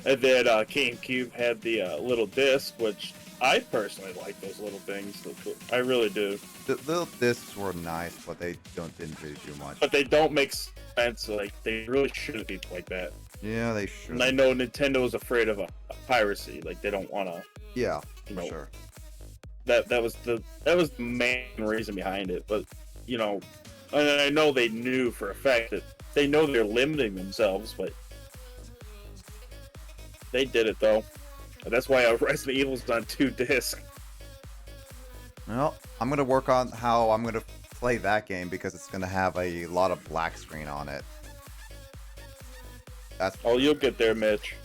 And then GameCube had the little disc, which I personally like those little things. I really do. The little discs were nice, but they didn't really do much. But they don't make sense. Like they really shouldn't be like that. Yeah, they should. And I know Nintendo is afraid of piracy. Like they don't want to. Yeah, for sure. That was the main reason behind it. But you know, and I know they knew for a fact that they know they're limiting themselves, but they did it though. That's why Resident Evil's on 2 discs. Well, I'm gonna work on how I'm gonna play that game because it's gonna have a lot of black screen on it. You'll get there, Mitch.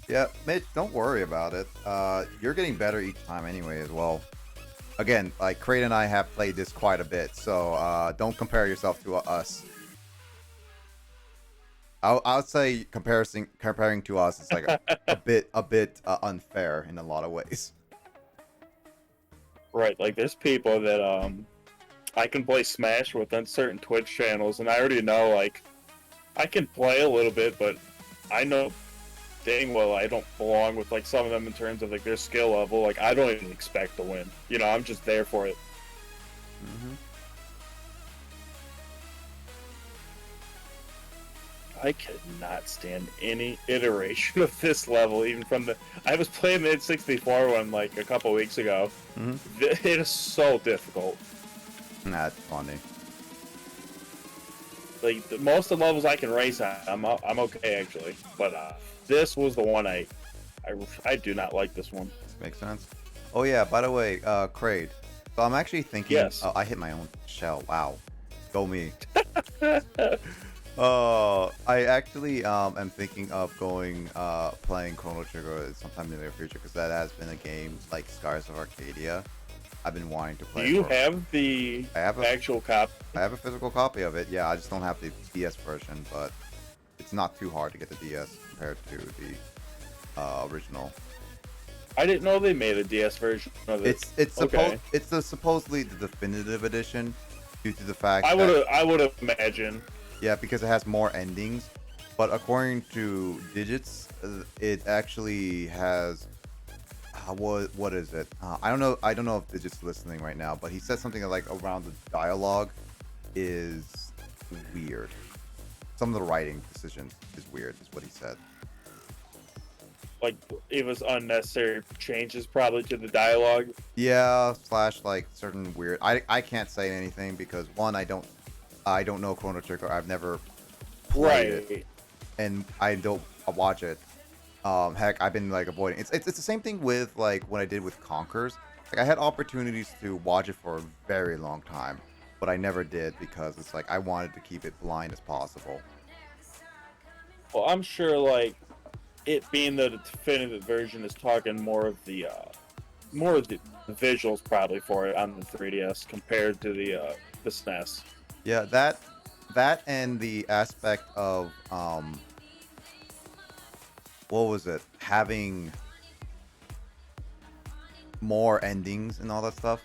Yeah, Mitch, don't worry about it. You're getting better each time anyway as well. Again, like Crate and I have played this quite a bit, so don't compare yourself to us. I would say comparing to us is like a bit unfair in a lot of ways. Right, like there's people that I can play Smash with on certain Twitch channels, and I already know like I can play a little bit, but I know dang well I don't belong with like some of them in terms of like their skill level. Like I don't even expect to win. You know, I'm just there for it. Mm-hmm. I could not stand any iteration of this level, even from the. I was playing the N64 one like a couple weeks ago. It is so difficult. That's funny. Like most of the levels I can race on, I'm okay actually. But this was the one I do not like this one. Makes sense. Oh yeah, by the way, Kraid. So I'm actually thinking. Yes. I hit my own shell. Wow. Go me. I actually am thinking of going playing Chrono Trigger sometime in the near future because that has been a game like Scars of Arcadia. I've been wanting to play. Do you have the actual copy? I have a physical copy of it. Yeah, I just don't have the DS version, but it's not too hard to get the DS compared to the original. I didn't know they made a DS version of it. It's okay. It's supposedly the definitive edition due to the fact I would have imagined. Yeah, because it has more endings. But according to Digits, it actually has what is it? I don't know if Digits is listening right now, but he said something like around the dialogue is weird. Some of the writing decisions is weird, is what he said. Like it was unnecessary changes probably to the dialogue. Yeah, / like certain weird. I can't say anything because one, I don't know Chrono Trigger. I've never played it, and I don't watch it. Heck, I've been like avoiding. It's the same thing with like what I did with Conkers. Like I had opportunities to watch it for a very long time, but I never did because it's like I wanted to keep it blind as possible. Well, I'm sure like it being the definitive version is talking more of the visuals probably for it on the 3DS compared to the SNES. Yeah, that and the aspect of what was it? Having more endings and all that stuff.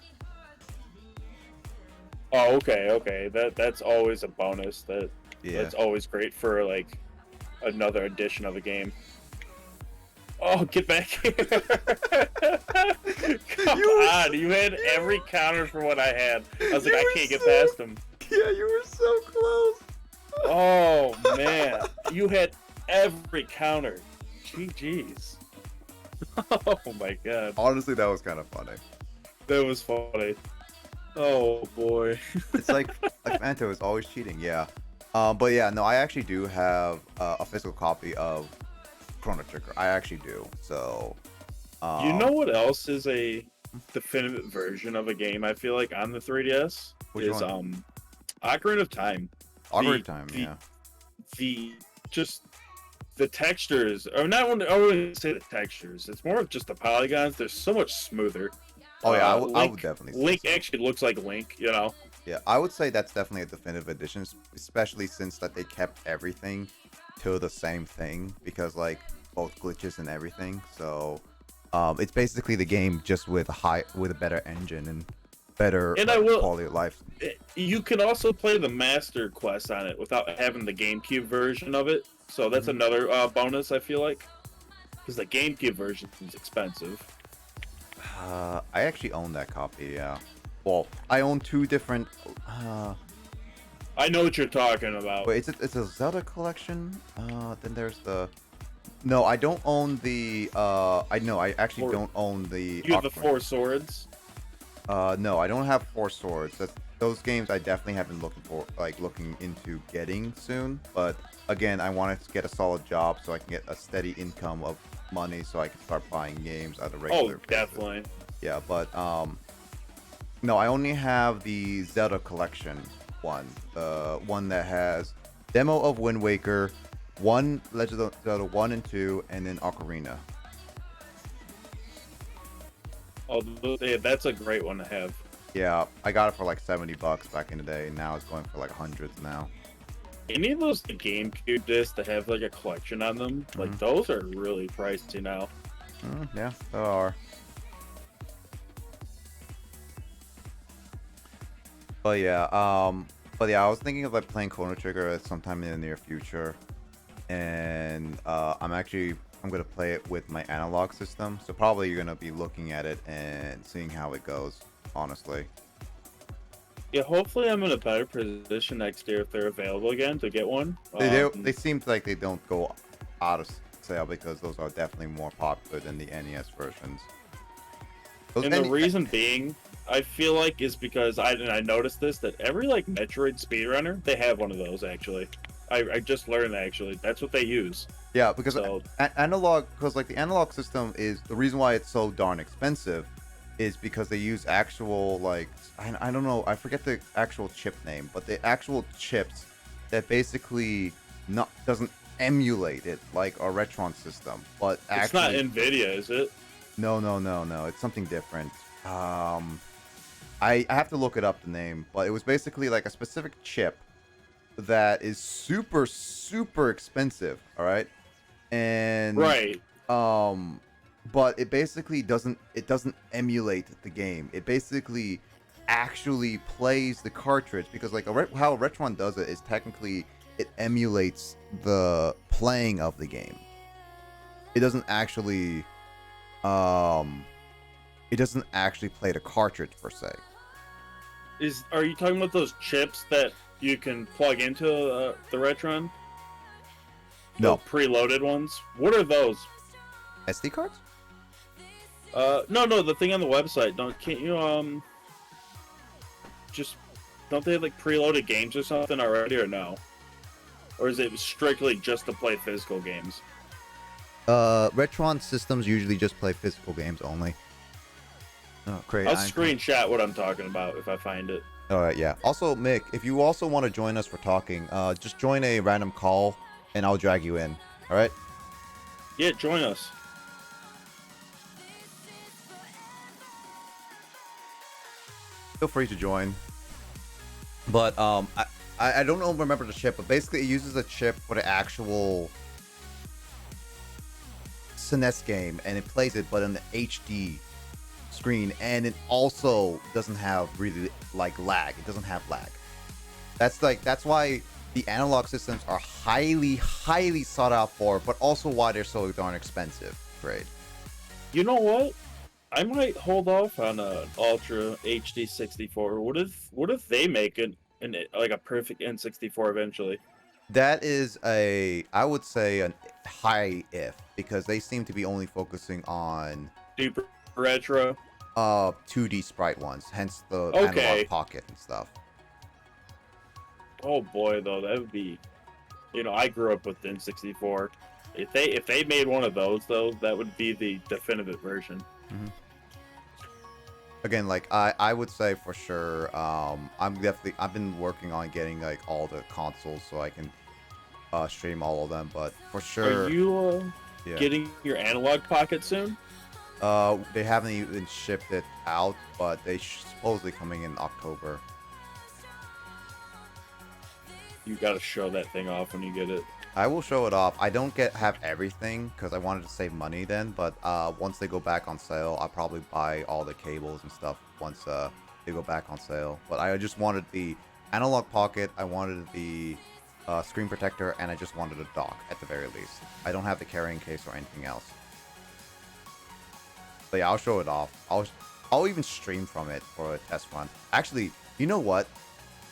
Oh, okay. That's always a bonus. That's always great for like another edition of a game. Oh, get back here! Come on, you had every counter for what I had. I was like, I can't get past him. Yeah, you were so close. Oh man, you had every counter. GG's. Oh my god. Honestly, that was kind of funny. That was funny. Oh boy. It's like Manto is always cheating. Yeah. But yeah, no, I actually do have a physical copy of Chrono Trigger. I actually do. So. You know what else is a definitive version of a game? I feel like on the 3DS Which one? Ocarina of Time. Ocarina of Time. Yeah. The textures, or not. I wouldn't say the textures. It's more of just the polygons. They're so much smoother. Oh yeah, I would definitely say Link so. actually looks like Link, you know. Yeah, I would say that's definitely a definitive edition, especially since that they kept everything to the same thing because like both glitches and everything. So it's basically the game just with a better engine and better quality of life. You can also play the Master Quest on it without having the GameCube version of it. So that's another bonus, I feel like, because the GameCube version is expensive. I actually own that copy. Yeah. Well, I own two different. I know what you're talking about. Wait, it's a Zelda collection. Then there's the. No, I don't own the. I actually don't own the. You have the Four Swords. No, I don't have Four Swords. Those games I definitely have been looking into getting soon. But again, I want to get a solid job so I can get a steady income of money so I can start buying games at a regular basis. Definitely. Yeah, but no, I only have the Zelda collection one. The one that has demo of Wind Waker, Legend of Zelda 1 and 2, and then Ocarina. Oh, yeah, that's a great one to have. Yeah, I got it for like $70 back in the day, and now it's going for like hundreds now. Any of those GameCube discs that have like a collection on them, like those are really pricey now. Yeah, they are. But yeah, I was thinking of like playing Chrono Trigger at sometime in the near future, and I'm gonna play it with my analog system. So probably you're gonna be looking at it and seeing how it goes. Honestly. Yeah, hopefully I'm in a better position next year if they're available again to get one. They seem like they don't go out of sale because those are definitely more popular than the NES versions. And the reason being, I feel like, is because I noticed this, that every like Metroid speedrunner, they have one of those actually. I just learned that actually. That's what they use. Yeah, because So- like the analog system is the reason why it's so darn expensive is because they use actual like I don't know, I forget the actual chip name, but the actual chips that basically doesn't emulate it like a Retron system, but It's not actually Nvidia, is it? no, it's something different. I have to look it up the name, but it was basically like a specific chip that is super expensive, all right? And Right. but it basically doesn't emulate the game. It basically actually plays the cartridge because like how a Retron does it is technically it emulates the playing of the game. It doesn't actually play the cartridge per se. Are you talking about those chips that you can plug into the Retron? No. The preloaded ones? What are those? SD cards? No, the thing on the website. Can't you don't they have like preloaded games or something already, or no? Or is it strictly just to play physical games? Retron systems usually just play physical games only. Oh, great. I'll screenshot what I'm talking about if I find it. All right, yeah. Also, Mick, if you also want to join us for talking, just join a random call, and I'll drag you in. All right? Yeah, join us. Feel free to join. But I don't remember the chip, but basically it uses a chip for the actual SNES game, and it plays it, but in the HD screen, and it also doesn't have really like lag. It doesn't have lag. That's why the analog systems are highly sought out for, but also why they're so darn expensive. Right? You know what? I might hold off on an Ultra HD 64. What if they make it like a perfect N64 eventually? That is I would say a high if, because they seem to be only focusing on Super retro. 2D sprite ones, hence the Okay. analog pocket and stuff. Oh boy, though, that would be. I grew up with the N64. If they made one of those, though, that would be the definitive version. Mm-hmm. Again, like I would say for sure, I've been working on getting like all the consoles so I can stream all of them, but for sure. Are you yeah. getting your analog pocket soon? They haven't even shipped it out, but they supposedly coming in October. You gotta show that thing off when you get it. I will show it off. I don't have everything because I wanted to save money then, but once they go back on sale, I'll probably buy all the cables and stuff once they go back on sale. But I just wanted the analog pocket, I wanted the screen protector, and I just wanted a dock at the very least. I don't have the carrying case or anything else. But yeah, I'll show it off. I'll even stream from it for a test run. Actually, you know what?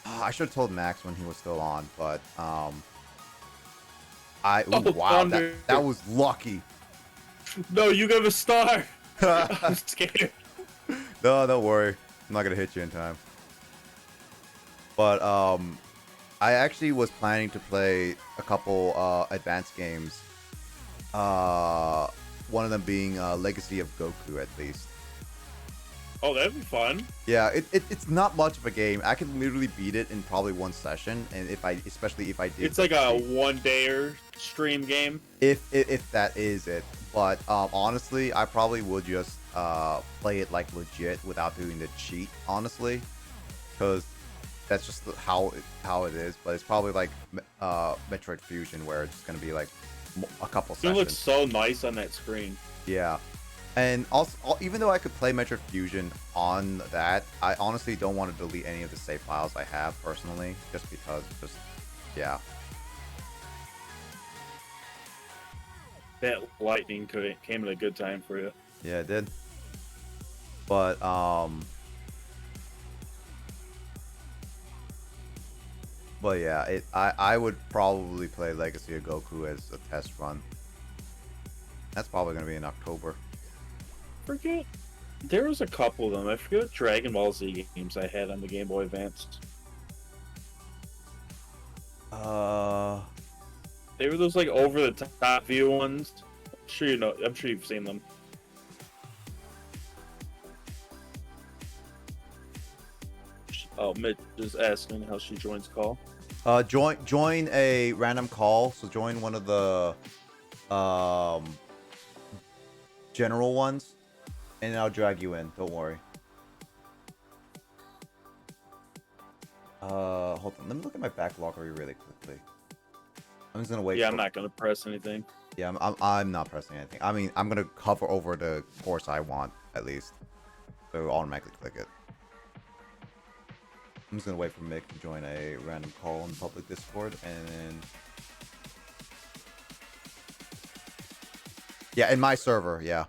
I should have told Max when he was still on, but wow, Thunder. that was lucky. No, you got a star. I'm scared. No, don't worry. I'm not gonna hit you in time. But I actually was planning to play a couple advanced games. One of them being Legacy of Goku, at least. Oh, that'd be fun. Yeah, it's not much of a game. I can literally beat it in probably one session, and especially if I did. It's like a one-dayer stream game. If that is it, but honestly, I probably would just play it like legit without doing the cheat, honestly, because that's just how it is. But it's probably like Metroid Fusion, where it's gonna be like a couple It sessions. looks so nice on that screen. Yeah. And also, even though I could play Metroid Fusion on that, I honestly don't want to delete any of the save files I have personally, just because, yeah. That lightning came at a good time for you. Yeah, it did. But, But yeah, I would probably play Legacy of Goku as a test run. That's probably gonna be in October. Forget. There was a couple of them. I forget what Dragon Ball Z games I had on the Game Boy Advance. They were those like over the top view ones. I'm sure you know. I'm sure you've seen them. Oh, Mitch is asking how she joins call. Join a random call. So join one of the general ones, and I'll drag you in. Don't worry. Hold on. Let me look at my backlog really quickly. I'm just gonna wait. Yeah, I'm not gonna press anything. Yeah, I'm not pressing anything. I mean, I'm gonna hover over the course I want at least, so automatically click it. I'm just gonna wait for Mick to join a random call on public Discord, and then yeah, in my server, yeah.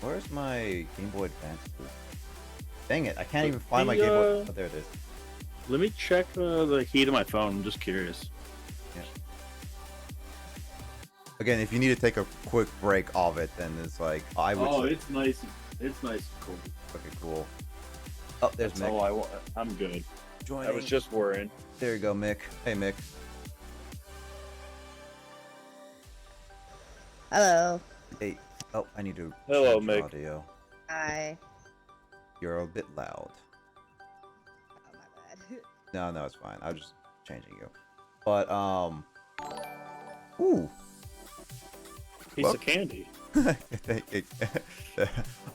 Where's my Game Boy Advance? Dang it, I can't even find my Game Boy. Oh, there it is. Let me check the heat of my phone. I'm just curious. Yeah. Again, if you need to take a quick break of it, then it's like I would. Oh, it's nice. It's nice and cool. Okay, cool. Oh, there's That's Mick. all I want. I'm good. Joining. I was just worrying. There you go, Mick. Hey, Mick. Hello. Hey. Oh, I need to. Hello, change Mick. Audio. Hi. You're a bit loud. Oh, my bad. No, it's fine. I was just changing you. But ooh. Piece of candy.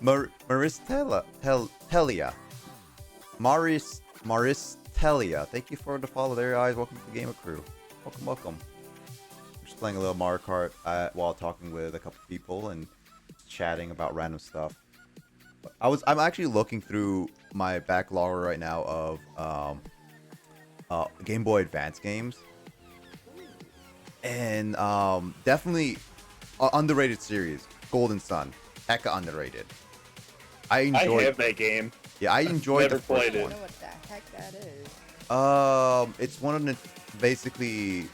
Maristelia. Thank you for the follow there, guys. Welcome to the Gamer Crew. Welcome. Just playing a little Mario Kart while talking with a couple people and chatting about random stuff. I'm actually looking through my backlog right now of Game Boy Advance games, and definitely underrated series, Golden Sun, hecka underrated. I have that game. Yeah, I enjoyed Never the first played it. one. I don't know what the heck that is. It's one of the basically,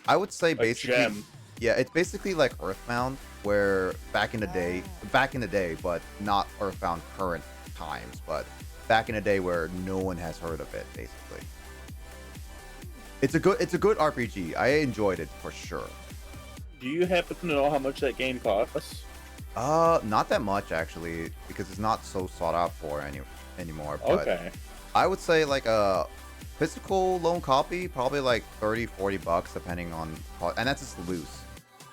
I would say basically, gem. yeah, it's basically like Earthbound, where back in the day, but not Earthbound current times, but back in the day where no one has heard of it, basically. It's a good RPG. I enjoyed it for sure. Do you happen to know how much that game costs? Not that much actually, because it's not so sought out for anymore. But Okay. I would say like a physical loan copy, probably like $30-$40 depending on, and that's just loose.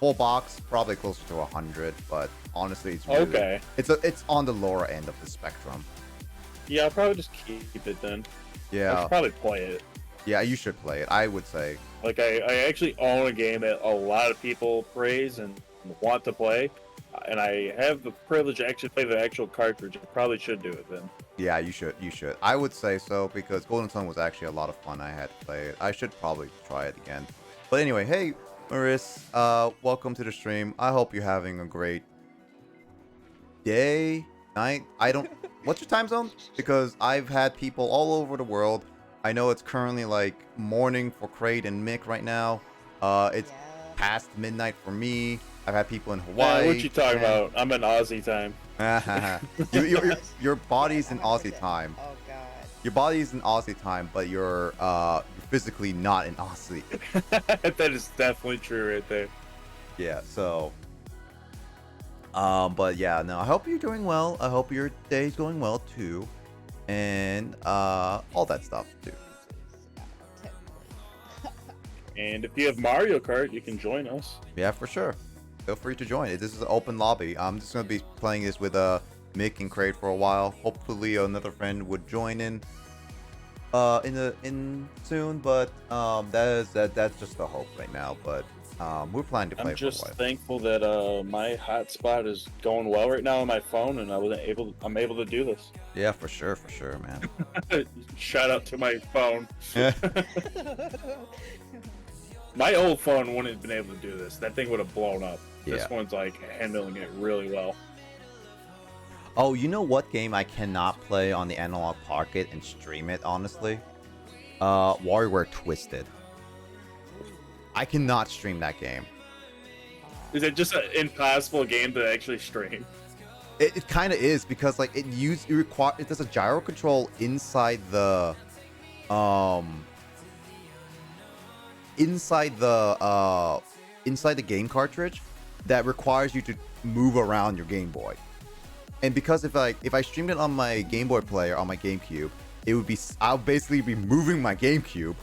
Full box, probably closer to 100, but honestly, it's really, Okay. It's on the lower end of the spectrum. Yeah, I'll probably just keep it then. I Yeah, should probably play it. yeah, you should play it. I would say. Like, I actually own a game that a lot of people praise and want to play, and I have the privilege to actually play the actual cartridge. I probably should do it then. Yeah, you should. I would say so because Golden Sun was actually a lot of fun. I had to play it. I should probably try it again. But anyway, hey, Maris, welcome to the stream. I hope you're having a great day, night. What's your time zone? Because I've had people all over the world. I know it's currently like morning for Kraid and Mick right now. It's past midnight for me. I've had people in Hawaii. What you talking about? I'm in Aussie time. Your body's in Aussie time. Oh god. Your body's in Aussie time, but you're physically not in Aussie. That is definitely true right there. Yeah, so but yeah, no, I hope you're doing well. I hope your day's going well too. And all that stuff too. And if you have Mario Kart, you can join us. Yeah, for sure. Feel free to join. This is an open lobby. I'm just gonna be playing this with Mick and Kraid for a while. Hopefully another friend would join in soon, but that's just a hope right now. But we're planning to play I'm for a just while. thankful that my hotspot is going well right now on my phone, and I'm able to do this. Yeah, for sure, man. Shout out to my phone. My old phone wouldn't have been able to do this. That thing would have blown up. Yeah. This one's like handling it really well. Oh, you know what game I cannot play on the Analog Pocket and stream it, honestly? WarioWare Twisted. I cannot stream that game. Is it just an impossible game to actually stream? It kind of is, because like it does a gyro control inside the inside the game cartridge that requires you to move around your Game Boy. And because if I streamed it on my Game Boy player on my GameCube, I'll basically be moving my GameCube,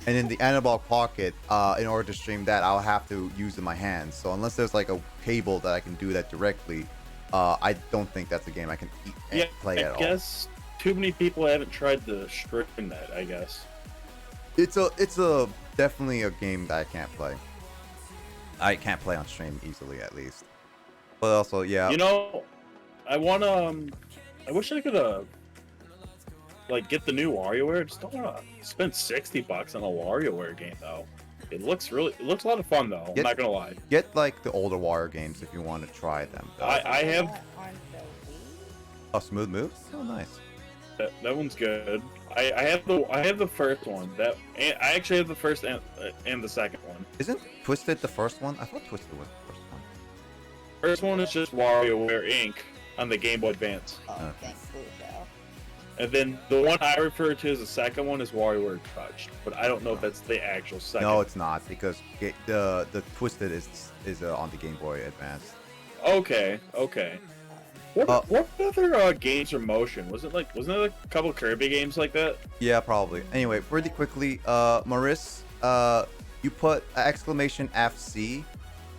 and in the Analog Pocket, in order to stream that, I'll have to use my hands. So unless there's like a cable that I can do that directly, I don't think that's a game I can play at all. I guess too many people haven't tried to stream that, I guess. It's definitely a game that I can't play. I can't play on stream easily, at least. But also, yeah. You know, I wish I could like get the new WarioWare. Just don't wanna spend $60 on a WarioWare game though. It looks a lot of fun though. I'm not gonna lie. Get like the older Wario games if you want to try them. I have Smooth Moves. Oh, nice. that one's good. I have the first one. I actually have the first and the second one. Isn't Twisted the first one? I thought Twisted was the first one. First one is just WarioWare Inc. on the Game Boy Advance. Oh, thanks, Blue Shell. And then the one I refer to as the second one is WarioWare Touched, but I don't know if that's the actual second. No, it's not, because the Twisted is on the Game Boy Advance. Okay. What other games are motion? Wasn't there like a couple Kirby games like that? Yeah, probably. Anyway, really quickly, Maurice, you put exclamation FC,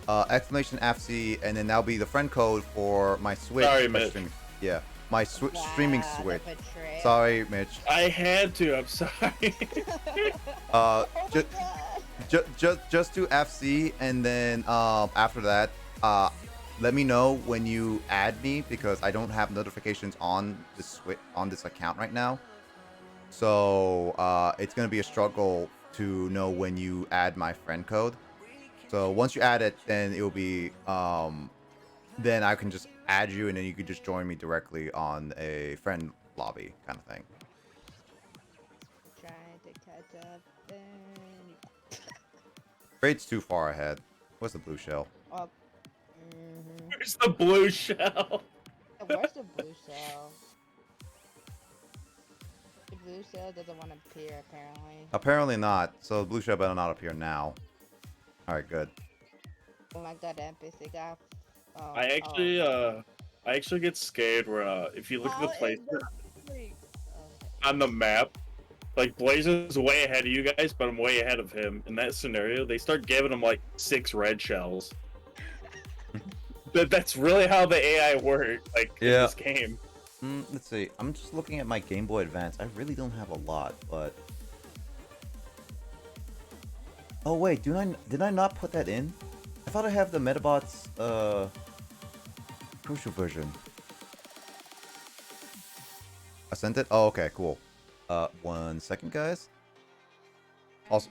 and then that'll be the friend code for my Switch. Sorry, my Mitch. streaming, yeah, my streaming Switch. betrayal. Sorry, Mitch. I had to. I'm sorry. Just do FC, and then after that, let me know when you add me, because I don't have notifications on this account right now. So it's gonna be a struggle to know when you add my friend code. So once you add it, then it will be then I can just add you, and then you can just join me directly on a friend lobby kind of thing. Trying to catch up. Raid's too far ahead. What's the blue shell? Oh, Where's the blue shell? where's the blue shell? The blue shell doesn't want to appear, apparently. Apparently not. So blue shell better not appear now. All right, good. Oh my god, that NPC guy. Oh, I actually get scared where if you look at the place Okay. on the map, like Blazer's way ahead of you guys, but I'm way ahead of him. In that scenario, they start giving him like 6 red shells. That's really how the AI works, like in this game. Let's see. I'm just looking at my Game Boy Advance. I really don't have a lot, but oh wait, did I not put that in? I thought I have the Metabots crucial version. I sent it. Oh, okay, cool. 1 second, guys. Also,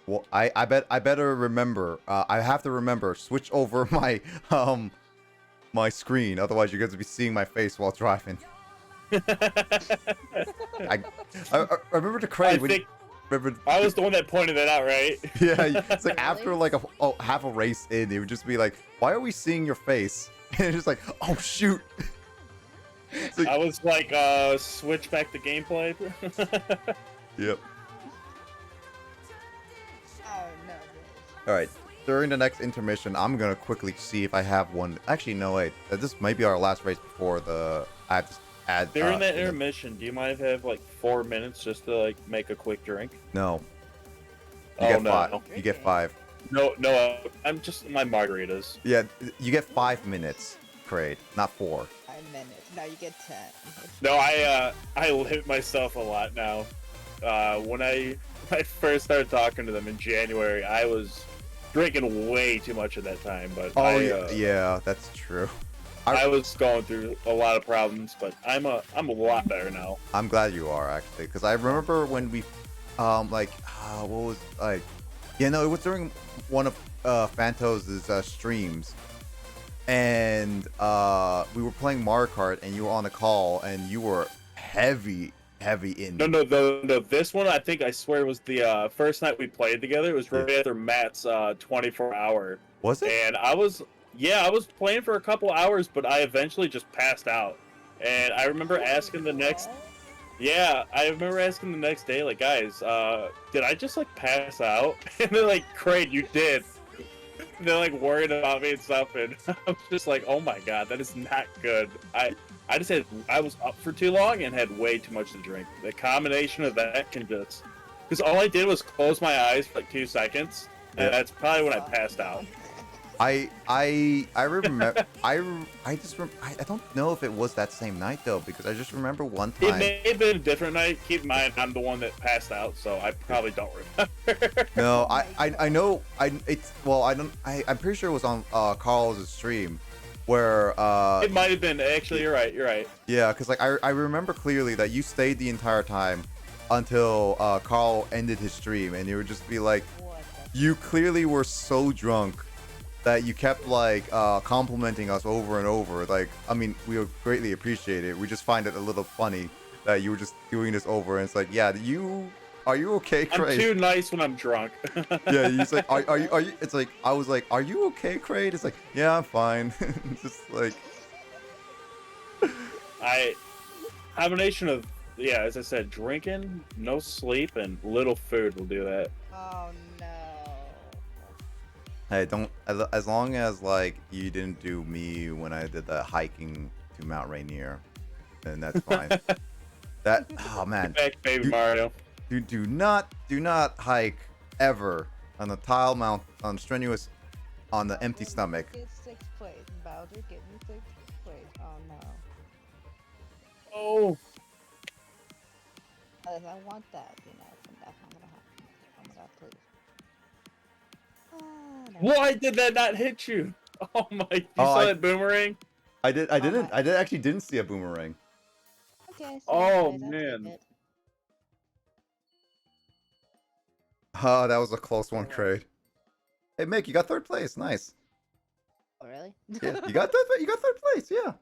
well, I better remember. I have to remember. Switch over my my screen. Otherwise, you're going to be seeing my face while driving. I remember to Craig. I was the one that pointed that out, right? Yeah, it's like after like half a race in, it would just be like, "Why are we seeing your face?" And it's just like, "Oh shoot." Like, I was like, switch back to gameplay. Yep. Oh no. All right. During the next intermission, I'm gonna quickly see if I have one. Actually, no wait. This might be our last race before the. I have to add. During that intermission, do you mind if I have like 4 minutes just to like make a quick drink? No. You get no. 5. You get 5. No. I'm just my margaritas. Yeah, you get 5 minutes, Kraid, not 4. 5 minutes. No, you get 10. No, I limit myself a lot now. When I first started talking to them in January, I was drinking way too much at that time. But yeah, that's true. I was going through a lot of problems, but I'm a lot better now. I'm glad you are, actually, because I remember when we, what was like, yeah, no, it was during one of Phantos' streams, and we were playing Mario Kart, and you were on a call, and you were heavy in. No, this one I think I swear was the first night we played together. It was right after Matt's 24-hour. Was it? And I was playing for a couple hours, but I eventually just passed out. And I remember asking the next day, like, guys, did I just like pass out? And they're like, Craig, you did. They're like worried about me and stuff, and I'm just like, oh my god, that is not good. I was up for too long and had way too much to drink. The combination of that can just, because all I did was close my eyes for like 2 seconds, and that's probably when I passed out. I remember. I don't know if it was that same night though, because I just remember one It time. may have been a different night. Keep in mind, I'm the one that passed out, so I probably don't remember. No, I know. I'm pretty sure it was on Carl's stream, where It might have been. Actually, you're right. yeah, because like I remember clearly that you stayed the entire time until Carl ended his stream, and you would just be like, you clearly were so drunk that you kept like complimenting us over and over. Like, I mean, we would greatly appreciate it. We just find it a little funny that you were just doing this over, and it's like, yeah, are you okay, Craig? I'm too nice when I'm drunk. Yeah, he's like, are you? It's like, I was like, are you okay, Craig? It's like, yeah, I'm fine. It's just like, Combination of, yeah, as I said, drinking, no sleep, and little food will do that. Oh no. hey, don't, as long as like you didn't do me when I did the hiking to Mount Rainier, then that's fine. Oh man, Back, baby Mario. do not hike ever on a tile mount on strenuous on the empty stomach. Get 6th place. Bowser, get me 6th place. Oh no. Oh. I want that, that's not gonna happen. Oh my god, please. Why did that not hit you? Oh my! You saw that boomerang? I actually didn't see a boomerang. Okay, oh man! Oh, that was a close one, Craig. Hey, Mick, you got 3rd place. Nice. Oh really? Yeah, you got third place. Yeah.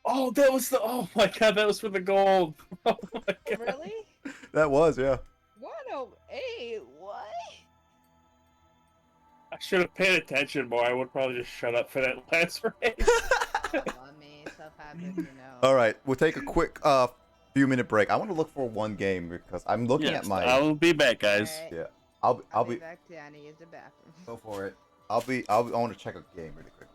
Oh, that was the. Oh my god, that was for the gold. Oh my god. Really? That was, yeah. 108? What? I should have paid attention more. I would probably just shut up for that last race. Well, I mean, self-habit, All right, we'll take a quick few-minute break. I want to look for one game because I'm looking at my. I will be back, guys. Alright. Yeah, I'll be back to Annie use the bathroom. Go for it. I want to check a game really quickly.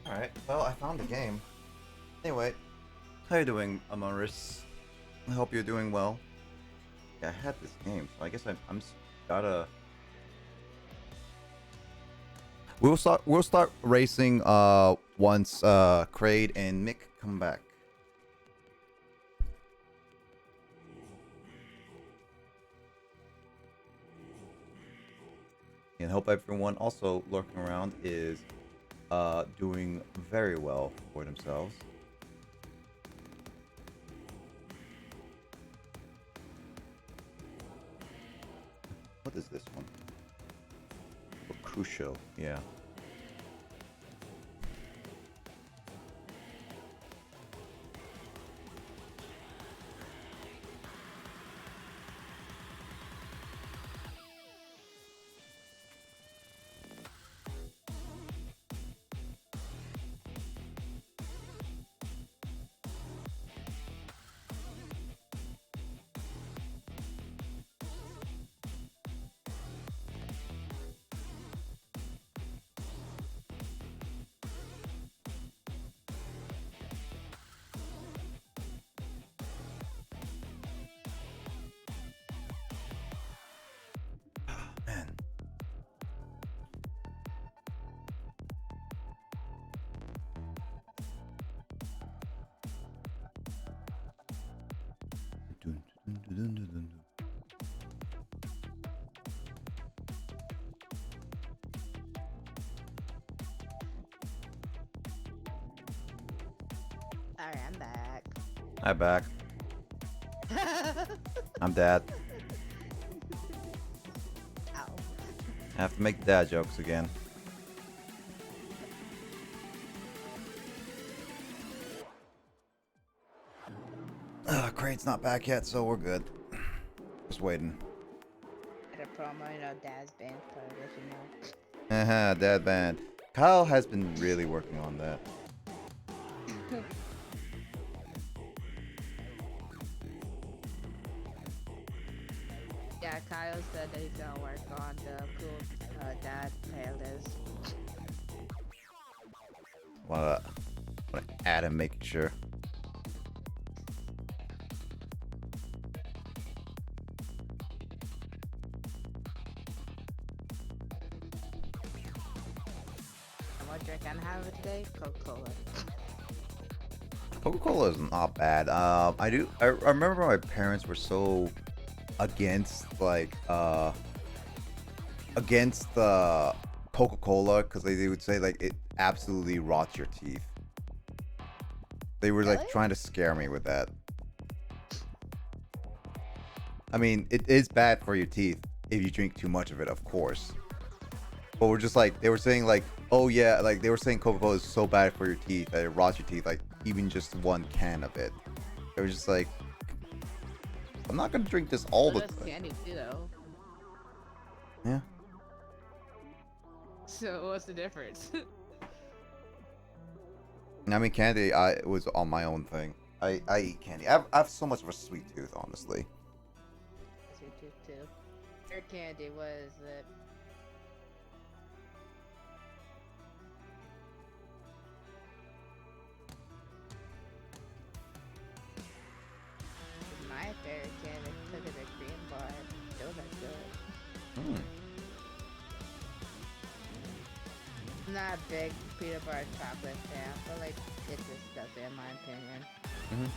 Alright, well, I found the game. Anyway, how you doing, Amaris? I hope you're doing well. Yeah, I had this game, so I guess I'm gotta... We'll start racing once Kraid and Mick come back. And hope everyone also lurking around is doing very well for themselves. What is this one? Crucial, yeah. Alright, I'm back. I'm back. I'm dad. Ow. I have to make dad jokes again. Crate's not back yet, so we're good. Just waiting. At a promo, you know, Dad's band part of it, you know. Haha, dad band. Kyle has been really working on that. Yeah, Kyle said that he's gonna work on the cool dad playlist. Wanna add him, making sure. And what drink I'm having today? Coca-Cola. Coca-Cola is not bad. I remember my parents were so against against the Coca-Cola because they would say like it absolutely rots your teeth. They were like Really? trying to scare me with that. I mean, it is bad for your teeth if you drink too much of it, of course. But we're just like, they were saying like, oh yeah, like they were saying Coca-Cola is so bad for your teeth that it rots your teeth, like even just one can of it. It was just like, I'm not gonna drink this all the That's time. candy too, though. Yeah. So what's the difference? I mean, candy, it was on my own thing. I eat candy. I have so much of a sweet tooth, honestly. Sweet tooth too. Your candy, what is it? My favorite candy took it a cream bar. Those are good. Hmm. I'm not a big peanut butter chocolate fan, but like it's disgusting in my opinion. Mm-hmm.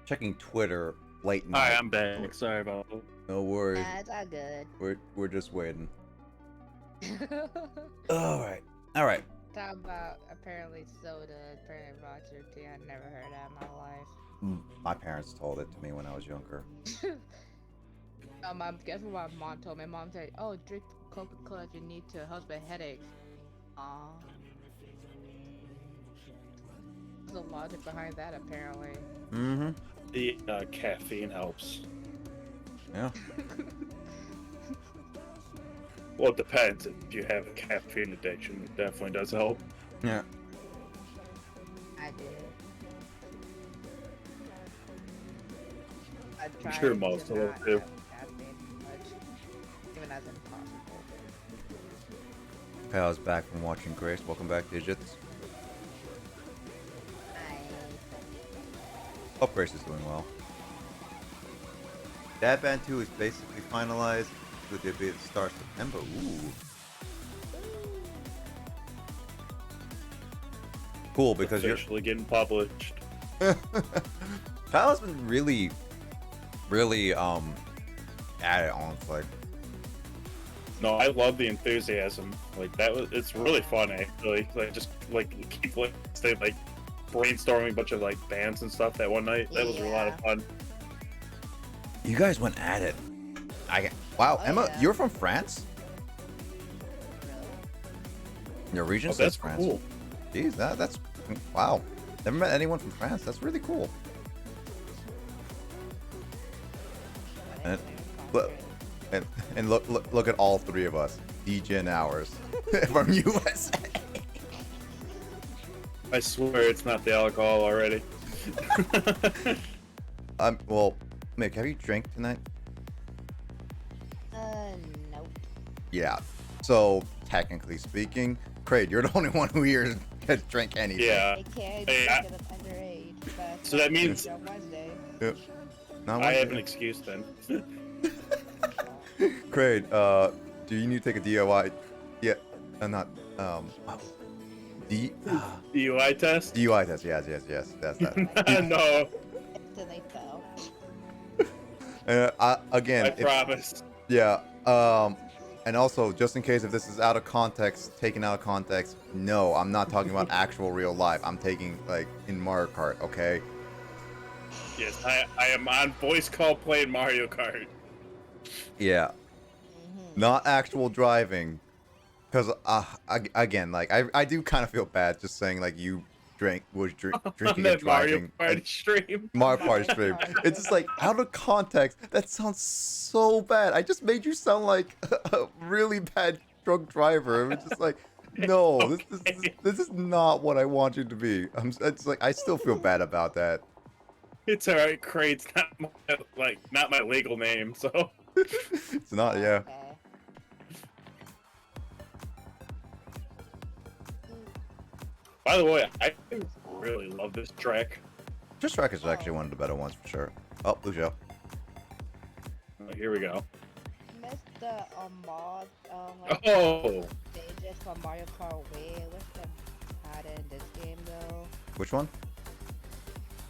Checking Twitter late night. Hi, I'm back. Sorry about that. No worries. Nah, it's all good. We're just waiting. All right. All right. Talk about apparently soda, apparently Roger tea. I never heard that in my life. My parents told it to me when I was younger. Guess what my mom told me? Mom said, "Oh, drink Coca-Cola if you need to help with headaches." Aw. There's a logic behind that, apparently. Mm-hmm. The caffeine helps. Yeah. Well, it depends. If you have a caffeine addiction, it definitely does help. Yeah. I did. I I'm tried sure to most of not us do. have caffeine much, even as impossible. I was back from watching Grace. Welcome back, Digits. Hope Grace is doing well. Dad Band 2 is basically finalized with the debut at the start of September. Ooh. Cool, because you're Officially getting published. Kyle's been really at it, honestly. No, I love the enthusiasm. Like it's really fun actually. Like just like keep like stay like brainstorming a bunch of like bands and stuff that one night. That was a lot of fun. You guys went at it. Wow, Oh, Emma, yeah. you're from France? Your region Oh, says that's France. cool. Jeez, that's wow. Never met anyone from France. That's really cool. And look, and look at all three of us. DJ and ours from USA. I swear it's not the alcohol already. Well, Mick, have you drank tonight? Nope. Yeah. So technically speaking, Craig, you're the only one who here has drank anything. Yeah. I can't Hey, because I'm underage. But So that means- on Wednesday. Yep. Not I one- have an excuse then. Craig, do you need to take a DIY? Yeah, not D DUI test? DUI test. Yes, that's that. No, Instantly fell. Again, I promise. yeah. And also, just in case if this is out of context, taken out of context, no, I'm not talking about actual real life. I'm taking like in Mario Kart, okay? Yes, I am on voice call playing Mario Kart. Yeah. Not actual driving. Because, again, like, I do kind of feel bad just saying, like, you drinking On and that Mario driving. Party stream. Mario Party stream. It's just like, out of context, that sounds so bad. I just made you sound like a really bad drunk driver. It's just like, no, this is not what I want you to be. It's like, I still feel bad about that. It's alright, Craig's not my legal name, so. It's not, yeah. Okay. By the way, I really love this track. This track is actually one of the better ones for sure. Oh, Blue Joe. Here we go. Missed the Modz like, Oh! stages from Mario Kart Wii. I wish them had it in this game though. Which one?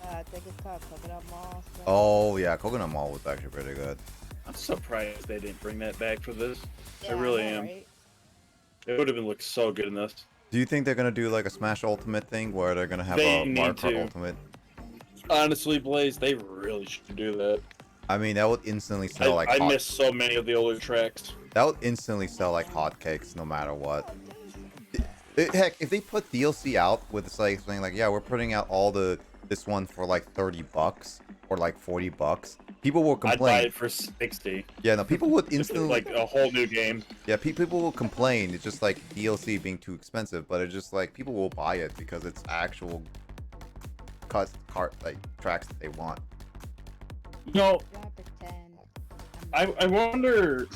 I think it's called Coconut Mall. So. Oh, yeah, Coconut Mall was actually pretty good. I'm surprised they didn't bring that back for this. Yeah, I really know, am. right? It would have been looked so good in this. Do you think they're gonna do like a Smash Ultimate thing where they're gonna have They a Mario need Kart to. Ultimate? Honestly, Blaze, they really should do that. I mean, that would instantly sell like I miss so many of the older tracks. that would instantly sell like hotcakes no matter what. Heck, if they put DLC out with this like saying like, yeah, we're putting out all this one for like $30 or like $40, people will I'd buy complain. it for 60. Yeah, no, people would instantly Like a whole new game. yeah, people will complain. It's just like DLC being too expensive, but it's just like people will buy it because it's actual cart like tracks that they want. No, You don't pretend. I wonder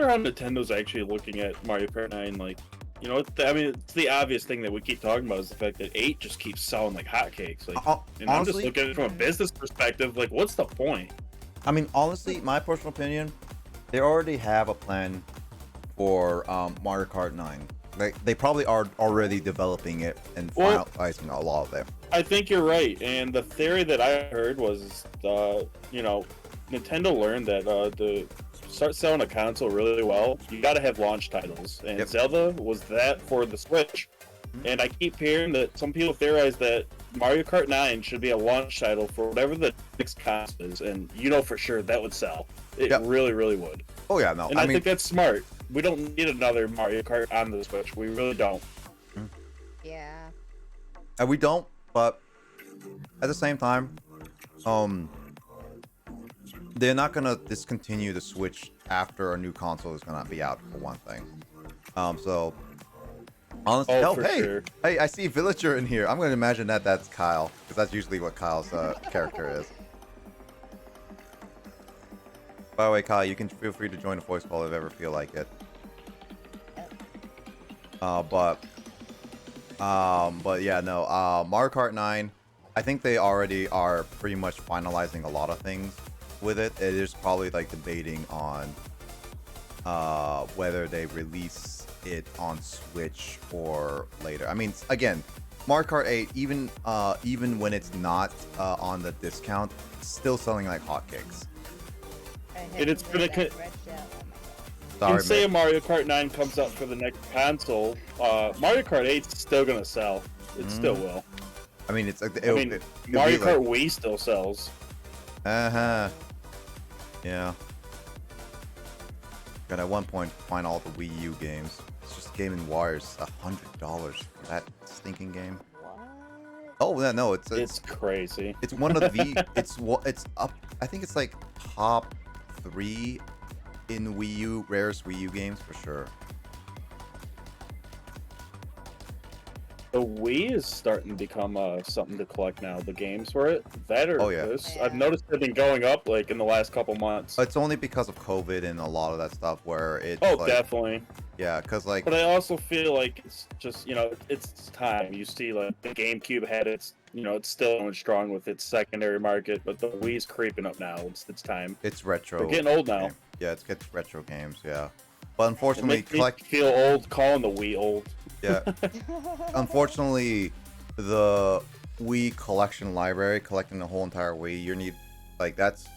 how Nintendo's actually looking at Mario Kart 9. Like, you know, I mean, it's the obvious thing that we keep talking about is the fact that 8 just keeps selling like hotcakes. Like, and I'm just honestly, looking at it from a business perspective. Like, what's the point? I mean, honestly, my personal opinion, they already have a plan for Mario Kart 9. Like, they probably are already developing it and Well, finalizing a lot of it. I think you're right. And the theory that I heard was, you know, Nintendo learned that to start selling a console really well, you got to have launch titles. And Yep. Zelda was that for the Switch. And I keep hearing that some people theorize that Mario Kart 9 should be a launch title for whatever the next console is. And you know for sure that would sell. It Yep. really, really would. Oh yeah, no, And I, I mean, think that's smart. We don't need another Mario Kart on the Switch. We really don't. Yeah. we don't, but at the same time, they're not gonna discontinue the Switch after a new console is gonna be out for one thing. So honestly, Oh, hell, for hey, sure. hey, I see Villager in here. I'm gonna imagine that that's Kyle, because that's usually what Kyle's character is. By the way, Kyle, you can feel free to join the voice call if you ever feel like it. But yeah, no. Mario Kart 9, I think they already are pretty much finalizing a lot of things with it. It is probably like debating on whether they release it on Switch or later. I mean, again, Mario Kart 8, even when it's not on the discount, it's still selling like hotcakes. And it's gonna Red co- Shell, oh my god. Sorry, And say a Mick. Mario Kart 9 comes out for the next console, Mario Kart 8's still gonna sell. It still will. I mean, it's like I mean, it'll Mario be like, Kart Wii still sells. Uh-huh. Yeah. Got at one point find all the Wii U games. It's just Game & Wire's $100 for that stinking game. Oh yeah, no, It's crazy. it's one of the it's up. I think it's like top 3 in Wii U rarest Wii U games for sure. The Wii is starting to become something to collect now. The games for it, that are Oh, yeah. I've noticed they've been going up like in the last couple months. It's only because of COVID and a lot of that stuff where it's Oh, like, definitely. yeah, because like But I also feel like it's just it's time. You see, like the GameCube had its it's still going strong with its secondary market, but the Wii's creeping up now. It's time. it's retro. We're getting old now. game. Yeah, it's gets retro games. Yeah, but It unfortunately, makes me feel old calling the Wii old. Yeah. Unfortunately, the Wii collection library, collecting the whole entire Wii, you need like that's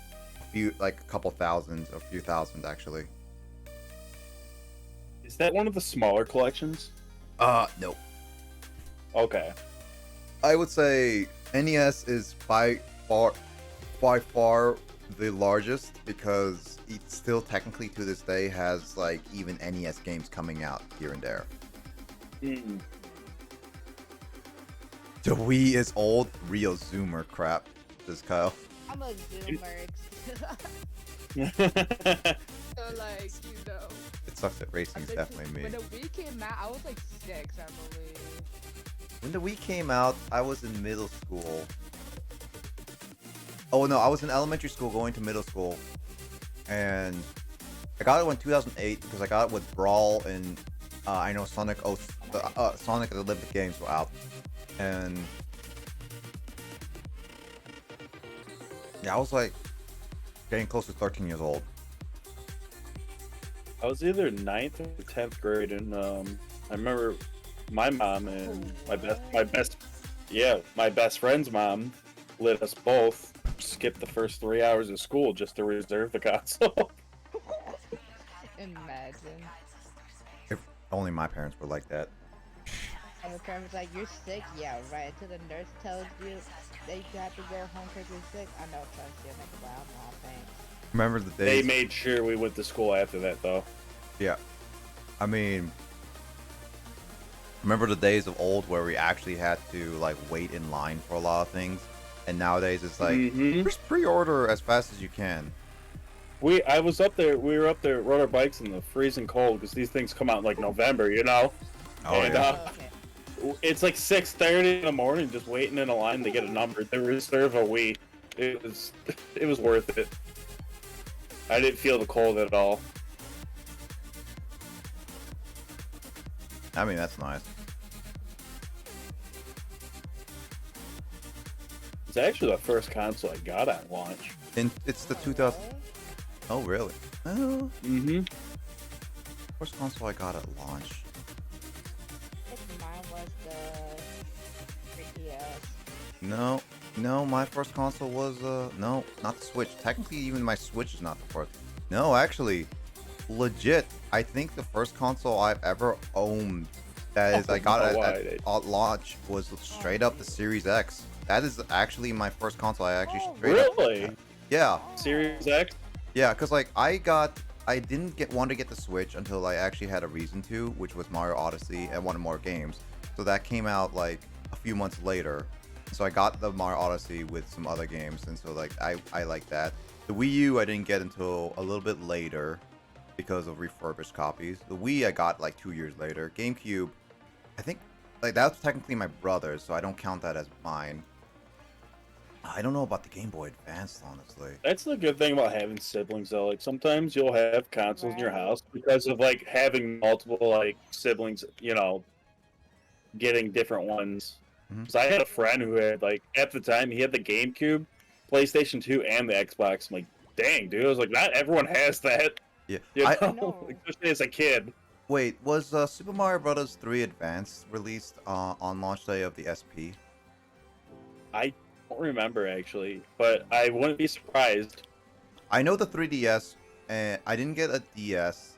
a couple thousand, a few thousand actually. Is that one of the smaller collections? No. Okay. I would say NES is by far the largest because it still technically to this day has like even NES games coming out here and there. Mm. The Wii is old, real Zoomer crap. Says Kyle. I'm a Zoomer. So like, It sucks that racing is definitely me. When the Wii came out, I was like 6, I believe. When the Wii came out, I was in middle school. Oh no, I was in elementary school going to middle school. And I got it in 2008 because I got it with Brawl and I know Sonic Sonic the Olympic Games were out. And yeah, I was like getting close to 13 years old. I was either 9th or 10th grade, and I remember my mom and my best friend's mom let us both skip the first 3 hours of school just to reserve the console. Imagine. If only my parents were like that. And the parents like, you're sick? Yeah, right. Until the nurse tells you that you have to go home because you're sick. I know, trust you. I'm like, wow, no, thanks. Remember the They days? made sure we went to school after that, though. Yeah. I mean, remember the days of old where we actually had to like wait in line for a lot of things, and nowadays it's like just pre-order as fast as you can. We were up there, rode our bikes in the freezing cold because these things come out in like November, you know. Oh, and yeah. it's like 6:30 in the morning, just waiting in a line to get a number to reserve a Wii. It was worth it. I didn't feel the cold at all. I mean, that's nice. It's actually the first console I got at launch. And it's the 2000. Oh, really? Oh. Mm-hmm. First console I got at launch. I think mine was the 3DS. No, my first console was no, not the Switch. Technically, even my Switch is not the first. No, actually, legit, I think the first console I've ever owned that is I got at launch was straight up the Series X. That is actually my first console I actually straight up. Really? Yeah. Series X? Yeah, cause like I didn't want to get the Switch until I actually had a reason to, which was Mario Odyssey and one more games. So that came out like a few months later. So I got the Mario Odyssey with some other games, and so like I like that. The Wii U I didn't get until a little bit later because of refurbished copies. The Wii I got like 2 years later. GameCube, I think like that's technically my brother's, so I don't count that as mine. I don't know about the Game Boy Advance, honestly. That's the good thing about having siblings, though. Like sometimes you'll have consoles in your house because of like having multiple like siblings, you know, getting different ones. Because I had a friend who had like at the time he had the GameCube, PlayStation 2, and the Xbox. I'm like, dang, dude! I was like, not everyone has that. Yeah, you know? Especially as a kid. Wait, was Super Mario Bros. 3 Advance released on launch day of the SP? I don't remember actually, but I wouldn't be surprised. I know the 3DS, and I didn't get a DS.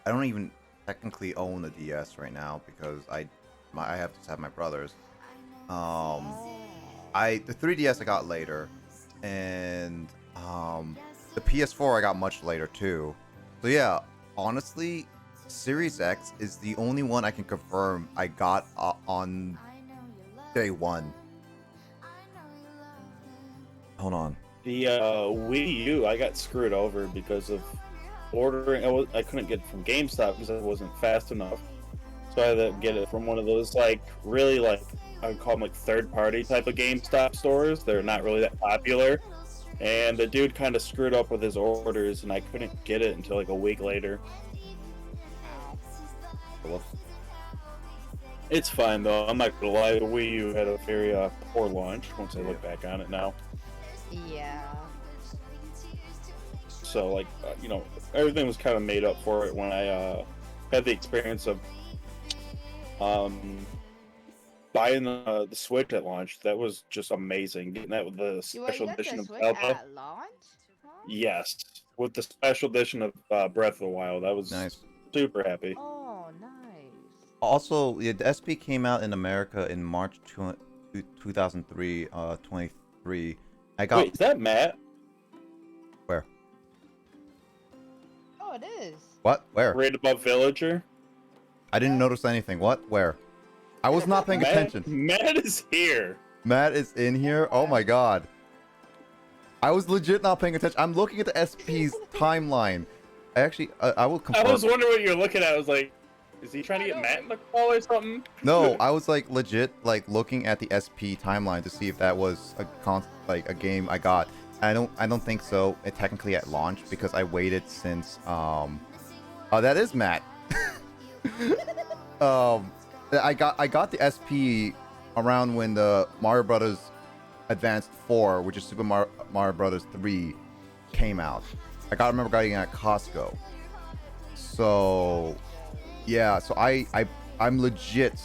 I don't even technically own a DS right now because I have to have my brother's. The 3DS I got later, and the PS4 I got much later too. So yeah, honestly, Series X is the only one I can confirm I got on day one. Hold on. The Wii U, I got screwed over because of ordering. I couldn't get it from GameStop because I wasn't fast enough. So I had to get it from one of those like really like I would call them like third-party type of GameStop stores. They're not really that popular. And the dude kind of screwed up with his orders, and I couldn't get it until like a week later. It's fine though. I'm not gonna lie. The Wii U had a very poor launch. Once I look back on it now. Yeah. So like you know, everything was kind of made up for it when I had the experience of buying the Switch at launch. That was just amazing. Getting that with the special edition of Switch Zelda. at launch? Huh? Yes, with the special edition of Breath of the Wild. I was Nice. super happy. Oh, nice. Also, yeah, the SP came out in America in March 2003, 23. I got Wait, is that Matt? where? Oh, it is. What? Where? Right above Villager? I didn't notice anything. What? Where? I was not paying attention. Matt is here. Matt is in here. Oh my god. I was legit not paying attention. I'm looking at the SP's timeline. I actually, I will confirm. I was wondering what you're looking at. I was like, is he trying to get Matt in the call or something? No, I was like legit like looking at the SP timeline to see if that was a game I got. I don't think so. It technically at launch because I waited since oh, that is Matt. I got the SP around when the Mario Brothers Advanced 4, which is Super Mario Brothers 3, came out. I remember getting it at Costco. So yeah, so I'm legit.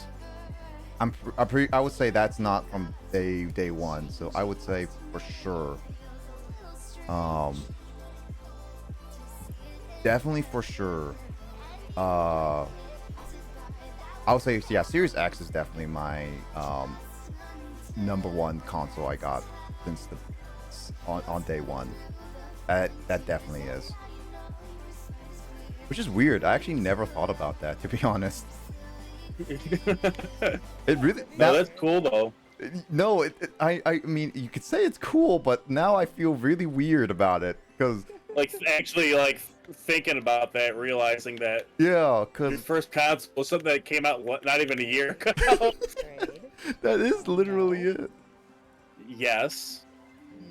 I would say that's not from day one. So I would say for sure. Definitely for sure. I would say yeah, Series X is definitely my number one console I got since on day one. That definitely is. Which is weird. I actually never thought about that, to be honest. It really. No, that's cool though. No, I mean, you could say it's cool, but now I feel really weird about it because. Like actually, like thinking about that, realizing that. Yeah, your because first console was something that came out not even a year ago. that is literally it. Yes.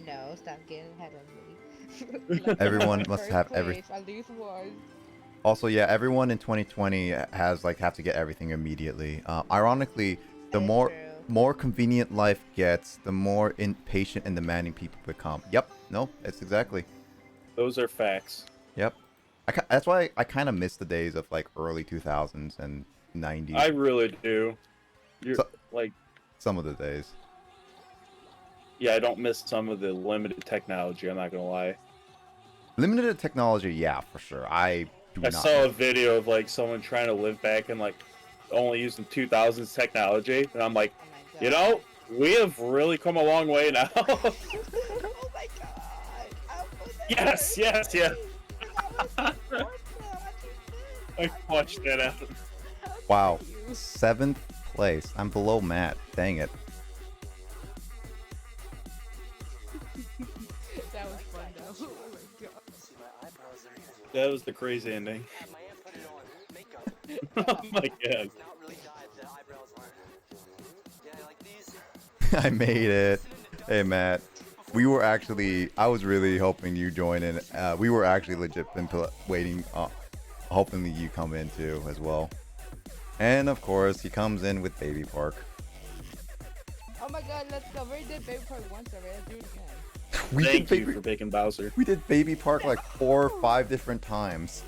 No, stop getting ahead of me. Everyone must have everything. At least one. Also, yeah, everyone in 2020 has have to get everything immediately. Ironically, the more convenient life gets, the more impatient and demanding people become. Yep, no, that's exactly. Those are facts. Yep. That's why I kind of miss the days of like early 2000s and 90s. I really do. You're like some of the days. Yeah, I don't miss some of the limited technology. I'm not gonna lie. Limited technology, yeah, for sure. I saw a video of like someone trying to live back in like only using 2000s technology, and I'm like, you know, we have really come a long way now. Oh my god! Yes. I watched that out. Wow, 7th place. I'm below Matt. Dang it. That was fun though. Oh my god. That was the crazy ending. Oh my god. I made it. Hey, Matt. I was really hoping you join in. We were actually legit been waiting, hoping that you come in too as well. And of course, he comes in with Baby Park. Oh my god, let's go. We did Baby Park once already. Let's do it again. Thank you for picking Bowser. We did Baby Park like 4 or 5 different times.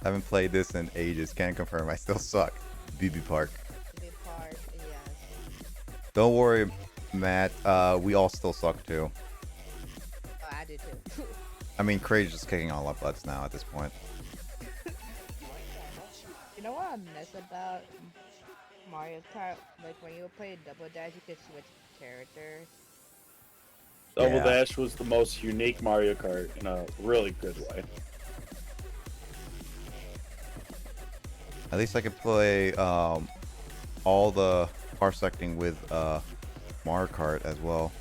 I haven't played this in ages. Can't confirm. I still suck. Baby Park. Baby Park, yes. Don't worry, Matt. We all still suck too. Oh, I do too. I mean, Craig's just kicking all our butts now at this point. You know what I miss about Mario Kart? Like when you play Double Dash, you could switch characters. Double Dash was the most unique Mario Kart in a really good way. At least I could play all the parsecting with Mario Kart as well.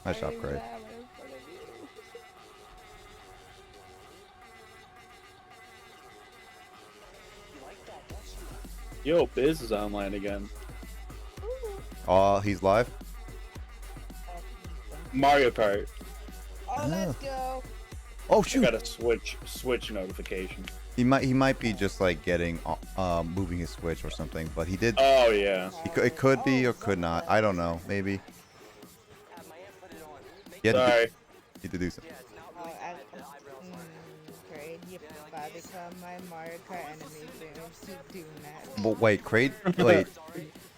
Nice job, Craig. Yo, Biz is online again. Oh, he's live. Mario Kart. Oh, let's go. Oh I shoot! got a Switch notification. He might be just like getting moving his Switch or something, but he did. Oh yeah. It could be or could not. I don't know. Maybe. He had to do- Sorry. he had to do something. Oh, great. You about to become my Mario Kart enemy soon. Keep doing that. But wait, Kraid. Wait,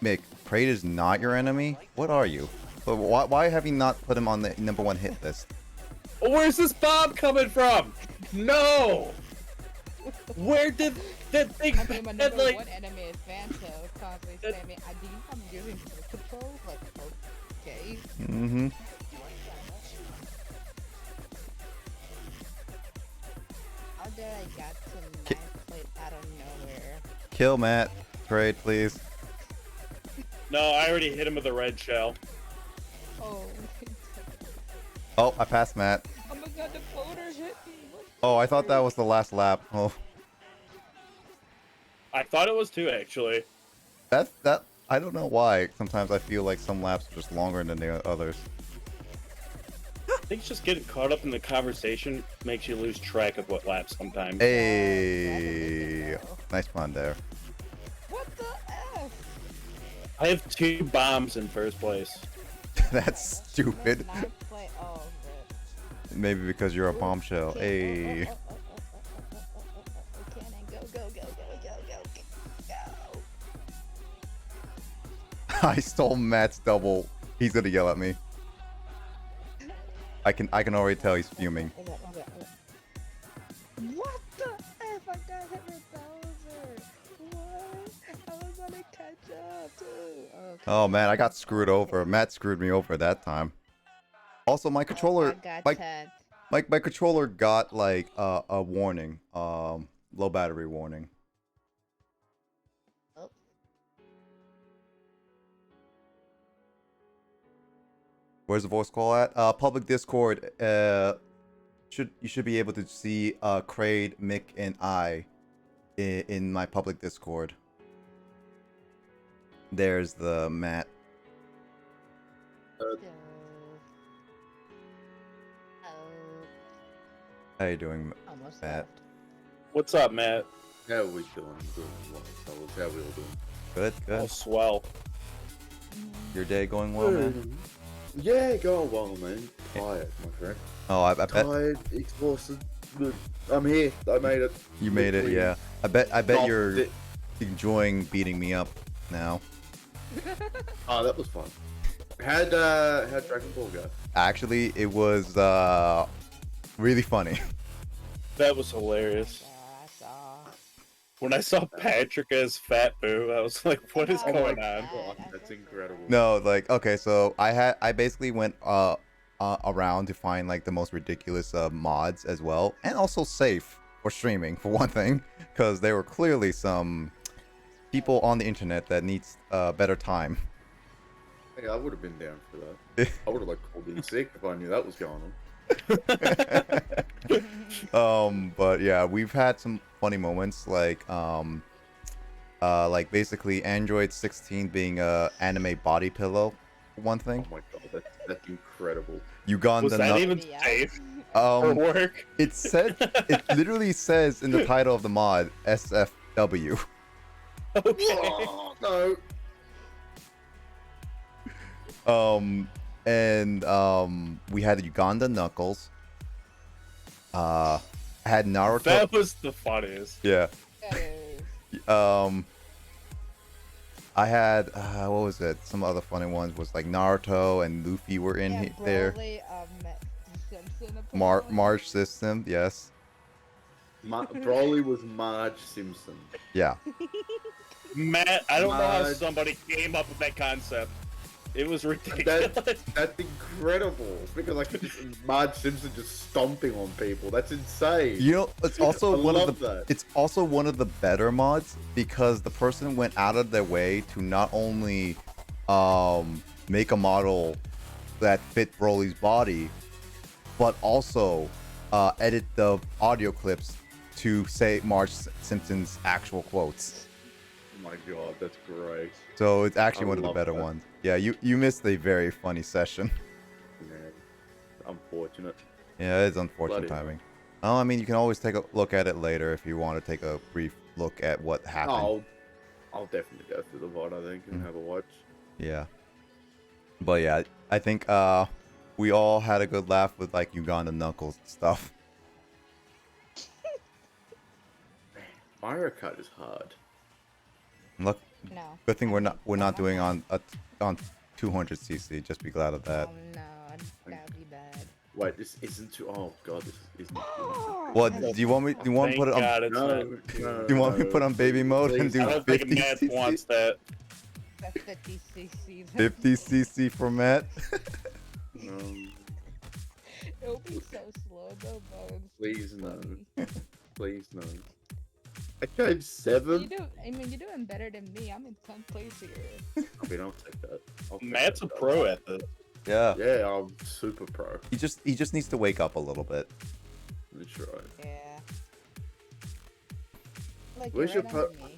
Mick. Kraid is not your enemy. What are you? But why have you not put him on the #1 hit list? Where's this bomb coming from? No. Where did that thing? I mean, my and, number like, one enemy is Phantom, constantly spamming. I think I'm using the controls. Like, okay. Mm-hmm. How did I got to ninth place out of nowhere? Kill Matt. Kraid, please. No, I already hit him with a red shell. Oh. Oh, I passed Matt. Oh my god, the floater hit me. Oh, I thought that was the last lap. Oh, I thought it was too, actually. that. I don't know why. Sometimes I feel like some laps are just longer than the others. I think just getting caught up in the conversation makes you lose track of what laps sometimes. Hey, nice pun there. What the F? I have 2 bombs in first place. That's stupid. Ninth place. Oh, man. Maybe because you're a bombshell. Hey. Cannon, go, go, go, go, go, go, go. I stole Matt's double. He's gonna yell at me. I can already tell he's fuming. What the F? I got hit with Bowser. What? I was gonna catch up too. Okay. Oh man, I got screwed over. Matt screwed me over that time. Also, my controller, I got my 10th. my controller got like a warning, low battery warning. Oh. Where's the voice call at? Public Discord. You should be able to see Kraid, Mick, and I in my public Discord. There's the Matt. How you doing, Almost Matt? left. What's up, Matt? How are we doing? Doing well, fellas. How are we all doing? Good, Oh, good. swell. Your day going well, man? Yeah, going well, man. Tired, my friend. Oh, I bet Tired, exhausted. But I'm here. I made it. you made it. Hopefully Yeah, I bet not you're it. enjoying beating me up now. Oh, that was fun. How'd Dragon Ball go? Actually, it was really funny. That was hilarious. Yeah, I saw. When I saw Patrick as Fat Boo, I was like, what is Oh, going my on? God. God, that's incredible. No, like okay, so I basically went around to find like the most ridiculous mods as well, and also safe for streaming for one thing, because there were clearly some people on the internet that needs better time. Hey, I would have been down for that. I would have like called in sick if I knew that was going on. But yeah, we've had some funny moments like basically Android 16 being a anime body pillow, for one thing. Oh my god, that's incredible. Uganda. Was that nu- even Yeah. safe for work? It said it literally says in the title of the mod SFW. Okay. Oh, no. We had Uganda Knuckles. I had Naruto. That was the funniest. Yeah. That is. I had what was it? Some other funny ones was like Naruto and Luffy were in Yeah, there. Broly, Simpson March system, yes. Broly was Marge Simpson. Yeah. Matt, I don't know how Marge. somebody came up with that concept. It was ridiculous. That's incredible. Because like Marge Simpson just stomping on people. That's insane. You know, it's also I one of love the that. it's also one of the better mods because the person went out of their way to not only make a model that fit Broly's body, but also edit the audio clips to say Marge Simpson's actual quotes. my god, that's great. So it's actually I one of the love better that. ones. Yeah, you missed a very funny session. Yeah, unfortunate. Yeah, it's unfortunate Bloody timing. Oh, I mean, you can always take a look at it later if you want to take a brief look at what happened. I'll definitely go through the VOD, I think, and have a watch. Yeah. But yeah, I think we all had a good laugh with like Uganda Knuckles and stuff. Mario Kart is hard. Look, No. good thing we're not doing on 200cc. Just be glad of that. Oh no, that'd be bad. Wait, this isn't too. Oh god, this isn't. What do you want me? Do you want to Thank put it on? God it's No, not. no, Do you want me to put on baby mode and Please, do I don't think 50 Matt cc? wants that. That's 50cc. 50cc for Matt. It'll be so slow though, but it's Please no. funny. Please no. I came 7. I mean, you're doing better than me. I'm in 10th place here. I mean, I'll take that. Matt's a pro at this. Yeah. Yeah, I'm super pro. He just needs to wake up a little bit. That's right. Yeah. Like, Where's you're your right under me.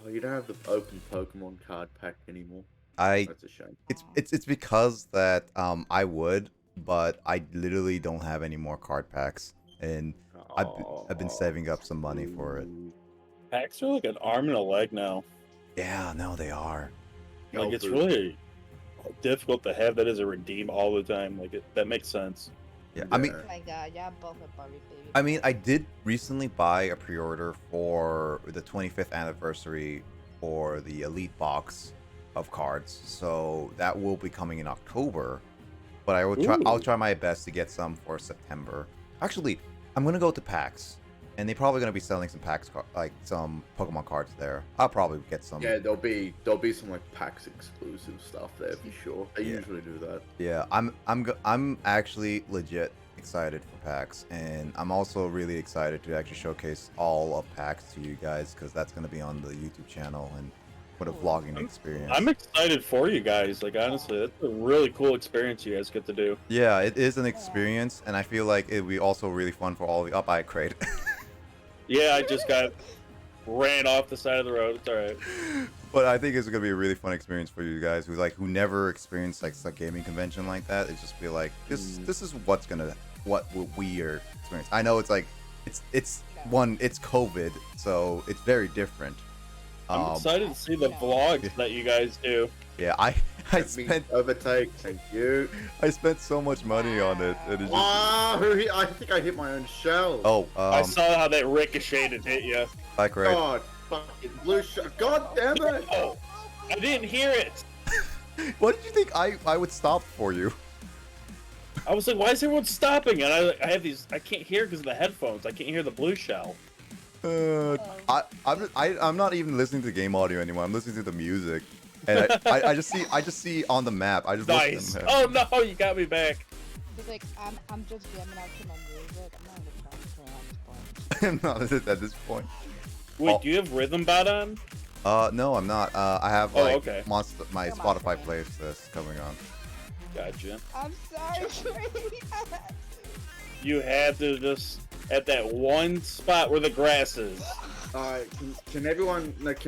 Oh, you don't have the open Pokemon card pack anymore. That's a shame. It's because that I would, but I literally don't have any more card packs, and I've been saving up some money for it. Packs are like an arm and a leg now. Yeah, no, they are. Like it's really difficult to have that as a redeem all the time. Like that makes sense. Yeah, I mean, Oh my god, y'all both are Barbie baby. I mean, I did recently buy a pre-order for the 25th anniversary for the Elite box of cards, so that will be coming in October. But I will try. I'll try my best to get some for September. Actually, I'm gonna go to PAX, and they're probably gonna be selling some PAX, like some Pokemon cards there. I'll probably get some. Yeah, there'll be some like PAX exclusive stuff there for sure. They usually do that. Yeah, I'm actually legit excited for PAX, and I'm also really excited to actually showcase all of PAX to you guys, because that's gonna be on the YouTube channel and for the vlogging experience. I'm excited for you guys. Like honestly, that's a really cool experience you guys get to do. Yeah, it is an experience, and I feel like it'd be also really fun for all of you. I'll buy a crate. Yeah, I just got ran off the side of the road. It's alright. But I think it's gonna be a really fun experience for you guys who never experienced like a gaming convention like that. It just feel like this is what we are experiencing. I know it's like it's COVID, so it's very different. I'm excited to see the vlogs that you guys do. Yeah, I spent overtake. Thank you. I spent so much money on it. And it just, I think I hit my own shell. oh, I saw how that ricocheted and hit you. like right. God, fucking blue shell. God damn it! Oh, I didn't hear it. What did you think I would stop for you? I was like, why is everyone stopping? And I have these. I can't hear because of the headphones. I can't hear the blue shell. I'm not even listening to the game audio anymore. I'm listening to the music, and I just see on the map. I just Nice. look at the map. Oh no, you got me back. He's like, I'm just jamming out to my music. I'm not even trying to play on this point. I'm not at this point. Wait, Oh. do you have Rhythm Bot on? No, I'm not. I have Oh, like okay. my Spotify playlist coming on. Gotcha. I'm sorry, Trey. You had to just at that one spot where the grass is. Can everyone like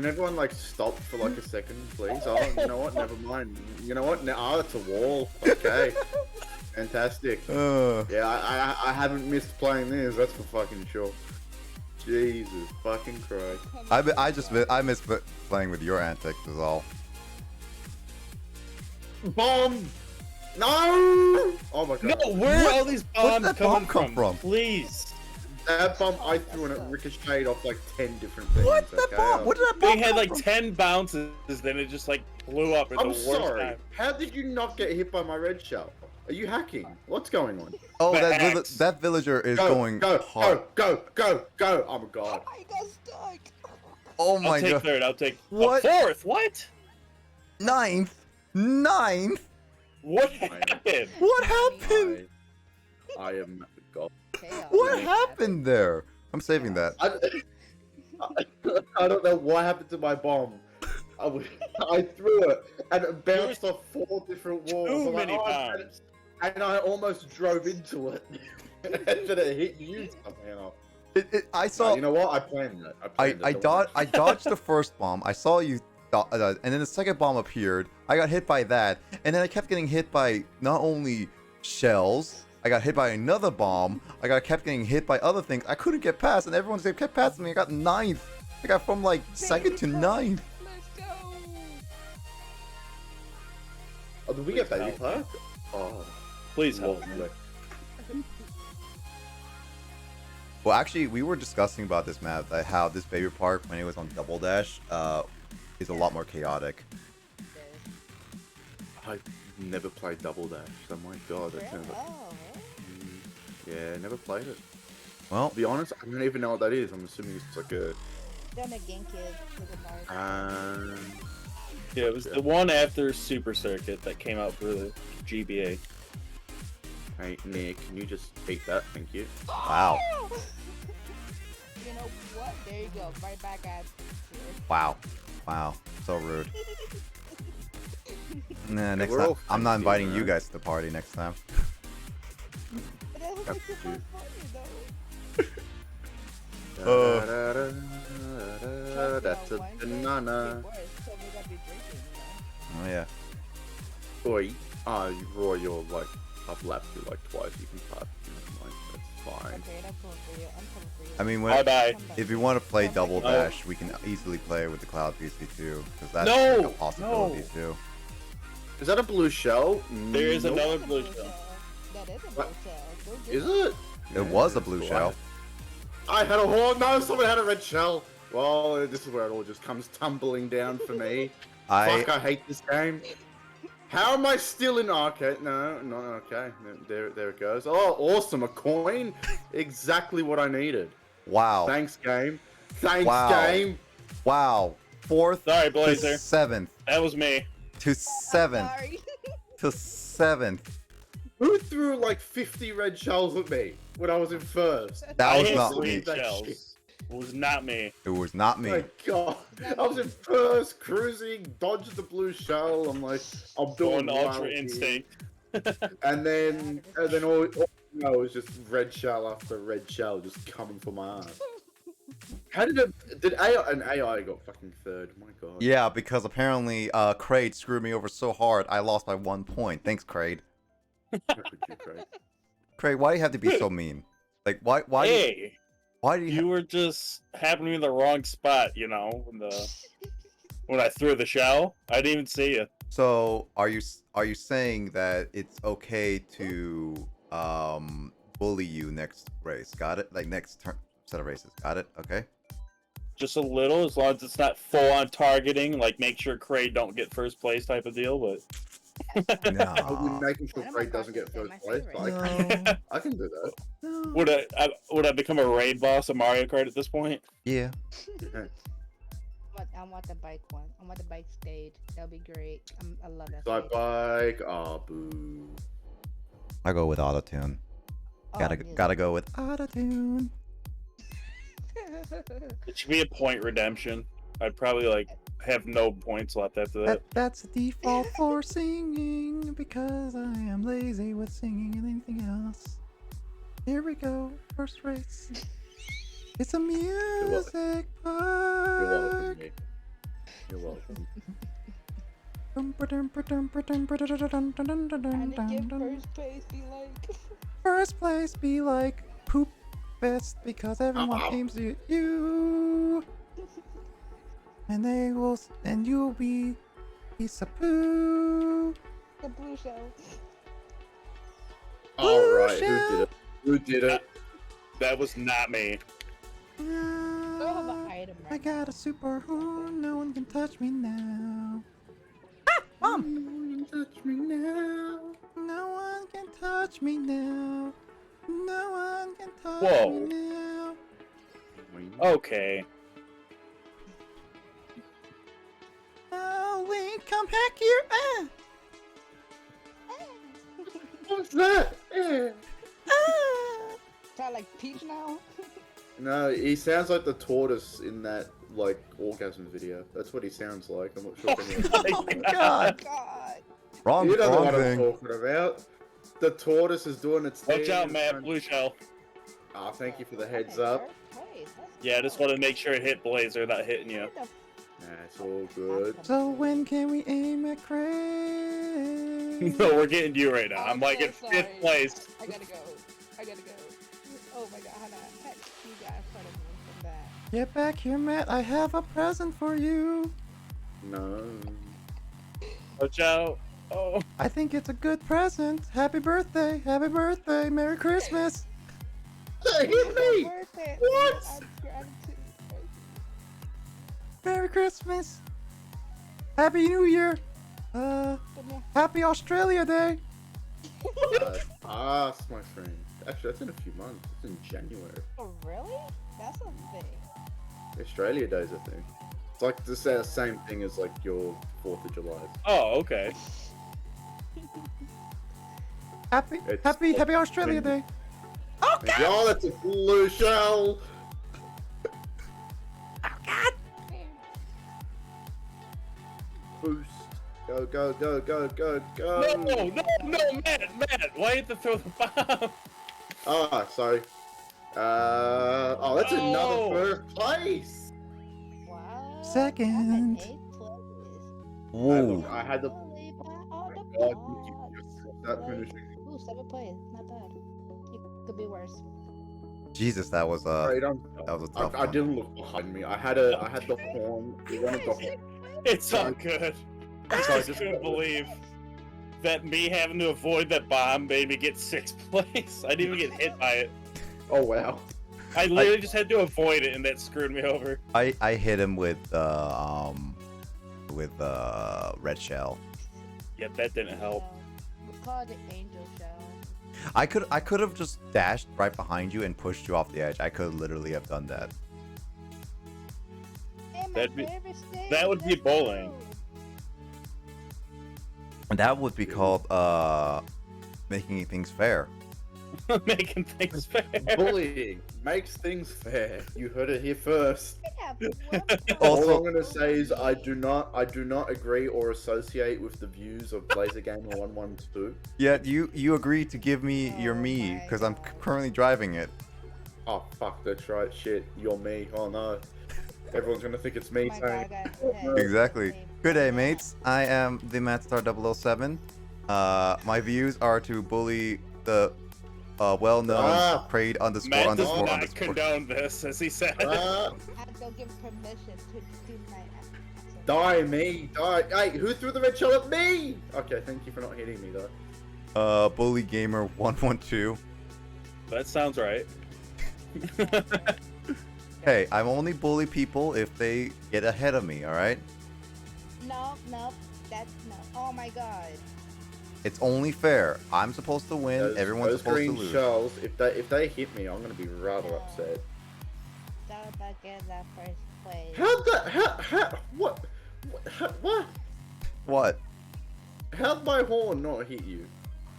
stop for like a second, please? Oh, you know what? Never mind. You know what? Now it's a wall. Okay. Fantastic. Yeah, I haven't missed playing this. That's for fucking sure. Jesus fucking Christ. I miss playing with your antics is all. Bomb! No! Oh my god. No, where are all these bombs that coming bomb come from? Please. That bomb I threw and it ricocheted off like 10 different things. What? That bomb? What did that bomb They had come like from? 10 bounces, then it just like blew up at the I'm worst sorry. time. How did you not get hit by my red shell? Are you hacking? What's going on? Oh, Facts. that villager is Go, going go, hard. go. Oh my god. I got stuck. Oh my I'll take god. third. I'll take What? Fourth. What? Ninth. What happened? What happened? I am god. Chaos. What happened there? I'm saving that. I don't know what happened to my bomb. I threw it and it bounced off 4 different walls. Too I'm like, many "Oh, bombs. and I almost drove into it. And then it hit you somehow. I saw. You know what? I planned that. I dodged the first bomb. I saw you, and then the second bomb appeared. I got hit by that, and then I kept getting hit by not only shells. I got hit by another bomb. Kept getting hit by other things. I couldn't get past, and everyone kept passing me. I got 9th. I got from like 2nd to 9th. Let's go. Oh, did we get baby park? Oh, Please help. Well, actually, we were discussing about this map, how this baby park, when it was on Double Dash, is a lot more chaotic. I never played Double Dash. Oh my god, that sounds like... Yeah, never played it. Well, to be honest, I don't even know what that is. I'm assuming it's like a... Then a GameCube with a Mario. Yeah, it was the one after Super Circuit that came out for the GBA. Hey, Nick, can you just take that? Thank you. Wow. You know what? There you go. Right back at you. Wow. Wow. So rude. Nah, next we're time. all I'm not friends, inviting man. you guys to the party next time. But that was Yep, super dude. funny though. That's a banana. Oh yeah. Boy, Roy, you're like, I've lapped you like twice. You can pass. Like, that's fine. Okay, that's one for you. I'm coming for you. I mean, Bye-bye. if you want to play Double No. Dash, we can easily play with the Cloud PC too, because that's No! like a possibility No. too. Is that a blue shell? There is Nope. another blue shell. That is a blue What? shell. Go get Is it? It was a blue Cool. shell. I had a horn. No, someone had a red shell. Well, this is where it all just comes tumbling down for me. Fuck, I hate this game. How am I still in? Okay, no, okay. There it goes. Oh, awesome, a coin. Exactly what I needed. Wow. Thanks, game. Thanks, Wow. game. Wow. 4th Sorry, to Blazer. 7th That was me. to 7th Sorry. to 7th. Who threw like 50 red shells at me when I was in first? That I was hit not three me. that shells. shit. It was not me. It was not me. My God, I was in first, cruising, dodged the blue shell. I'm like, I'm doing Going ultra well here. instinct. And then all you know was just red shell after red shell just coming for my ass. How did AI got fucking third? My God. Yeah, because apparently Kraid screwed me over so hard, I lost by 1 point. Thanks, Kraid. How could you, Craig? Kraid, why do you have to be so mean? Like, why Hey, why do you you were just happening in the wrong spot, you know, when I threw the shell. I didn't even see you. So, are you saying that it's okay to bully you next race? Got it? Like next set of races. Got it? Okay. Just a little, as long as it's not full on targeting, like make sure Kraid don't get first place type of deal, but I'll be No. making sure Craig doesn't get first place. I can do that. would I become a raid boss of Mario Kart at this point? Yeah. I want the bike one. I want the bike stage. That'll be great. I love that. Side stage. bike. Oh, boo. I go with autotune. Oh, Gotta go with autotune. It should be a point redemption. I'd probably like have no points left after that. That's the default for singing because I am lazy with singing and anything else. Here we go, first race. It's a music You're welcome, park. mate. You're welcome. And again, first place be like. First place be like poop fest because everyone aims at you. And they will, and you'll be piece of poo. The blue shell. Alright, who did it? Who did it? That was not me. I don't have an item I right got a super horn, no one can touch me now. Ah, Mom! Touch me now. No one can touch me now. No one can touch Whoa. me now. Okay. Oh, we come back here. Ah. What's that? Eh. Ah. Sound like Peach now? No, he sounds like the tortoise in that like orgasm video. That's what he sounds like. I'm not sure if anyone. Oh my god. God. Wrong, You know wrong what I'm thing. talking about. The tortoise is doing its thing. Watch out, Matt. Blue shell. Ah, thank you for the heads up. Yeah, I just wanted to make sure it hit Blazer, not hitting you. That's all good. So when can we aim at Craig? No, we're getting to you right now. I'm I'm like so in sorry. 5th place. I gotta go. Oh my god, how do I catch you guys in front of me from that? Get back here, Matt. I have a present for you. No. Watch out. Oh. I think it's a good present. Happy birthday. Happy birthday. Merry Christmas. That hit me! What? Merry Christmas. Happy New Year. Happy Australia Day. Pass, my friend. Actually, that's in a few months. It's in January. Oh, really? That's a thing. Australia Day's a thing. It's like the same thing as like your 4th of July. Oh, okay. Happy Australia Day. Oh, God! Yo, that's a blue shell! Oh God! Boost. Go, go, go, go, go, go! No, Matt! Why did you throw the bomb? Ah, sorry. Oh, that's another first place! Wow. Second. Whoa. I had the. God, that finishing. Ooh, 7th place. Not bad. It could be worse. Jesus, that was Right, that was a tough I one. didn't look behind me. I had the horn. We wanted the horn. It's all good. I just couldn't believe that me having to avoid that bomb made me get 6th place. I didn't even get hit by it. Oh wow. I literally just had to avoid it, and that screwed me over. I hit him with red shell. Yeah, that didn't help. We call it the angel shell. I could have just dashed right behind you and pushed you off the edge. I could literally have done that. Hey, my That'd be- favorite stage, that would be let's bowling. go. And that would be called making things fair. Making things fair. Bullying makes things fair. You heard it here first. All Also- I'm gonna say is I do not agree or associate with the views of Blazer Gamer 112. Yeah, you agreed to give me your me because I'm currently driving it. Oh fuck, that's right. Shit, you're me. Oh no. Everyone's gonna think it's me saying. Exactly. Good day, mates. I am the MattStar007. My views are to bully the well-known Kraid underscore Matt does underscore not underscore. condone this, as he said. I don't give permission to do my accent. Die me, die. Hey, who threw the red shell at me? Okay, thank you for not hitting me though. Bully gamer 112. That sounds right. Hey, I only bully people if they get ahead of me. All right. No, that's no. Oh my god. It's only fair. I'm supposed to win. Everyone's those supposed to green lose. shells, if they hit me, I'm gonna be rather upset. Don't get that first place. What? What? How'd my horn not hit you?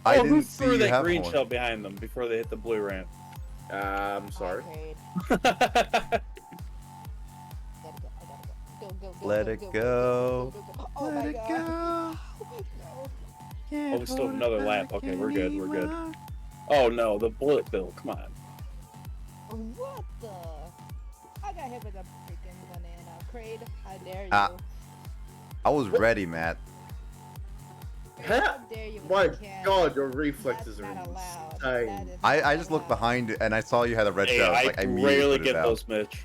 I who didn't see threw you that have green one. shell behind them before they hit the blue ramp? I'm sorry. Let it go. Oh Let my it god. go. Oh, we still have another lap. Okay, we're good. We're good. Oh no, the bullet bill. Come on. What the? I got hit with a freaking banana. Kraid, how dare you? I was ready, Matt. How dare you? My you can't. God, your reflexes That's are not allowed. insane. That is I not just looked allowed. behind it and I saw you had a red Hey, shell. I Like, I immediately rarely put it get out. those, Mitch.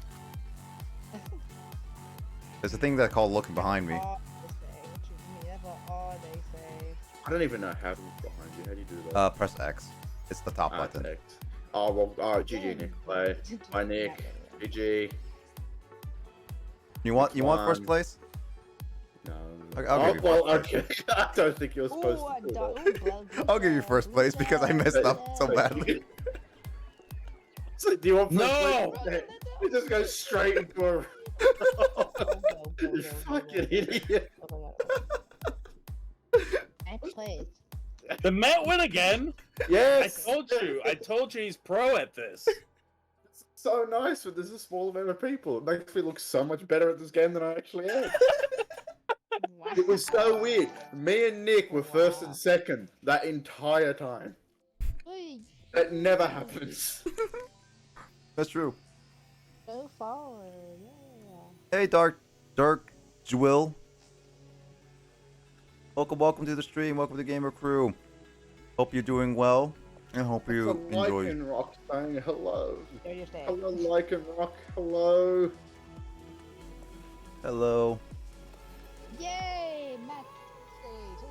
There's a thing that's called looking behind me. All they say. What you mean? That's what all they say. I don't even know how to look behind you. How do you do that? Press X. It's the top button. X. Oh well. Oh, GG Nick. Play. Bye Nick. GG. You want first One. place? No. I'll give you well, first okay. I don't think you're supposed to do that. I'll give you first place because I messed up so badly. So, do you want first No! place? You just go straight into a. You fucking idiot. Ninth place. The Met win again. Yes. I told you he's pro at this. It's so nice when there's a small amount of people. It makes me look so much better at this game than I actually am. It was so weird. Me and Nick were first and second that entire time. That never happens. That's true. Go forward. Yeah. Hey, Dark Jewel. Welcome to the stream. Welcome to Gamer Crew. Hope you're doing well, and hope you enjoy. Lycan Rock saying hello. They're just there. Hello, Lycan Rock. Hello. Hello. Yay! Max stage.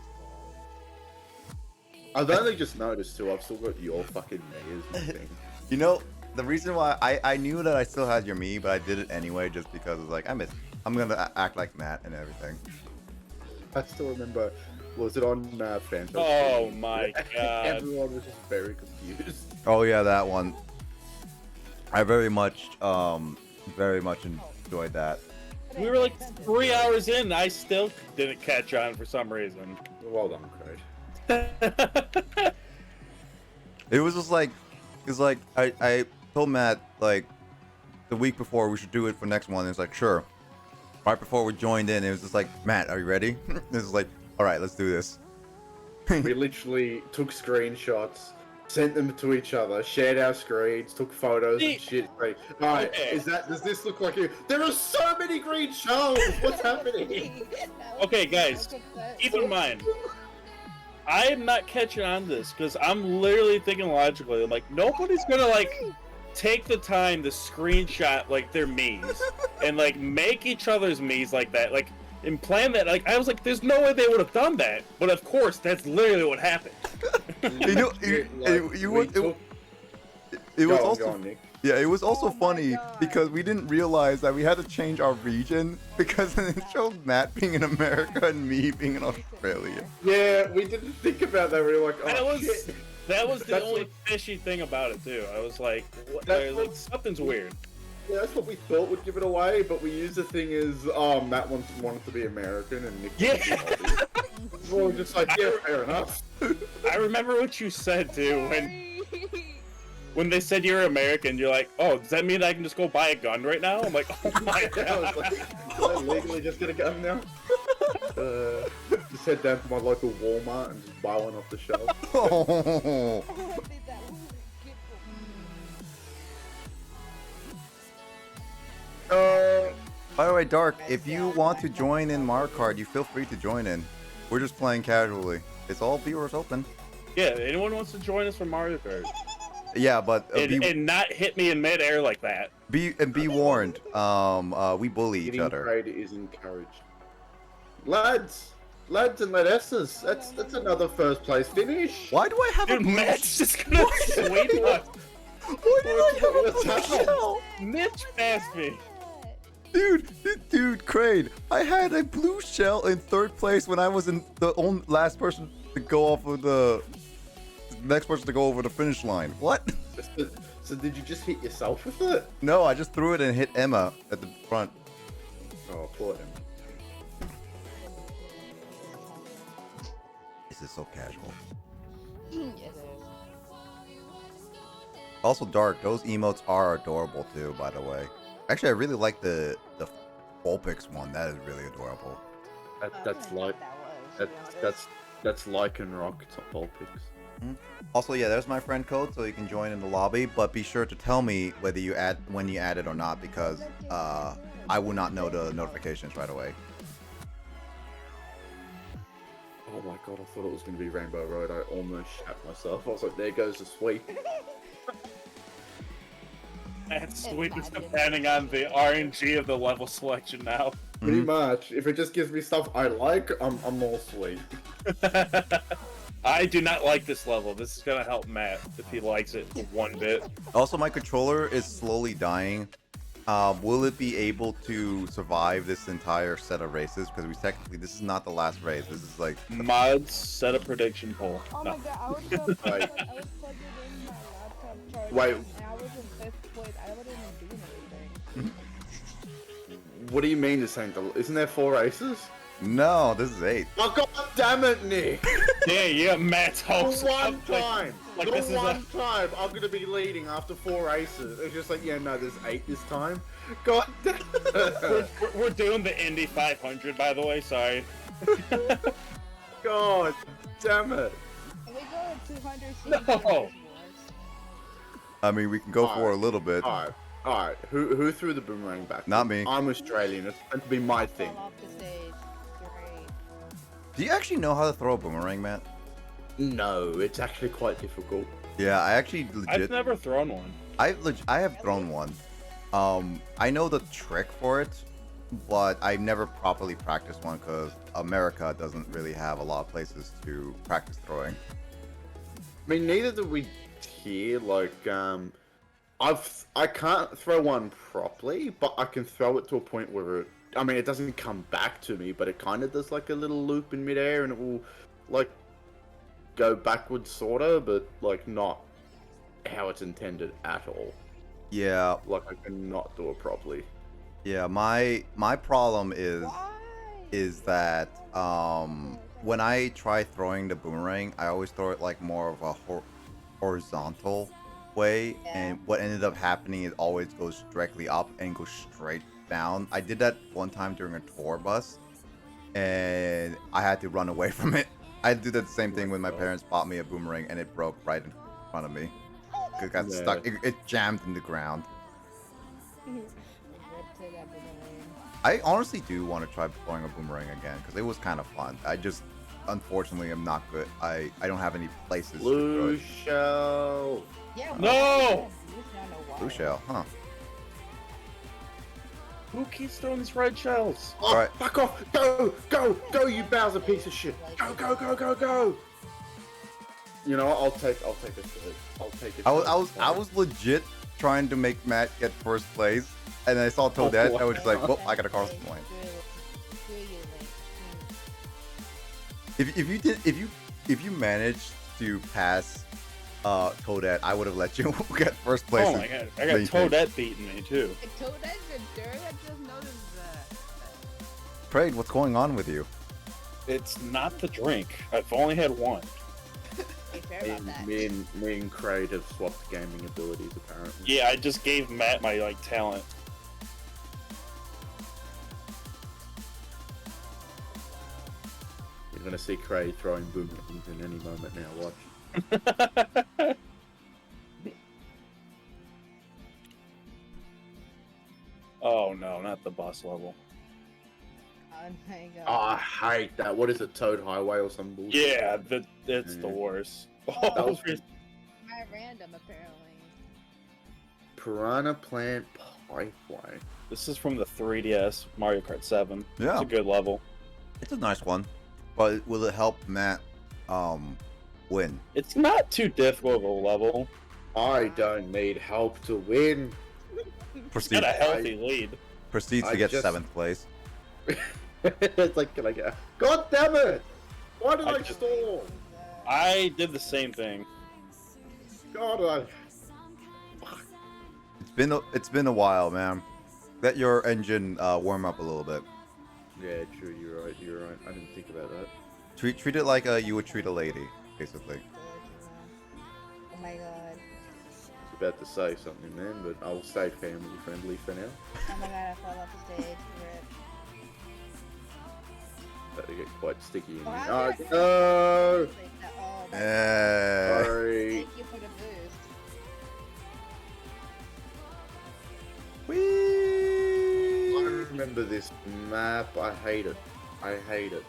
Let's go. I've only just noticed too. I've still got your fucking me as my thing. You know, the reason why I knew that I still had your me, but I did it anyway just because it's like I'm gonna act like Matt and everything. I still remember. Was it on Phantom? Oh my god. Everyone was just very confused. Oh yeah, that one. I very much enjoyed that. We were like 3 hours in, and I still didn't catch on for some reason. Well done, Craig. It was just like, it's like I told Matt like the week before we should do it for next one. It's like sure. Right before we joined in, it was just like Matt, are you ready? This is like, all right, let's do this. We literally took screenshots, sent them to each other, shared our screens, took photos and shit. Like, all right, does this look like you? There are so many green shells. What's happening? Okay, guys, keep in mind, I am not catching on to this because I'm literally thinking logically. I'm like, nobody's gonna like take the time to screenshot like their memes and like make each other's memes like that, like and plan that. Like I was like, there's no way they would have done that, but of course, that's literally what happened. It was also yeah, it was also funny because we didn't realize that we had to change our region because it showed Matt being in America and me being in Australia. Yeah, we didn't think about that. We were like, oh shit. That was the only fishy thing about it too. I was like, like something's weird. Yeah, that's what we thought would give it away, but we used the thing as, Matt wanted to be American and Nick wanted to be Aussie. We were just like, yeah, fair enough. I remember what you said too when they said you're American. You're like, oh, does that mean I can just go buy a gun right now? I'm like, oh my god. I was like, can I legally just get a gun now? Just head down to my local Walmart and just buy one off the shelf. Oh. By the way, Dark, if you want to join in Mario Kart, you feel free to join in. We're just playing casually. It's all viewers open. Yeah, anyone wants to join us for Mario Kart? Yeah, but and not hit me in midair like that. Be warned. We bully each other. Trade is encouraged. Lads and ladesses, that's another first place finish. Why do I have a Matt's just gonna sweep us? Why did I have a blue shell? Mitch passed me. Dude, Crane, I had a blue shell in third place when I was in the last person to go off of the next person to go over the finish line. What? So did you just hit yourself with it? No, I just threw it and hit Emma at the front. Oh, poor Emma. This is so casual. Yes, it is. Also, Dark, those emotes are adorable too, by the way. Actually, I really like the Vulpix one. That is really adorable. That's Lycan Rock. It's not Vulpix. Also, yeah, there's my friend code, so you can join in the lobby. But be sure to tell me whether you when you add it or not, because I will not know the notifications right away. Oh my god, I thought it was going to be Rainbow Road. I almost shat myself. I was like, there goes the sweep. And sweep is depending on the RNG of the level selection now. Pretty much. If it just gives me stuff I like, I'm all sweet. I do not like this level. This is gonna help Matt if he likes it for one bit. Also, my controller is slowly dying. Will it be able to survive this entire set of races? Because this is not the last race. This is like Modz, set a prediction poll. Oh No. my god, I was plugged in my laptop charger. Wait. And I was in 5th place. I wasn't even doing anything. What do you mean this ain't isn't there 4 races? No, this is 8. Oh god damn it, Nick! Yeah, Matt's hopes. For one time! Like the this is one time I'm gonna be leading after 4 races. It's just like, yeah, no, there's 8 this time. God damn it! We're doing the Indy 500, by the way, sorry. God damn it! And we go to 200 No! I mean, we can go for a little bit. Alright. All right, who threw the boomerang back? Not me. I'm Australian. It's meant to be my Fall thing. off the stage. Great. Do you actually know how to throw a boomerang, Matt? No, it's actually quite difficult. Yeah, I actually legit. I've never thrown one. I have thrown one. I know the trick for it, but I've never properly practiced one because America doesn't really have a lot of places to practice throwing. I mean, neither do we here. Like, I can't throw one properly, but I can throw it to a point where it doesn't come back to me, but it kind of does like a little loop in midair, and it will like go backwards, sorta, but like not how it's intended at all. Yeah, Like I cannot do it properly. yeah. My problem is that when I try throwing the boomerang, I always throw it like more of a horizontal way, and what ended up happening is always goes directly up and goes straight down. I did that one time during a tour bus, and I had to run away from it. I did the same thing when my parents bought me a boomerang, and it broke right in front of me. It got stuck. It jammed in the ground. I honestly do want to try throwing a boomerang again because it was kind of fun. I just, unfortunately, am not good. I don't have any places to throw Blue it. shell. Yeah, No! Blue shell, huh? Who keeps throwing these red shells? Oh, Alright. fuck off! Go, go, go! You Bowser piece of shit! Go, go, go, go, go! You know what? I'll take it. I'll take it. I was legit trying to make Matt get first place, and I saw Toadette. I was just like, well, I gotta cross the line. If you managed to pass Toadette, I would have let you get first place. Oh my god, I got Toadette beating me too. Toadette's a dirt. I just noticed that. Craig, what's going on with you? It's not the drink. I've only had one. Be fair about that. Me and Craig have swapped gaming abilities apparently. Yeah, I just gave Matt my like talent. You're gonna see Craig throwing boomerangs in any moment now. Watch. Oh no, not the boss level. Oh my god. Oh, I hate that. What is it, Toad Highway or some bullshit? Yeah, that's the worst. That was My random apparently. Piranha Plant Pipeline. This is from the 3DS Mario Kart 7. Yeah. It's a good level. It's a nice one, but will it help Matt win? It's not too difficult of a level. I don't need help to win. Proceed. Got a healthy lead. Proceeds to I get just- 7th place. It's like, can I get? God damn it! Why did I stall? I did the same thing. God, It's been a while, man. Let your engine warm up a little bit. Yeah, true. You're right. You're right. I didn't think about that. Treat it like you would treat a lady, basically. Oh my god. I was about to say something then, but I'll stay family friendly for now. Oh my god, I fell off the stage. Rip. That'll get quite sticky in here. Oh, Oh, no! Oh, my Eh. Sorry. Thank you for the boost. Whee! I remember this map. I hate it. I hate it.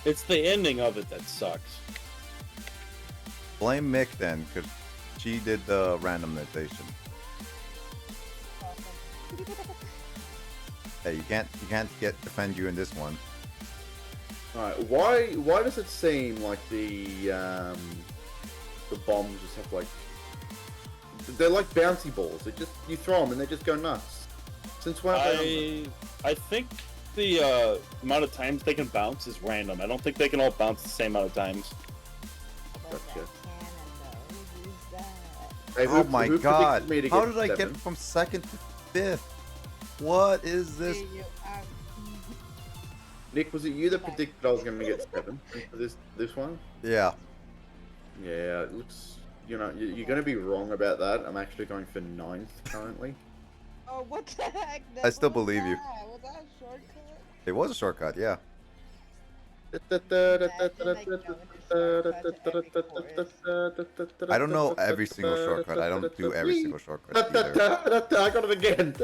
It's the ending of it that sucks. Blame Mick then, because she did the randomization. Hey, you can't defend you in this one. Alright, why does it seem like the bombs just have like they're like bouncy balls? They just you throw them and they just go nuts. Since when? I think the amount of times they can bounce is random. I don't think they can all bounce the same amount of times. Gotcha. Oh my who god! predicted me to How get did I get 7? from 2nd to 5th? What is this? Nick, was it you that predicted I was going to get 7 for this one? Yeah. Yeah, it looks. You know, you're going to be wrong about that. I'm actually going for 9th currently. Oh, what the heck? I still believe you. Was that a shortcut? It was a shortcut, yeah. I don't know every single shortcut. I don't do every single shortcut either. I got it again.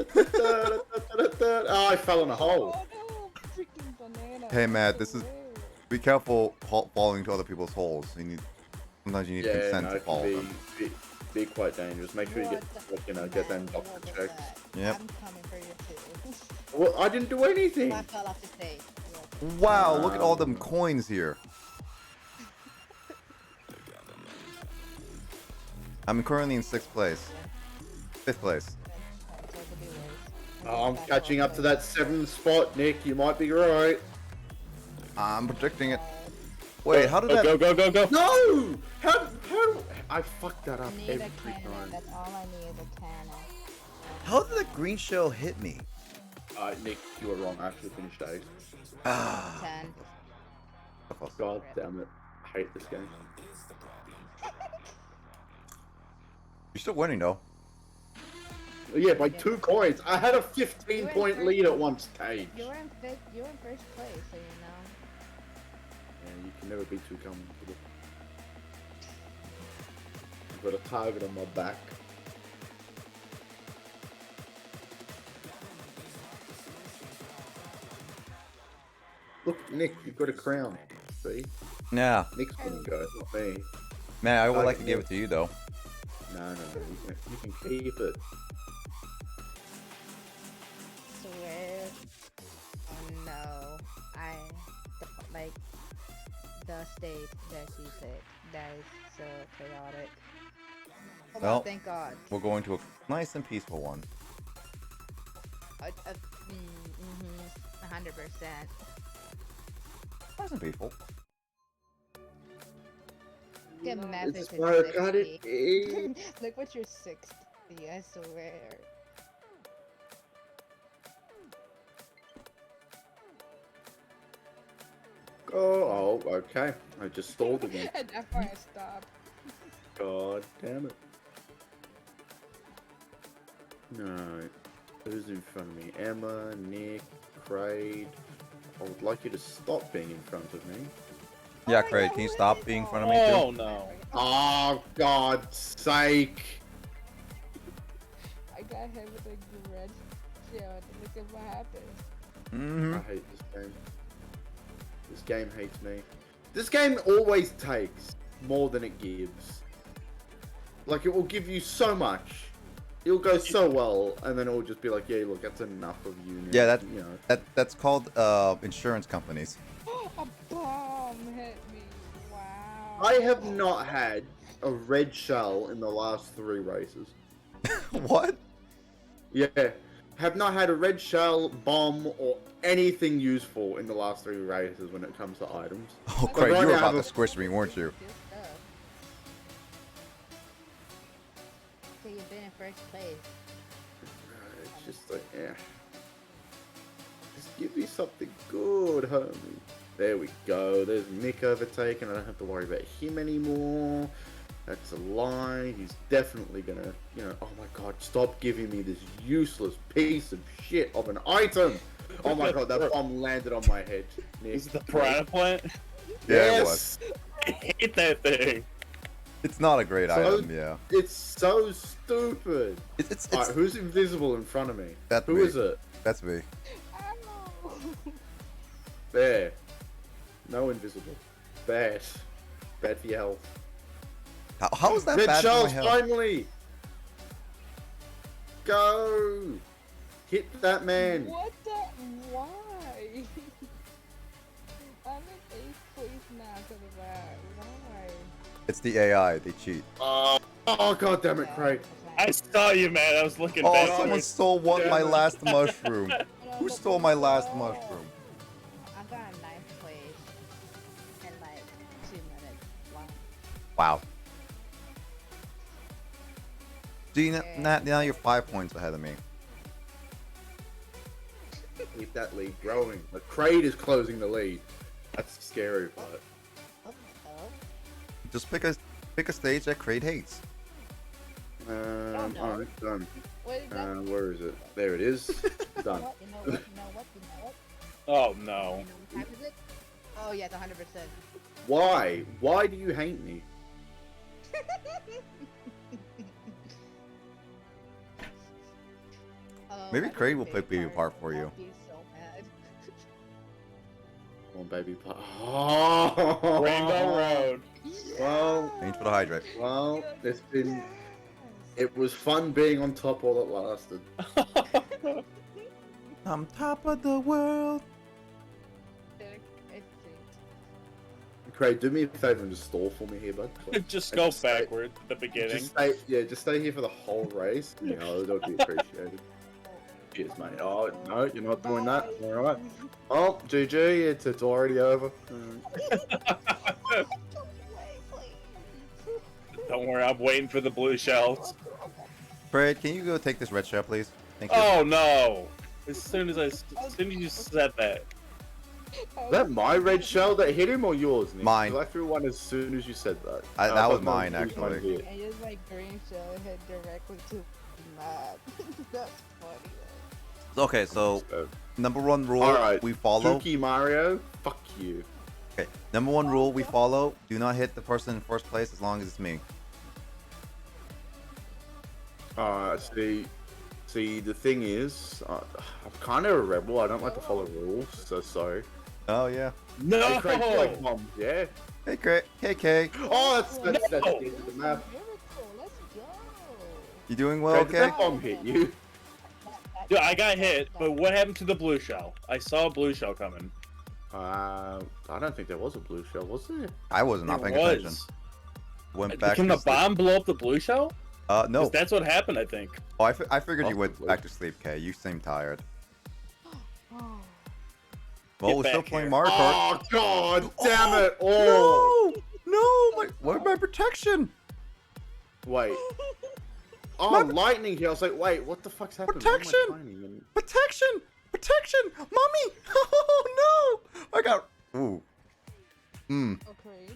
Oh, I fell in a hole. Oh no, freaking banana. Hey, Matt, this is. Be careful falling into other people's holes. Sometimes you need consent to it follow can them. be quite dangerous. Make sure you get, get them doctor checks. Yep. I'm coming for you too. Well, I didn't do anything. I fell off the stage. Wow, look at all them coins here. I'm currently in 6th place. 5th place. Oh, I'm catching up to that 7th spot, Nick. You might be right. I'm predicting it. Wait, how did that... Go. No! How... I fucked that up I need every a cannon. time. That's all I need is a cannon. How did that green shell hit me? Nick, you were wrong. I actually finished 8th. Ah. 10. God damn it. I hate this game. You're still winning, though. Yeah, by 2 coins. I had a 15-point lead at one stage. You were in first place, so you know. Yeah, you can never be too comfortable. I've got a target on my back. Look, Nick, you've got a crown. See? Yeah. Nick's gonna go, not me. Man, I would like to give it to you, though. No. You can keep it. Swear. Oh no. Like, the state that she said. That is so chaotic. Hold Well, on, thank God. we're going to a nice and peaceful one. 100%. Nice and peaceful. Get mad It's if Mario it's Kart, 60. Look what you're 60, I swear. Oh, okay. I just stalled again. And after I stopped. God damn it. No. Who's in front of me? Emma, Nick, Craig. I would like you to stop being in front of me. Yeah, Craig, can you stop being in front of me, too? Oh no. Oh, God's sake. I got hit with a red shield. Look at what happened. Mm-hmm. I hate this game. This game hates me. This game always takes more than it gives. Like, it will give you so much. It'll go so well, and then it will just be like, yeah, look, that's enough of you. Now. Yeah, you know. that's called insurance companies. A bomb hit me. Wow. I have not had a red shell in the last 3 races. What? Yeah. Have not had a red shell, bomb, or anything useful in the last 3 races when it comes to items. Oh, Like, Craig, right you were now I about have to squish me, weren't you? Good stuff. So you've been in first place. It's just like, yeah. Just give me something good, homie. There we go. There's Nick overtaken. I don't have to worry about him anymore. That's a lie. He's definitely gonna, you know, oh my god, stop giving me this useless piece of shit of an item. Oh my god, that bomb landed on my head. Nick. Is it the piranha plant? Yeah, it was. I hate that thing. It's not a great So- item, yeah. It's so stupid. It's Alright, who's invisible in front of me? That's Who me. is it? That's me. There. No invisible. Bad. Bad for your health. How is that Red bad for my Charles, health? finally! Go! Hit that man! What the? Why? I'm in 8th place now because of that. Why? It's the AI, they cheat. Oh, god damn it, Craig. I saw you, man. I was looking Oh, back. someone stole my last mushroom. Who stole my last mushroom? I got a 9th place in like 2 minutes. Wow. Wow. See, now you're 5 points ahead of me. Keep that lead growing. But Craig is closing the lead. That's the scary part. Just pick a stage that Kraid hates. Alright, done. What is that? Where is it? There it is. Done. You know what? You know what? You know what? Oh no. What time is it? Oh yes, 100%. Why? Why do you hate me? Maybe I Craig think will pick Baby Part for you. I'll be so mad. Come on, baby. Oh. Rainbow Road. Well, Thanks for the hydrate. well, it's been. It was fun being on top while it lasted. I'm top of the world. Craig, do me a favor and just stall for me here, bud. Just go backward at the beginning. Just stay here for the whole race. Yeah, that would be appreciated. Cheers, mate. Oh, no, you're not doing that. Alright. Oh, GG, it's already over. Don't worry, I'm waiting for the blue shells. Fred, can you go take this red shell, please? Thank you. Oh no! As soon as you said that. Is that my red shell that hit him or yours, Nick? Mine. 'Cause I threw one as soon as you said that. That was thought mine, was mine actually. here. And just like green shell hit directly to the map. That's funny. Okay, so number one rule Alright, we follow. Dookie Mario, fuck you. Okay, number one rule we follow: do not hit the person in first place as long as it's me. See, the thing is, I'm kind of a rebel. I don't like to follow rules, so sorry. Oh yeah. No! Hey, Craig, you like bombs, yeah? Hey, Craig. KK. Oh, that's the end of the map. Let's go. You doing well, Craig, did okay? that bomb hit you? Dude, I got hit, but what happened to the blue shell? I saw a blue shell coming. I don't think there was a blue shell, was there? I was not paying attention. Went back. Can to the sleep. bomb blow up the blue shell? No. 'Cause that's what happened, I think. Oh, I figured you went Possibly. back to sleep, Kay. You seem tired. Oh. Well, we're back still playing here. Mario Kart. Oh, god damn it! Oh! No! What my protection? Wait. Oh, lightning here. I was like, wait, what the fuck's happening? Why am I Protection! tiny and- Protection! Protection! Mommy! Oh no! I got. Ooh. Okay.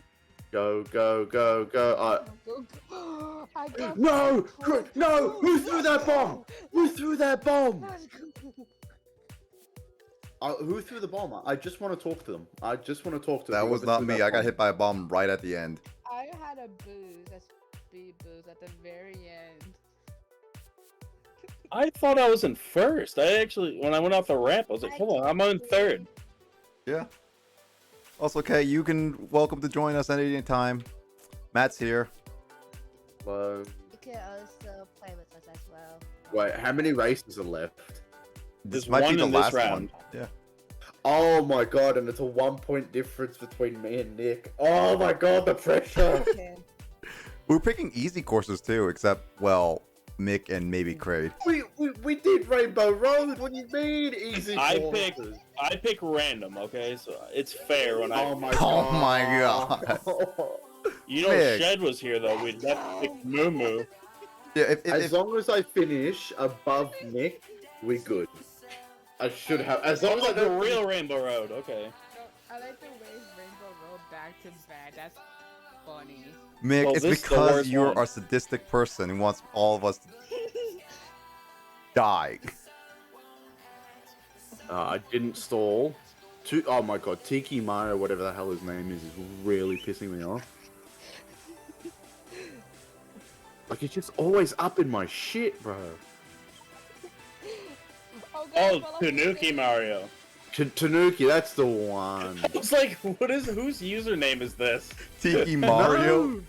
Go, go, go, go. Go. I got No! Craig, no! Who threw that bomb? Who threw that bomb? Who threw the bomb? I just want to talk to them. I just want to talk to them. That was Whoever not threw me. that I got bomb. hit by a bomb right at the end. I had a boost, a speed boost at the very end. I thought I was in first. I actually, when I went off the ramp, I was like, hold on, I'm on third. Yeah. Also, Kay, you can welcome to join us at any time. Matt's here. Hello. You can also play with us as well. Wait, how many races are left? This There's might be one the in this last round. one. Yeah. Oh my god, and it's a 1 point difference between me and Nick. Oh my god, the pressure! Okay. We're picking easy courses too, except, well, Mick and maybe Craig. we did Rainbow Road. What do you mean easy? I courses? pick random, okay? So it's fair when I. Oh my Oh god. my god. You know, Mick. Shed was here though. We'd have to pick Moo Moo. Yeah, As long as I finish above Nick, we good. I should have. As long as I the don't real Rainbow Road, okay. I like the way Rainbow Road back to back. That's funny. Mick, Well, it's this is the because worst you're one. a sadistic person who wants all of us to die. I didn't stall. Oh my god, Tiki Mario, whatever the hell his name is really pissing me off. Like, he's just always up in my shit, bro. Oh, Tanuki Mario. Tanuki, that's the one. I was like, whose username is this? Tiki Mario.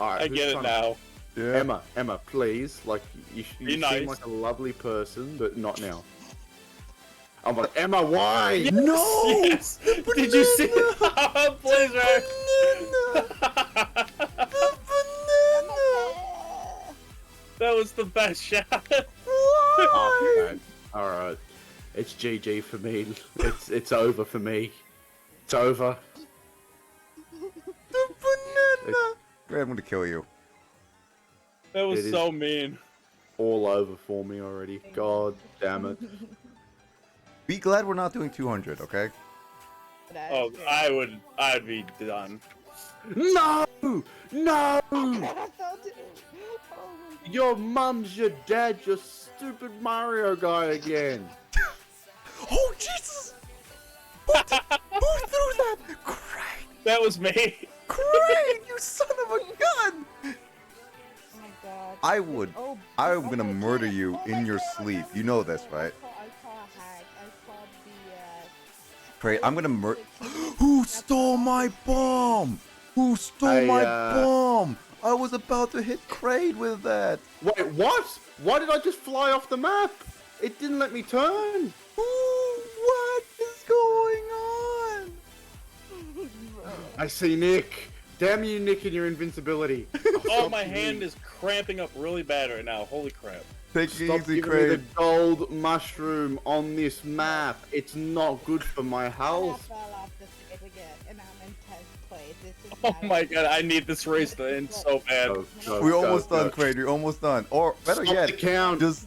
Alright, I get it now. Yeah. Emma, please. Like, you Be seem nice. like a lovely person, but not now. I'm like, Emma, why? Yes, No! Yes. Did you see it? Blazer. That was the best shot. Oh, man. Alright. It's GG for me. It's over for me. It's over. The banana. Great, I'm gonna kill you. That was It is- so mean. All over for me already. God damn it. Be glad we're not doing 200, okay? Oh, I'd be done. No! No! Your mum's your dad, your stupid Mario guy again. Oh, Jesus! Who threw that? Crane! That was me. Crane, you son of a gun! Oh my god. I'm gonna murder you in your sleep. You know this, right? I call a hack. I call the Crane, I'm gonna murder. Who stole my bomb? Who stole my bomb? I was about to hit Crane with that. Wait, what? Why did I just fly off the map? It didn't let me turn. What is going on? I see Nick. Damn you, Nick, and your invincibility. Oh, my hand is cramping up really bad right now. Holy crap. Take it Stop easy, giving me the Crane. gold mushroom on this map. It's not good for my I health. fell off the stage again, and I'm in 10th place. This is Oh not my okay. god, I need this race to end so bad. We're almost done, Crane. You're almost done. Or better Stop yet, the count. just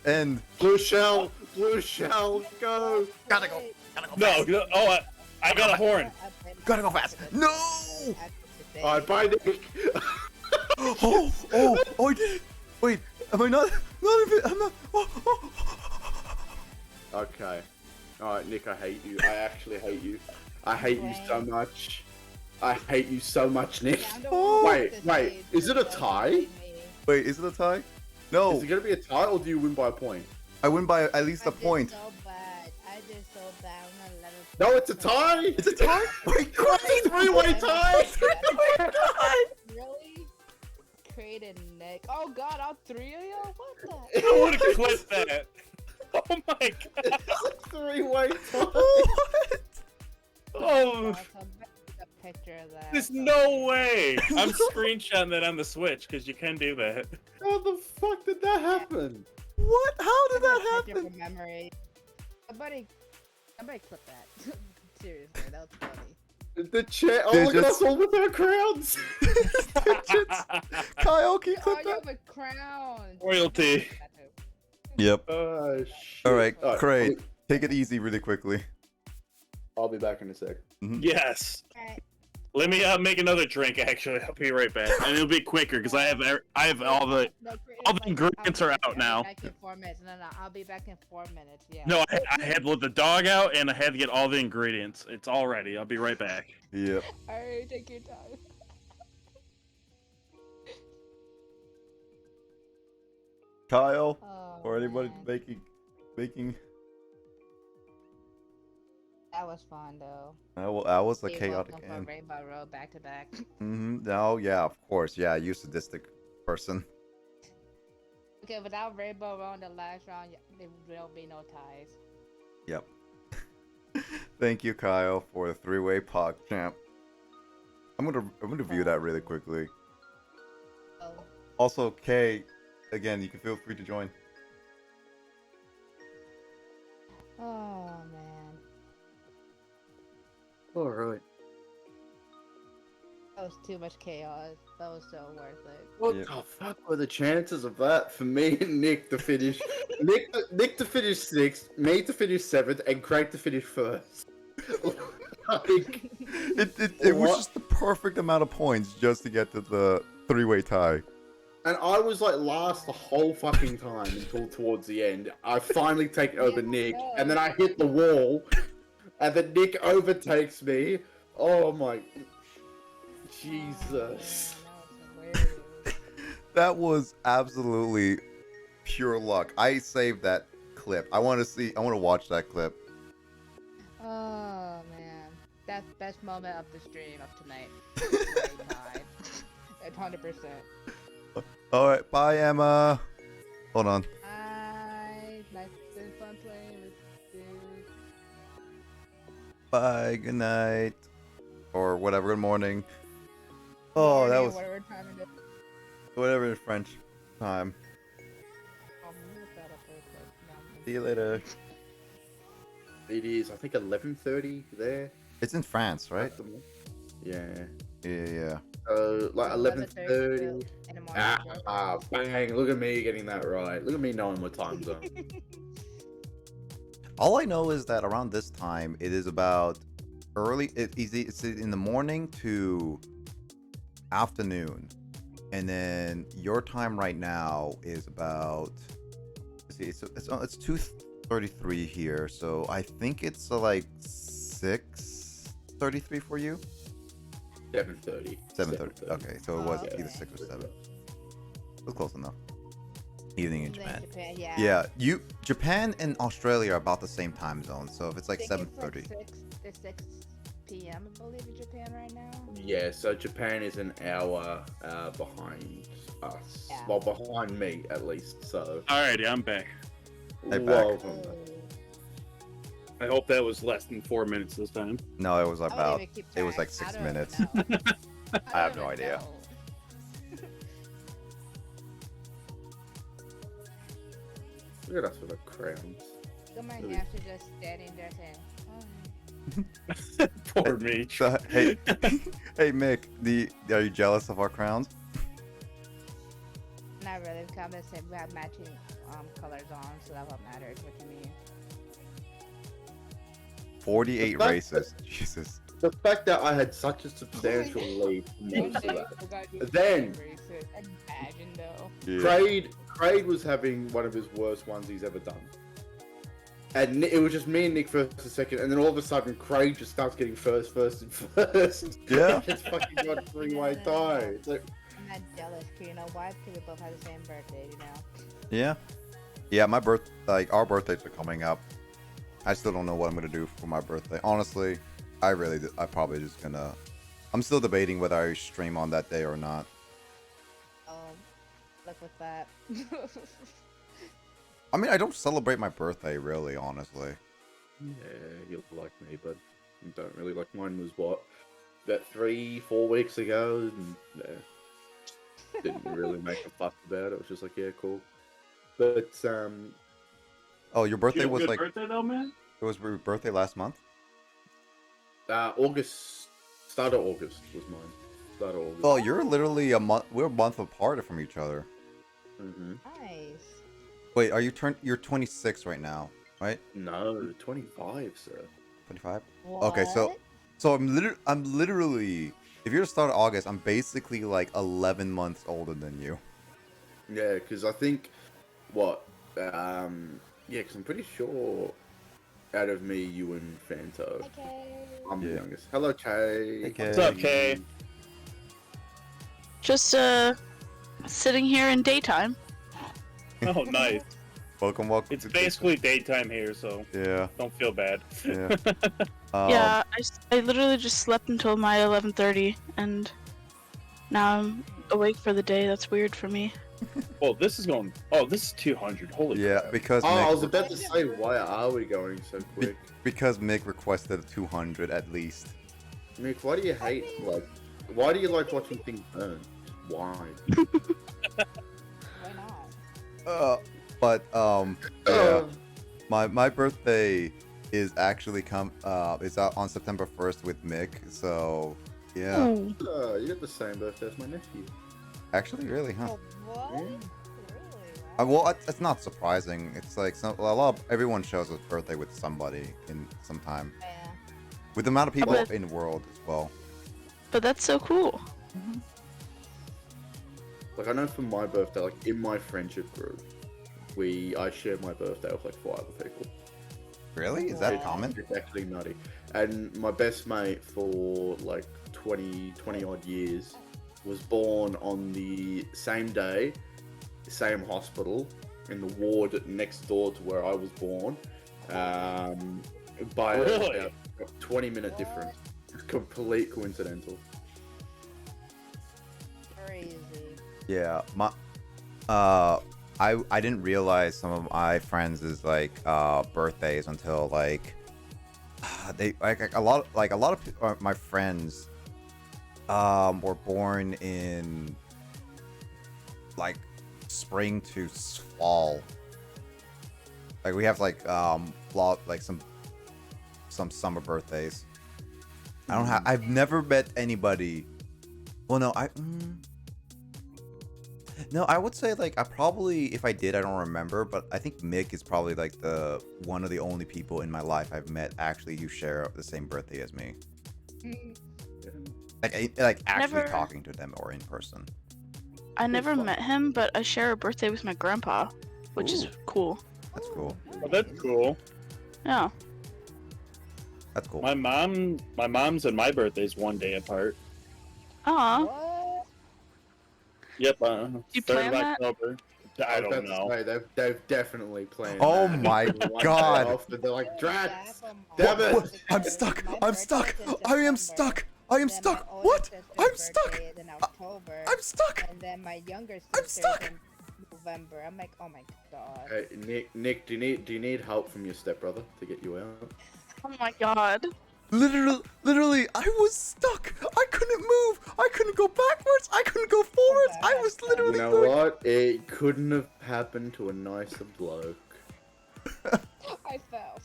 end. Blue shell, go. Gotta go. No, oh, I got a horn. Gotta go fast. No! Alright, bye, Nick. Oh, I did it. Wait, am I not? I'm not. Okay. Alright, Nick, I hate you. I actually hate you. I hate you so much. I hate you so much, Nick. Wait. Is it a tie? Wait, is it a tie? No. Is it gonna be a tie, or do you win by a point? I win by at least a point. So bad. I did so bad. I'm gonna let it. No, it's a tie. It's a tie. Wait, It's a three-way tie. Really? Created Nick. Oh god, all three of y'all? What the? I would have clipped that. Oh my god. It's a three-way tie. What? Oh, A picture of that. there's no way. I'm screenshotting that on the Switch because you can do that. How the fuck did that happen? What? How did that Picture happen? from memory. Somebody clip that. Seriously, that was funny. The chair. Oh, They're look at just- us all with our crowns. Kyle, can you Oh, clip you that? have a crown. Royalty. Yep. Oh, shit. All right, Alright, Crane, take it easy really quickly. I'll be back in a sec. Yes. Alright. Let me make another drink. Actually, I'll be right back, and it'll be quicker because I have all the ingredients are out now. Back in 4 minutes. No, I'll be back in 4 minutes. Yeah. No, I had to let the dog out, and I had to get all the ingredients. It's all ready. I'll be right back. Yep. Alright, take your time. Kyle, Oh, or anybody man. baking. That was fun though. I was a You're chaotic welcome for end. Rainbow Road back to back. No, yeah, of course. Yeah, you sadistic person. Okay, without Rainbow Road in the last round, there will be no ties. Yep. Thank you, Kyle, for the three-way pog champ. I'm gonna view that really quickly. Oh. Also, Kay, again, you can feel free to join. Oh man. All right. That was too much chaos. That was so worth it. What Yep. the fuck were the chances of that for me and Nick to finish? Nick to finish 6th, me to finish 7th, and Craig to finish 1st. Like, It was What? just the perfect amount of points just to get to the three-way tie. and I was like last the whole fucking time until towards the end. I finally take over Nick, and then I hit the wall, and then Nick overtakes me. Oh my. Jesus. That was absolutely pure luck. I saved that clip. I want to watch that clip. Oh man, that's best moment of the stream of tonight. At 100%. All right, bye, Emma. Hold on. Nice and fun playing with you. Bye. Good night, or whatever. Good morning. Oh, that was Whatever time it is. whatever in French time. Oh, look that up real quick. No, See you later. It is, I think, 11:30 there. It's in France, right? Yeah. Yeah. Like 11:30. in the morning. Bang! Look at me getting that right. Look at me knowing what time zone. All I know is that around this time, it is about early. It's in the morning to afternoon, and then your time right now is about. Let's see, it's 2:33 here, so I think it's like 6:33 for you. 7:30. 7:30. Okay, so it was Oh, either okay. 6 or 7. It was close enough. Evening in Japan. Yeah. Yeah, Japan and Australia are about the same time zone. So if it's like I think 7:30. It's 6 p.m. I believe in Japan right now. Yeah, so Japan is an hour behind us. Yeah. Well, behind me at least. So. Alrighty, I'm back. Hey, back. Welcome. I hope that was less than 4 minutes this time. No, it was I don't about. even keep It was track. like 6 I don't minutes. know. I have don't no even idea. know. Look at us with the crowns. Look at my Really? hamster just standing there saying, Poor me. So, hey, hey, Mick. Are you jealous of our crowns? not really. Comments said we have matching colors on, so that's what matters. What you mean? 48 That's- races. Jesus. The fact that I had such a substantial lead for most of that. Then- Imagine though. Yeah. Craig was having one of his worst ones he's ever done. And it was just me and Nick first and second, and then all of a sudden Craig just starts getting first, and first. Yeah. It's fucking got a three-way tie. It's like, I'm not jealous, 'cause you know why? Because we both have the same birthday, you know. Yeah. Yeah, our birthdays are coming up. I still don't know what I'm gonna do for my birthday. Honestly, I probably just gonna. I'm still debating whether I stream on that day or not. Look with that. I mean, I don't celebrate my birthday really, honestly. yeah, you'll like me, but you don't really like mine. Was what, about 3-4 weeks ago, and didn't really make a fuss about it. It was just like, yeah, cool. But Oh, your birthday You had a was good like birthday though, man. it was your birthday last month. August, start of August was mine. Start of August. Oh, you're literally a month. We're a month apart from each other. Mm-hmm. Nice. Wait, you're 26 right now, right? No, 25, sir. 25. Okay, so I'm literally. If you're the start of August, I'm basically like 11 months older than you. Yeah, because I think what, yeah, because I'm pretty sure out of me, you and Fanto, I'm the Yeah. youngest. Hello, Kay. Hey, Kay. What's up, Kay? Just sitting here in daytime. Oh, nice. Welcome. It's basically daytime here, so Yeah. don't feel bad. Yeah. Yeah, I literally just slept until my 11:30, and now I'm awake for the day. That's weird for me. Well, this is going. Oh, this is 200. Holy Yeah, crap. because Oh, I was Mick, about to say, why are we going so quick? because Mick requested a 200 at least. Mick, why do you hate, why do you like watching things burn? Why? Why not? But yeah, my birthday is actually is out on September 1st with Mick. So yeah, You got the same birthday as my nephew. actually, really, huh? Oh, what? Yeah. Really? Well, it's not surprising. It's like everyone shares a birthday with somebody in some time. Yeah. With the amount of people But- in the world as well. But that's so cool. Like, I know for my birthday, like, in my friendship group, I share my birthday with, like, 4 other people. Really? Is that common? It's actually nutty. And my best mate for, like, 20 odd years was born on the same day, same hospital, in the ward next door to where I was born, by Really? about a 20-minute difference. Complete coincidental. Crazy. Yeah, I didn't realize some of my friends' like birthdays until like they like a lot of my friends were born in like spring to fall. Like we have like some summer birthdays. I've never met anybody. Well, no, no, I would say like I probably, if I did, I don't remember, but I think Mick is probably like one of the only people in my life I've met actually who share the same birthday as me. Like actually Never- talking to them or in person. I never met him, but I share a birthday with my grandpa, which is cool. That's cool. Oh, that's cool. Yeah. That's cool. My mom's and my birthday's one day apart. Aw. What? Yep. You 3rd plan of that? October. I don't know. They've definitely planned. Oh that. my One day God. after, they're like, Drats! Yeah, Damn it! What? I'm stuck. I'm stuck. I am stuck. I am stuck. What? I'm stuck. I'm stuck. And then my younger I'm sister's stuck. in November. I'm like, oh my god. Hey, Nick, do you need help from your stepbrother to get you out? Oh my god. Literally, I was stuck. I couldn't move. I couldn't go backwards. I couldn't go forwards. I was You literally know going. what? It couldn't have happened to a nicer bloke. I fell.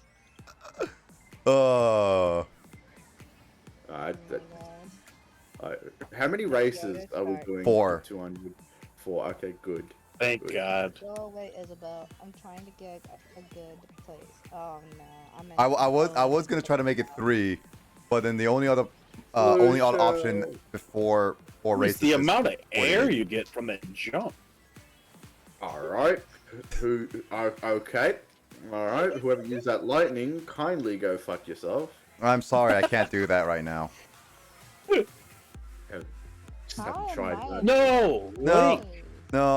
How many races are we doing? 4. 204. Okay, good. Thank Good. God. Go away, Isabel. I'm trying to get a good place. Oh no, I'm in. I was gonna try to make it 3, but then the only other option before 4 races. It's the is amount of air 48. you get from that jump. Alright. Okay. Alright, whoever used that lightning, kindly go fuck yourself. I'm sorry, I can't do that right now. Just haven't tried that. No,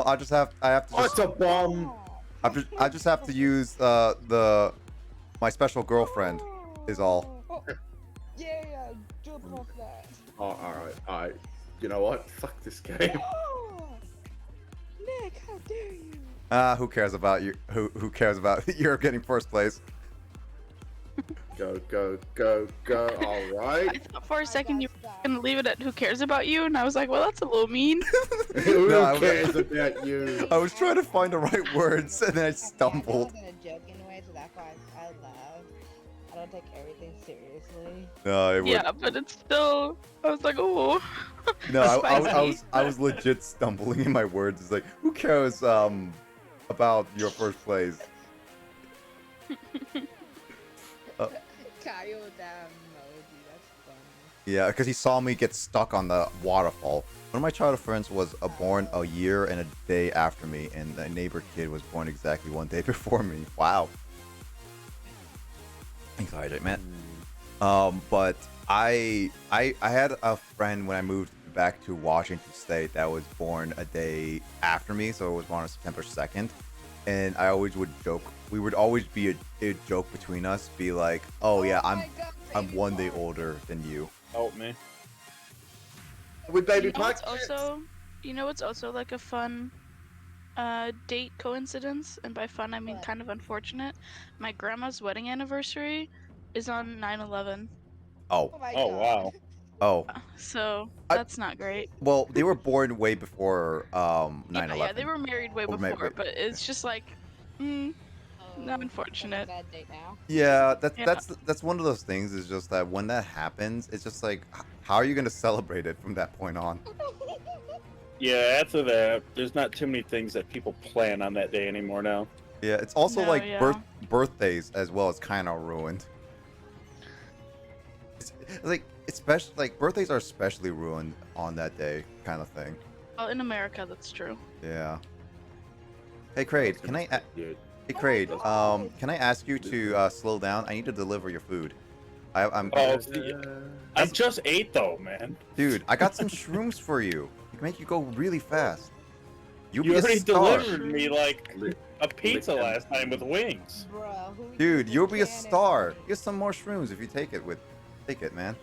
I have to. Oh, it's a bomb! I just have to use my special girlfriend is all. Yeah, jump off that. Oh, alright. You know what? Fuck this game. Nick, how dare you? Who cares about you? Who cares about you're getting first place? Go. Alright. I thought for a second you were gonna leave it at who cares about you, and I was like, well, that's a little mean. Who cares about you? I was trying to find the right words and then I stumbled. I'm gonna joke anyway, so that's why I laugh. I don't take everything seriously. No, it Yeah, but it's still. I was like, oh. No, I was legit stumbling in my words. It's like, who cares about your first place? Kyle with that emoji, that's funny. Yeah, because he saw me get stuck on the waterfall. One of my childhood friends was born a year and a day after me, and the neighbor kid was born exactly 1 day before me. Wow. Excited, man. But I had a friend when I moved back to Washington State that was born a day after me, so it was born on September 2nd. And I always would joke. We would always be a joke between us, be like, "Oh yeah, I'm 1 day older than you." Help me. With baby It's also, it's also like a fun date coincidence, and by fun I mean kind of unfortunate. My grandma's wedding anniversary is on 9/11. Oh. Oh wow. Oh. So that's not great. Well, they were born way before 9/11. Yeah, they were married way Or before, but it's just like, not unfortunate. Bad date now. Yeah, that's one of those things. Is just that when that happens, it's just like, how are you gonna celebrate it from that point on? Yeah, after that, there's not too many things that people plan on that day anymore now. Yeah, it's also No, like yeah. birthdays as well. It's kind of ruined. It's like especially like birthdays are especially ruined on that day, kind of thing. Well, in America, that's true. Yeah. Hey, Kraid, can I? Hey, Kraid, can I ask you to slow down? I need to deliver your food. I'm. Oh, I just ate though, man. Dude, I got some shrooms for you. It can make you go really fast. You be a already star. delivered me like a pizza last time with wings. Dude, you'll be a star. Get some more shrooms if you take it, man.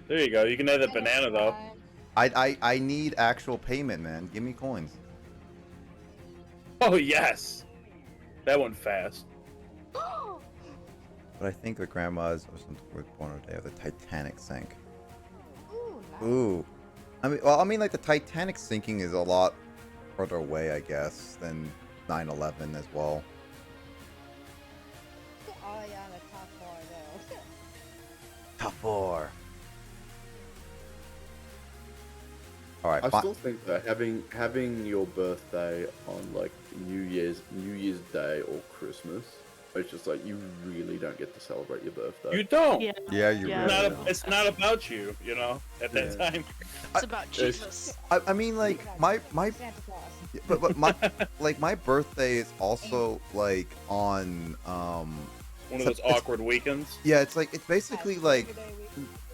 There you go. You can have the banana though. I need actual payment, man. Give me coins. Oh yes, that went fast. But I think the grandmas or something were born on the day of the Titanic sank. Ooh. I mean, like the Titanic sinking is a lot further away, I guess, than 9/11 as well. Oh yeah, on the top 4 though. Top 4. All right. I still think that having your birthday on like New Year's Day or Christmas, It's just like you really don't get to celebrate your birthday. You don't. Yeah. Yeah, you Yeah. really It's don't. it's not about you, you know, at that Yeah. time. It's about Jesus. I mean, like my Santa Claus. but my like my birthday is also like on One of those awkward weekends. yeah, it's like it's basically like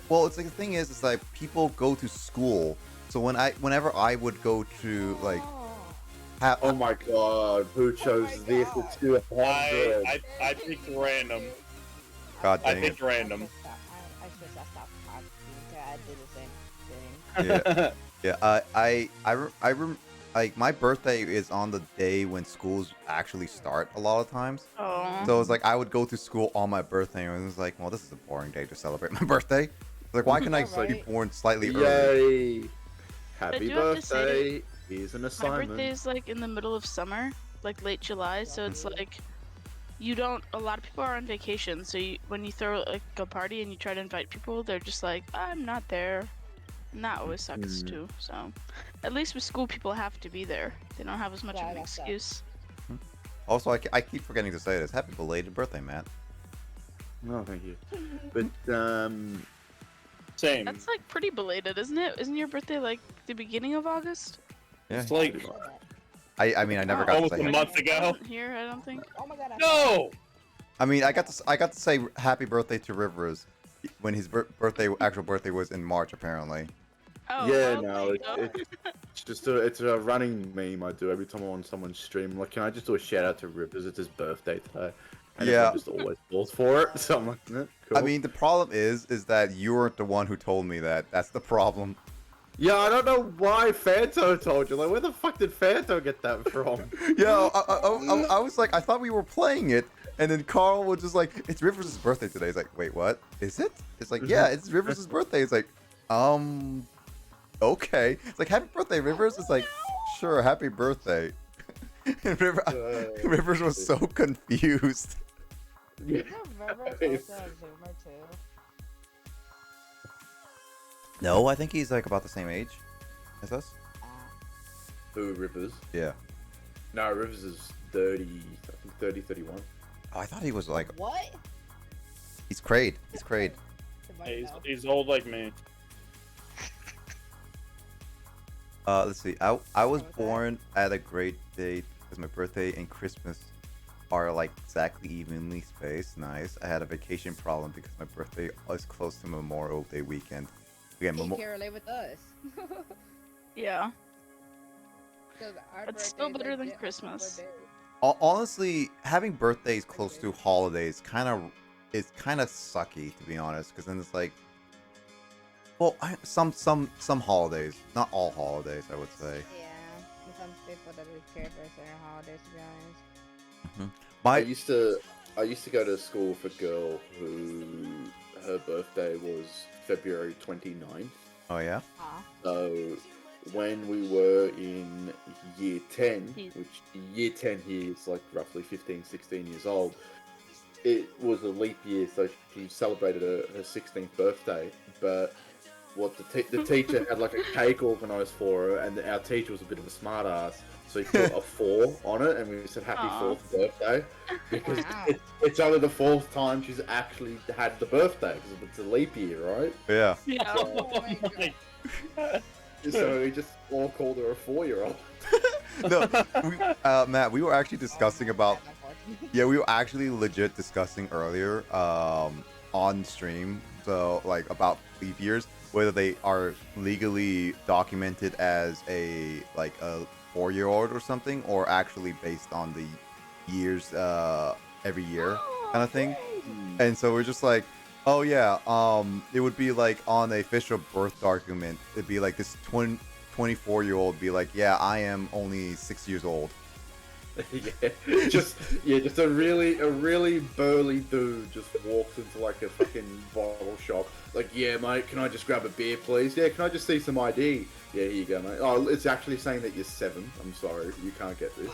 well, it's like the thing is it's like people go to school. So whenever I would go to like Oh my god, who chose this at 200? I picked random. God I dang it. picked random. I stopped talking. I did the same thing. Yeah, like my birthday is on the day when schools actually start a lot of times. Oh. So it's like I would go to school on my birthday and it was like, well, this is a boring day to celebrate my birthday. Like, why can I be Right. born slightly early? Yay! Happy do have to say, birthday! Here's an My assignment. birthday is like in the middle of summer, like late July, so it's like you don't. A lot of people are on vacation, so when you throw like a party and you try to invite people, they're just like, I'm not there, and that always sucks too. So, at least with school, people have to be there. They don't have as much Yeah, of an that's that. excuse. Also, I keep forgetting to say this. Happy belated birthday, Matt. No, thank you. But Same. That's like pretty belated, isn't it? Isn't your birthday like the beginning of August? Yeah. It's like I mean, I never got to almost say a it. month ago. Wasn't here, I don't think. Oh my god. No. I mean, I got to say happy birthday to Rivers when his actual birthday was in March, apparently. Oh, yeah, well, no, there you go. it's just it's a running meme I do every time I'm on someone's stream. Like, can I just do a shout out to Rivers? It's his birthday today. And Yeah. everyone just always falls for it. So I'm like, cool. I mean, the problem is that you weren't the one who told me that. That's the problem. yeah, I don't know why Fanto told you. Like, where the fuck did Fanto get that from? Yeah, I was like, I thought we were playing it, and then Carl was just like, it's Rivers' birthday today. He's like, wait, what? Is it? It's like, yeah, it's Rivers' birthday. It's like, okay. It's like, happy birthday, Rivers. It's like, sure, happy birthday. And Rivers was so confused. Yeah. Rivers also a Zoomer too. No, I think he's like about the same age as us. Who, Rivers? Yeah. No, Rivers is 30, I think 30, 31. Oh, I thought he was like, What? he's Crade. He's Crade. He's old like me. Let's see. I was born at a great date because my birthday and Christmas are like exactly evenly spaced. Nice. I had a vacation problem because my birthday is close to Memorial Day weekend. Again, He can relate with us. Yeah. 'Cause our It's still birthdays, better like, than get Christmas. days. honestly, having birthdays close to holidays is kind of sucky, to be honest, because then it's like, well, some holidays, not all holidays, I would say. Yeah, there's some people that would care for certain holidays, to be honest. I used to go to school with a girl who her birthday was February 29th. Oh yeah. So when we were in year 10, which year 10 here is like roughly 15, 16 years old, it was a leap year, so she celebrated her 16th birthday. But what the teacher had like a cake organised for her, and our teacher was a bit of a smart ass, so he put a 4 on it, and we said happy Aw. 4th birthday, because it's only the 4th time she's actually had the birthday, because it's a leap year, right? Yeah. Yeah. Oh my God. So we just all called her a 4-year-old. No, Matt, we were actually discussing about. Yeah, we were actually legit discussing earlier on stream, so like about leap years, whether they are legally documented as a 4-year-old or something, or actually based on the years every year kind of thing. And so we're just like, oh yeah, it would be like on the official birth document, it'd be like this 24-year-old be like, yeah, I am only 6 years old. just a really burly dude just walks into like a fucking bottle shop. Like, yeah, mate, can I just grab a beer, please? Yeah, can I just see some ID? Yeah, here you go, mate. Oh, it's actually saying that you're 7. I'm sorry, you can't get this.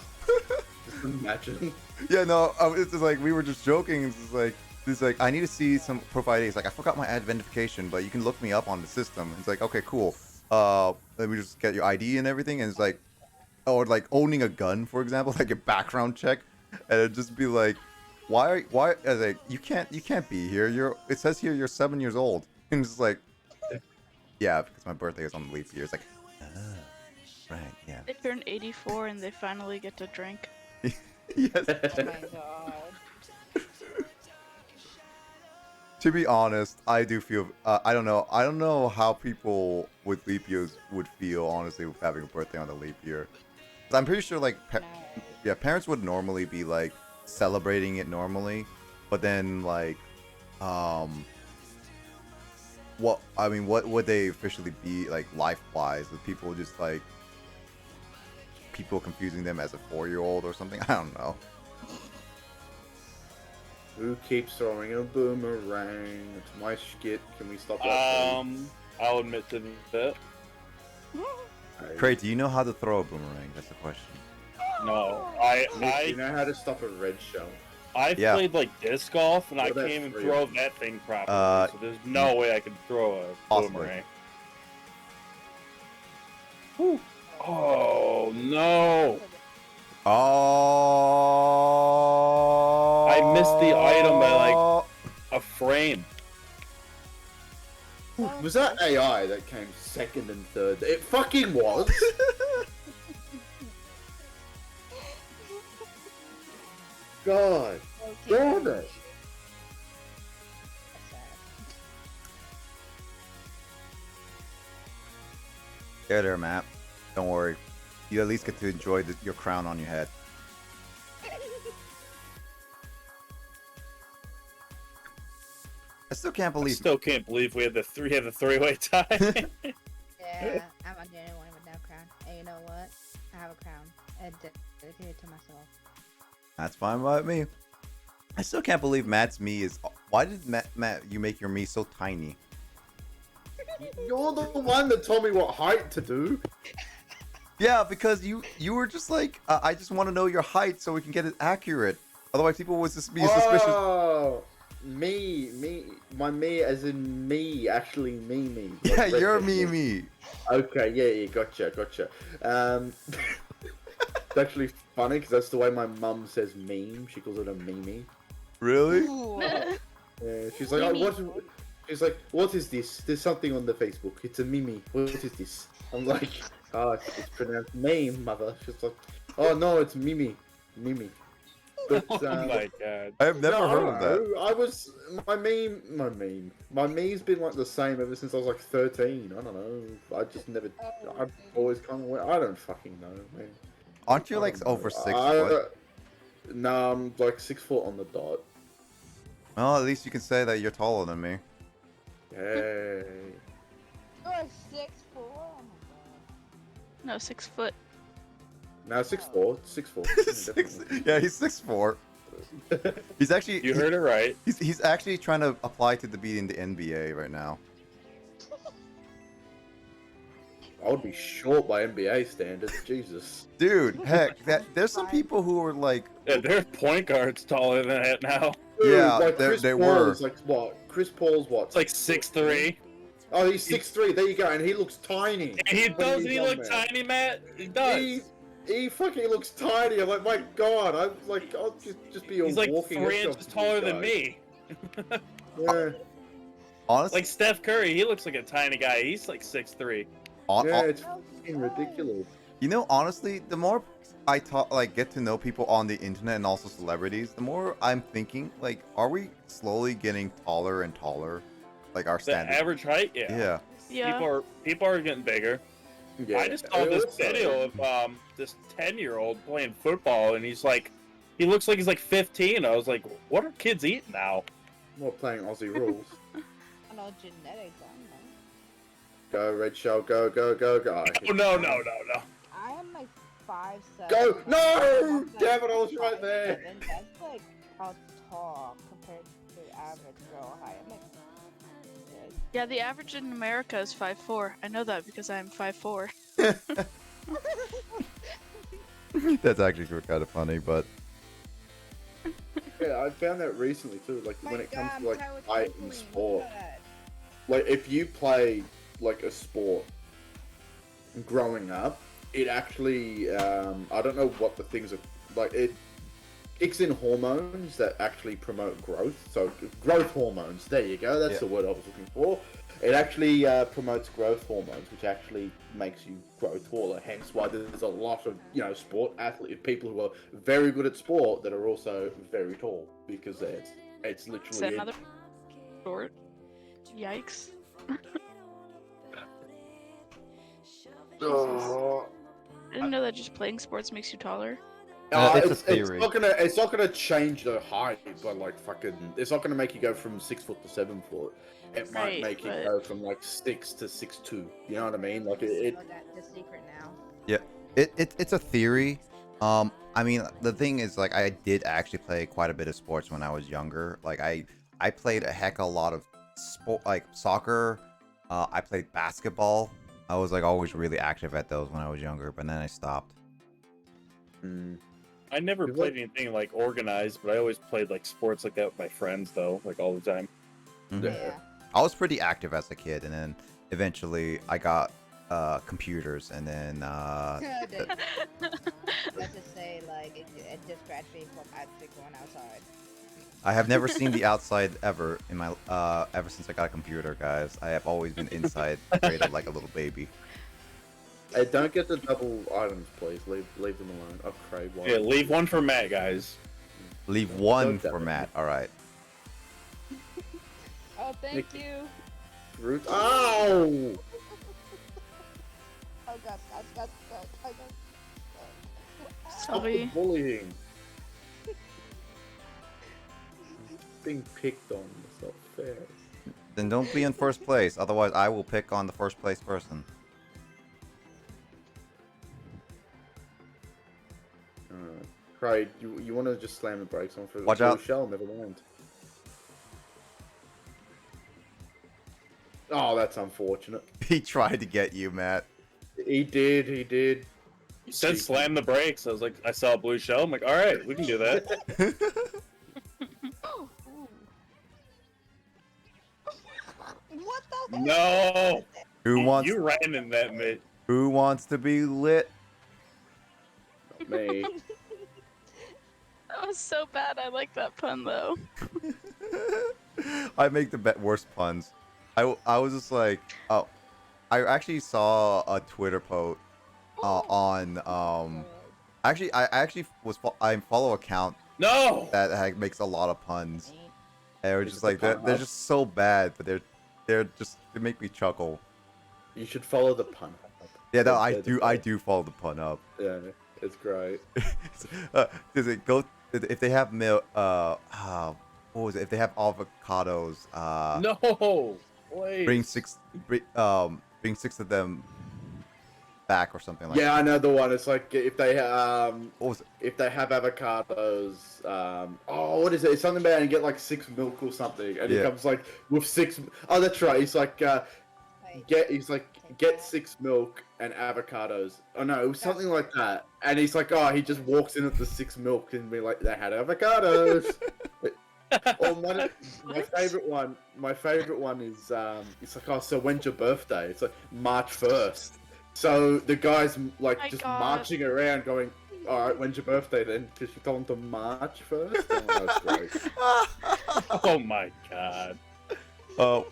Just imagine. Yeah, no, it's just like we were just joking. It's like I need to see some proof ID. It's like I forgot my identification, but you can look me up on the system. It's like, okay, cool. Let me just get your ID and everything, and it's like, or like owning a gun, for example, like a background check, and it'd just be like, why like you can't be here. It says here you're 7 years old. And it's like, yeah, because my birthday is on the leap year. It's like, right, yeah. They turn 84 and they finally get to drink. Yes. Oh my god. To be honest, I do feel I don't know how people with leap years would feel honestly with having a birthday on the leap year. 'Cause I'm pretty sure like parents would normally be like celebrating it normally, but then like what would they officially be like life-wise? With people just like people confusing them as a 4-year-old or something? I don't know. Who keeps throwing a boomerang? It's my skit. Can we stop that? I'll admit to that. Craig, do you know how to throw a boomerang? That's the question. No, Nick, do you know how to stop a red shell? I played like disc golf and I What about can't even three throw of them? that thing properly. So there's no way I could throw a Possibly. boomerang. Oh no! Oh! I missed the item by like a frame. Was that AI that came second and third? It fucking was. God damn it! There, Matt. Don't worry. You at least get to enjoy your crown on your head. I still can't believe. We had the three-way tie. Yeah, I'm the only one with no crown. And you know what? I have a crown. And dedicated to myself. That's fine by me. I still can't believe Matt's me is. Why did Matt you make your me so tiny? You're the one that told me what height to do. Yeah, because you were just like, I just want to know your height so we can get it accurate. Otherwise, people would just be suspicious. Oh, me, my me as in me, actually me. Yeah, Like you're redhead. me. Okay, yeah, gotcha. It's actually funny because that's the way my mum says meme. She calls it a meme. Really? Yeah, she's like, she's like, what is this? There's something on the Facebook. It's a meme. What is this? I'm like, it's pronounced meme, mother. She's like, oh no, it's meme. But, Oh my god. I have never heard of that. I was my meme's been like the same ever since I was like 13. I don't know. I just never. I've always kind of went. I don't fucking know, man. Aren't you like over 6 foot? No, I'm like 6 foot on the dot. Well, at least you can say that you're taller than me. Hey. You're 6'4"? Oh my god. No, 6 foot. No, 6'4". 6'4". Yeah, he's 6'4". He's actually. You heard it right. He's actually trying to apply to be in the NBA right now. I would be short by NBA standards. Jesus. Dude, heck, there's some people who are like. Yeah, there's point guards taller than that now. Dude, Yeah, like they Paul were. is like what? Chris Paul's what? It's like 6'3". Oh, he's 6'3". There you go, and he looks tiny. He When doesn't he's he on look there. tiny, Matt? He does. He fucking looks tiny. I'm like, my god. I'm like, I'll just be a He's like walking 3 headshot inches to taller this than guy. me. Yeah. Honestly, Like Steph Curry, he looks like a tiny guy. He's like 6'3". Yeah, it's fucking ridiculous. You know, honestly, the more I get to know people on the internet and also celebrities, the more I'm thinking, like, are we slowly getting taller and taller? Like our The standard. average height, yeah. Yeah. People are getting bigger. Yeah. I just saw this video of this 10-year-old playing football, and he looks like he's like 15. I was like, what are kids eating now? Not playing Aussie rules. I know genetics. I don't know. Go, Red Shell, go. Oh, no. I am like 5'7". Go! No! That's Damn it, I was right there. 5'7". That's like how tall compared to the average girl height. I'm like, Yeah, the average in America is 5'4". I know that because I'm 5'4". That's actually kind of funny, but Yeah, I found that recently too. Like my when it God, comes to I'm like tired with height and twinkling. sport. Look at that. Like if you play like a sport growing up, it actually I don't know what the things are like. kicks in hormones that actually promote growth. So growth hormones. There you go. That's the word I was looking for. It actually promotes growth hormones, which actually makes you grow taller. Hence why there's a lot of sport athletes, people who are very good at sport that are also very tall because it's literally. Is that another short? Yikes. Oh. I didn't know that just playing sports makes you taller. It's a theory. It's not gonna change the height, but like fucking, it's not gonna make you go from 6 foot to 7 foot. It might make you go from like 6 to 6'2". You know what I mean? Like it. The secret now. Yeah, it's a theory. I mean, the thing is, like, I did actually play quite a bit of sports when I was younger. Like, I played a heck of a lot of sport, like soccer. I played basketball. I was like always really active at those when I was younger, but then I stopped. I never played anything like organized, but I always played like sports like that with my friends, though, like all the time. Yeah. I was pretty active as a kid, and then eventually I got computers, and then Let's just say, like, it distracts me from actually going outside. I have never seen the outside ever in my ever since I got a computer, guys. I have always been inside, created like a little baby. Hey, don't get the double items, please. Leave them alone. I've craved one. Yeah, leave one for Matt, guys. Leave one for Matt. All right. Oh, thank you. Root. Oh! Oh god, God. Sorry. Bullying. Being picked on is not fair. Then don't be in first place, otherwise I will pick on the first place person. Craig, you want to just slam the brakes on for Watch out. Shell? Never mind. Oh, that's unfortunate. He tried to get you, Matt. He did. You said slam the brakes. I was like, I saw a blue shell. I'm like, all right, we can do that. What the heck? No. Who wants? You ran in that mid. Who wants to be lit? Not me. That was so bad. I like that pun though. I make the worst puns. I was just like, oh, I actually saw a Twitter post on actually I follow an account that makes a lot of puns. And we're just like they're just so bad, but they make me chuckle. You should follow the pun. Yeah, no, I do follow the pun up. Yeah, it's great. Does it go if they have milk? What was it? If they have avocados? No. Please. Bring six of them back or something like that. Yeah, I know the one. It's like if they what was it? If they have avocados, what is it? It's something about and get like 6 milk or something, and he comes like with 6. Oh, that's right. He's like get 6 milk and avocados. Oh no, it was something like that. And he's like, he just walks in with the 6 milk and be like, they had avocados. Or my favorite one is it's like, so when's your birthday? It's like March 1st. So the guy's like marching around going, all right, when's your birthday then? Because you told him to March 1st. Oh, that's great. Oh my god. Oh,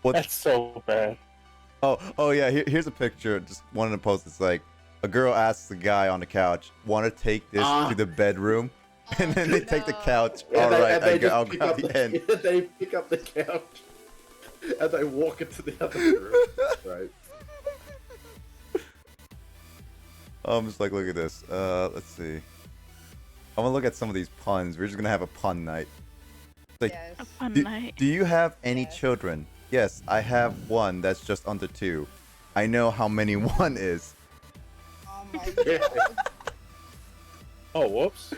that's so bad. Oh yeah. Here's a picture. Just wanted to post. It's like a girl asks the guy on the couch, "Want to take this to the bedroom?" And then they take the couch. Yeah, All right, I'll go at the end. They pick up the couch and they walk into the other room. Right. I'm just like, look at this. Let's see. I'm gonna look at some of these puns. We're just gonna have a pun night. Like, A fun night. Do you have any children? Yes, I have one that's just under 2. I know how many 1 is. Oh my god. Oh, whoops.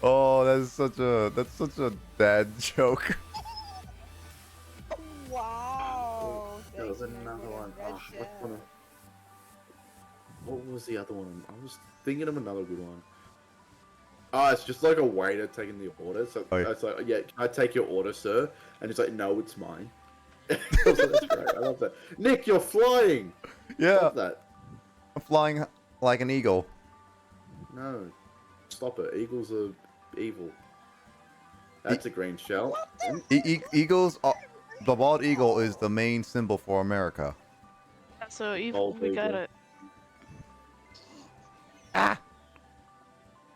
Oh, that's such a dad joke. Wow. There was another one. What was the other one? I was thinking of another good one. It's just like a waiter taking the order. So it's like, yeah, can I take your order, sir? And he's like, no, it's mine. That's great. I love that. Nick, you're flying. Yeah. I love that. I'm flying like an eagle. No, stop it. Eagles are evil. That's a green shell. Eagles, the bald eagle is the main symbol for America. So evil, we got it.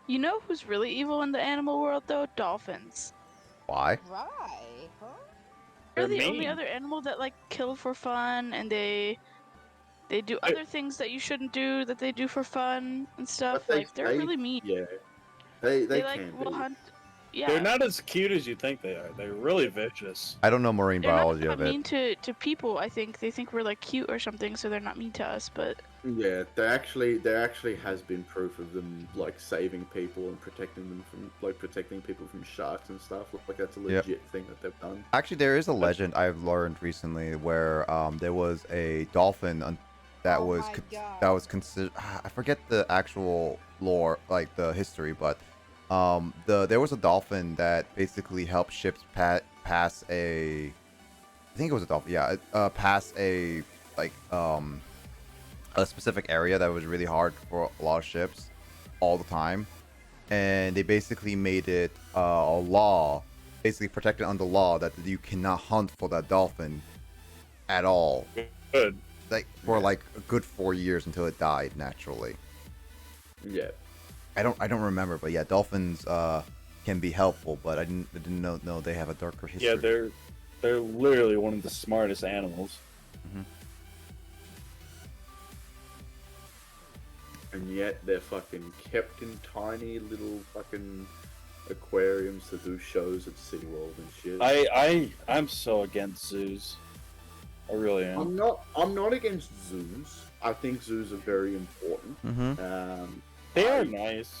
You know who's really evil in the animal world though? Dolphins. Why? Right, huh? They're They're the only mean. other animal that like kill for fun, and they do other things that you shouldn't do that they do for fun and stuff. But Like they're really mean. Yeah, they like can will be. hunt. Yeah. They're not as cute as you think they are. They're really vicious. I don't know marine They're not biology of it. mean to people. I think they think we're like cute or something, so they're not mean to us. But Yeah, there actually has been proof of them like saving people and protecting people from sharks and stuff. Like that's a legit thing that they've done. Actually, there is a legend I've learned recently where there was a dolphin that was considered. I forget the actual lore, like the history, but there was a dolphin that basically helped ships pass a. I think it was a dolphin. Yeah, pass a a specific area that was really hard for a lot of ships all the time, and they basically made it a law, basically protected under law that you cannot hunt for that dolphin at all. Good. Like for like a good 4 years until it died naturally. Yeah. I don't remember, but yeah, dolphins can be helpful, but I didn't know they have a darker history. Yeah, they're literally one of the smartest animals. Mm-hmm. And yet they're fucking kept in tiny little fucking aquariums to do shows at SeaWorld and shit. I'm so against zoos. I really am. I'm not against zoos. I think zoos are very important. Mm-hmm. They are nice.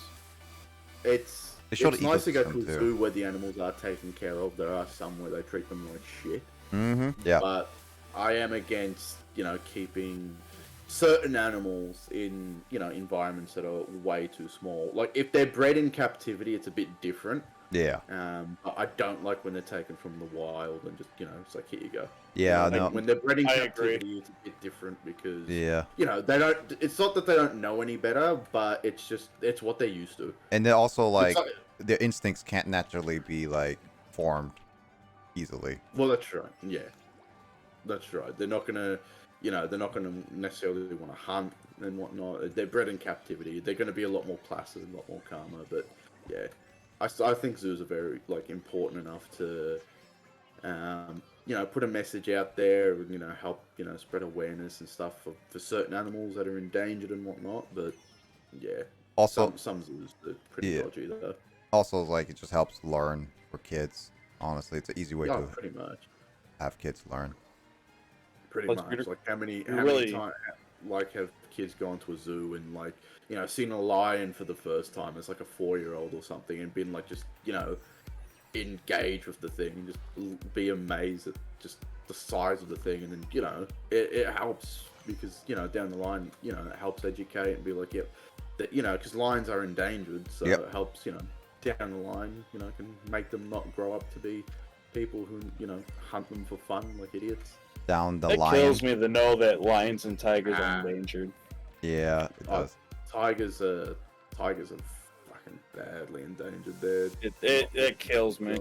It's show the nice to go ecosystem, to a too. zoo where the animals are taken care of. There are some where they treat them like shit. Mm-hmm. Yeah. But I am against, keeping certain animals in, environments that are way too small. Like, if they're bred in captivity, it's a bit different. Yeah. But I don't like when they're taken from the wild and just, it's like, here you go. Yeah, Like, no. when they're bred in I captivity, agree. it's a bit different because, Yeah. they don't, it's not that they don't know any better, but it's just, it's what they're used to. And they're also like like- their instincts can't naturally be like formed easily. Well, that's right. Yeah, that's right. They're not gonna, they're not gonna necessarily want to hunt and whatnot. They're bred in captivity. They're gonna be a lot more placid and a lot more calmer. But yeah, I think zoos are very important enough to, put a message out there and help spread awareness and stuff for certain animals that are endangered and whatnot. But yeah, Also, some zoos are pretty dodgy though. also like it just helps learn for kids. Honestly, it's an easy way Yeah, to pretty much. have kids learn. Pretty Well, much. it's Like how many really- times have kids gone to a zoo and seen a lion for the first time as like a 4-year-old or something and been like just engage with the thing and just be amazed at just the size of the thing, and then it helps because down the line it helps educate and be like because lions are endangered, so Yep. it helps down the line can make them not grow up to be people who hunt them for fun like idiots. Down the It line. kills me to know that lions and tigers are endangered. Yeah, it does. Tigers are fucking badly endangered. It kills me.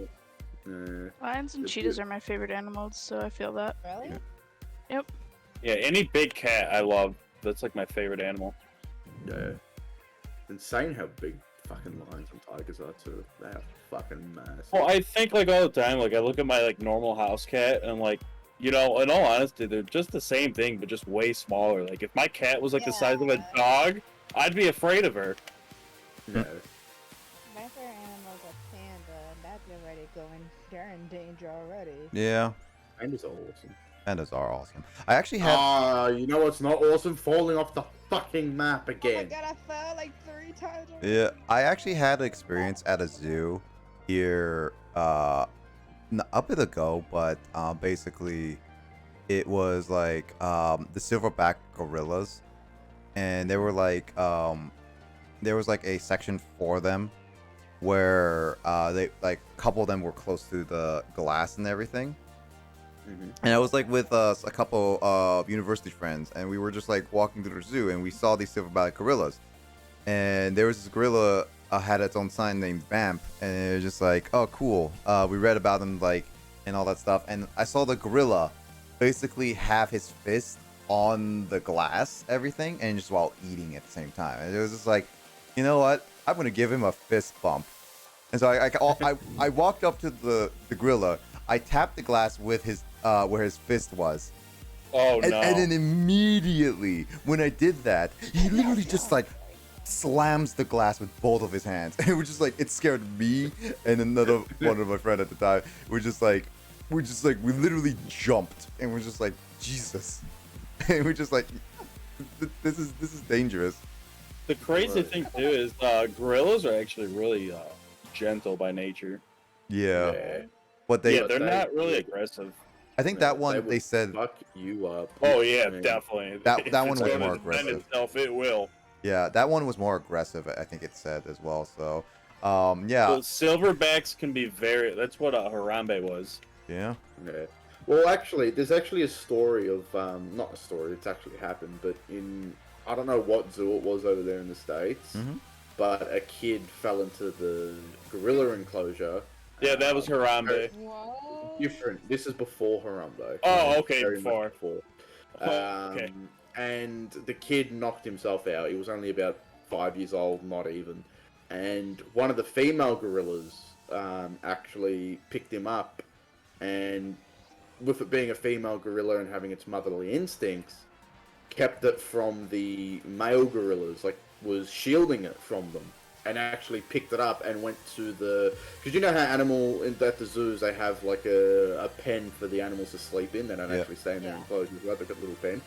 lions and cheetahs are my favorite animals, so I feel that. Really? Yep. Yeah, any big cat I love. That's like my favorite animal. Yeah. Insane how big fucking lions and tigers are too. They are fucking massive. Well, I think like all the time, like I look at my like normal house cat and like, in all honesty, they're just the same thing, but just way smaller. Like if my cat was like the size of a dog, I'd be afraid of her. Yeah. My favorite animal is a panda, and that's already going. They're in danger already. Yeah, Pandas are awesome. pandas are awesome. I actually have. You know what's not awesome? Falling off the fucking map Oh my again. god, I fell like 3 times already. Yeah, I actually had an experience at a zoo here a bit ago, but basically it was like the silverback gorillas, and they were like there was like a section for them where they like a couple of them were close to the glass and everything. And I was like with a couple of university friends, and we were just like walking through the zoo, and we saw these silverback gorillas. And there was this gorilla had its own sign named Vamp, and it was just like, oh, cool. We read about them, like, and all that stuff, and I saw the gorilla basically have his fist on the glass, everything, and just while eating at the same time. And it was just like, you know what? I'm gonna give him a fist bump. And so I walked up to the gorilla. I tapped the glass with his where his fist was. Oh and, no! And then immediately when I did that, he literally just like slams the glass with both of his hands. And it was just like, it scared me and another one of my friend at the time. We literally jumped and we're just like, Jesus. And we're just like, this is dangerous. The crazy thing too is gorillas are actually really gentle by nature. Yeah. But they're not really aggressive. I think that one they said fuck you up. Oh yeah, definitely. That one If was it's more gonna defend aggressive. Itself, it will. Yeah, that one was more aggressive, I think it said as well. So, yeah. Well, silverbacks can be very. That's what a Harambe was. Yeah. Yeah. Well, actually, there's actually a story of not a story. It's actually happened, but I don't know what zoo it was over there in the States, but a kid fell into the gorilla enclosure. Yeah, that was Harambe. Different. This is before Harambe. Oh, okay, Very much before. Okay. And the kid knocked himself out. He was only about 5 years old, not even. And one of the female gorillas actually picked him up, and with it being a female gorilla and having its motherly instincts, kept it from the male gorillas, like was shielding it from them, and actually picked it up and went to because you know how at the zoos they have like a pen for the animals to sleep in. They don't actually stay in their enclosures. They've got a little pen.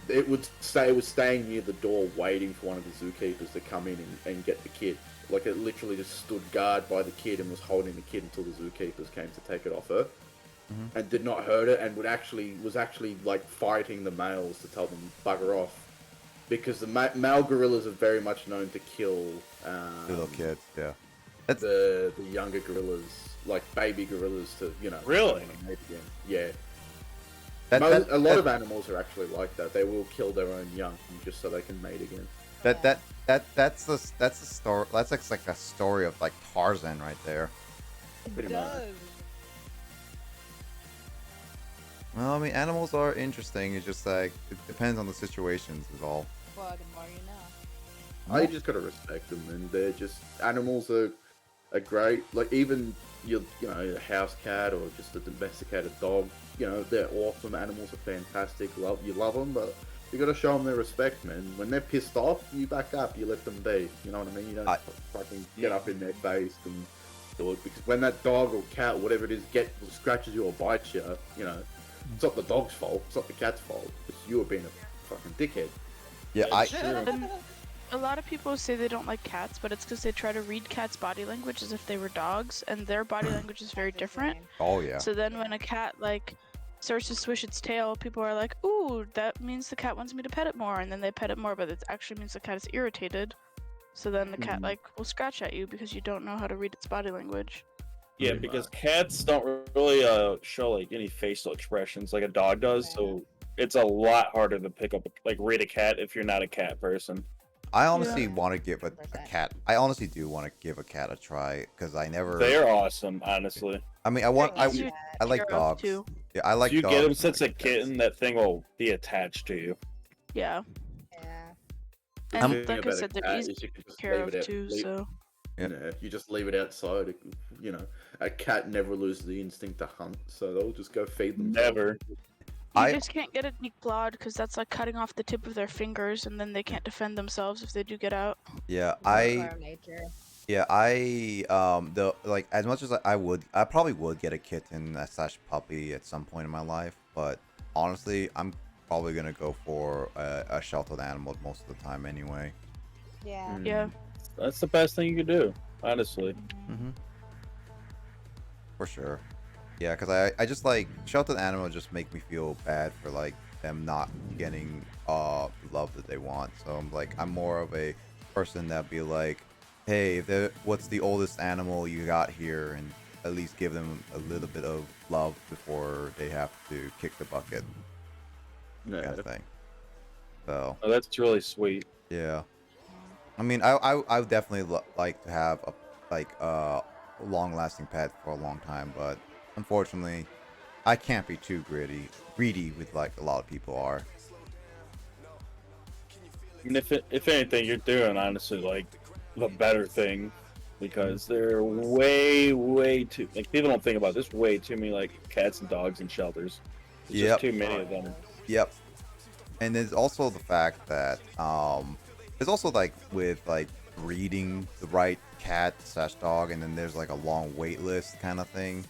It was staying near the door waiting for one of the zookeepers to come in and get the kid. Like it literally just stood guard by the kid and was holding the kid until the zookeepers came to take it off her. And did not hurt it, and was actually like fighting the males to tell them bugger off, because the male gorillas are very much known to kill little kids. Yeah, the younger gorillas, like baby gorillas, to Really? mate again. Yeah. A lot of animals are actually like that. They will kill their own young just so they can mate again. That's a story. That's like a story of like Tarzan right there. Pretty much. Well, I mean, animals are interesting. It's just like it depends on the situations, is all. Well, the more you know. I just gotta respect them, and they're just animals are great. Like even a house cat or just a domesticated dog. They're awesome. Animals are fantastic. You love them, but you gotta show them their respect, man. When they're pissed off, you back up. You let them be. You know what I mean? You don't fucking get up in their face and do it, because when that dog or cat, whatever it is, scratches you or bites you, it's not the dog's fault. It's not the cat's fault. It's you are being a fucking dickhead. Yeah, And a lot of people say they don't like cats, but it's because they try to read cats' body language as if they were dogs, and their body language is very different. Oh yeah. So then when a cat starts to swish its tail, people are like, "Ooh, that means the cat wants me to pet it more," and then they pet it more, but it actually means the cat is irritated. So then the cat will scratch at you because you don't know how to read its body language. Yeah, because cats don't really show any facial expressions like a dog does, so it's a lot harder to pick up read a cat if you're not a cat person. I honestly want to give a cat. I honestly do want to give a cat a try because I never. They're awesome, honestly. I mean, I like dogs. Too. Yeah, I like. If you dogs get them and since I a like kitten, that thing will be attached to you. Yeah. The And thing like I about a said, they're cat easy is you to can just take care leave of it out- too. leave- So You just leave it outside. A cat never loses the instinct to hunt, so they'll just go feed them. Never. you just can't get it declawed because that's like cutting off the tip of their fingers, and then they can't defend themselves if they do get out. Yeah, as much as I probably would get a kitten / puppy at some point in my life, but honestly, I'm probably gonna go for a sheltered animal most of the time anyway. Yeah. Yeah. That's the best thing you could do, honestly. For sure. Yeah, because I just sheltered animals just make me feel bad for them not getting love that they want. So I'm more of a person that be like, hey, what's the oldest animal you got here, and at least give them a little bit of love before they have to kick the bucket. Kind of thing. So. Oh, that's really sweet. Yeah. I mean, I would definitely like to have a long-lasting pet for a long time, but unfortunately, I can't be too greedy with like a lot of people are. And if anything, you're doing honestly like the better thing, because there are way too like people don't think about this. Way too many like cats and dogs in shelters. There's Yep. just too many of them. Yep. And there's also the fact that there's also like with like breeding the right cat / dog, and then there's like a long wait list kind of thing.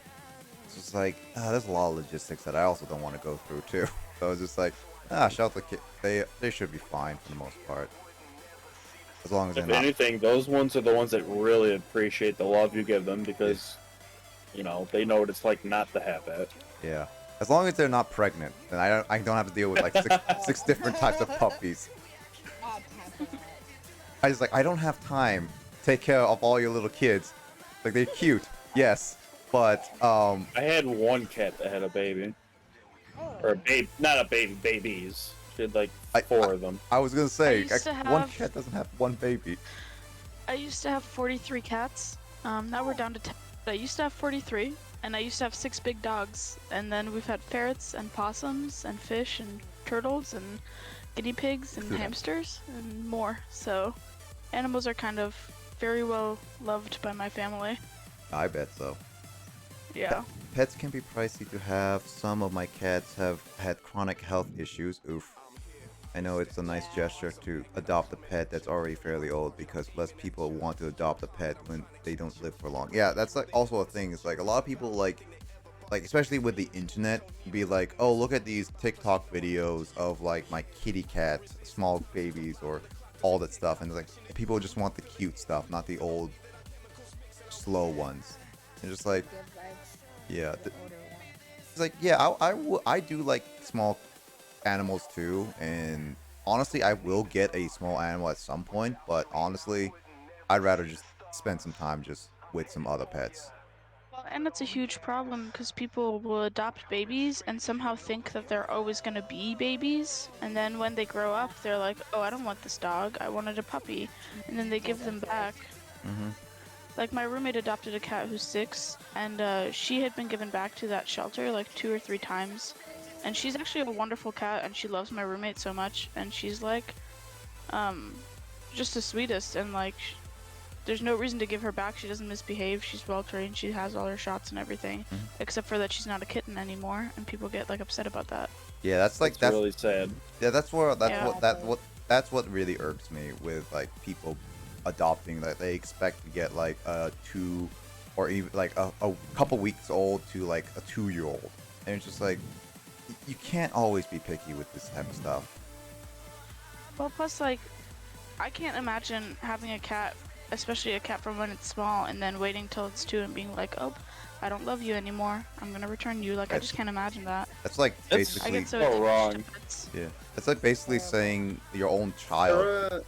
It's just like there's a lot of logistics that I also don't want to go through too. So it's just like shelter kit, they should be fine for the most part, as long as they're If not. anything, those ones are the ones that really appreciate the love you give them, because you know they know what it's like not to have that. Yeah. As long as they're not pregnant, then I don't have to deal with like six different types of puppies. I just like I don't have time to take care of all your little kids. Like they're cute, yes, but I had one cat that had a baby, or a babe, not a baby, babies. She had like four of them. I was gonna say used to one have- cat doesn't have one baby. I used to have 43 cats. Now we're down to 10. I used to have 43, and I used to have 6 big dogs. And then we've had ferrets and possums and fish and turtles and guinea pigs and Yeah. hamsters and more. So animals are kind of very well loved by my family. I bet so. Yeah. Pets can be pricey to have. Some of my cats have had chronic health issues. Oof. I know it's a nice gesture to adopt a pet that's already fairly old, because less people want to adopt a pet when they don't live for long. Yeah, that's like also a thing. It's like a lot of people like especially with the internet, be like, oh, look at these TikTok videos of like my kitty cat, small babies, or all that stuff, and it's like people just want the cute stuff, not the old, slow ones. And just like, yeah, it's like, yeah, I do like small animals too, and honestly, I will get a small animal at some point, but honestly, I'd rather just spend some time just with some other pets. Well, and it's a huge problem because people will adopt babies and somehow think that they're always going to be babies. And then when they grow up, they're like, oh, I don't want this dog. I wanted a puppy. And then they give them back. Mm-hmm. Like my roommate adopted a cat who's 6, and she had been given back to that shelter like 2 or 3 times. And she's actually a wonderful cat, and she loves my roommate so much. And she's like, just the sweetest. And like, there's no reason to give her back. She doesn't misbehave. She's well trained. She has all her shots and everything, except for that she's not a kitten anymore, and people get like upset about that. Yeah, that's really sad. Yeah, that's Yeah. what really irks me with like people adopting, that they expect to get like a 2 or even like a couple weeks old to like a 2-year-old, and it's just like you can't always be picky with this type of stuff. Well, plus like, I can't imagine having a cat, especially a cat from when it's small, and then waiting till it's 2 and being like, oh, I don't love you anymore. I'm gonna return you. Like, I just can't imagine that. That's like basically I get so attached to pets. Yeah, it's like basically saying your own child.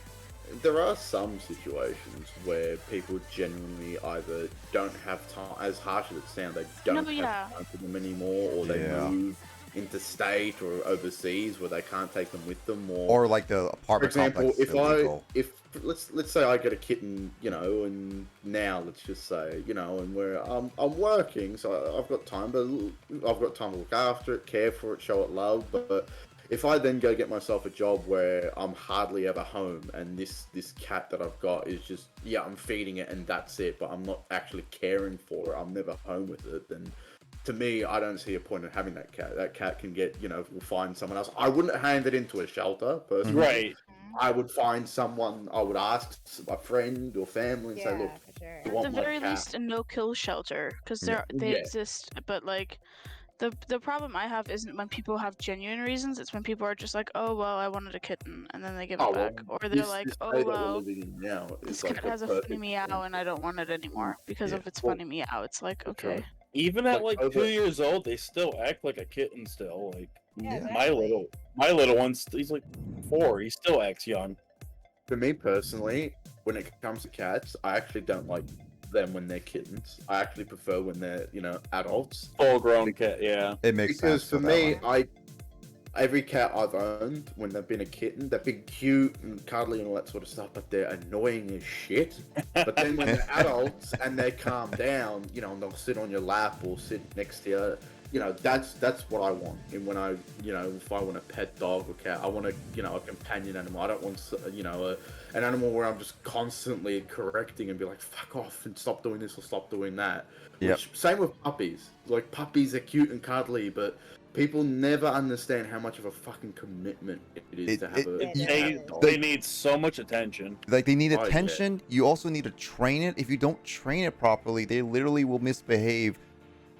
There are some situations where people genuinely either don't have time, as harsh as it sounds, they don't have time for them anymore, or they move interstate or overseas where they can't take them with them, or like the apartment for example, complex if let's say I get a kitten, you know, and now let's just say, you know, and where I'm working, so I've got time, but I've got time to look after it, care for it, show it love, but if I then go get myself a job where I'm hardly ever home, and this cat that I've got is just, yeah, I'm feeding it and that's it, but I'm not actually caring for it, I'm never home with it, then to me, I don't see a point in having that cat. That cat can get, you know, we'll find someone else. I wouldn't hand it into a shelter, personally. Right. I would find someone, I would ask a friend or family and say, look, I At want the my very cat. least, a no-kill shelter, because they Yeah. exist. But like, the problem I have isn't when people have genuine reasons. It's when people are just like, oh well, I wanted a kitten, and then they give it back, or they're like, oh well, this cat has a funny meow, and I don't want it anymore because of its funny meow. It's like, okay. Even at like Like, 2 years old, they still act like a kitten still. Like Yeah. my little one's, he's like 4. He still acts young. For me personally, when it comes to cats, I actually don't like them when they're kittens. I actually prefer when they're, you know, adults. Full grown cat, yeah. It makes because sense for for that me, one. every cat I've owned when they've been a kitten, they're big, cute, and cuddly and all that sort of stuff, but they're annoying as shit. But then when they're adults and they calm down, you know, and they'll sit on your lap or sit next to you, you know, that's what I want. And when I, you know, if I want a pet dog or cat, I want a, you know, a companion animal. I don't want, you know, an animal where I'm just constantly correcting and be like, fuck off and stop doing this or stop doing that. Yep. Same with puppies. Like, puppies are cute and cuddly, but people never understand how much of a fucking commitment it is to have They need so much attention. Like, they need Oh, yeah. attention. You also need to train it. If you don't train it properly, they literally will misbehave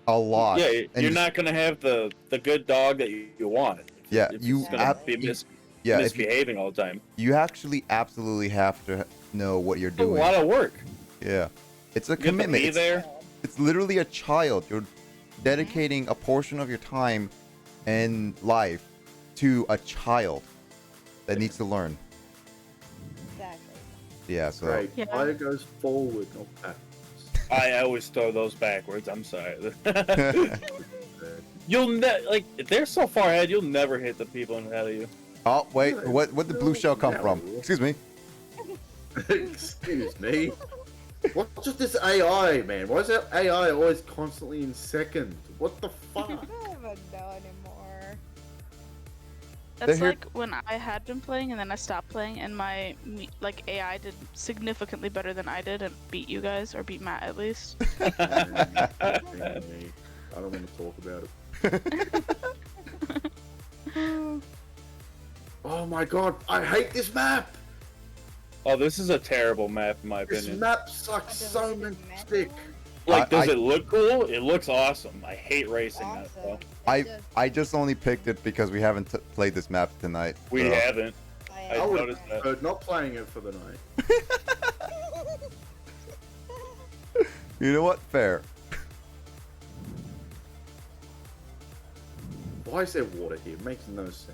a lot. Yeah, And you're not gonna have the good dog that you want. Yeah, It's you gonna be yeah, if you- misbehaving all the time. You actually absolutely have to know what you're It's a doing. lot of work. Yeah, it's a You have to commitment. be It's, there. it's literally a child. You're dedicating a portion of your time and life to a child that needs to learn. Exactly. Yeah, so Right. Yeah. Fire goes forward, not back. I always throw those backwards. I'm sorry. You'll like if they're so far ahead, you'll never hit the people ahead of you. Oh wait, what did blue shell come from? Excuse me. Excuse me. What's with this AI, man? Why is that AI always constantly in second? What the fuck? I don't even know anymore. That's here- like when I had been playing and then I stopped playing and my like AI did significantly better than I did and beat you guys or beat Matt at least. I don't want to talk about it. Oh my god, I hate this map! Oh, this is a terrible map in my This opinion. map sucks so much dick. Like, does I- it look cool? It looks awesome. I hate racing that though. I just only picked it because we haven't played this map tonight. We so- haven't. I I would noticed that. prefer not playing it for the night. You know what? Fair. Why is there water here? It makes no sense.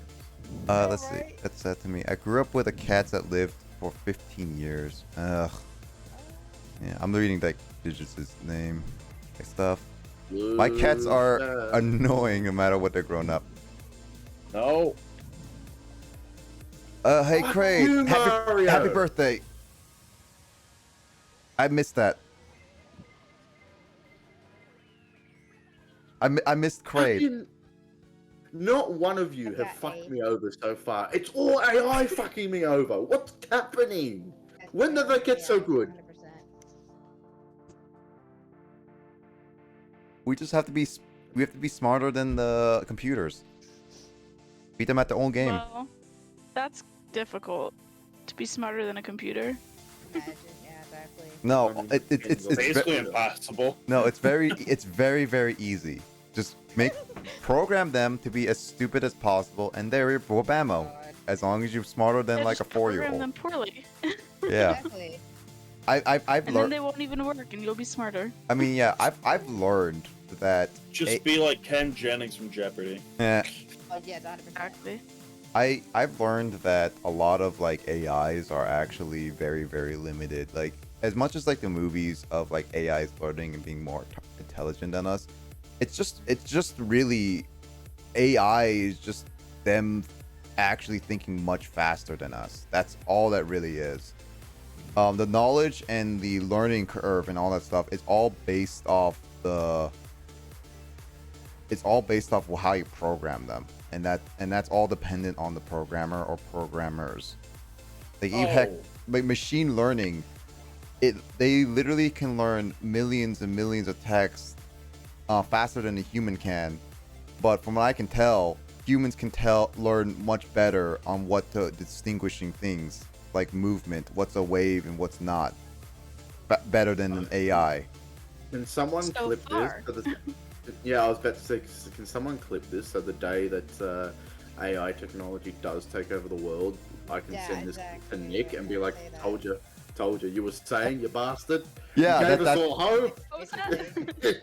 Let's see. That said to me, I grew up with a cat that lived for 15 years. Ugh. Yeah, I'm reading like Digits' name and stuff. My cats are annoying no matter what they're grown up. No. Hey Fuck Craig, you, Mario. happy birthday. I missed that. I missed Craig. Fucking- Not one of you have fucked me over so far. It's all AI fucking me over. What's happening? When did they get so good? We just have to be smarter than the computers. Beat them at their own game. Well, that's difficult to be smarter than a computer. No, it's basically impossible. No, it's very easy. Just program them to be as stupid as possible, and they're your bammo. As long as you're smarter than Yeah, like a just program 4-year-old. them poorly. Yeah. Exactly. I've And then learned. they won't even work, and you'll be smarter. I mean, yeah, I've learned that. Just be like Ken Jennings from Jeopardy. Yeah. Oh yeah, 100%. Exactly. I've learned that a lot of like AIs are actually very limited. Like as much as like the movies of like AIs learning and being more intelligent than us, it's just really AI is just them actually thinking much faster than us. That's all that really is. The knowledge and the learning curve and all that stuff is all based off how you program them, and that's all dependent on the programmer or programmers. Like heck, like machine learning, they literally can learn millions and millions of text faster than a human can. But from what I can tell, humans can learn much better on what to distinguishing things like movement, what's a wave and what's not, better than an AI. Can someone So clip far. this? Yeah, I was about to say, can someone clip this so the day that AI technology does take over the world, I can Yeah, send this exactly. to Nick and be like, told you. You were saying, you bastard. Yeah, you gave that- us all hope. What was that?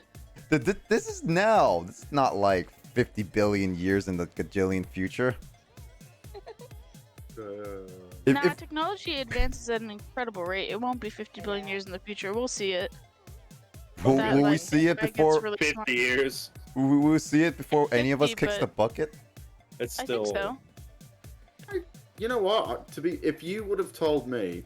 This is now. This is not like 50 billion years in the gajillion future. If- Nah, if- technology advances at an incredible rate. It won't be 50 billion years in the future. We'll see it. Will, That, will we like, see it that gets before? really 50 smart. years. Will we see it before any of us 50, kicks but- the bucket? It's I still. think so. You know what? If you would have told me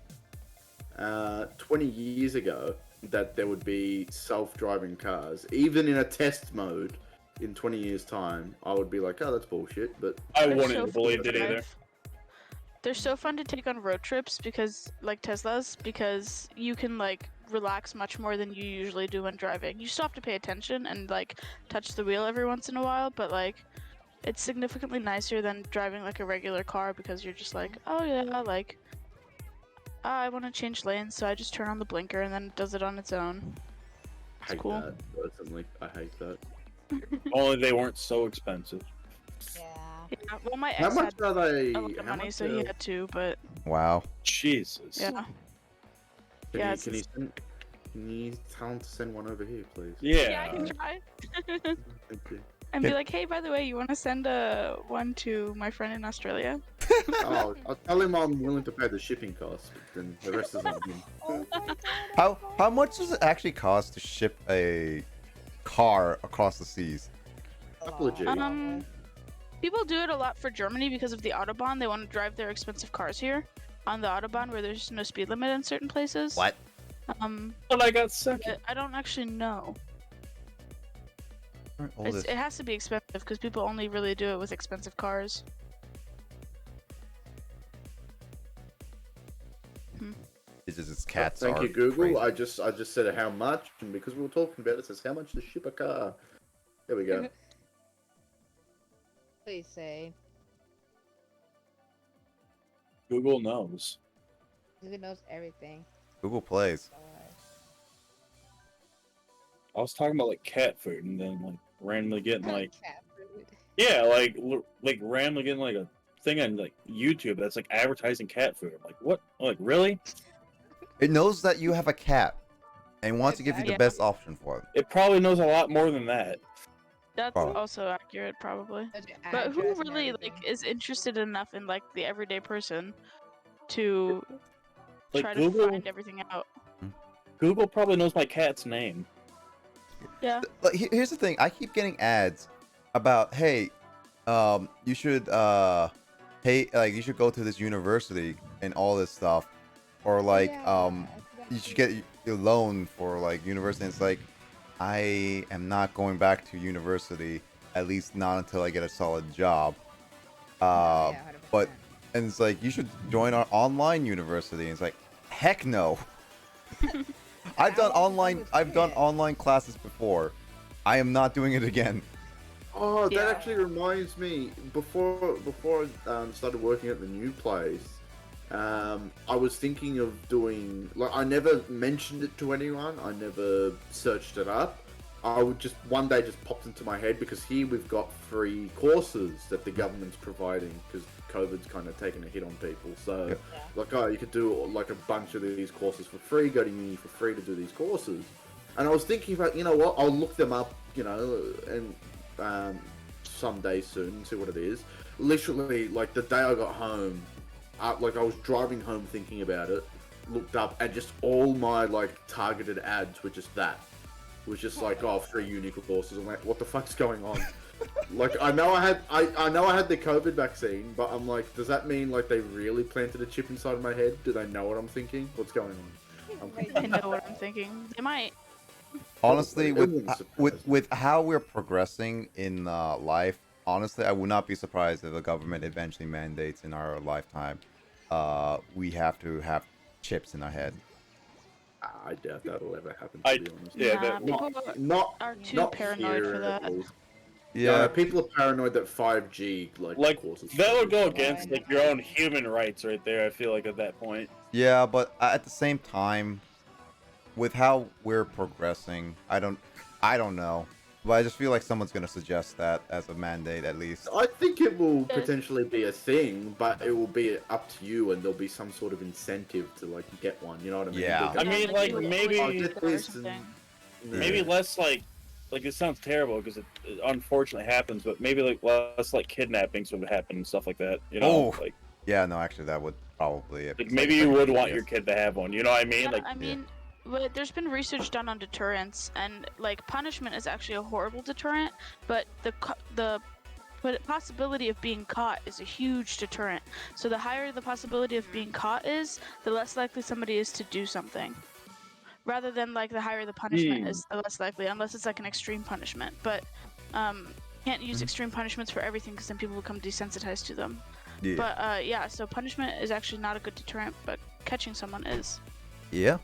20 years ago that there would be self-driving cars, even in a test mode, in 20 years' time, I would be like, oh, that's bullshit. But I They're wouldn't so have believed fun it to either. drive. They're so fun to take on road trips because, like Teslas, because you can like relax much more than you usually do when driving. You still have to pay attention and like touch the wheel every once in a while, but like it's significantly nicer than driving like a regular car because you're just like, oh yeah, like I want to change lanes, so I just turn on the blinker and then it does it on its own. I hate cool. that, personally. I hate that. Only they weren't so expensive. Yeah, well, my How ex much had are they? a lot of money, so he had to, but Wow. Jesus. yeah. Can Yeah, you, it's can, you just- send, can you tell him to send one over here, please? Yeah, I can try. Thank you. And be like, hey, by the way, you want to send one to my friend in Australia? Oh, I'll tell him I'm willing to pay the shipping costs, but then the rest is on him. How much does it actually cost to ship a car across the seas? Couple of G's. People do it a lot for Germany because of the Autobahn. They want to drive their expensive cars here on the Autobahn where there's no speed limit in certain places. What? But I got second. I don't actually know. It has to be expensive because people only really do it with expensive cars. It's just its cats Thank are you, Google. crazy. I just said how much, and because we were talking about it, it says how much to ship a car. There we go. Please say. Google knows. Google knows everything. Google plays. I was talking about like cat food, and then like randomly getting like Cat food. yeah, like randomly getting like a thing on like YouTube that's like advertising cat food. I'm like, what? I'm like, really? It knows that you have a cat and wants to give you the Yeah. best option for it. It probably knows a lot more than that. That's Probably. also accurate, probably. Knows your But who address and really like everything. is interested enough in like the everyday person to Like try Google- to find everything out? Google probably knows my cat's name. Yeah. Like, here's the thing. I keep getting ads about, hey, you should, hey, like, you should go to this university and all this stuff. Or, like, you should get a loan for, like, university. And it's like, I am not going back to university, at least not until I get a solid job. But, and it's like, you should join our online university. And it's like, heck no. I've done online classes before. I am not doing it again. Oh, that Yeah. actually reminds me. Before I started working at the new place, I was thinking of doing. Like, I never mentioned it to anyone. I never searched it up. I would just one day just popped into my head because here we've got free courses that the government's providing because COVID's kind of taken a hit on people. So, like, oh, you could do like a bunch of these courses for free. Go to uni for free to do these courses. And I was thinking about, you know what? I'll look them up, you know, and someday soon and see what it is. Literally, like the day I got home, like I was driving home thinking about it, looked up, and just all my like targeted ads were just that. It was just like, oh, free uni courses. I'm like, what the fuck's going on? Like, I know I had the COVID vaccine, but I'm like, does that mean like they really planted a chip inside my head? Do they know what I'm thinking? What's going on? I know what I'm thinking. They might. Honestly, It wouldn't surprise with how we're progressing in life, honestly, I would not be surprised if the government eventually mandates in our lifetime, we have to have chips in our head. I doubt that'll ever happen. To I- be honest. yeah, Nah, that- people are too not paranoid here for at that. all. Yeah. No, people are paranoid that 5G Like courses. that would go against like your own human rights right there. I feel like at that point. Yeah, but at the same time, with how we're progressing, I don't know. But I just feel like someone's gonna suggest that as a mandate at least. I think it will potentially be a thing, but it will be up to you, and there'll be some sort of incentive to like get one. You know what I mean? Yeah. I mean, like maybe I'll get this and- maybe Yeah. less like it sounds terrible because it unfortunately happens, but maybe like less like kidnappings would happen and stuff like that. You know, Oh. like Yeah, no, actually, that would probably. like maybe you would want your kid to have one. You know what I mean? Yeah, Like I mean, but there's been research done on deterrence, and like punishment is actually a horrible deterrent, but the But possibility of being caught is a huge deterrent. So the higher the possibility of being caught is, the less likely somebody is to do something. Rather than like the higher the punishment is, the less likely, unless it's like an extreme punishment. But can't use extreme punishments for everything because then people become desensitized to them. Yeah. But yeah, so punishment is actually not a good deterrent, but catching someone is. Yeah.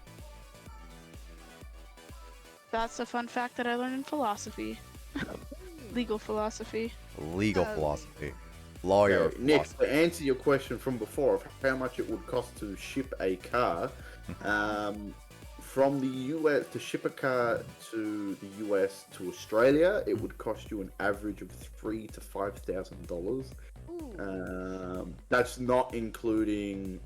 That's a fun fact that I learned in philosophy. Legal philosophy. Legal philosophy. Lawyer Okay, Nick, philosophy. to answer your question from before of how much it would cost to ship a car, from the US to ship a car to the US to Australia, it would cost you an average of $3,000 to $5,000. That's not including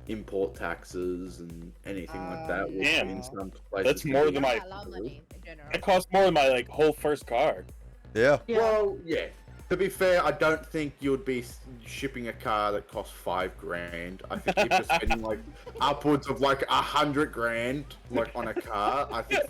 import taxes and anything like that. which Damn. in some places That's can more be than my. A lot of money in general. That costs more than my like whole first car. Yeah. Well, yeah. To be fair, I don't think you'd be shipping a car that costs $5,000. I think if you're spending like upwards of like $100,000 like on a car, I think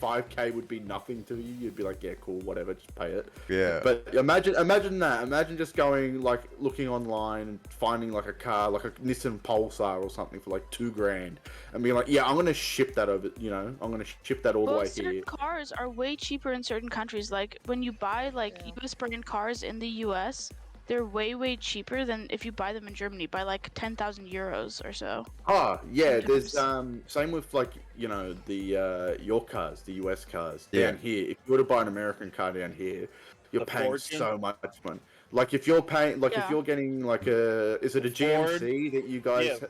5K would be nothing to you. You'd be like, yeah, cool, whatever, just pay it. Yeah. But imagine that. Imagine just going like looking online and finding like a car, like a Nissan Pulsar or something for like $2,000, and being like, yeah, I'm gonna ship that over. You know, I'm gonna ship that all the way certain here. cars are way cheaper in certain countries. Like when you buy like US brand cars in the US, they're way cheaper than if you buy them in Germany by like 10,000 euros or so. Oh yeah, Sometimes. there's same with like the your cars, the US cars Yeah. down here. If you were to buy an American car down here, you're The paying fortune? so much money. Like if you're paying, like Yeah. if you're getting like is it a GMC that you guys? Yeah.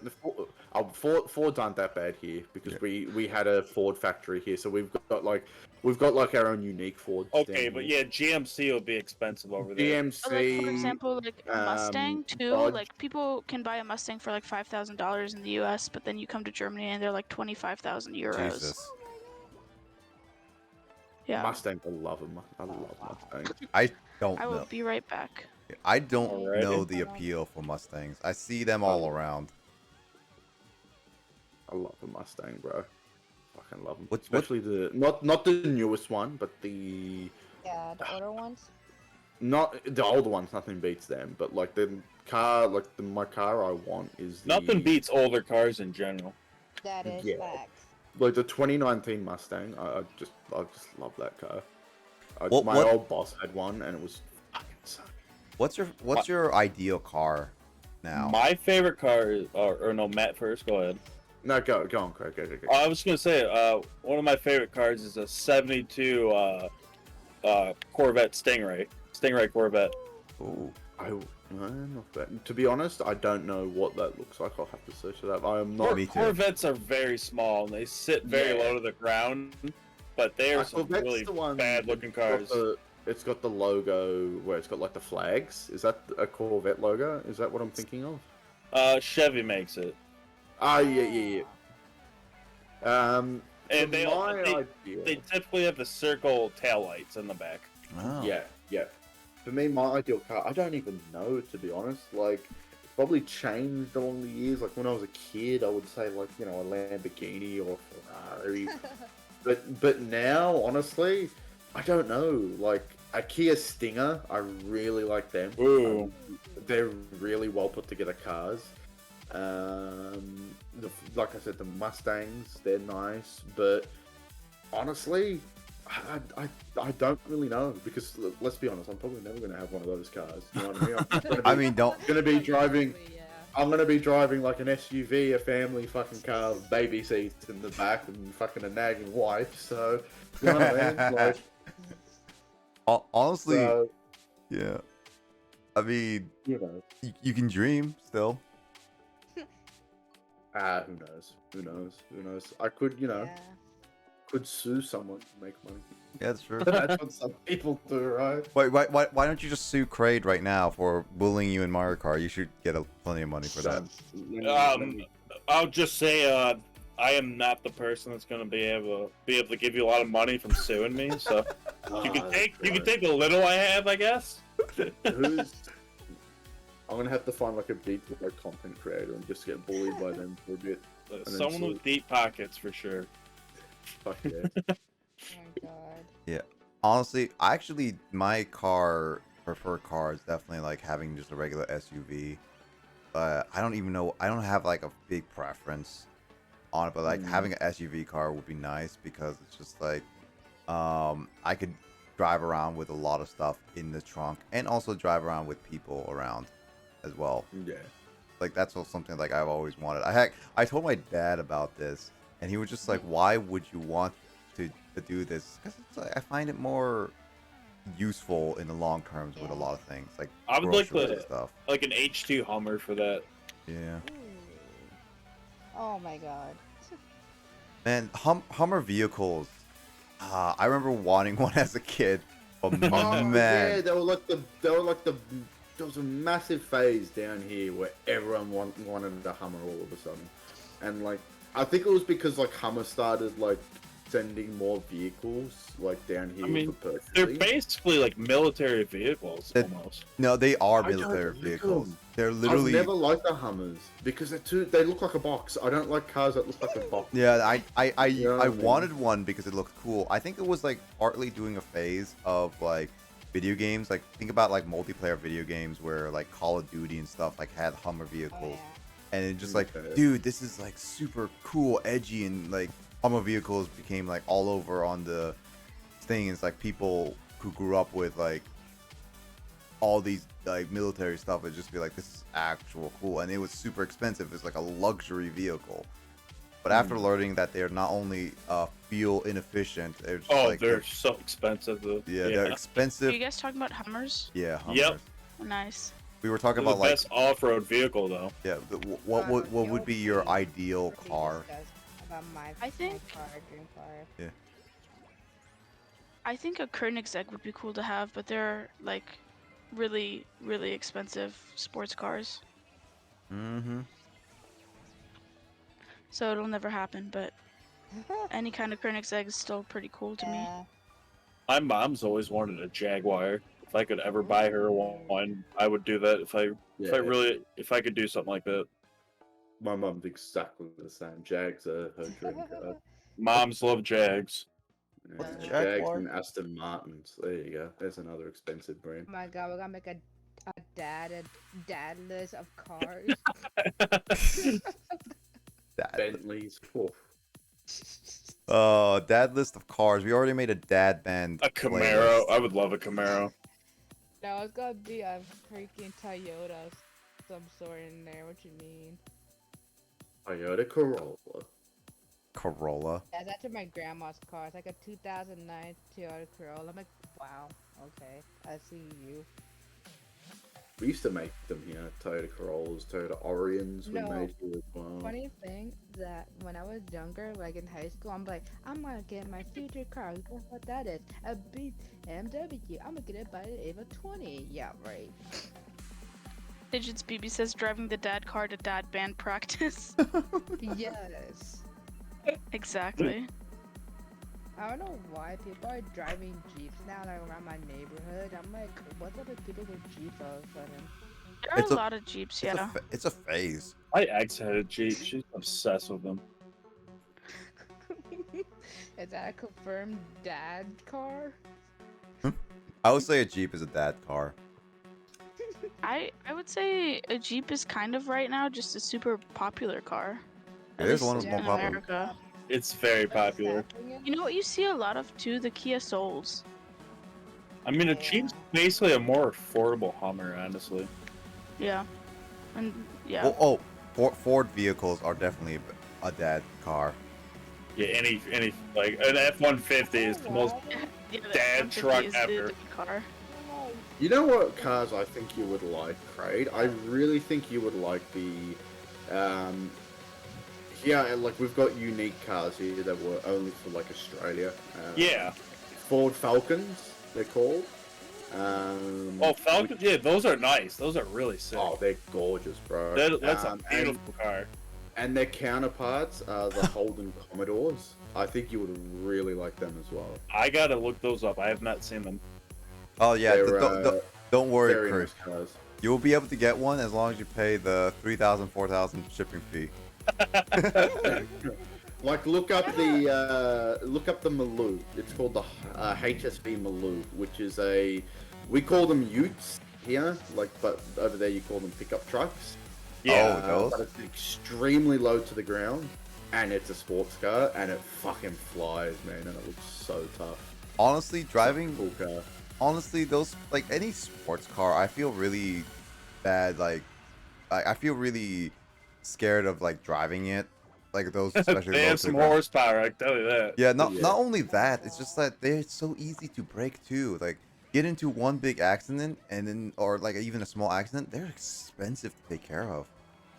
Ford's aren't that bad here because we had a Ford factory here, so we've got like our own unique Ford. Okay, but yeah, GMC will be expensive over there. GMC. Or, like, for example, like a Mustang too. Dodge. Like people can buy a Mustang for like $5,000 in the US, but then you come to Germany and they're like 25,000 euros. Jesus. Yeah. Mustang, I love them. I love Mustangs. I don't I will know. be right back. I don't Alrighty. know the appeal for Mustangs. I see them all around. I love the Mustang, bro. Fucking love them. What- Especially the not the newest one, but the Yeah, the older ones. not the older ones. Nothing beats them. But like the car, like my car I want is the, Nothing beats older cars in general. That is Yeah. facts. like the 2019 Mustang. I just love that car. What- my what- old boss had one, and it was fucking so. What's your ideal car now? My favorite car is, or no, Matt first. Go ahead. No, go on, Craig. Go. I was gonna say, one of my favorite cars is a '72 Corvette Stingray Corvette. Ooh. Not bad. To be honest, I don't know what that looks like. I'll have to search it up. I am not. Me too. Corvettes are very small and they sit very Yeah. low to the ground, but they are some Corvette's really the one bad-looking that's got cars. It's got the logo where it's got like the flags. Is that a Corvette logo? Is that what I'm thinking of? Chevy makes it, Ah, yeah. and for they my idea, they typically have the circle taillights in the back. Oh. yeah. For me, my ideal car, I don't even know, to be honest. Like, it's probably changed along the years. Like, when I was a kid, I would say, like, a Lamborghini or a Ferrari. but now, honestly, I don't know. Like, a Kia Stinger, I really like them. Ooh. They're really well put together cars. Like I said, the Mustangs, they're nice. But, honestly, I don't really know, because let's be honest, I'm probably never going to have one of those cars. You know what I mean? I'm just gonna be, I mean, don't. gonna be driving. Exactly, yeah. I'm gonna be driving like an SUV, a family fucking car, with baby seats in the back, and fucking a nagging wife. So, you know what I mean? Like, Honestly, so, yeah. I mean, you know, you can dream still. who knows? Who knows? I could, Yeah. could sue someone to make money. Yeah, that's true. That's what some people do, right? Why don't you just sue Kraid right now for bullying you in Mario Kart? You should get plenty of money for that. I'll just say, I am not the person that's going to be able to give you a lot of money from suing me. So you can take the little I have, I guess. I'm gonna have to find like a deep content creator and just get bullied by them for a bit. and then Someone sue. with deep pockets for sure. Fuck yeah. Oh my god. Yeah. Honestly, my car prefer cars, definitely like having just a regular SUV. I don't even know. I don't have like a big preference on it, but like having an SUV car would be nice because it's just like I could drive around with a lot of stuff in the trunk and also drive around with people around as well. Yeah. Like that's also something like I've always wanted. I told my dad about this, and he was just like, "Why would you want to do this?" Because it's like, I find it more useful in the long terms with a lot of things like I would like groceries and stuff. like an H2 Hummer for that. Yeah. Oh my god. Man, Hummer vehicles. I remember wanting one as a kid. Oh man. Yeah, there was a massive phase down here where everyone wanted a Hummer all of a sudden, and like I think it was because like Hummer started like sending more vehicles like down here. I mean, for purchasing. they're basically like military vehicles almost. No, they are I don't military like vehicles. them. They're literally. I've never liked the Hummers because they look like a box. I don't like cars that look like a box. Yeah, I You know what I mean? wanted one because it looked cool. I think it was like partly doing a phase of like video games. Like think about like multiplayer video games where like Call of Duty and stuff like had Hummer vehicles, and it just like, dude, this is like super cool, edgy, and like Hummer vehicles became like all over on the thing. It's like people who grew up with like all these like military stuff would just be like, this is actual cool, and it was super expensive. It's like a luxury vehicle. But after learning that they're not only fuel inefficient, they're just like they're so expensive. Though. Yeah, they're Are expensive. you guys talking about Hummers? Yeah, Hummers. Yep. Nice. We were talking They're about the like best off-road vehicle though. yeah. What would be your ideal car? About I think- my car, dream car. Yeah. I think a Koenigsegg would be cool to have, but they're like really, really expensive sports cars. Mm-hmm. So it'll never happen, but any kind of Koenigsegg is still pretty cool to me. My mom's always wanted a Jaguar. If I could ever buy her one, I would do that. If I could do something like that. My mum's exactly the same. Jags are her dream car. Moms love Jags. Yeah, a Jags Jaguar? and Aston Martins. There you go. There's another expensive brand. Oh my god, we're gonna make a dad list of cars. Bentleys. Oh. Dad list of cars. We already made a dad band. A Camaro. playlist. I would love a Camaro. No, it's gonna be a freaking Toyota of some sort in there. What you mean? Toyota Corolla. Corolla. Yeah, that's my grandma's car. It's like a 2009 Toyota Corolla. I'm like, wow, okay, I see you. We used to make them here. Toyota Corollas, Toyota Orions were No. made here as well. Funny thing that when I was younger, like in high school, I'm like, I'm gonna get my future car. Guess what that is? A BMW. I'm gonna get it by the Ava 20. Yeah, right. Digits BB says driving the dad car to dad band practice. Yes. Exactly. I don't know why people are driving Jeeps now, like around my neighborhood. I'm like, what's up with people with Jeeps all of a sudden? There are a lot of Jeeps, yeah. It's a phase. My ex had a Jeep. She's obsessed with them. Is that a confirmed dad car? I would say a Jeep is a dad car. I would say a Jeep is kind of right now just a super popular car. It is one of the more in popular. America. It's very popular. You know what you see a lot of too? The Kia Souls. I mean, a Jeep's basically a more affordable Hummer, honestly. Yeah. And yeah. Ford vehicles are definitely a dad car. Yeah, any like an F-150 is the most Yeah, the dad F-150 truck is ever. the car. You know what cars I think you would like, Craig? I really think you would like the, yeah, like we've got unique cars here that were only for like Australia. Yeah. Ford Falcons, they're called. Oh, Falcons, yeah, those are nice. Those are really sick. Oh, they're gorgeous, bro. That's a beautiful car. And their counterparts are the Holden Commodores. I think you would really like them as well. I gotta look those up. I have not seen them. Oh yeah, They're, don't worry, very Chris. nice cars. You will be able to get one as long as you pay the 3,000, 4,000 shipping fee. Like look up the Maloo. It's called the HSV Maloo, which is a we call them utes here, like, but over there you call them pickup trucks. Yeah. Oh, those? But it's extremely low to the ground, and it's a sports car, and it fucking flies, man, and it looks so tough. Honestly, driving. Cool car. Honestly, those, like, any sports car, I feel really bad. Like, I feel really scared of, like, driving it. Like those, especially They low have to the some ground. horsepower, I can tell you that. Yeah, not only that, it's just that they're so easy to break too. Like, get into one big accident and then, or like even a small accident, they're expensive to take care of.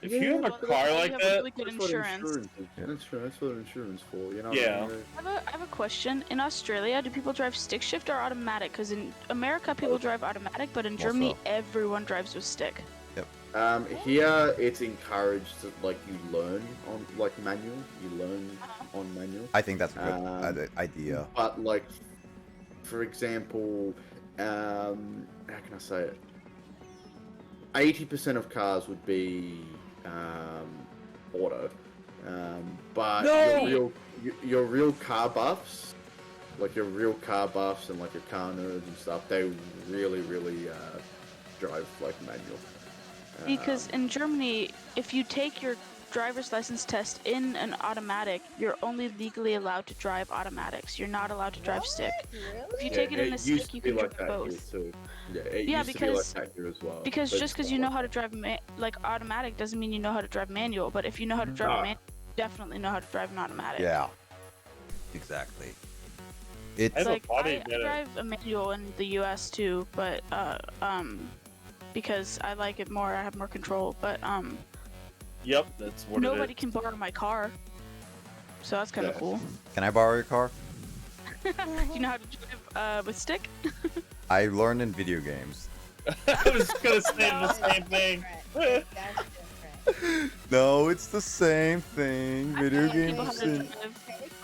If you have a car like have that, really good insurance. That's what insurance for, you know? Yeah. I have a question. In Australia, do people drive stick shift or automatic? Because in America, people drive automatic, but in Germany, everyone drives with stick. Here it's encouraged to, like, you learn on, like, manual. You learn on manual. I think that's a good idea. But, like, for example, how can I say it? 80% of cars would be auto, but your real car buffs, like your real car buffs and like your car nerds and stuff, they really drive like manual. Because in Germany, if you take your driver's license test in an automatic, you're only legally allowed to drive automatics. You're not allowed to drive stick. If you take it in a stick, you can drive both. Because just because you know how to drive like automatic doesn't mean you know how to drive manual. But if you know how to drive a manual, you definitely know how to drive an automatic. Yeah, exactly. It's like I drive a manual in the U.S. too, but because I like it more, I have more control. But yep, that's what nobody can borrow my car, so that's kind of cool. Can I borrow your car? Do you know how to drive with stick? I learned in video games. I was gonna say the same thing. No, it's the same thing. Video games.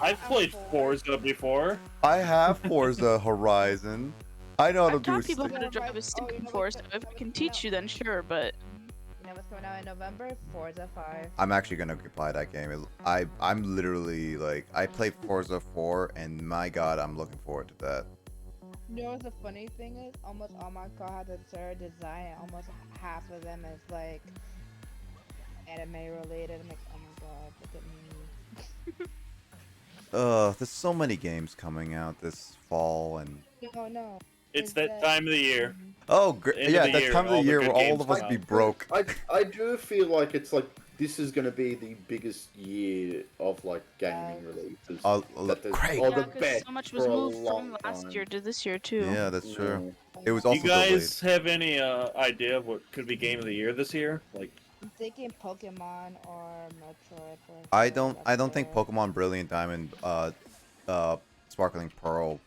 I've played Forza before. I have Forza Horizon. I know how to do taught a people stick. how to drive a stick in Forza. If I can teach you, then sure, but... You know what's coming out in November? Forza 5. I'm actually gonna buy that game. I'm literally like, I played Forza 4, and my god, I'm looking forward to that. You know what the funny thing is? Almost all my car has a third design, and almost half of them is like anime related. I'm like, oh my god, look at me. There's so many games coming out this fall, and No. It's that time of the year. oh, yeah, the that year, time of the all the year good where all games of us come be out. broke. I do feel like it's like this is going to be the biggest year of like gaming releases. Great. Or yeah, the 'cause best so much was for a moved long from last time. year to this year too. Yeah, that's true. It was also You guys have any idea of what could be game of the year this year? Like, I'm thinking Pokemon or Metroid. I don't think Pokemon Brilliant Diamond, Sparkling Pearl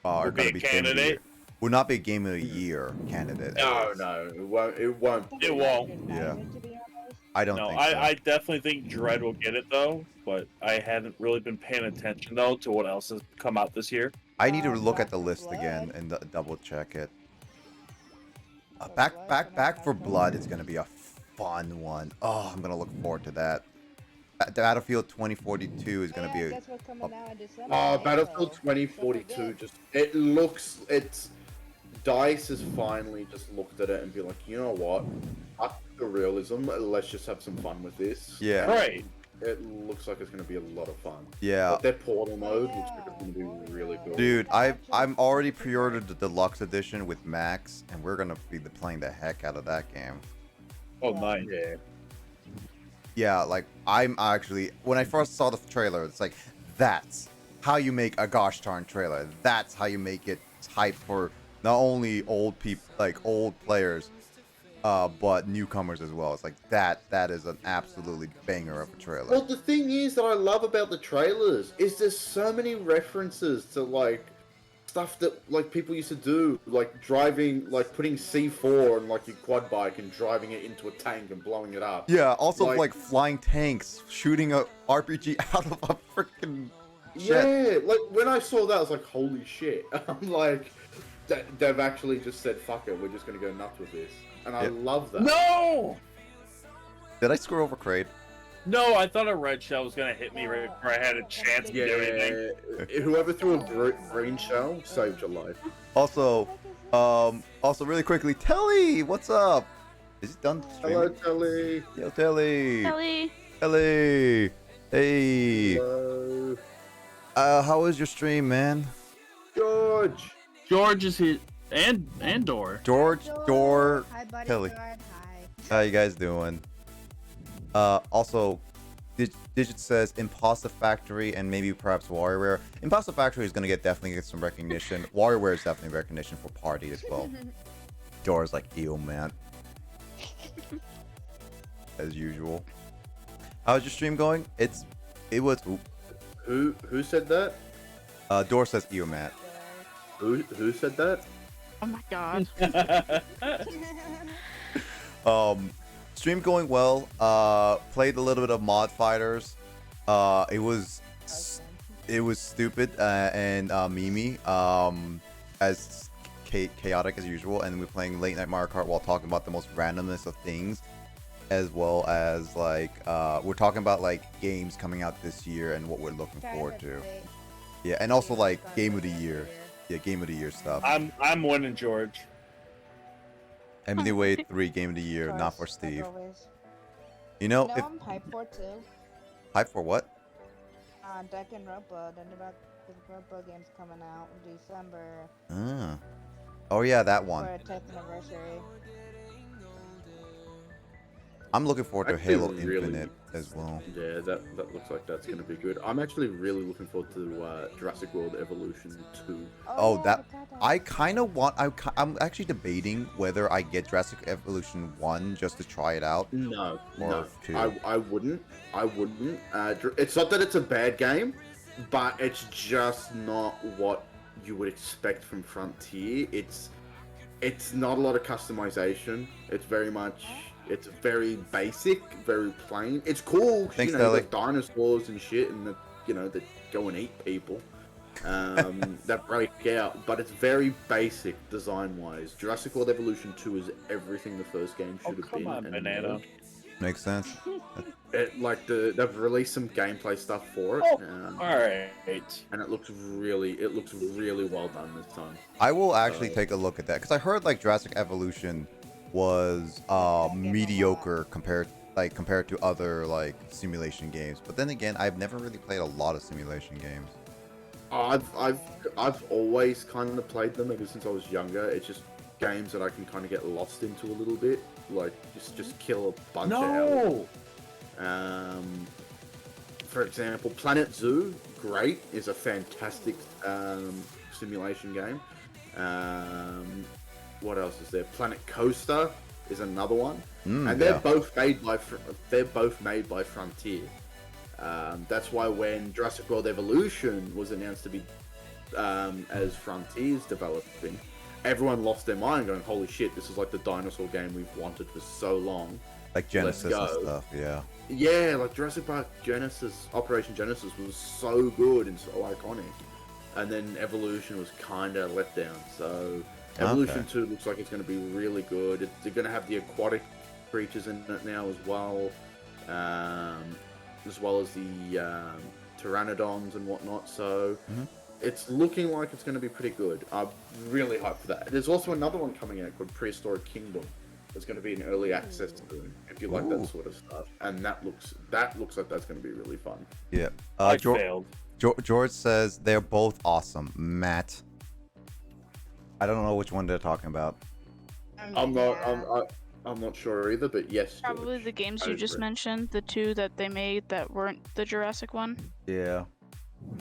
are Would be gonna a be game of the year. candidate? Would not be a game of the year candidate. No, it won't. It won't. It won't. Yeah. I don't No, think so. I definitely think Dread will get it though, but I haven't really been paying attention though to what else has come out this year. I need to look at the list again and double check it. Back for Blood is gonna be a fun one. Oh, I'm gonna look forward to that. Battlefield 2042 is gonna be. Battlefield 2042 it's DICE has finally just looked at it and be like, you know what? Fuck the realism. Let's just have some fun with this. Yeah. Right. It looks like it's going to be a lot of fun. Yeah. But their Portal mode looks like it's going to be really good. Dude, I'm already pre-ordered the deluxe edition with Max, and we're gonna be playing the heck out of that game. Oh, nice. Yeah. Yeah, like I'm actually when I first saw the trailer, it's like that's how you make a gosh darn trailer. That's how you make it hype for not only old people, like old players, but newcomers as well. It's like that is an absolutely banger of a trailer. Well, the thing is that I love about the trailers is there's so many references to like stuff that like people used to do, like driving, like putting C4 on like your quad bike and driving it into a tank and blowing it up. Yeah, also like flying tanks, shooting a RPG out of a freaking jet. Yeah, like when I saw that, I was like, holy shit. I'm like, they've actually just said, fuck it, we're just going to go nuts with this. And I love that. No! Did I screw over Kraid? No, I thought a red shell was gonna hit me right before I had a chance to do anything. Whoever threw a green shell saved your life. Also, Also, really quickly, Telly, what's up? Is he done streaming? Hello, Telly. Yo, Telly. Ellie. Telly. Hey. Hello. How was your stream, man? George. George is here, and Dor. George, Dor, Hi, buddy. Telly. George. Hi. How you guys doing? Also, Digit says Imposter Factory and maybe perhaps WarioWare. Imposter Factory is gonna definitely get some recognition. WarioWare is definitely recognition for Party as well. Dora's like, ew, man. As usual. How's your stream going? It was. Who said that? Dora says, ew, man. Who said that? Oh my god. Stream going well. Played a little bit of Mod Fighters. It was stupid and memey. As chaotic as usual, and we're playing late night Mario Kart while talking about the most randomness of things, as well as like we're talking about like games coming out this year and what we're looking forward to. Yeah, and also like game of the year. Yeah, game of the year stuff. I'm winning, George. Heavyweight 3 game of the year, not for Steve. You No, know, if I'm hyped for it too. hype for what? Danganronpa. The Danganronpa game's coming out in December Oh yeah, that one. for a 10th anniversary. I'm looking forward to Actually, Halo really- Infinite as well. Yeah, that looks like that's going to be good. I'm actually really looking forward to Jurassic World Evolution 2. Oh, yeah, that forgot I kind of want. I'm actually debating whether I get Jurassic Evolution 1 just to try it out. No, Or no, 2. I wouldn't. I wouldn't. It's not that it's a bad game, but it's just not what you would expect from Frontier. It's not a lot of customization. It's very basic, very plain. It's cool. Thanks, you know, Telly. like dinosaurs and shit, and that go and eat people. That break out, but it's very basic design-wise. Jurassic World Evolution 2 is everything the first game should have been. Come on, and banana. more. Makes sense. They've released some gameplay stuff for it. All right. And it looks really well done this time. I will actually take a look at that because I heard like Jurassic Evolution was mediocre compared to other like simulation games. But then again, I've never really played a lot of simulation games. I've always kind of played them ever since I was younger. It's just games that I can kind of get lost into a little bit, like just kill a bunch of hours. For example, Planet Zoo, great, is a fantastic simulation game. What else is there? Planet Coaster is another one, and they're both made by Frontier. That's why when Jurassic World Evolution was announced to be as Frontier's developing, everyone lost their mind, going, "Holy shit! This is like the dinosaur game we've wanted for so long." Like Genesis and stuff. Yeah. Yeah, like Jurassic Park Genesis, Operation Genesis was so good and so iconic, and then Evolution was kind of let down. So Evolution 2 looks like it's going to be really good. They're going to have the aquatic creatures in it now as well as the pteranodons and whatnot. So it's looking like it's going to be pretty good. I'm really hyped for that. There's also another one coming out called Prehistoric Kingdom. It's going to be in early access soon, if you like that sort of stuff. And that looks like that's going to be really fun. Yeah. I failed. George says they're both awesome. Matt, I don't know which one they're talking about. I'm not sure either, but yes. Probably George, the games I you just agree. mentioned, the two that they made that weren't the Jurassic one. Yeah.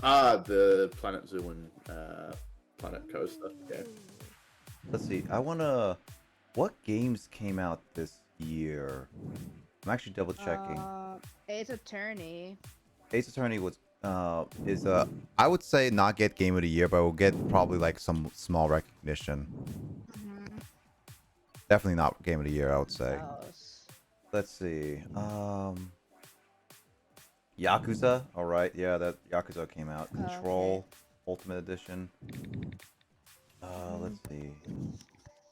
The Planet Zoo and Planet Coaster. Yeah. Let's see. What games came out this year? I'm actually double checking. Ace Attorney. Ace Attorney is I would say not get game of the year, but will get probably like some small recognition. Definitely not game of the year, I would say. Let's see. Yakuza. All right, yeah, that Yakuza came out. Control Ultimate Edition. Let's see.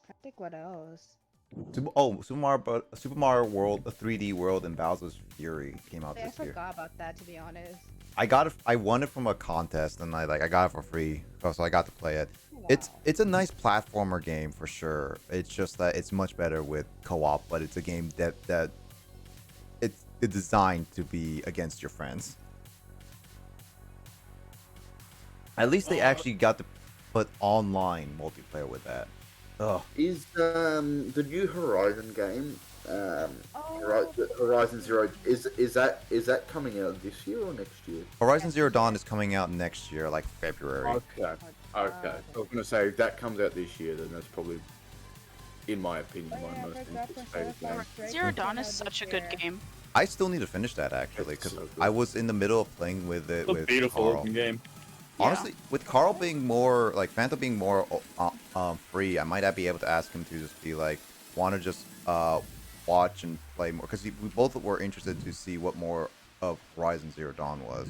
I think what else? Super Mario World, a 3D World, and Bowser's Fury came out I this year. forgot about that, to be honest. I got it. I won it from a contest, and I got it for free, so I got to play it. It's a nice platformer game for sure. It's just that it's much better with co-op, but it's a game that it's designed to be against your friends. At least they actually got to put online multiplayer with that. Ugh. Is the new Horizon game, Horizon Zero, is that coming out this year or next year? Horizon Zero Dawn is coming out next year, like February. Okay. I was gonna say if that comes out this year, then that's probably, in my opinion, my most anticipated game. Zero Dawn is such a good game. I still need to finish that actually because so I was in the middle of playing with it. It's a with beautiful Carl. looking game. Honestly, with Carl being more like Phantom being more free, I might not be able to ask him to just be like, want to just watch and play more because we both were interested to see what more of Horizon Zero Dawn was.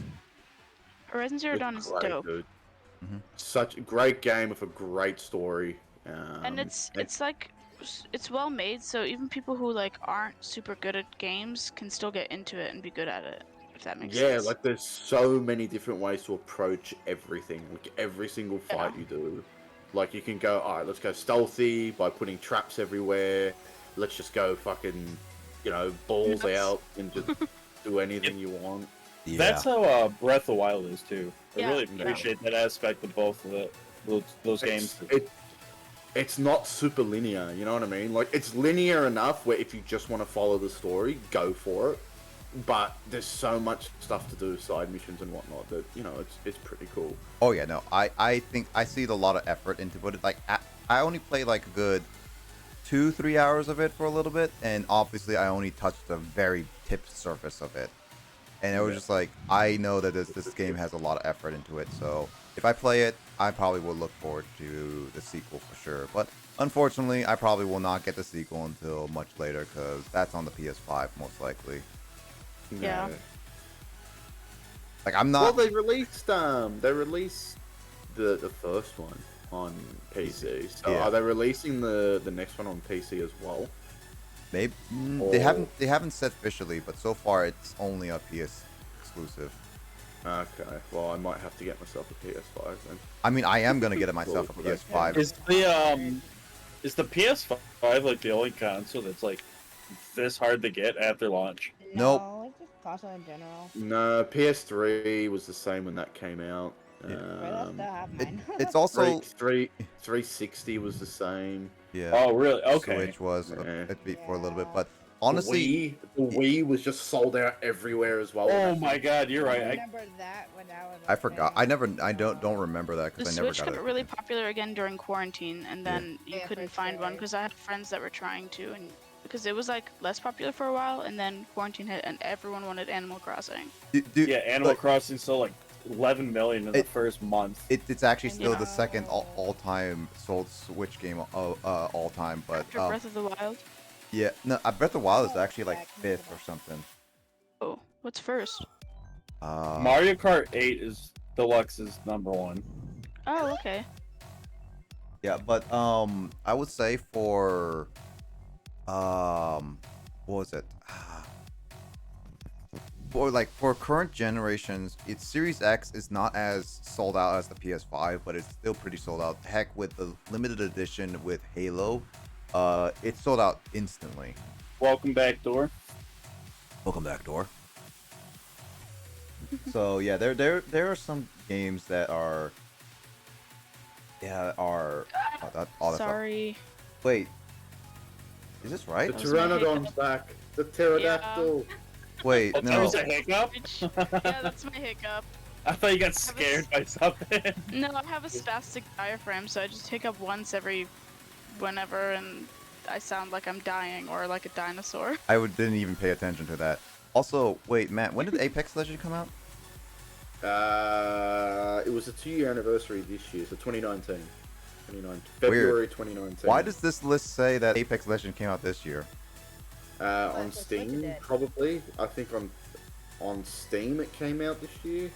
Horizon Zero Dawn is Great, dope. dude. Such a great game with a great story. And it's like it's well made, so even people who like aren't super good at games can still get into it and be good at it. If that makes sense. Yeah, like there's so many different ways to approach everything. Like every single fight you do. Like you can go, alright, let's go stealthy by putting traps everywhere. Let's just go fucking, balls out and just do anything you want. Yeah. That's how Breath of the Wild is too. I Yeah, really appreciate that aspect of both of those games. It's not super linear, you know what I mean? Like it's linear enough where if you just want to follow the story, go for it. But there's so much stuff to do, side missions and whatnot, that it's pretty cool. Oh yeah, no, I think I see a lot of effort into it. Like I only played like a good 2-3 hours of it for a little bit, and obviously I only touched the very tip surface of it. And it was just like, I know that this game has a lot of effort into it, so if I play it, I probably will look forward to the sequel for sure. But unfortunately, I probably will not get the sequel until much later, because that's on the PS5 most likely. Yeah. Like I'm not. Well, they released the first one on PC. So Yeah. are they releasing the next one on PC as well? Maybe Or- they haven't said officially, but so far it's only a PS exclusive. Okay. Well, I might have to get myself a PS5 then. I mean, I am gonna get it myself a PS5. Is the PS5 like the only console that's like this hard to get after launch? Nope. No, it's just console in general. No, PS3 was the same when that came out. Wait, I still have mine. It's also 360 was the same. yeah. Oh, really? Okay. Switch was Yeah. for a little bit, but honestly, the Wii was just sold out everywhere as well. Oh my God, you're I right. remember that when I was. I forgot. I don't remember that The because I never Switch got got it. really popular again during quarantine, and then you Yeah, couldn't for find one sure. because I had friends that were trying to, and because it was like less popular for a while, and then quarantine hit, and everyone wanted Animal Crossing. Yeah, Animal but Crossing sold like 11 million in the first month. it's actually still the Yeah. second all-time sold Switch game all time, but After Breath of the Wild. yeah, no, Breath of the Wild is Oh, actually like back in fifth the or something. Oh, what's first? Mario Kart 8 is Deluxe's #1. Oh, okay. Yeah, but I would say for what was it? For current generations, its Series X is not as sold out as the PS5, but it's still pretty sold out. Heck, with the limited edition with Halo, it sold out instantly. Welcome back, Door. Welcome back, Door. So yeah, there are some games that are oh, that's Sorry. wait, is this right? The Pteranodon's back. The pterodactyl. Wait, That no. was a hiccup? Yeah, that's my hiccup. I thought you got scared by something. No, I have a spastic diaphragm, so I just hiccup once every whenever, and I sound like I'm dying or like a dinosaur. Didn't even pay attention to that. Also, wait, Matt, when did Apex Legends come out? It was a 2-year anniversary this year, so 2019. February 2019. Why does this list say that Apex Legends came out this year? On Steam, probably. I think on Steam it came out this year.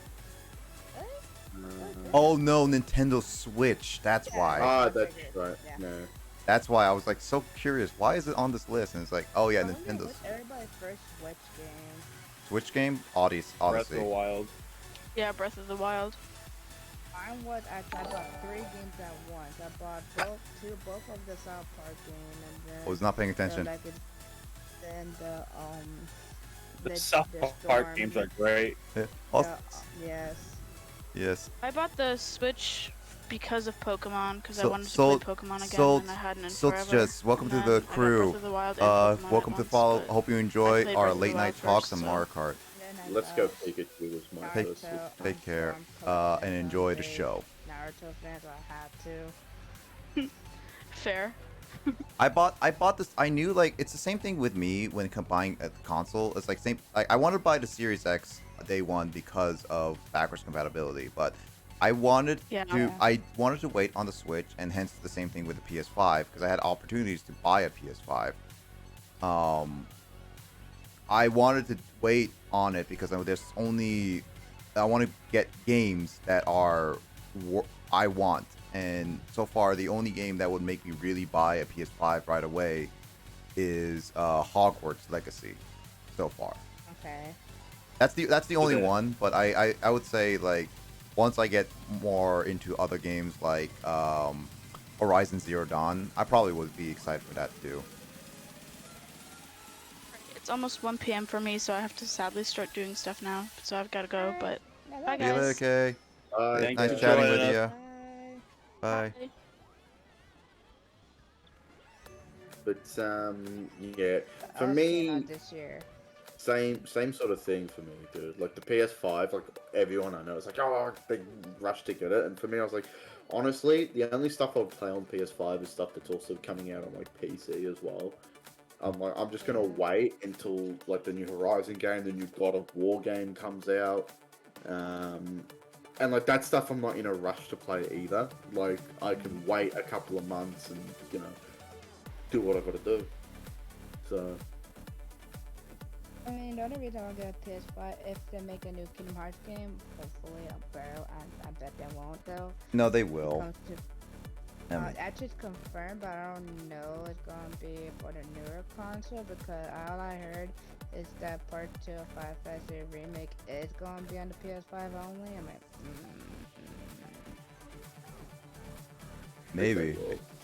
Oh no, Nintendo Switch. That's why. Ah, that's right. Yeah. No. That's why I was like so curious. Why is it on this list? And it's like, oh yeah, I wonder Nintendo what's everybody's first Switch game. Switch game, Odyssey. Breath of the Wild. Yeah, Breath of the Wild. Mine was actually I bought 3 games at once. I bought both of the South Park game and then I was not paying attention. Then The South Park games are great. Yeah. Yes. Yes. I bought the Switch because of Pokemon, because I So- wanted to so- play Pokemon again, so- and I hadn't in So forever. just welcome to And the then I got crew. Breath of the Wild and Pokemon Welcome at to once, follow. but Hope you I enjoy played our Breath of the late night Wild talks first, on so- Mario Kart. Let's go Pikachu was my Take, first. take care and enjoy the show. Naruto fans, I had to. Fair. I bought this. I knew like it's the same thing with me when combining a console. It's like same. Like I wanted to buy the Series X day one because of backwards compatibility, but I wanted to wait on the Switch, and hence the same thing with the PS5 because I had opportunities to buy a PS5. I wanted to wait on it because there's only I want to get games that are I want. And so far, the only game that would make me really buy a PS5 right away is Hogwarts Legacy. So far, Okay. that's the only Okay. one. But I would say like once I get more into other games like Horizon Zero Dawn, I probably would be excited for that too. It's almost 1 p.m. for me, so I have to sadly start doing stuff now. So I've got to go, but bye See you later, guys. Kay. Thank Nice you. chatting Enjoy with it. you. Bye. But yeah, for Else came out me, this year. same sort of thing for me, dude. Like the PS5, like everyone I know is like, oh, big rush to get it, and for me, I was like, honestly, the only stuff I'll play on PS5 is stuff that's also coming out on like PC as well. I'm like, I'm just gonna wait until like the new Horizon game, the new God of War game comes out, and like that stuff, I'm not in a rush to play either. Like I can wait a couple of months and do what I gotta do. So. I mean, the only reason I'll get a PS5 if they make a new Kingdom Hearts game, hopefully, I bet they won't though. No, they will. Actually, it's confirmed, but I don't know it's gonna be for the newer console because all I heard is that Part 2 of Final Fantasy Remake is gonna be on the PS5 only. I'm like, Maybe.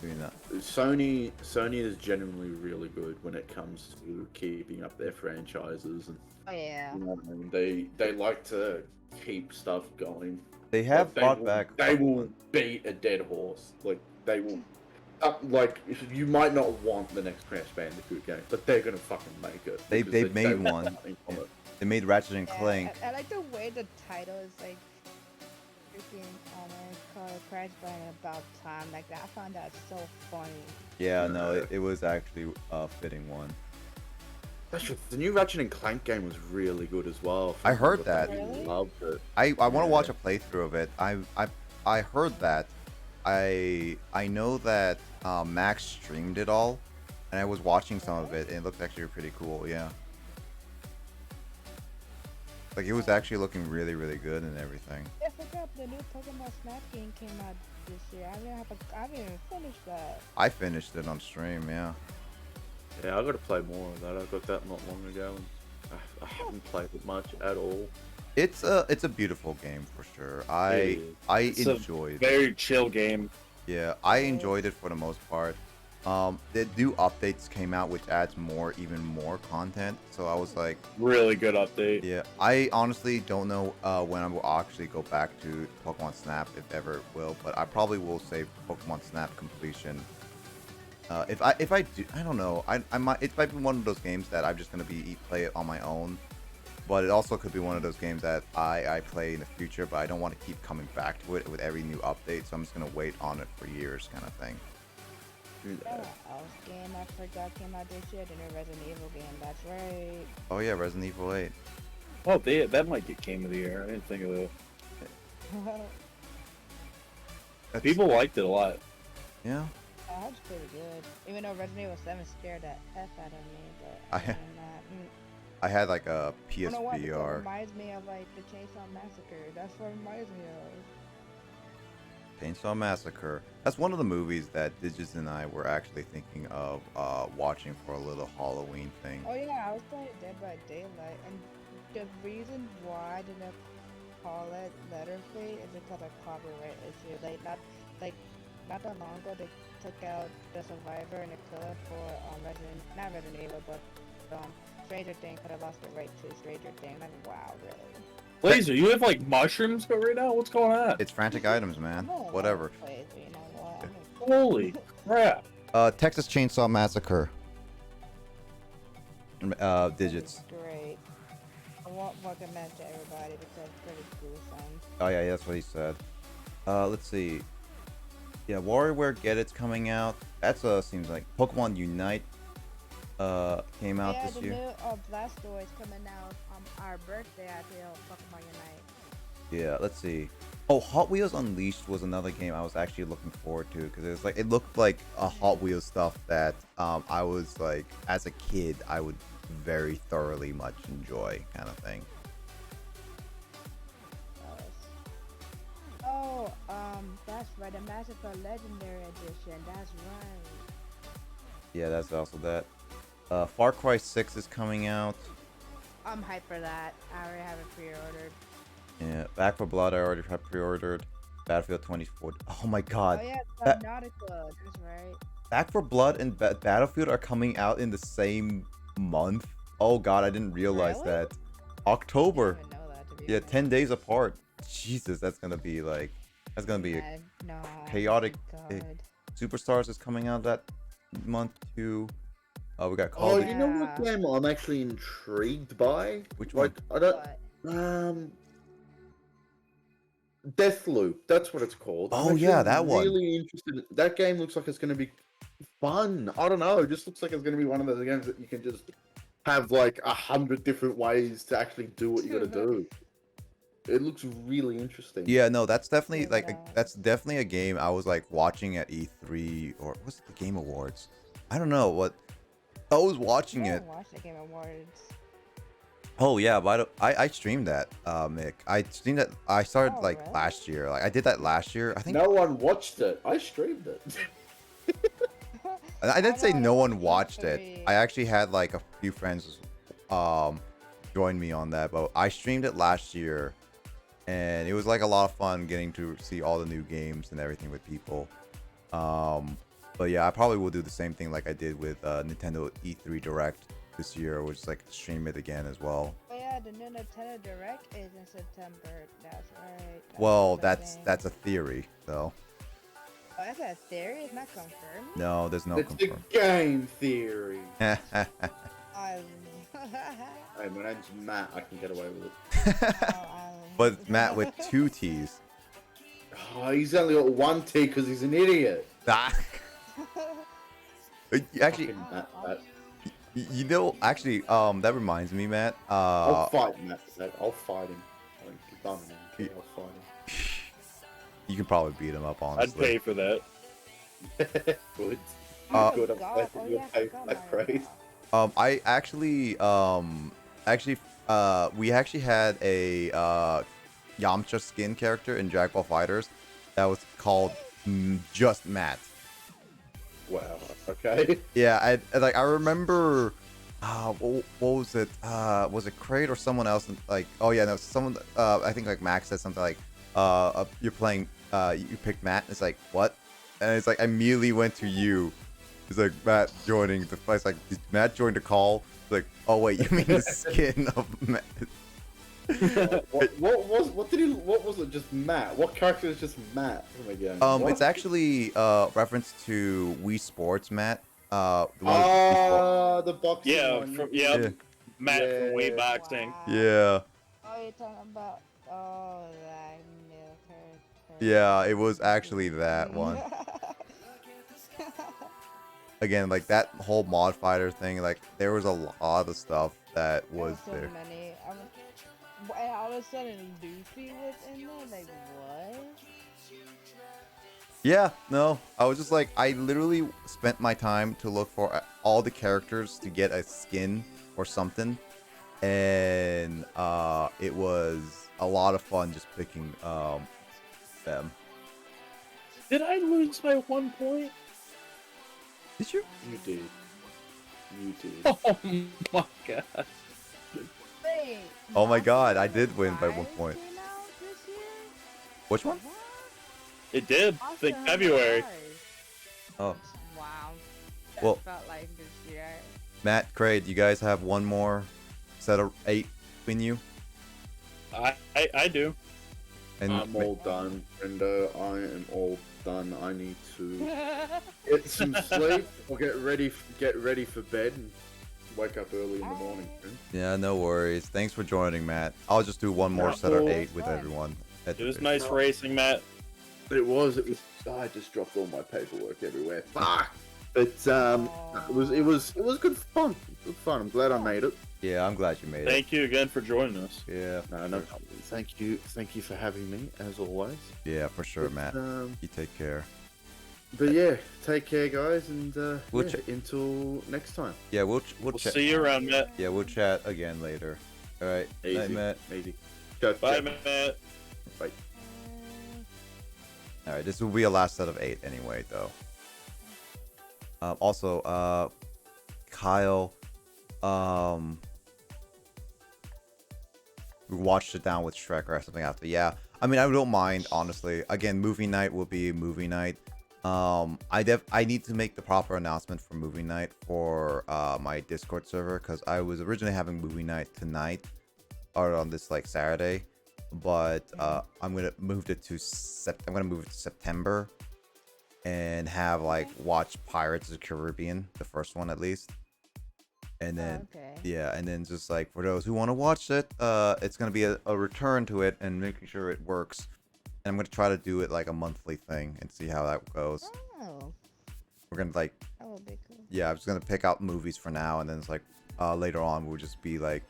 Maybe not. Sony is genuinely really good when it comes to keeping up their franchises, and oh yeah, you know what I mean? They like to keep stuff going. They have Like, brought back. They will beat a dead horse. Like they will. Like you might not want the next Crash Bandicoot game, but they're gonna fucking make it. They because made want one. something from it. They made Ratchet and Clank. I like the way the title is like freaking called Crash Bandicoot About Time. Like that, I found that so funny. Yeah, no, it was actually a fitting one. That's true. The new Ratchet and Clank game was really good as well. I heard that. Really? Loved it. I want to watch a playthrough of it. I heard that. I know that Max streamed it all, and I was watching some of it, and it looked actually pretty cool. Yeah. Like it was actually looking really, really good and everything. I forgot the new Pokemon Snap game came out this year. I haven't even finished that. I finished it on stream. Yeah. Yeah, I got to play more of that. I got that not long ago, and I haven't played it much at all. It's a beautiful game for sure. I It's enjoyed a very chill game. Yeah, I enjoyed it for the most part. The new updates came out, which adds even more content. So I was like, Really good update. yeah. I honestly don't know when I will actually go back to Pokemon Snap, if ever it will. But I probably will save Pokemon Snap completion. If I do, I don't know. I might. It might be one of those games that I'm just gonna play it on my own. But it also could be one of those games that I play in the future, but I don't want to keep coming back to it with every new update. So I'm just gonna wait on it for years, kind of thing. Else game I forgot came out this year, the new Resident Evil game. That's right. Oh yeah, Resident Evil 8. Oh, that might get Game of the Year. I didn't think of it. People liked it a lot. Yeah. That was pretty good. Even though Resident Evil 7 scared the F out of me, but I had like a I don't know why, because it PSVR. reminds me of like the Chainsaw Massacre. That's what it reminds me of. Chainsaw Massacre. That's one of the movies that Digits and I were actually thinking of watching for a little Halloween thing. Oh yeah, I was playing Dead by Daylight, and the reason why I didn't call it Letterfade is because of copyright issue. Not that long ago, they took out the Survivor and the Killer for not Resident Evil, but Stranger Things could have lost the right to Stranger Things. Like, wow, really? Blazer, you have like mushrooms go right now? What's going on? It's frantic items, man. Whatever. You know what? Holy crap. Texas Chainsaw Massacre. Digits. Great. I won't recommend to everybody because it's pretty gruesome. Oh yeah, that's what he said. Let's see. Yeah, WarioWare Get It's coming out. That's seems like Pokemon Unite came out this year. Yeah, the new Blastoise coming out on our birthday. I feel Pokemon Unite. Yeah, let's see. Oh, Hot Wheels Unleashed was another game I was actually looking forward to because it looked like a Hot Wheels stuff that I was like as a kid I would very thoroughly much enjoy kind of thing. Oh, that's right. The Massacre Legendary Edition. That's right. Yeah, that's also that. Far Cry 6 is coming out. I'm hyped for that. I already have it pre-ordered. Yeah, Back 4 Blood I already have pre-ordered. Battlefield 2040. Oh my god. Oh yeah, Subnautica. That's right. Back 4 Blood and Battlefield are coming out in the same month. Oh god, I didn't realize that. October. I didn't even know that, to be Yeah, honest. 10 days apart. Jesus, that's gonna be No, chaotic. God. Superstars is coming out that month too. We got Call Oh, of Duty. you know what game I'm actually intrigued by? Which like, one? I don't. Deathloop. That's what it's called. Oh, yeah, that one. Really interested. That game looks like it's going to be fun. I don't know. It just looks like it's going to be one of those games that you can just have like 100 different ways to actually do what you got to do. It looks really interesting. Yeah, no, that's definitely that's definitely a game I was like watching at E3 or what's it, the Game Awards? I don't know what. I was watching it. Watch the Game Awards. Oh yeah, but I streamed that, Mick. I streamed that. I started Oh, like really? last year. Like I did that last year. I think. No one watched it. I streamed it. I didn't say know no what one it's watched to it. be. I actually had like a few friends join me on that, but I streamed it last year, and it was like a lot of fun getting to see all the new games and everything with people. But yeah, I probably will do the same thing like I did with Nintendo E3 Direct this year, which is like stream it again as well. Oh yeah, the new Nintendo Direct is in September. That's right. Well, exciting. that's a theory, though. Oh, that's a theory. It's not confirmed. No, there's no It's the confirm. game theory. Um, Hey, my name's Matt. I can get away with it. But Matt with 2 T's. Oh, he's only got 1 T because he's an idiot. Ah. Actually, Fucking Matt. you know, actually, that reminds me, Matt. I'll fight Matt. I'll fight him. I'll fight him. You can probably beat him up, I'd honestly. pay for that. Good. Uh, Good. God. I'm Oh, glad yeah, you'll I pay forgot for that about praise. I we actually had a Yamcha skin character in Dragon Ball FighterZ that was called just Matt. Wow. Okay. Yeah, I remember. What was it? Was it Crate or someone else? Like, oh yeah, no, someone. I think like Max said something like, you're playing. You picked Matt. It's like what? And it's like I immediately went to you. It's like Matt joining the fight. It's like did Matt joined the call. It's like, oh wait, you mean the skin of Matt? what was it? Just Matt? What character is just Matt from a game? It's actually reference to Wii Sports, Matt. The one with The boxing Yeah, one. yeah. Matt Yeah. from Way Boxing. Yeah. Oh, you're talking about that new character. Yeah, it was actually that one. Again, like that whole mod fighter thing, like there was a lot of stuff that was so there. many. And all of a sudden Luffy was in there. Like what? Yeah, no, I was just like, I literally spent my time to look for all the characters to get a skin or something, and it was a lot of fun just picking them. Did I lose by 1 point? Did you? You did. You did. Oh my god. Wait. Oh my god, I did win by 1 point. Which one? It did. I think Monster Hunter February. Rise. Oh, Wow. That Well- felt like this year. Matt, Craig, you guys have one more set of 8 in you? I do. And I'm all done, and I am all done. I need to get some sleep or get ready for bed and wake up early in the morning. yeah, no worries. Thanks for joining, Matt. I'll just do one more set of 8 with everyone. It was nice racing, Matt. It was. I just dropped all my paperwork everywhere. Fuck. But it was good fun. Good fun. I'm glad I made it. Yeah, I'm glad you made it. Thank you again for joining us. Yeah. No, thank you for having me as always. Yeah, for sure, But, Matt. You take care. But yeah, take care, guys, and We'll yeah, until next time. Yeah, we'll chat. See you around, Matt. Yeah, we'll chat again later. All right. Easy, Night, Matt. easy. Bye, Matt. Bye. All right, this will be a last set of 8 anyway, though. Also, Kyle, we watched it down with Shrek or something after. Yeah, I mean, I don't mind, honestly. Again, movie night will be movie night. I need to make the proper announcement for movie night for my Discord server, because I was originally having movie night tonight or on this like Saturday, but I'm gonna move it to September and have like watch Pirates of the Caribbean, the first one at least. And then yeah, and then just like for those who want to watch it, it's gonna be a return to it and making sure it works. And I'm gonna try to do it like a monthly thing and see how that goes. Oh. We're gonna like, That would be cool. yeah, I'm just gonna pick out movies for now, and then it's like later on we'll just be like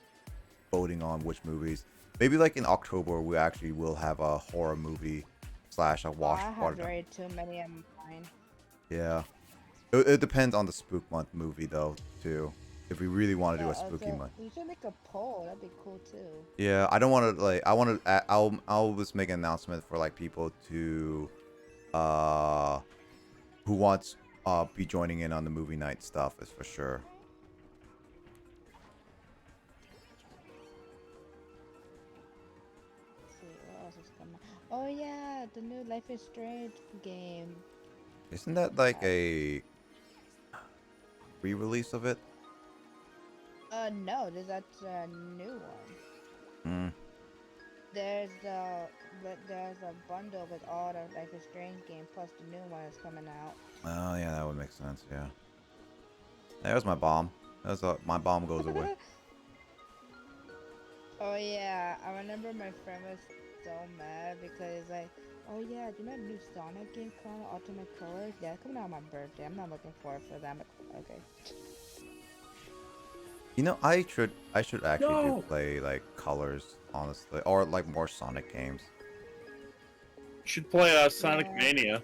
voting on which movies. Maybe like in October we actually will have a horror movie / a wash. I have very too many of mine. Yeah, it depends on the spook month movie though too. If we really want to do a spooky month. We should make a poll. That'd be cool too. Yeah, I don't want to like. I'll just make an announcement for like people to, who wants be joining in on the movie night stuff is for sure. Let's see what else is coming. Oh yeah, the new Life is Strange game. Isn't that like a re-release of it? No, that's a new one. Hmm. There's a bundle with all the Life is Strange game plus the new one is coming out. Oh yeah, that would make sense. Yeah. There's my bomb. My bomb goes away. Oh yeah, I remember my friend was so mad because like, oh yeah, do you know the new Sonic game called Ultimate Colors? Yeah, it's coming out on my birthday. I'm not looking forward for that. Okay. You know, I should actually do play like Colors, honestly, or like more Sonic games. You should play Sonic Mania.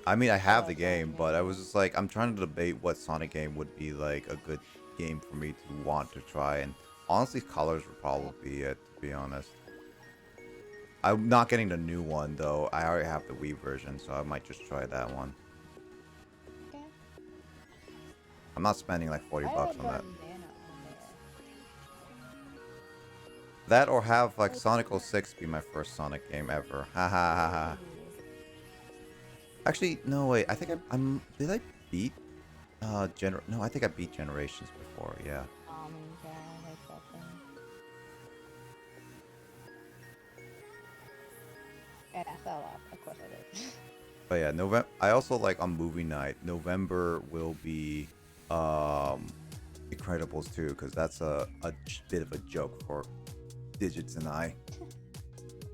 I mean, I have the game, but I was just like, I'm trying to debate what Sonic game would be like a good game for me to want to try, and honestly, Colors would probably be it, to be honest. I'm not getting the new one though. I already have the Wii version, so I might just try that one. Okay. I'm not spending like 40 bucks on that. That or have like Sonic 06 be my first Sonic game ever. Ha ha ha ha. Actually, no wait. I think I'm. Did I beat? No, I think I beat Generations before. Yeah. Yeah, I hate that thing. And I fell off. Of course I did. But yeah, November. I also like on movie night. November will be Incredibles 2, because that's a bit of a joke for Digits and I.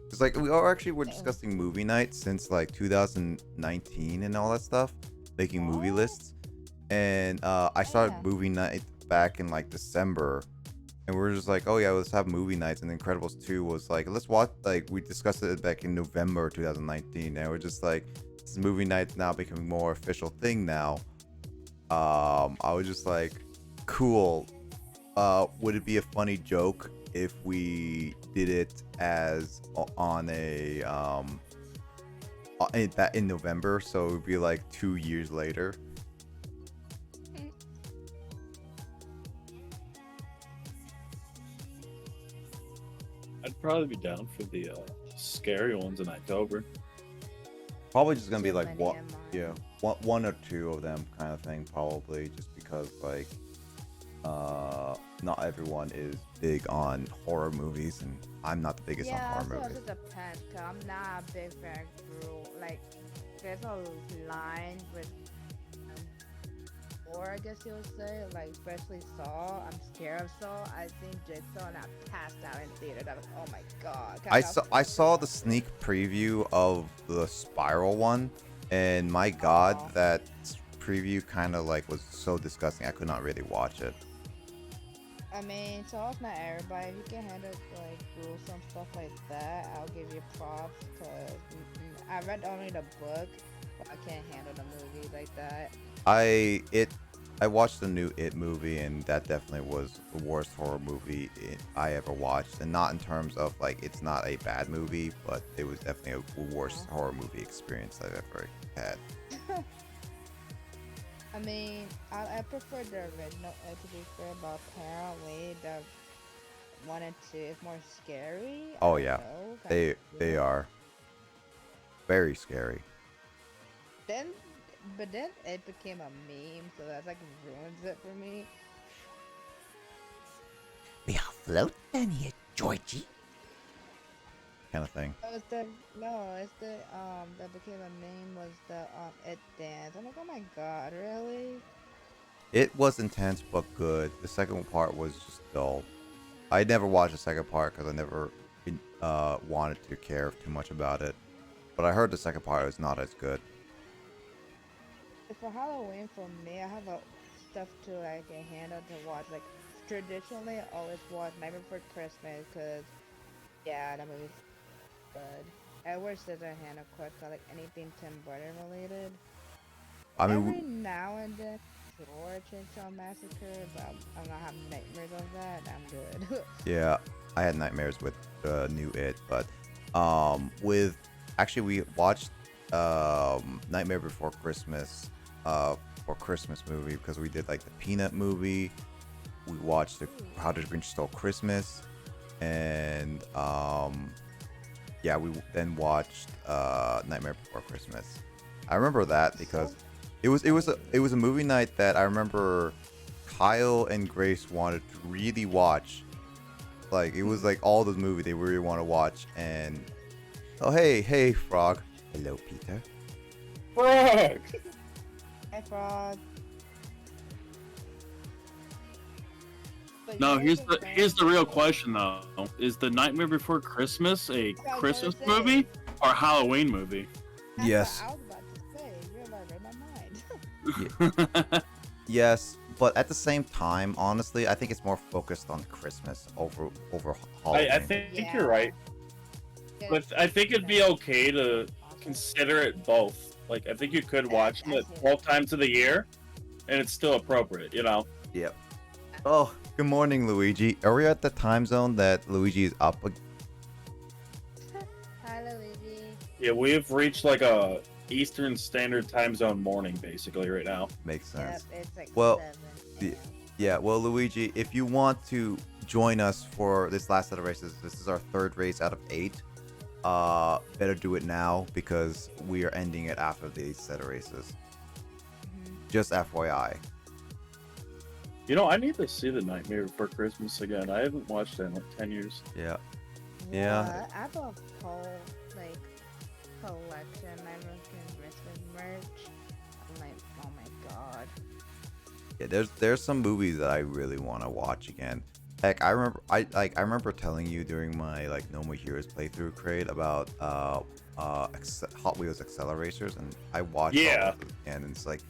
It's like we're discussing movie night since like 2019 and all that stuff, making movie lists. And I started movie night back in like December, and we're just like, oh yeah, let's have movie nights. And Incredibles 2 was like, let's watch. Like we discussed it back in November 2019, and we're just like, this movie night's now becoming more official thing now. I was just like, cool. Would it be a funny joke if we did it as on a in November, so it would be like 2 years later? I'd probably be down for the scary ones in October. Probably just gonna be Too like many one, in mine. yeah, one or two of them kind of thing. Probably just because like, not everyone is big on horror movies, and I'm not the biggest Yeah, on also horror it movies. depends. Cause I'm not a big fan of like there's a line with or I guess you would say, like especially Saw. I'm scared of Saw. I think Jigsaw and I passed out in theater. That was oh my god. I saw the sneak preview of the Spiral one, and my god, Aw. that preview kind of like was so disgusting. I could not really watch it. I mean, Saw's not everybody. If you can handle like gruesome stuff like that, I'll give you props. Cause I read only the book, but I can't handle the movie like that. I watched the new It movie, and that definitely was the worst horror movie I ever watched. And not in terms of like it's not a bad movie, but it was definitely a worst horror movie experience I've ever had. I mean, I prefer the original to be fair, but apparently the 1 and 2 is more scary. I Oh don't yeah, know, they are very scary. Then, but then it became a meme, so that's like ruins it for me. We are floating here, Georgie. Kind of thing. It's the that became a meme was the it dance. I'm like, oh my god, really? It was intense but good. The second part was just dull. I never watched the second part because I never wanted to care too much about it. But I heard the second part was not as good. For Halloween, for me, I have stuff to like handle to watch. Like traditionally, I always watch Nightmare Before Christmas because yeah, that movie's good. Edward Scissorhands, of course, got like anything Tim Burton related. I mean, Every now and then, sure, Chainsaw Massacre, but I'm not having nightmares of that. I'm good. yeah, I had nightmares with the new It, but with actually we watched Nightmare Before Christmas for Christmas movie because we did like the Peanut movie. We watched the How the Grinch Stole Christmas, and yeah, we then watched Nightmare Before Christmas. I remember that because it was a movie night that I remember Kyle and Grace wanted to really watch. Like it was like all the movie they really want to watch, and oh hey Frog, hello Peter. Frog. Hi, Frog. But No, here's here's the real question though: is the Nightmare Before Christmas a I was Christmas gonna say. movie or a Halloween movie? That's Yes. what I was about to say. You're like read my mind. Yes, but at the same time, honestly, I think it's more focused on Christmas over Halloween. I think you're right, but I think it'd be okay to consider it both. Like I think you could watch it 12 times of the year, and it's still appropriate. You know. Yep. Oh, good morning, Luigi. Are we at the time zone that Luigi is up? Hi, Luigi. Yeah, we have reached like a Eastern Standard Time Zone morning basically right now. Makes sense. Yep, it's like Well, 7. yeah. Well, Luigi, if you want to join us for this last set of races, this is our third race out of 8. Better do it now because we are ending it after these set of races. Just FYI. You know, I need to see the Nightmare Before Christmas again. I haven't watched it in like 10 years. Yeah. Yeah. What? I have a whole like collection. I looking Christmas merch. I'm like, oh my god. Yeah, there's some movies that I really want to watch again. Heck, I remember telling you during my like No More Heroes playthrough crate about Hot Wheels Acceleracers, and I watched all of them again, and it's like,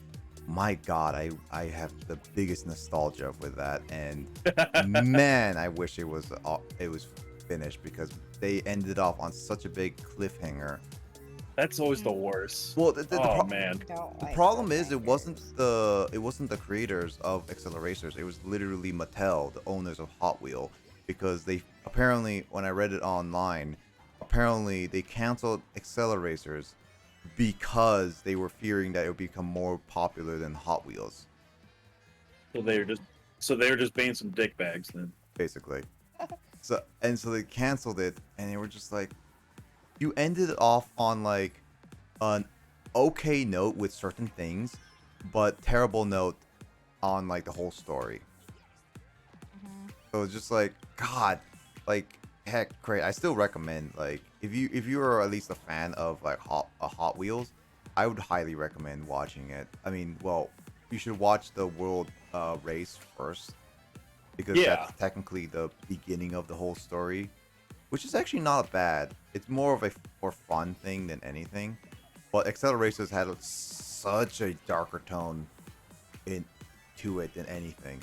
my god, I have the biggest nostalgia with that, and man, I wish it was finished because they ended off on such a big cliffhanger. That's always the worst. Well, man. The problem is it wasn't the creators of Acceleracers. It was literally Mattel, the owners of Hot Wheel, because they apparently, when I read it online, apparently they canceled Acceleracers because they were fearing that it would become more popular than Hot Wheels. So they were just being some dickbags then. Basically. So they canceled it, and they were just like, you ended off on like an okay note with certain things, but terrible note on like the whole story. So it's just like, God, like, heck, great. I still recommend, like, if you are at least a fan of like Hot Wheels, I would highly recommend watching it. I mean, well, you should watch the World Race first, because that's technically the beginning of the whole story, which is actually not bad. It's more of a for fun thing than anything. But Acceleracers had such a darker tone to it than anything.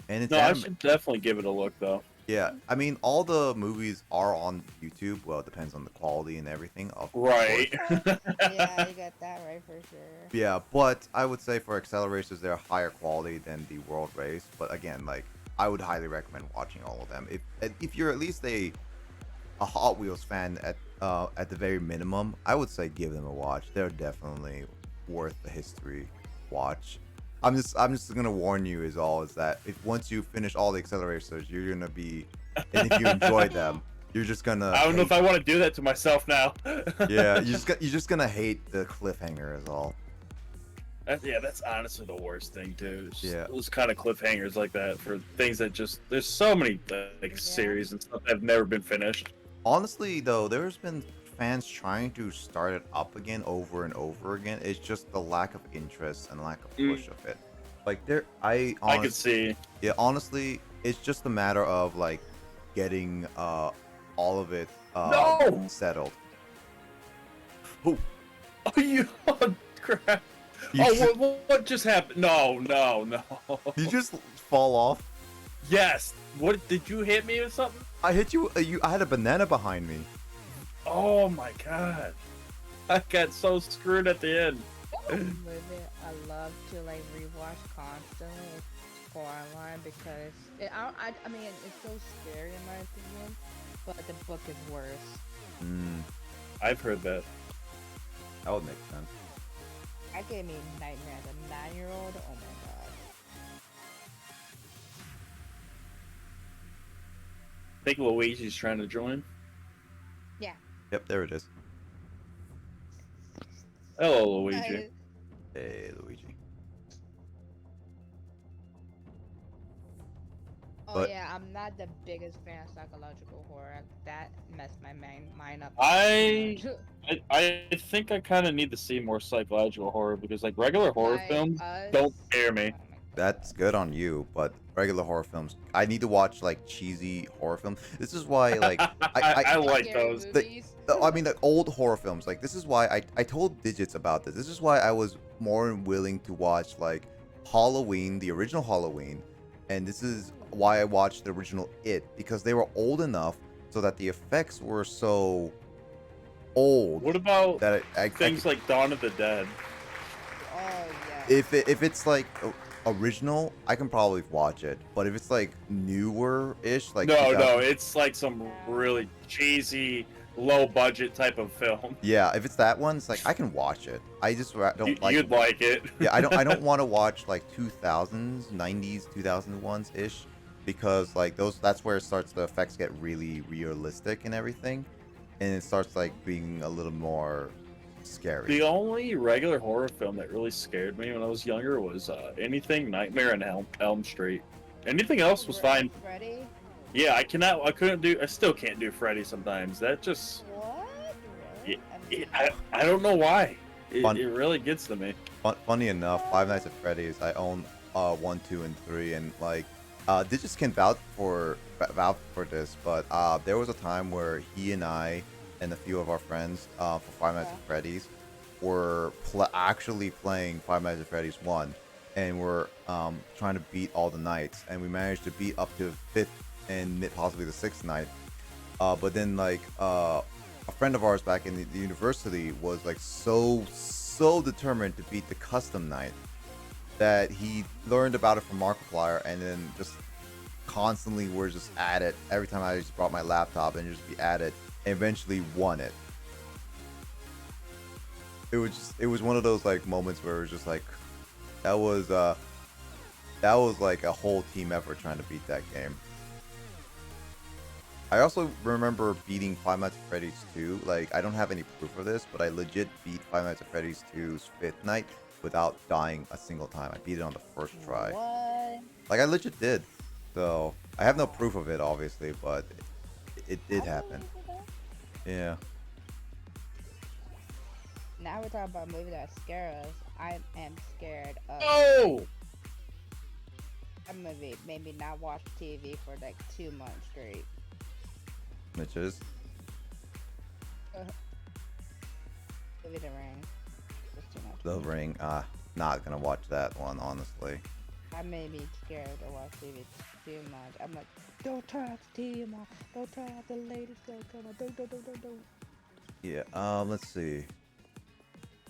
And it's I should definitely give it a look though. Yeah, I mean, all the movies are on YouTube. Well, it depends on the quality and everything. Right. Yeah, you got that right for sure. Yeah, but I would say for Acceleracers, they're higher quality than the World Race. But again, like, I would highly recommend watching all of them. If you're at least a Hot Wheels fan at the very minimum, I would say give them a watch. They're definitely worth the history watch. I'm just gonna warn you is that if once you finish all the Accelerators, you're gonna be, and if you enjoy them, you're just gonna. I don't know if I want to do that to myself now. Yeah, you're just gonna hate the cliffhanger is all. That's honestly the worst thing too. Yeah, those kind of cliffhangers like that for things that just there's so many series and stuff that have never been finished. Honestly, though, there's been fans trying to start it up again over and over again. It's just the lack of interest and lack of push of it. Like I could see. Yeah, honestly, it's just a matter of like getting all of it settled. Oh, you crap! What just happened? No. Did you just fall off? Yes. What did you hit me or something? I hit you. I had a banana behind me. Oh my god! I got so screwed at the end. I love to like rewatch constantly Scoreline because I mean it's so scary in my opinion, but the book is worse. I've heard that. That would make sense. That gave me nightmares. A 9-year-old. Oh my god. I think Luigi's trying to join. Yeah. Yep, there it is. Hello, Luigi. Hey, Luigi. Oh yeah, I'm not the biggest fan of psychological horror. That messed my mind up. I think I kind of need to see more psychological horror because like regular horror films don't scare me. That's good on you, but regular horror films, I need to watch like cheesy horror films. This is why like I like those. I mean the old horror films. Like this is why I told Digits about this. This is why I was more willing to watch like Halloween, the original Halloween, and this is why I watched the original It, because they were old enough so that the effects were so old. What about that things like Dawn of the Dead? Oh yeah. If it's like original, I can probably watch it. But if it's like newer-ish, like no, it's like some really cheesy, low-budget type of film. Yeah, if it's that one, it's like I can watch it. I just don't like. You'd like it. Yeah, I don't want to watch like 2000s, 90s, 2001s ish, because like that's where it starts. The effects get really realistic and everything, and it starts like being a little more scary. The only regular horror film that really scared me when I was younger was anything Nightmare on Elm Street. Anything else was fine. Freddy? Yeah, I still can't do Freddy sometimes. That just... What? Really? I don't know why. It really gets to me. Funny enough, Five Nights at Freddy's, I own 1, 2, and 3, and like Digits can vouch for this, but there was a time where he and I and a few of our friends for Five Nights at Freddy's were actually playing Five Nights at Freddy's 1, and we're trying to beat all the nights, and we managed to beat up to the 5th and possibly the 6th night. But then like a friend of ours back in the university was like so determined to beat the custom night that he learned about it from Markiplier, and then just constantly were just at it. Every time I just brought my laptop and just be at it, and eventually won it. It was one of those like moments where it was just like that was like a whole team effort trying to beat that game. I also remember beating Five Nights at Freddy's 2. Like, I don't have any proof of this, but I legit beat Five Nights at Freddy's 2's 5th night without dying a single time. I beat it on the first try. What? Like, I legit did. So, I have no proof of it, obviously, but it did happen. Yeah. Now we're talking about movies that scare us. I am scared of Oh! a movie made me not watch TV for like 2 months straight. Which is? Movie The Ring. Just too much. The Ring. Not gonna watch that one, honestly. I made me scared to watch TV too much. I'm like, don't turn off the TV, Mom. Don't turn off the latest show. Come on, don't. Yeah, let's see.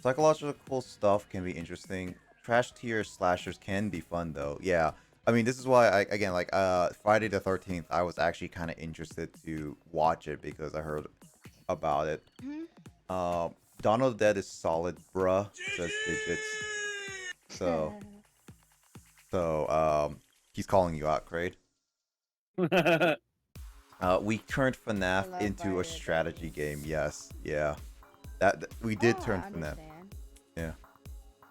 Psychological stuff can be interesting. Trash tier slashers can be fun, though. Yeah. I mean, this is why, again, like, Friday the 13th, I was actually kind of interested to watch it because I heard about it. Dawn of the Dead is solid, bruh. Says Digits. So, he's calling you out, Kraid. We turned FNAF into a strategy game. Yes, yeah. We did turn FNAF. Yeah,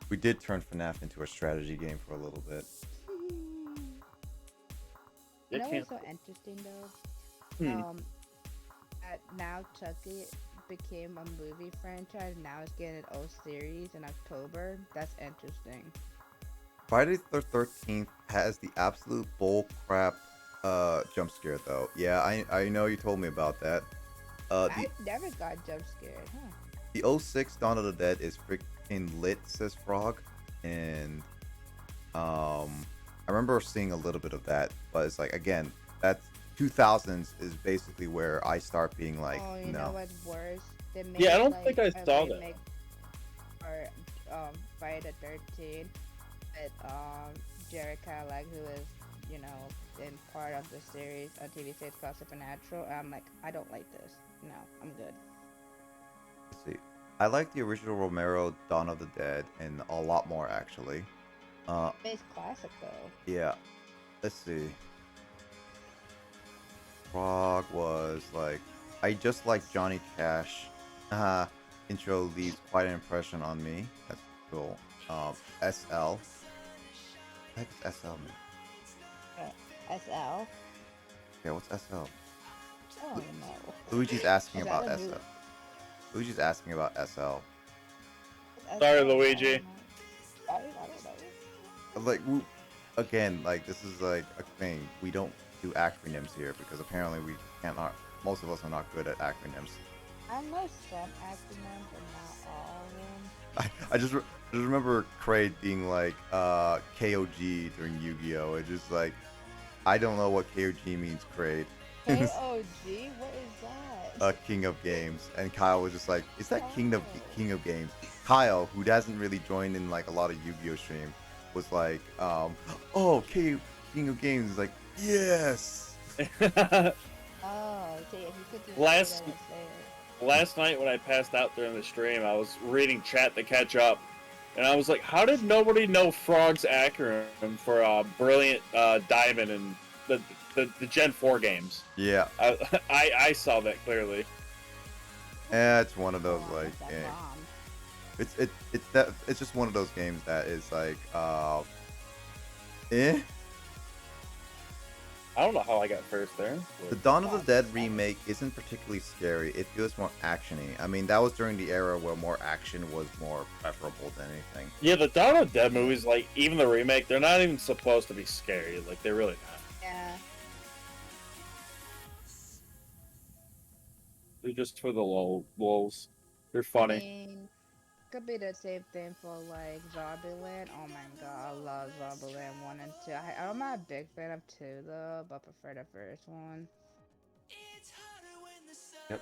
we did turn FNAF into a strategy game for a little bit. You know what's so interesting though? That now Chucky became a movie franchise. Now it's getting an O series in October. That's interesting. Friday the 13th has the absolute bull crap jump scare though. Yeah, I know you told me about that. I never got jump scared, huh? The 06 Dawn of the Dead is freaking lit, says Frog, and I remember seeing a little bit of that, but it's like, again, that's 2000s is basically where I start being like, oh, you know what's worse? They made, Yeah, I don't like, think I a saw that. remake for Friday the 13th with Jerry Cadillac, who is, you know, been part of the series on TV series called Supernatural. And I'm like, I don't like this. No, I'm good. Let's see. I like the original Romero Dawn of the Dead and a lot more actually. It's classic though. Yeah. Let's see. Frog was like, I just like Johnny Cash. Intro leaves quite an impression on me. That's cool. SL. What the heck is SL, man? SL? Yeah, what's SL? Oh no. Luigi's asking Is about that a SL. new- Luigi's asking about SL. Sorry, Luigi. I don't know. Like, again, like, this is like a thing. We don't do acronyms here because apparently we cannot. Most of us are not good at acronyms. I know some acronyms, but not all of them. I just remember Kraid being like KOG during Yu-Gi-Oh! It's just like, I don't know what KOG means, Kraid. KOG? What is that? King of Games, and Kyle was just like, "Is that King of Games?" Kyle, who doesn't really join in like a lot of Yu-Gi-Oh stream, was like, "Oh, King of Games." Is like, "Yes." Oh, so yeah, he could just Last night when I passed out during the stream, I was reading chat to catch up, and I was like, "How did nobody know Frog's acronym for Brilliant Diamond and the Gen 4 games?" Yeah. I saw that clearly. Yeah, it's one of those like games. It's just one of those games that is like I don't know how I got first there. The Dawn of the Dead remake isn't particularly scary. It feels more actiony. I mean, that was during the era where more action was more preferable than anything. Yeah, the Dawn of the Dead movies, like even the remake, they're not even supposed to be scary. Like they're really not. Yeah. They're just for the lulz. They're funny. I mean, could be the same thing for like Zombieland. Oh my god, I love Zombieland 1 and 2. I'm not a big fan of 2 though, but prefer the first one. Yep.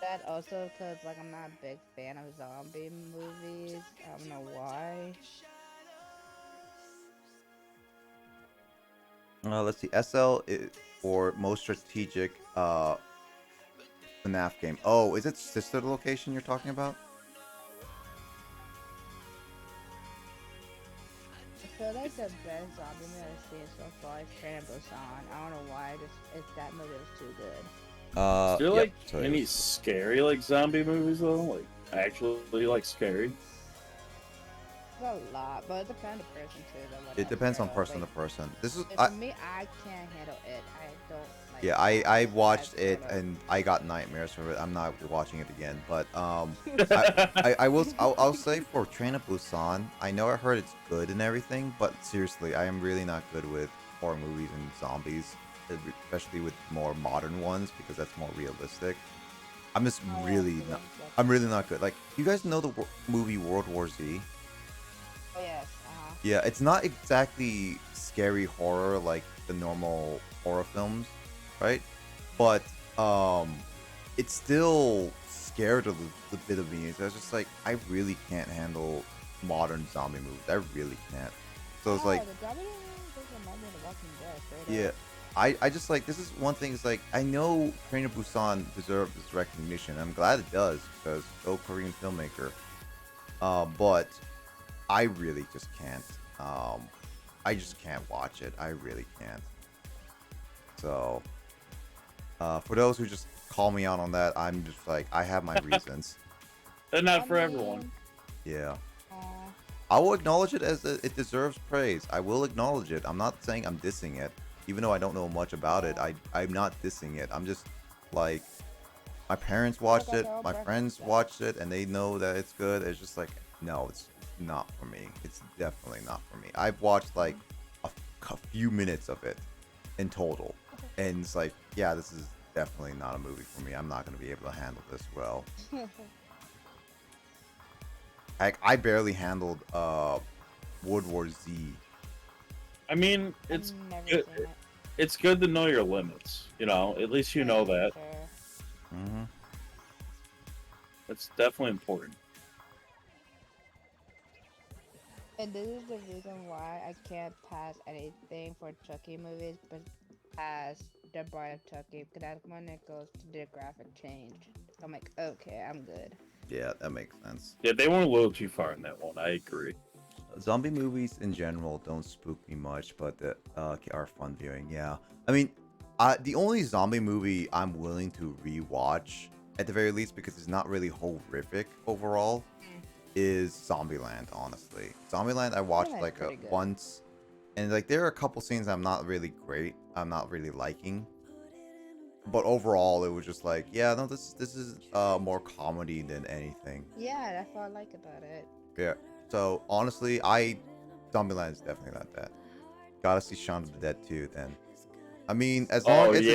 That also because like I'm not a big fan of zombie movies. I don't know why. Let's see. SL is for most strategic FNAF game. Oh, is it sister location you're talking about? feel like the best zombie movie I've seen so far is Train to Busan. I don't know why, just that movie was too good. Is there Yep, like so it any was- scary like zombie movies though? Like actually like scary? It's a lot, but it depends on the person too. Though, what It I'm depends on scared of. person to Like, person. This is for me, I can't handle it. I don't like. yeah, I watched I it don't know. and I got nightmares from it. I'm not watching it again. But I'll say for Train to Busan, I know I heard it's good and everything, but seriously, I am really not good with horror movies and zombies, especially with more modern ones because that's more realistic. I'm just Oh, yeah, really it's not. really I'm really not good. Like, you guys know the movie World War Z? Oh yes. Yeah, it's not exactly scary horror like the normal horror films, right? But it still scared a little bit of me. So I was just like, I really can't handle modern zombie movies. I really can't. So it's like, The zombie does remind me of The Walking Dead. Straight yeah, up. I just like, this is one thing. Is like, I know Train to Busan deserves this recognition. I'm glad it does because go Korean filmmaker. But I really just can't. I just can't watch it. I really can't. So, for those who just call me out on that, I'm just like, I have my reasons. They're not for everyone. Yeah. Aw. I will acknowledge it as it deserves praise. I will acknowledge it. I'm not saying I'm dissing it, even though I don't know much about it. I'm not dissing it. I'm just like, my parents watched it, my friends watched it, and they know that it's good. It's just like, no, it's not for me. It's definitely not for me. I've watched like a few minutes of it in total, and it's like, yeah, this is definitely not a movie for me. I'm not going to be able to handle this well. I barely handled World War Z. I mean, it's good. It's good to know your limits. You know, at least you know that. Mm-hmm. It's definitely important. And this is the reason why I can't pass anything for Chucky movies, but pass The Bride of Chucky, because that's when it goes to the graphic change. I'm like, okay, I'm good. Yeah, that makes sense. Yeah, they went a little too far in that one. I agree. Zombie movies in general don't spook me much, but they are fun viewing. Yeah, I mean, the only zombie movie I'm willing to rewatch, at the very least, because it's not really horrific overall, is Zombieland. Honestly, Zombieland I watched Zombieland's like pretty good. once, and like there are a couple scenes I'm not really great. I'm not really liking. But overall, it was just like, yeah, no, this is more comedy than anything. Yeah, that's what I like about it. Yeah. So honestly, Zombieland is definitely not that. Gotta see Shaun of the Dead too. Then, I mean, as long as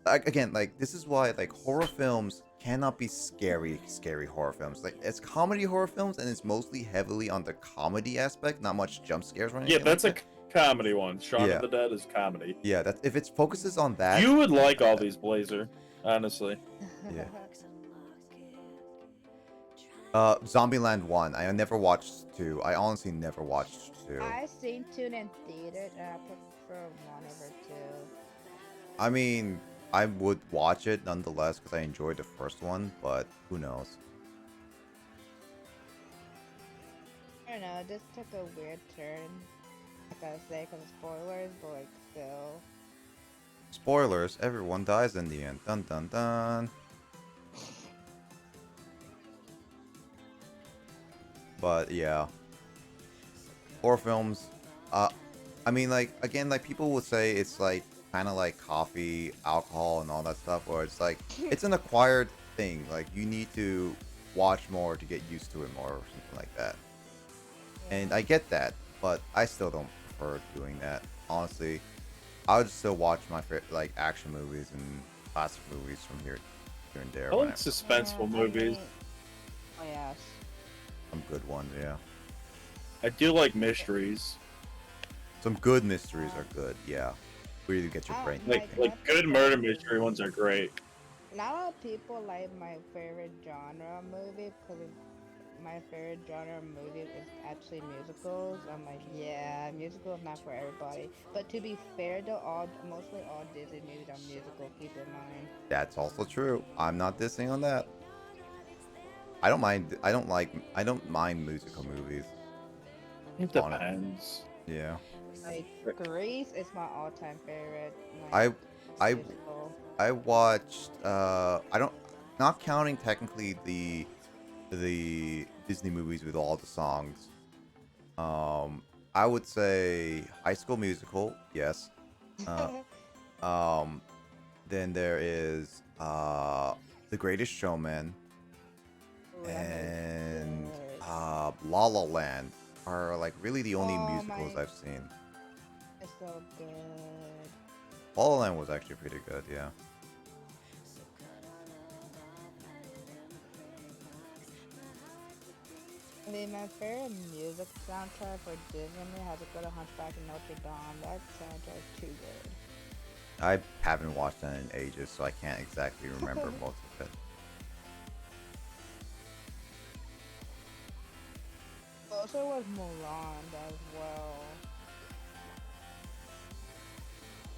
again, like this is why like horror films cannot be scary horror films. Like it's comedy horror films, and it's mostly heavily on the comedy aspect, not much jump scares or anything. Yeah, that's like a comedy one. Shaun Yeah. of the Dead is comedy. Yeah, that's if it focuses on that. You would like all these, Blazer. Honestly. Yeah. Zombieland 1. I never watched 2. I honestly never watched 2. I seen 2 in theater, and I prefer 1 over 2. I mean, I would watch it nonetheless because I enjoyed the first one, but who knows? I don't know, this took a weird turn. I gotta say, because of spoilers, but like, still. Spoilers, everyone dies in the end. Dun dun dun. But yeah. Horror films, I mean, like, again, like, people would say it's like kind of like coffee, alcohol, and all that stuff, or it's like it's an acquired thing. Like, you need to watch more to get used to it more, or something like that. And I get that, but I still don't prefer doing that. Honestly, I would still watch my like action movies and classic movies from here and there. I like whenever. suspenseful movies. Oh, yes. Some good ones, yeah. I do like mysteries. Some good mysteries are good, yeah. Really get your brain. Like good murder mystery ones are great. Not a lot of people like my favorite genre movie, because my favorite genre movie is actually musicals. I'm like, yeah, musicals not for everybody. But to be fair though, mostly all Disney movies are musical, keep in mind. That's also true. I'm not dissing on that. I don't mind musical movies. It depends. Yeah. Like Grease is my all-time favorite. I Like, I musical. I watched I don't, not counting technically the Disney movies with all the songs. I would say High School Musical, yes. Uh um then there is The Greatest Showman Ooh, that movie's and good. La La Land are like really the only Oh musicals my, I've seen. it's so good. La La Land was actually pretty good, yeah. I mean, my favorite music soundtrack for Disney has to go to Hunchback of Notre Dame. That soundtrack's too I haven't watched that in ages, so I can't exactly remember good. most of it. Also was Mulan as well.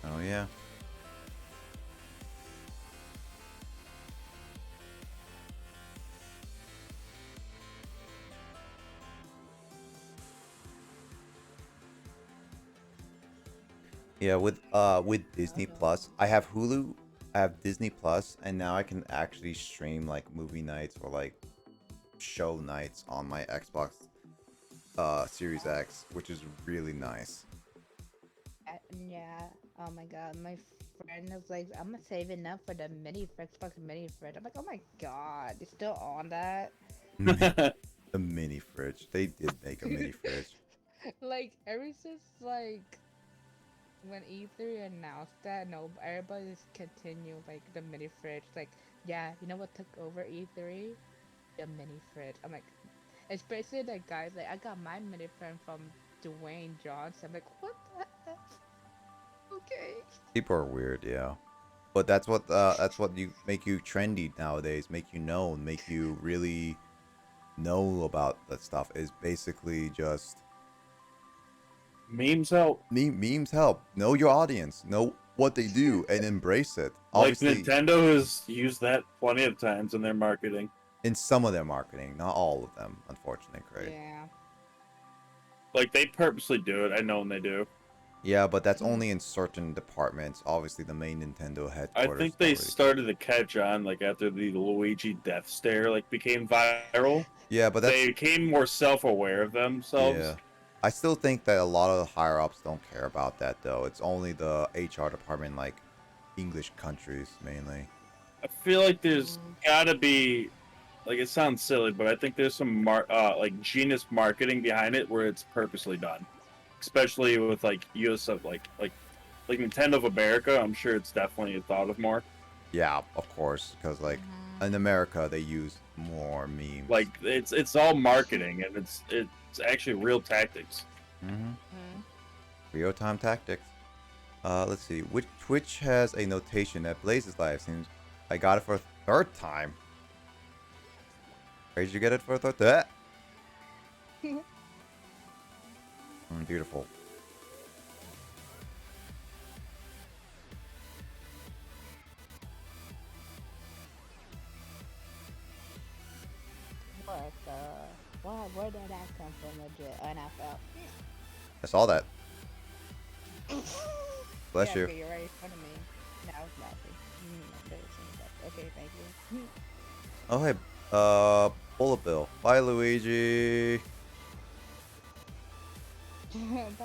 Oh yeah. Yeah, with Disney Plus, I have Hulu, I have Disney Plus, and now I can actually stream like movie nights or like show nights on my Xbox Series X, which is really nice. Yeah. Oh my god. My friend is like, I'm saving up for the mini Xbox mini fridge. I'm like, oh my god, you're still on that? The mini fridge. They did make a mini fridge. Like ever since like when E3 announced that, no, everybody's continued like the mini fridge. Like, yeah, you know what took over E3? The mini fridge. I'm like, it's basically the guys like, I got my mini fridge from Dwayne Johnson. I'm like, what the heck? Okay. People are weird, yeah. But that's what you make you trendy nowadays, make you known, make you really know about that stuff is basically just Memes help. memes help. Know your audience, know what they do, and embrace it. Like Obviously, Nintendo has used that plenty of times in their marketing. in some of their marketing, not all of them, unfortunately, Craig. Yeah. Like they purposely do it. I know when they do. Yeah, but that's only in certain departments. Obviously, the main Nintendo I headquarters. think they don't really- started to catch on like after the Luigi death stare like became viral. Yeah, but that's They became more self-aware of themselves. yeah. I still think that a lot of the higher ups don't care about that though. It's only the HR department, like English countries mainly. I feel like there's gotta be, like it sounds silly, but I think there's some like genius marketing behind it where it's purposely done, especially with like US of like Nintendo of America. I'm sure it's definitely thought of more. Yeah, of course, because like in America they use more memes. Like it's all marketing and it's actually real tactics. Real-time tactics. Let's see. Which Twitch has a notation that Blaze's live streams. I got it for a third time. Where did you get it for a third? Beautiful. What the? Where did that come from? Legit NFL. I saw that. Bless yeah, you. okay, you're right in front of me. No, it's laughing. Okay, thank you. Oh hey, Bullet Bill. Bye, Luigi. Bye.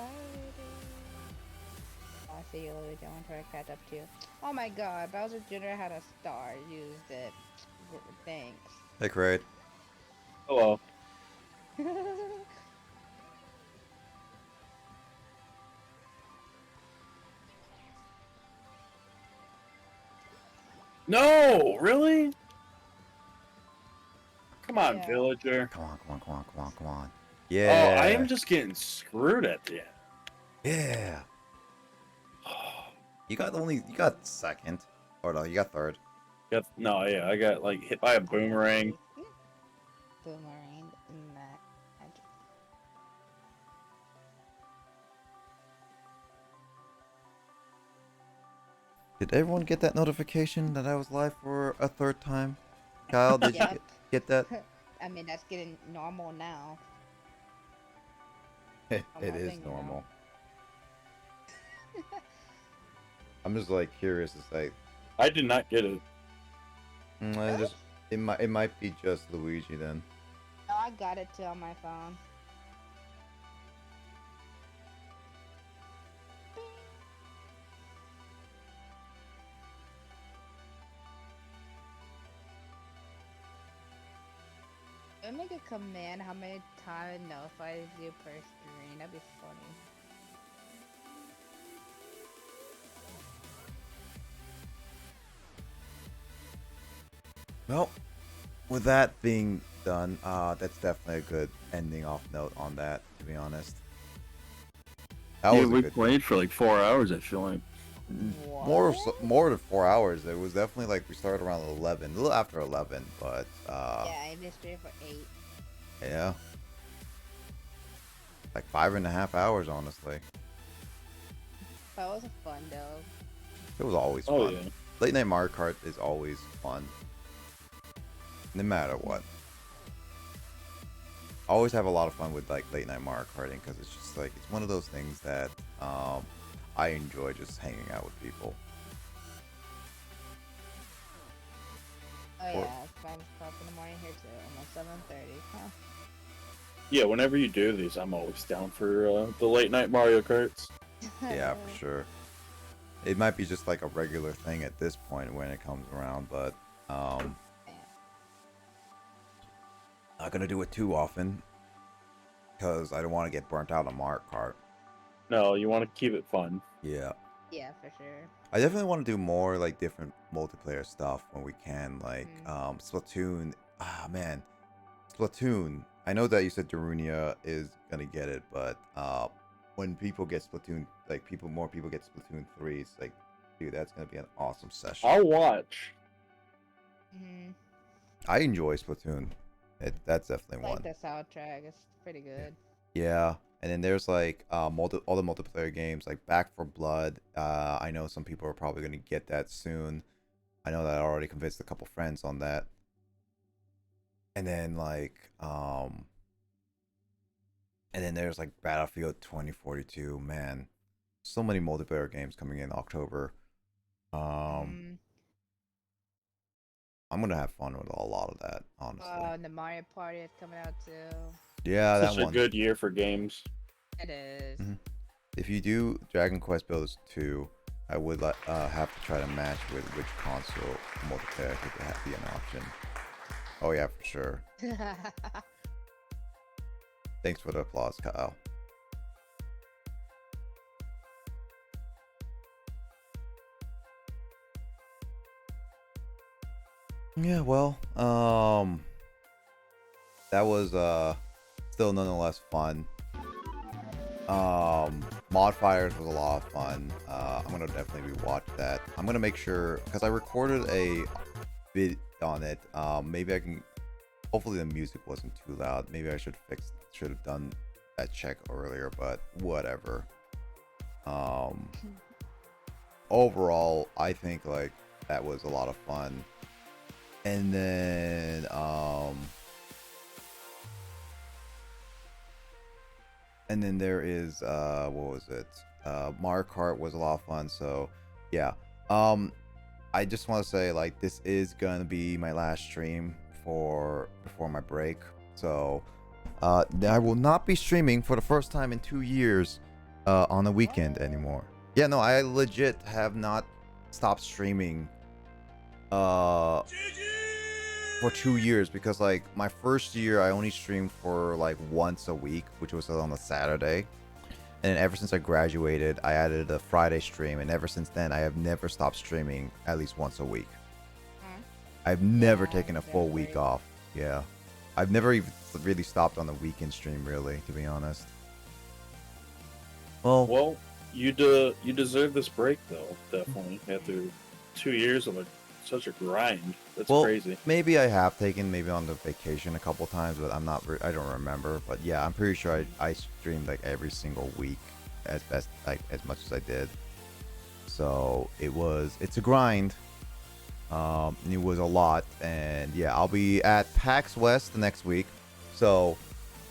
I see you, Luigi. I want to try to catch up to you. Oh my god, Bowser Jr. had a star. Used it. Thanks. Hey, Craig. Hello. No, really? Come on, Yeah. villager. Come on. Oh, Yeah. I am just getting screwed at the end. Yeah. You got second. Or no, you got third. No, yeah, I got like hit by a boomerang. Boomerang in that. Did everyone get that notification that I was live for a third time? Kyle, did Yep. you get that? I mean, that's getting normal now. It One is more thing, you know. normal. I'm just like curious. It's like I did not get it. it might be just Luigi then. No, I got it too on my phone. I'll make a command how many times it notifies you per screen. That'd be funny. Well, with that being done, that's definitely a good ending off note on that. To be honest, that was a we good played for like 4 hours. I feel like. more than 4 hours. It was definitely like we started around 11, a little after 11, but Yeah, I missed it for 8. yeah, like 5.5 hours, honestly. That was fun though. It was always Oh, fun. yeah. Late night Mario Kart is always fun, no matter what. I always have a lot of fun with like late night Mario Karting because it's just like it's one of those things that I enjoy just hanging out with people. Oh yeah, it's 5 o'clock in the morning here too. Almost 7:30. Huh? Yeah, whenever you do these, I'm always down for the late night Mario Karts. Yeah, for sure. It might be just like a regular thing at this point when it comes around, but not gonna do it too often because I don't want to get burnt out on Mario Kart. No, you want to keep it fun. Yeah. Yeah, for sure. I definitely want to do more like different multiplayer stuff when we can, like Splatoon. Ah man, Splatoon. I know that you said Darunia is gonna get it, but when people get Splatoon, like more people get Splatoon 3, it's like, dude, that's gonna be an awesome session. I'll watch. I enjoy Splatoon. That's definitely I one. like the soundtrack. It's pretty good. Yeah, and then there's like all the multiplayer games like Back for Blood. I know some people are probably gonna get that soon. I know that I already convinced a couple friends on that. And then like and then there's like Battlefield 2042. Man, so many multiplayer games coming in October. I'm gonna have fun with a lot of that, honestly. Oh, and the Mario Party is coming out too. Yeah, Such that a one. good year for games. It is. If you do Dragon Quest Builders 2, I would have to try to match with which console multiplayer could be an option. Oh yeah, for sure. Thanks for the applause, Kyle. Yeah, well, that was still nonetheless fun. Mod Fires was a lot of fun. I'm gonna definitely rewatch that. I'm gonna make sure because I recorded a vid on it. Maybe I can. Hopefully the music wasn't too loud. Maybe I should have done that check earlier, but whatever. Overall, I think like that was a lot of fun. And then there is what was it? Mario Kart was a lot of fun. So yeah. I just want to say like this is gonna be my last stream before my break. So I will not be streaming for the first time in 2 years on the weekend anymore. Yeah, no, I legit have not stopped streaming for 2 years because like my first year I only streamed for like once a week, which was on a Saturday. And ever since I graduated, I added a Friday stream, and ever since then I have never stopped streaming at least once a week. I've never taken a full week off. Yeah. I've never even really stopped on the weekend stream, really, to be honest. Well, you deserve this break though, definitely. After 2 years of such a grind. That's crazy. Maybe I have taken maybe on the vacation a couple times, but I'm not. I don't remember. But yeah, I'm pretty sure I streamed like every single week as much as I did. So it's a grind. It was a lot, and yeah, I'll be at PAX West the next week. So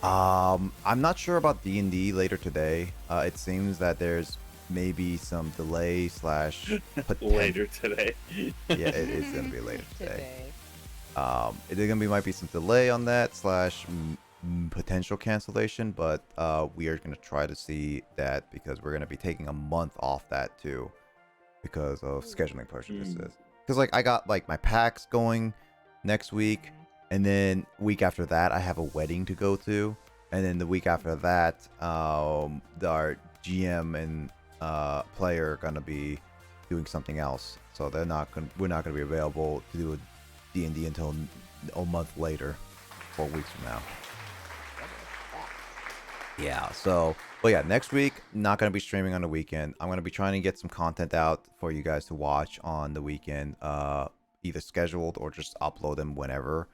I'm not sure about D&D later today. It seems that there's maybe some delay slash Later today. Yeah, it is gonna be later today. Today. It gonna be might be some delay on that slash potential cancellation, but we are gonna try to see that because we're gonna be taking a month off that too because of scheduling purposes. Because like I got like my packs going next week, and then week after that I have a wedding to go to, and then the week after that our GM and player are gonna be doing something else, so we're not gonna be available to do a D&D until a month later, 4 weeks from now. Yeah, so but yeah, next week not gonna be streaming on the weekend. I'm gonna be trying to get some content out for you guys to watch on the weekend, either scheduled or just upload them whenever.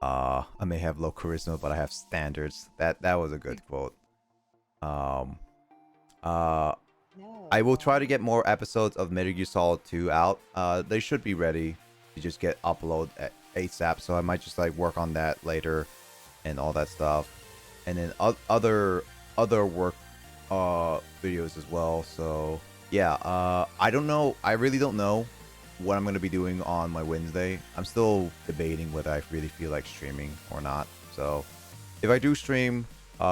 I may have low charisma, but I have standards. That was a good quote. I will try to get more episodes of Metal Gear Solid 2 out. They should be ready to just get upload at ASAP, so I might just like work on that later and all that stuff, and then other work videos as well. So yeah, I don't know, I really don't know what I'm going to be doing on my Wednesday. I'm still debating whether I really feel like streaming or not. So if I do stream,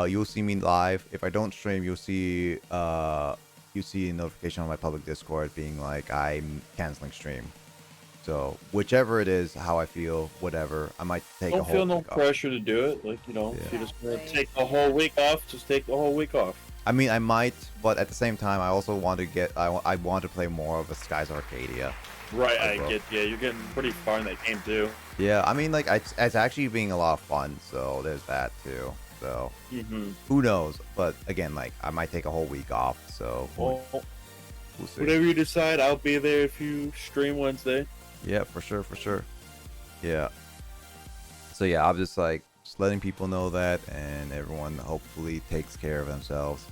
you'll see me live. If I don't stream, you'll see a notification on my public Discord being like I'm canceling stream. So whichever it is, how I feel, whatever, I might take Don't a whole feel no week off. pressure to do it. Like, you know, if you just want to take the whole week off, just take the whole week off. I mean, I might, but at the same time, I also want to get, I want to play more of a Skies Arcadia. Right, yeah, you're getting pretty far in that game too. Yeah, I mean, like, it's actually being a lot of fun, so there's that too. So, who knows? But again, like, I might take a whole week off, so we'll see. Whatever you decide, I'll be there if you stream Wednesday. Yeah, for sure. Yeah. So yeah, I'm just like letting people know that, and everyone hopefully takes care of themselves.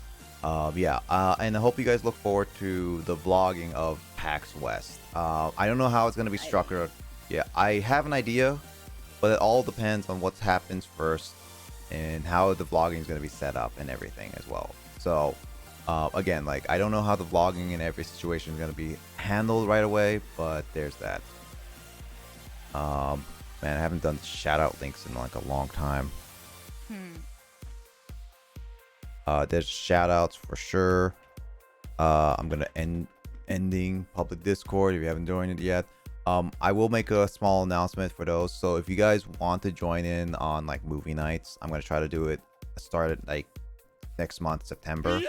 And I hope you guys look forward to the vlogging of PAX West. I don't know how it's gonna be structured. Yeah, I have an idea, but it all depends on what happens first and how the vlogging is gonna be set up and everything as well. So again, like, I don't know how the vlogging in every situation is gonna be handled right away, but there's that. Man, I haven't done shout out links in like a long time. There's shout outs for sure. I'm gonna ending public Discord if you haven't joined it yet. I will make a small announcement for those. So if you guys want to join in on like movie nights, I'm gonna try to do it start at like next month, September.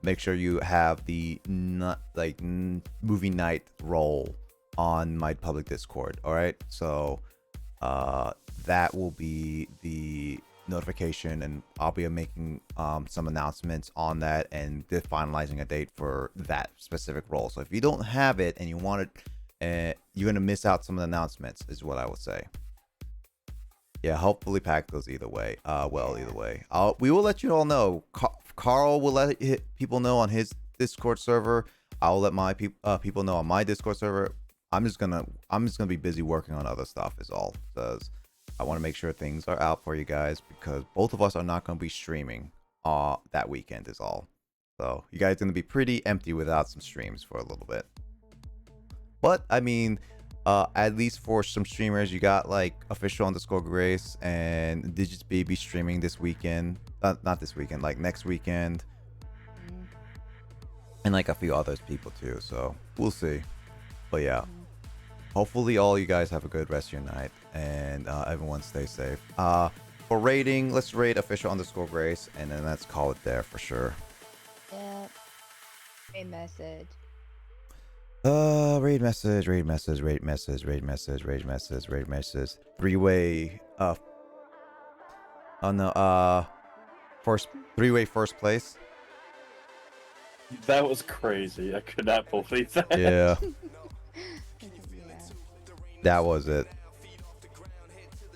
Make sure you have the movie night role on my public Discord. All right, so that will be the notification, and I'll be making some announcements on that and finalizing a date for that specific role. So if you don't have it and you want it, you're gonna miss out some of the announcements, is what I would say. Yeah, hopefully pack goes either way. Either way, we will let you all know. Carl will let people know on his Discord server. I'll let my people know on my Discord server. I'm just gonna be busy working on other stuff is all, because I want to make sure things are out for you guys, because both of us are not gonna be streaming that weekend is all. So you guys are gonna be pretty empty without some streams for a little bit. But I mean, at least for some streamers, you got like official_Grace and Digits Baby streaming this weekend. Not this weekend, like next weekend, and like a few other people too. So we'll see. But yeah, hopefully all you guys have a good rest of your night, and everyone stay safe. For rating, let's rate official_Grace, and then let's call it there for sure. Yeah. A message. Raid message. Three-way. First three-way first place. That was crazy. I could not believe that. Yeah. That was it.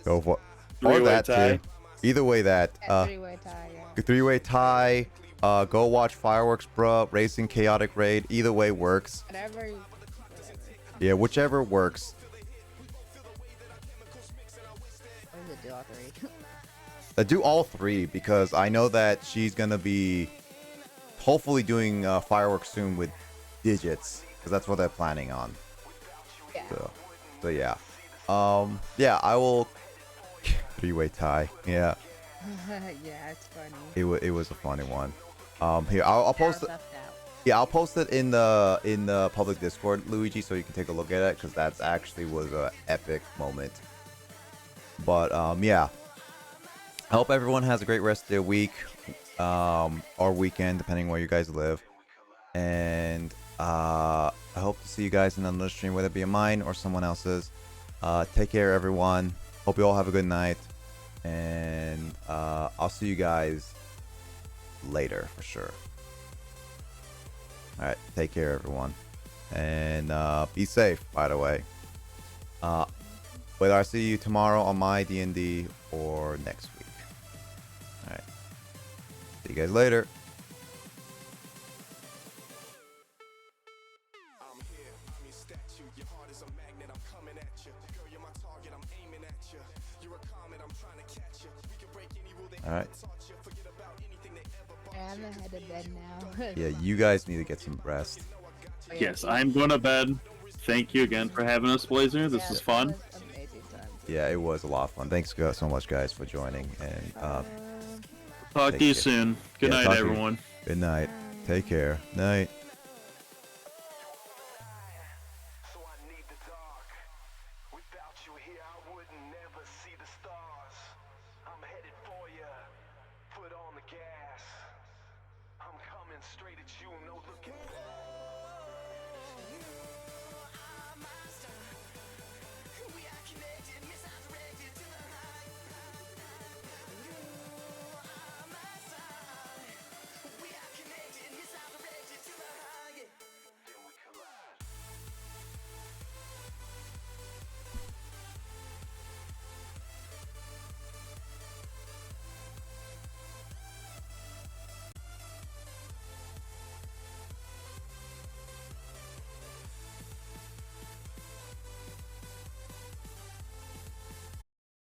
Go for or that tie. too. Either way, that Three-way tie. Yeah. three-way tie. Go watch Fireworks, bruh. Racing Chaotic Raid. Either way works. Whatever. Yeah, whichever works. Or is it do all three? Do all three, because I know that she's gonna be hopefully doing fireworks soon with digits, because that's what they're planning on. Yeah. So yeah. Yeah, I will. Three-way tie. Yeah. Yeah, it's funny. It was a funny one. Here I'll post it. Yeah, I'll post it in the public Discord, Luigi, so you can take a look at it, because that's actually was a epic moment. But yeah, I hope everyone has a great rest of their week, or weekend, depending where you guys live. And I hope to see you guys in another stream, whether it be mine or someone else's. Take care, everyone. Hope you all have a good night, and I'll see you guys later for sure. All right, take care, everyone, and be safe. By the way, whether I see you tomorrow on my D&D or next week. All right, see you guys later. I'm here, I'm your statue. Your heart is a magnet, I'm coming at you. Girl, you're my target, I'm aiming at you. You're a comet, I'm trying to catch you. We can break any rule they All right. ever taught you. Forget about anything they ever bought I'm you. gonna head to bed now. Yeah, you guys need to get some rest. Yes, I'm going to bed. Thank you again for having us, Blazer. This was fun. Amazing time. Yeah, it was a lot of fun. Thanks so much, guys, for joining. And Talk take to you care. soon. Good Yeah, night, talk to you. everyone. Good night. Take care. Night.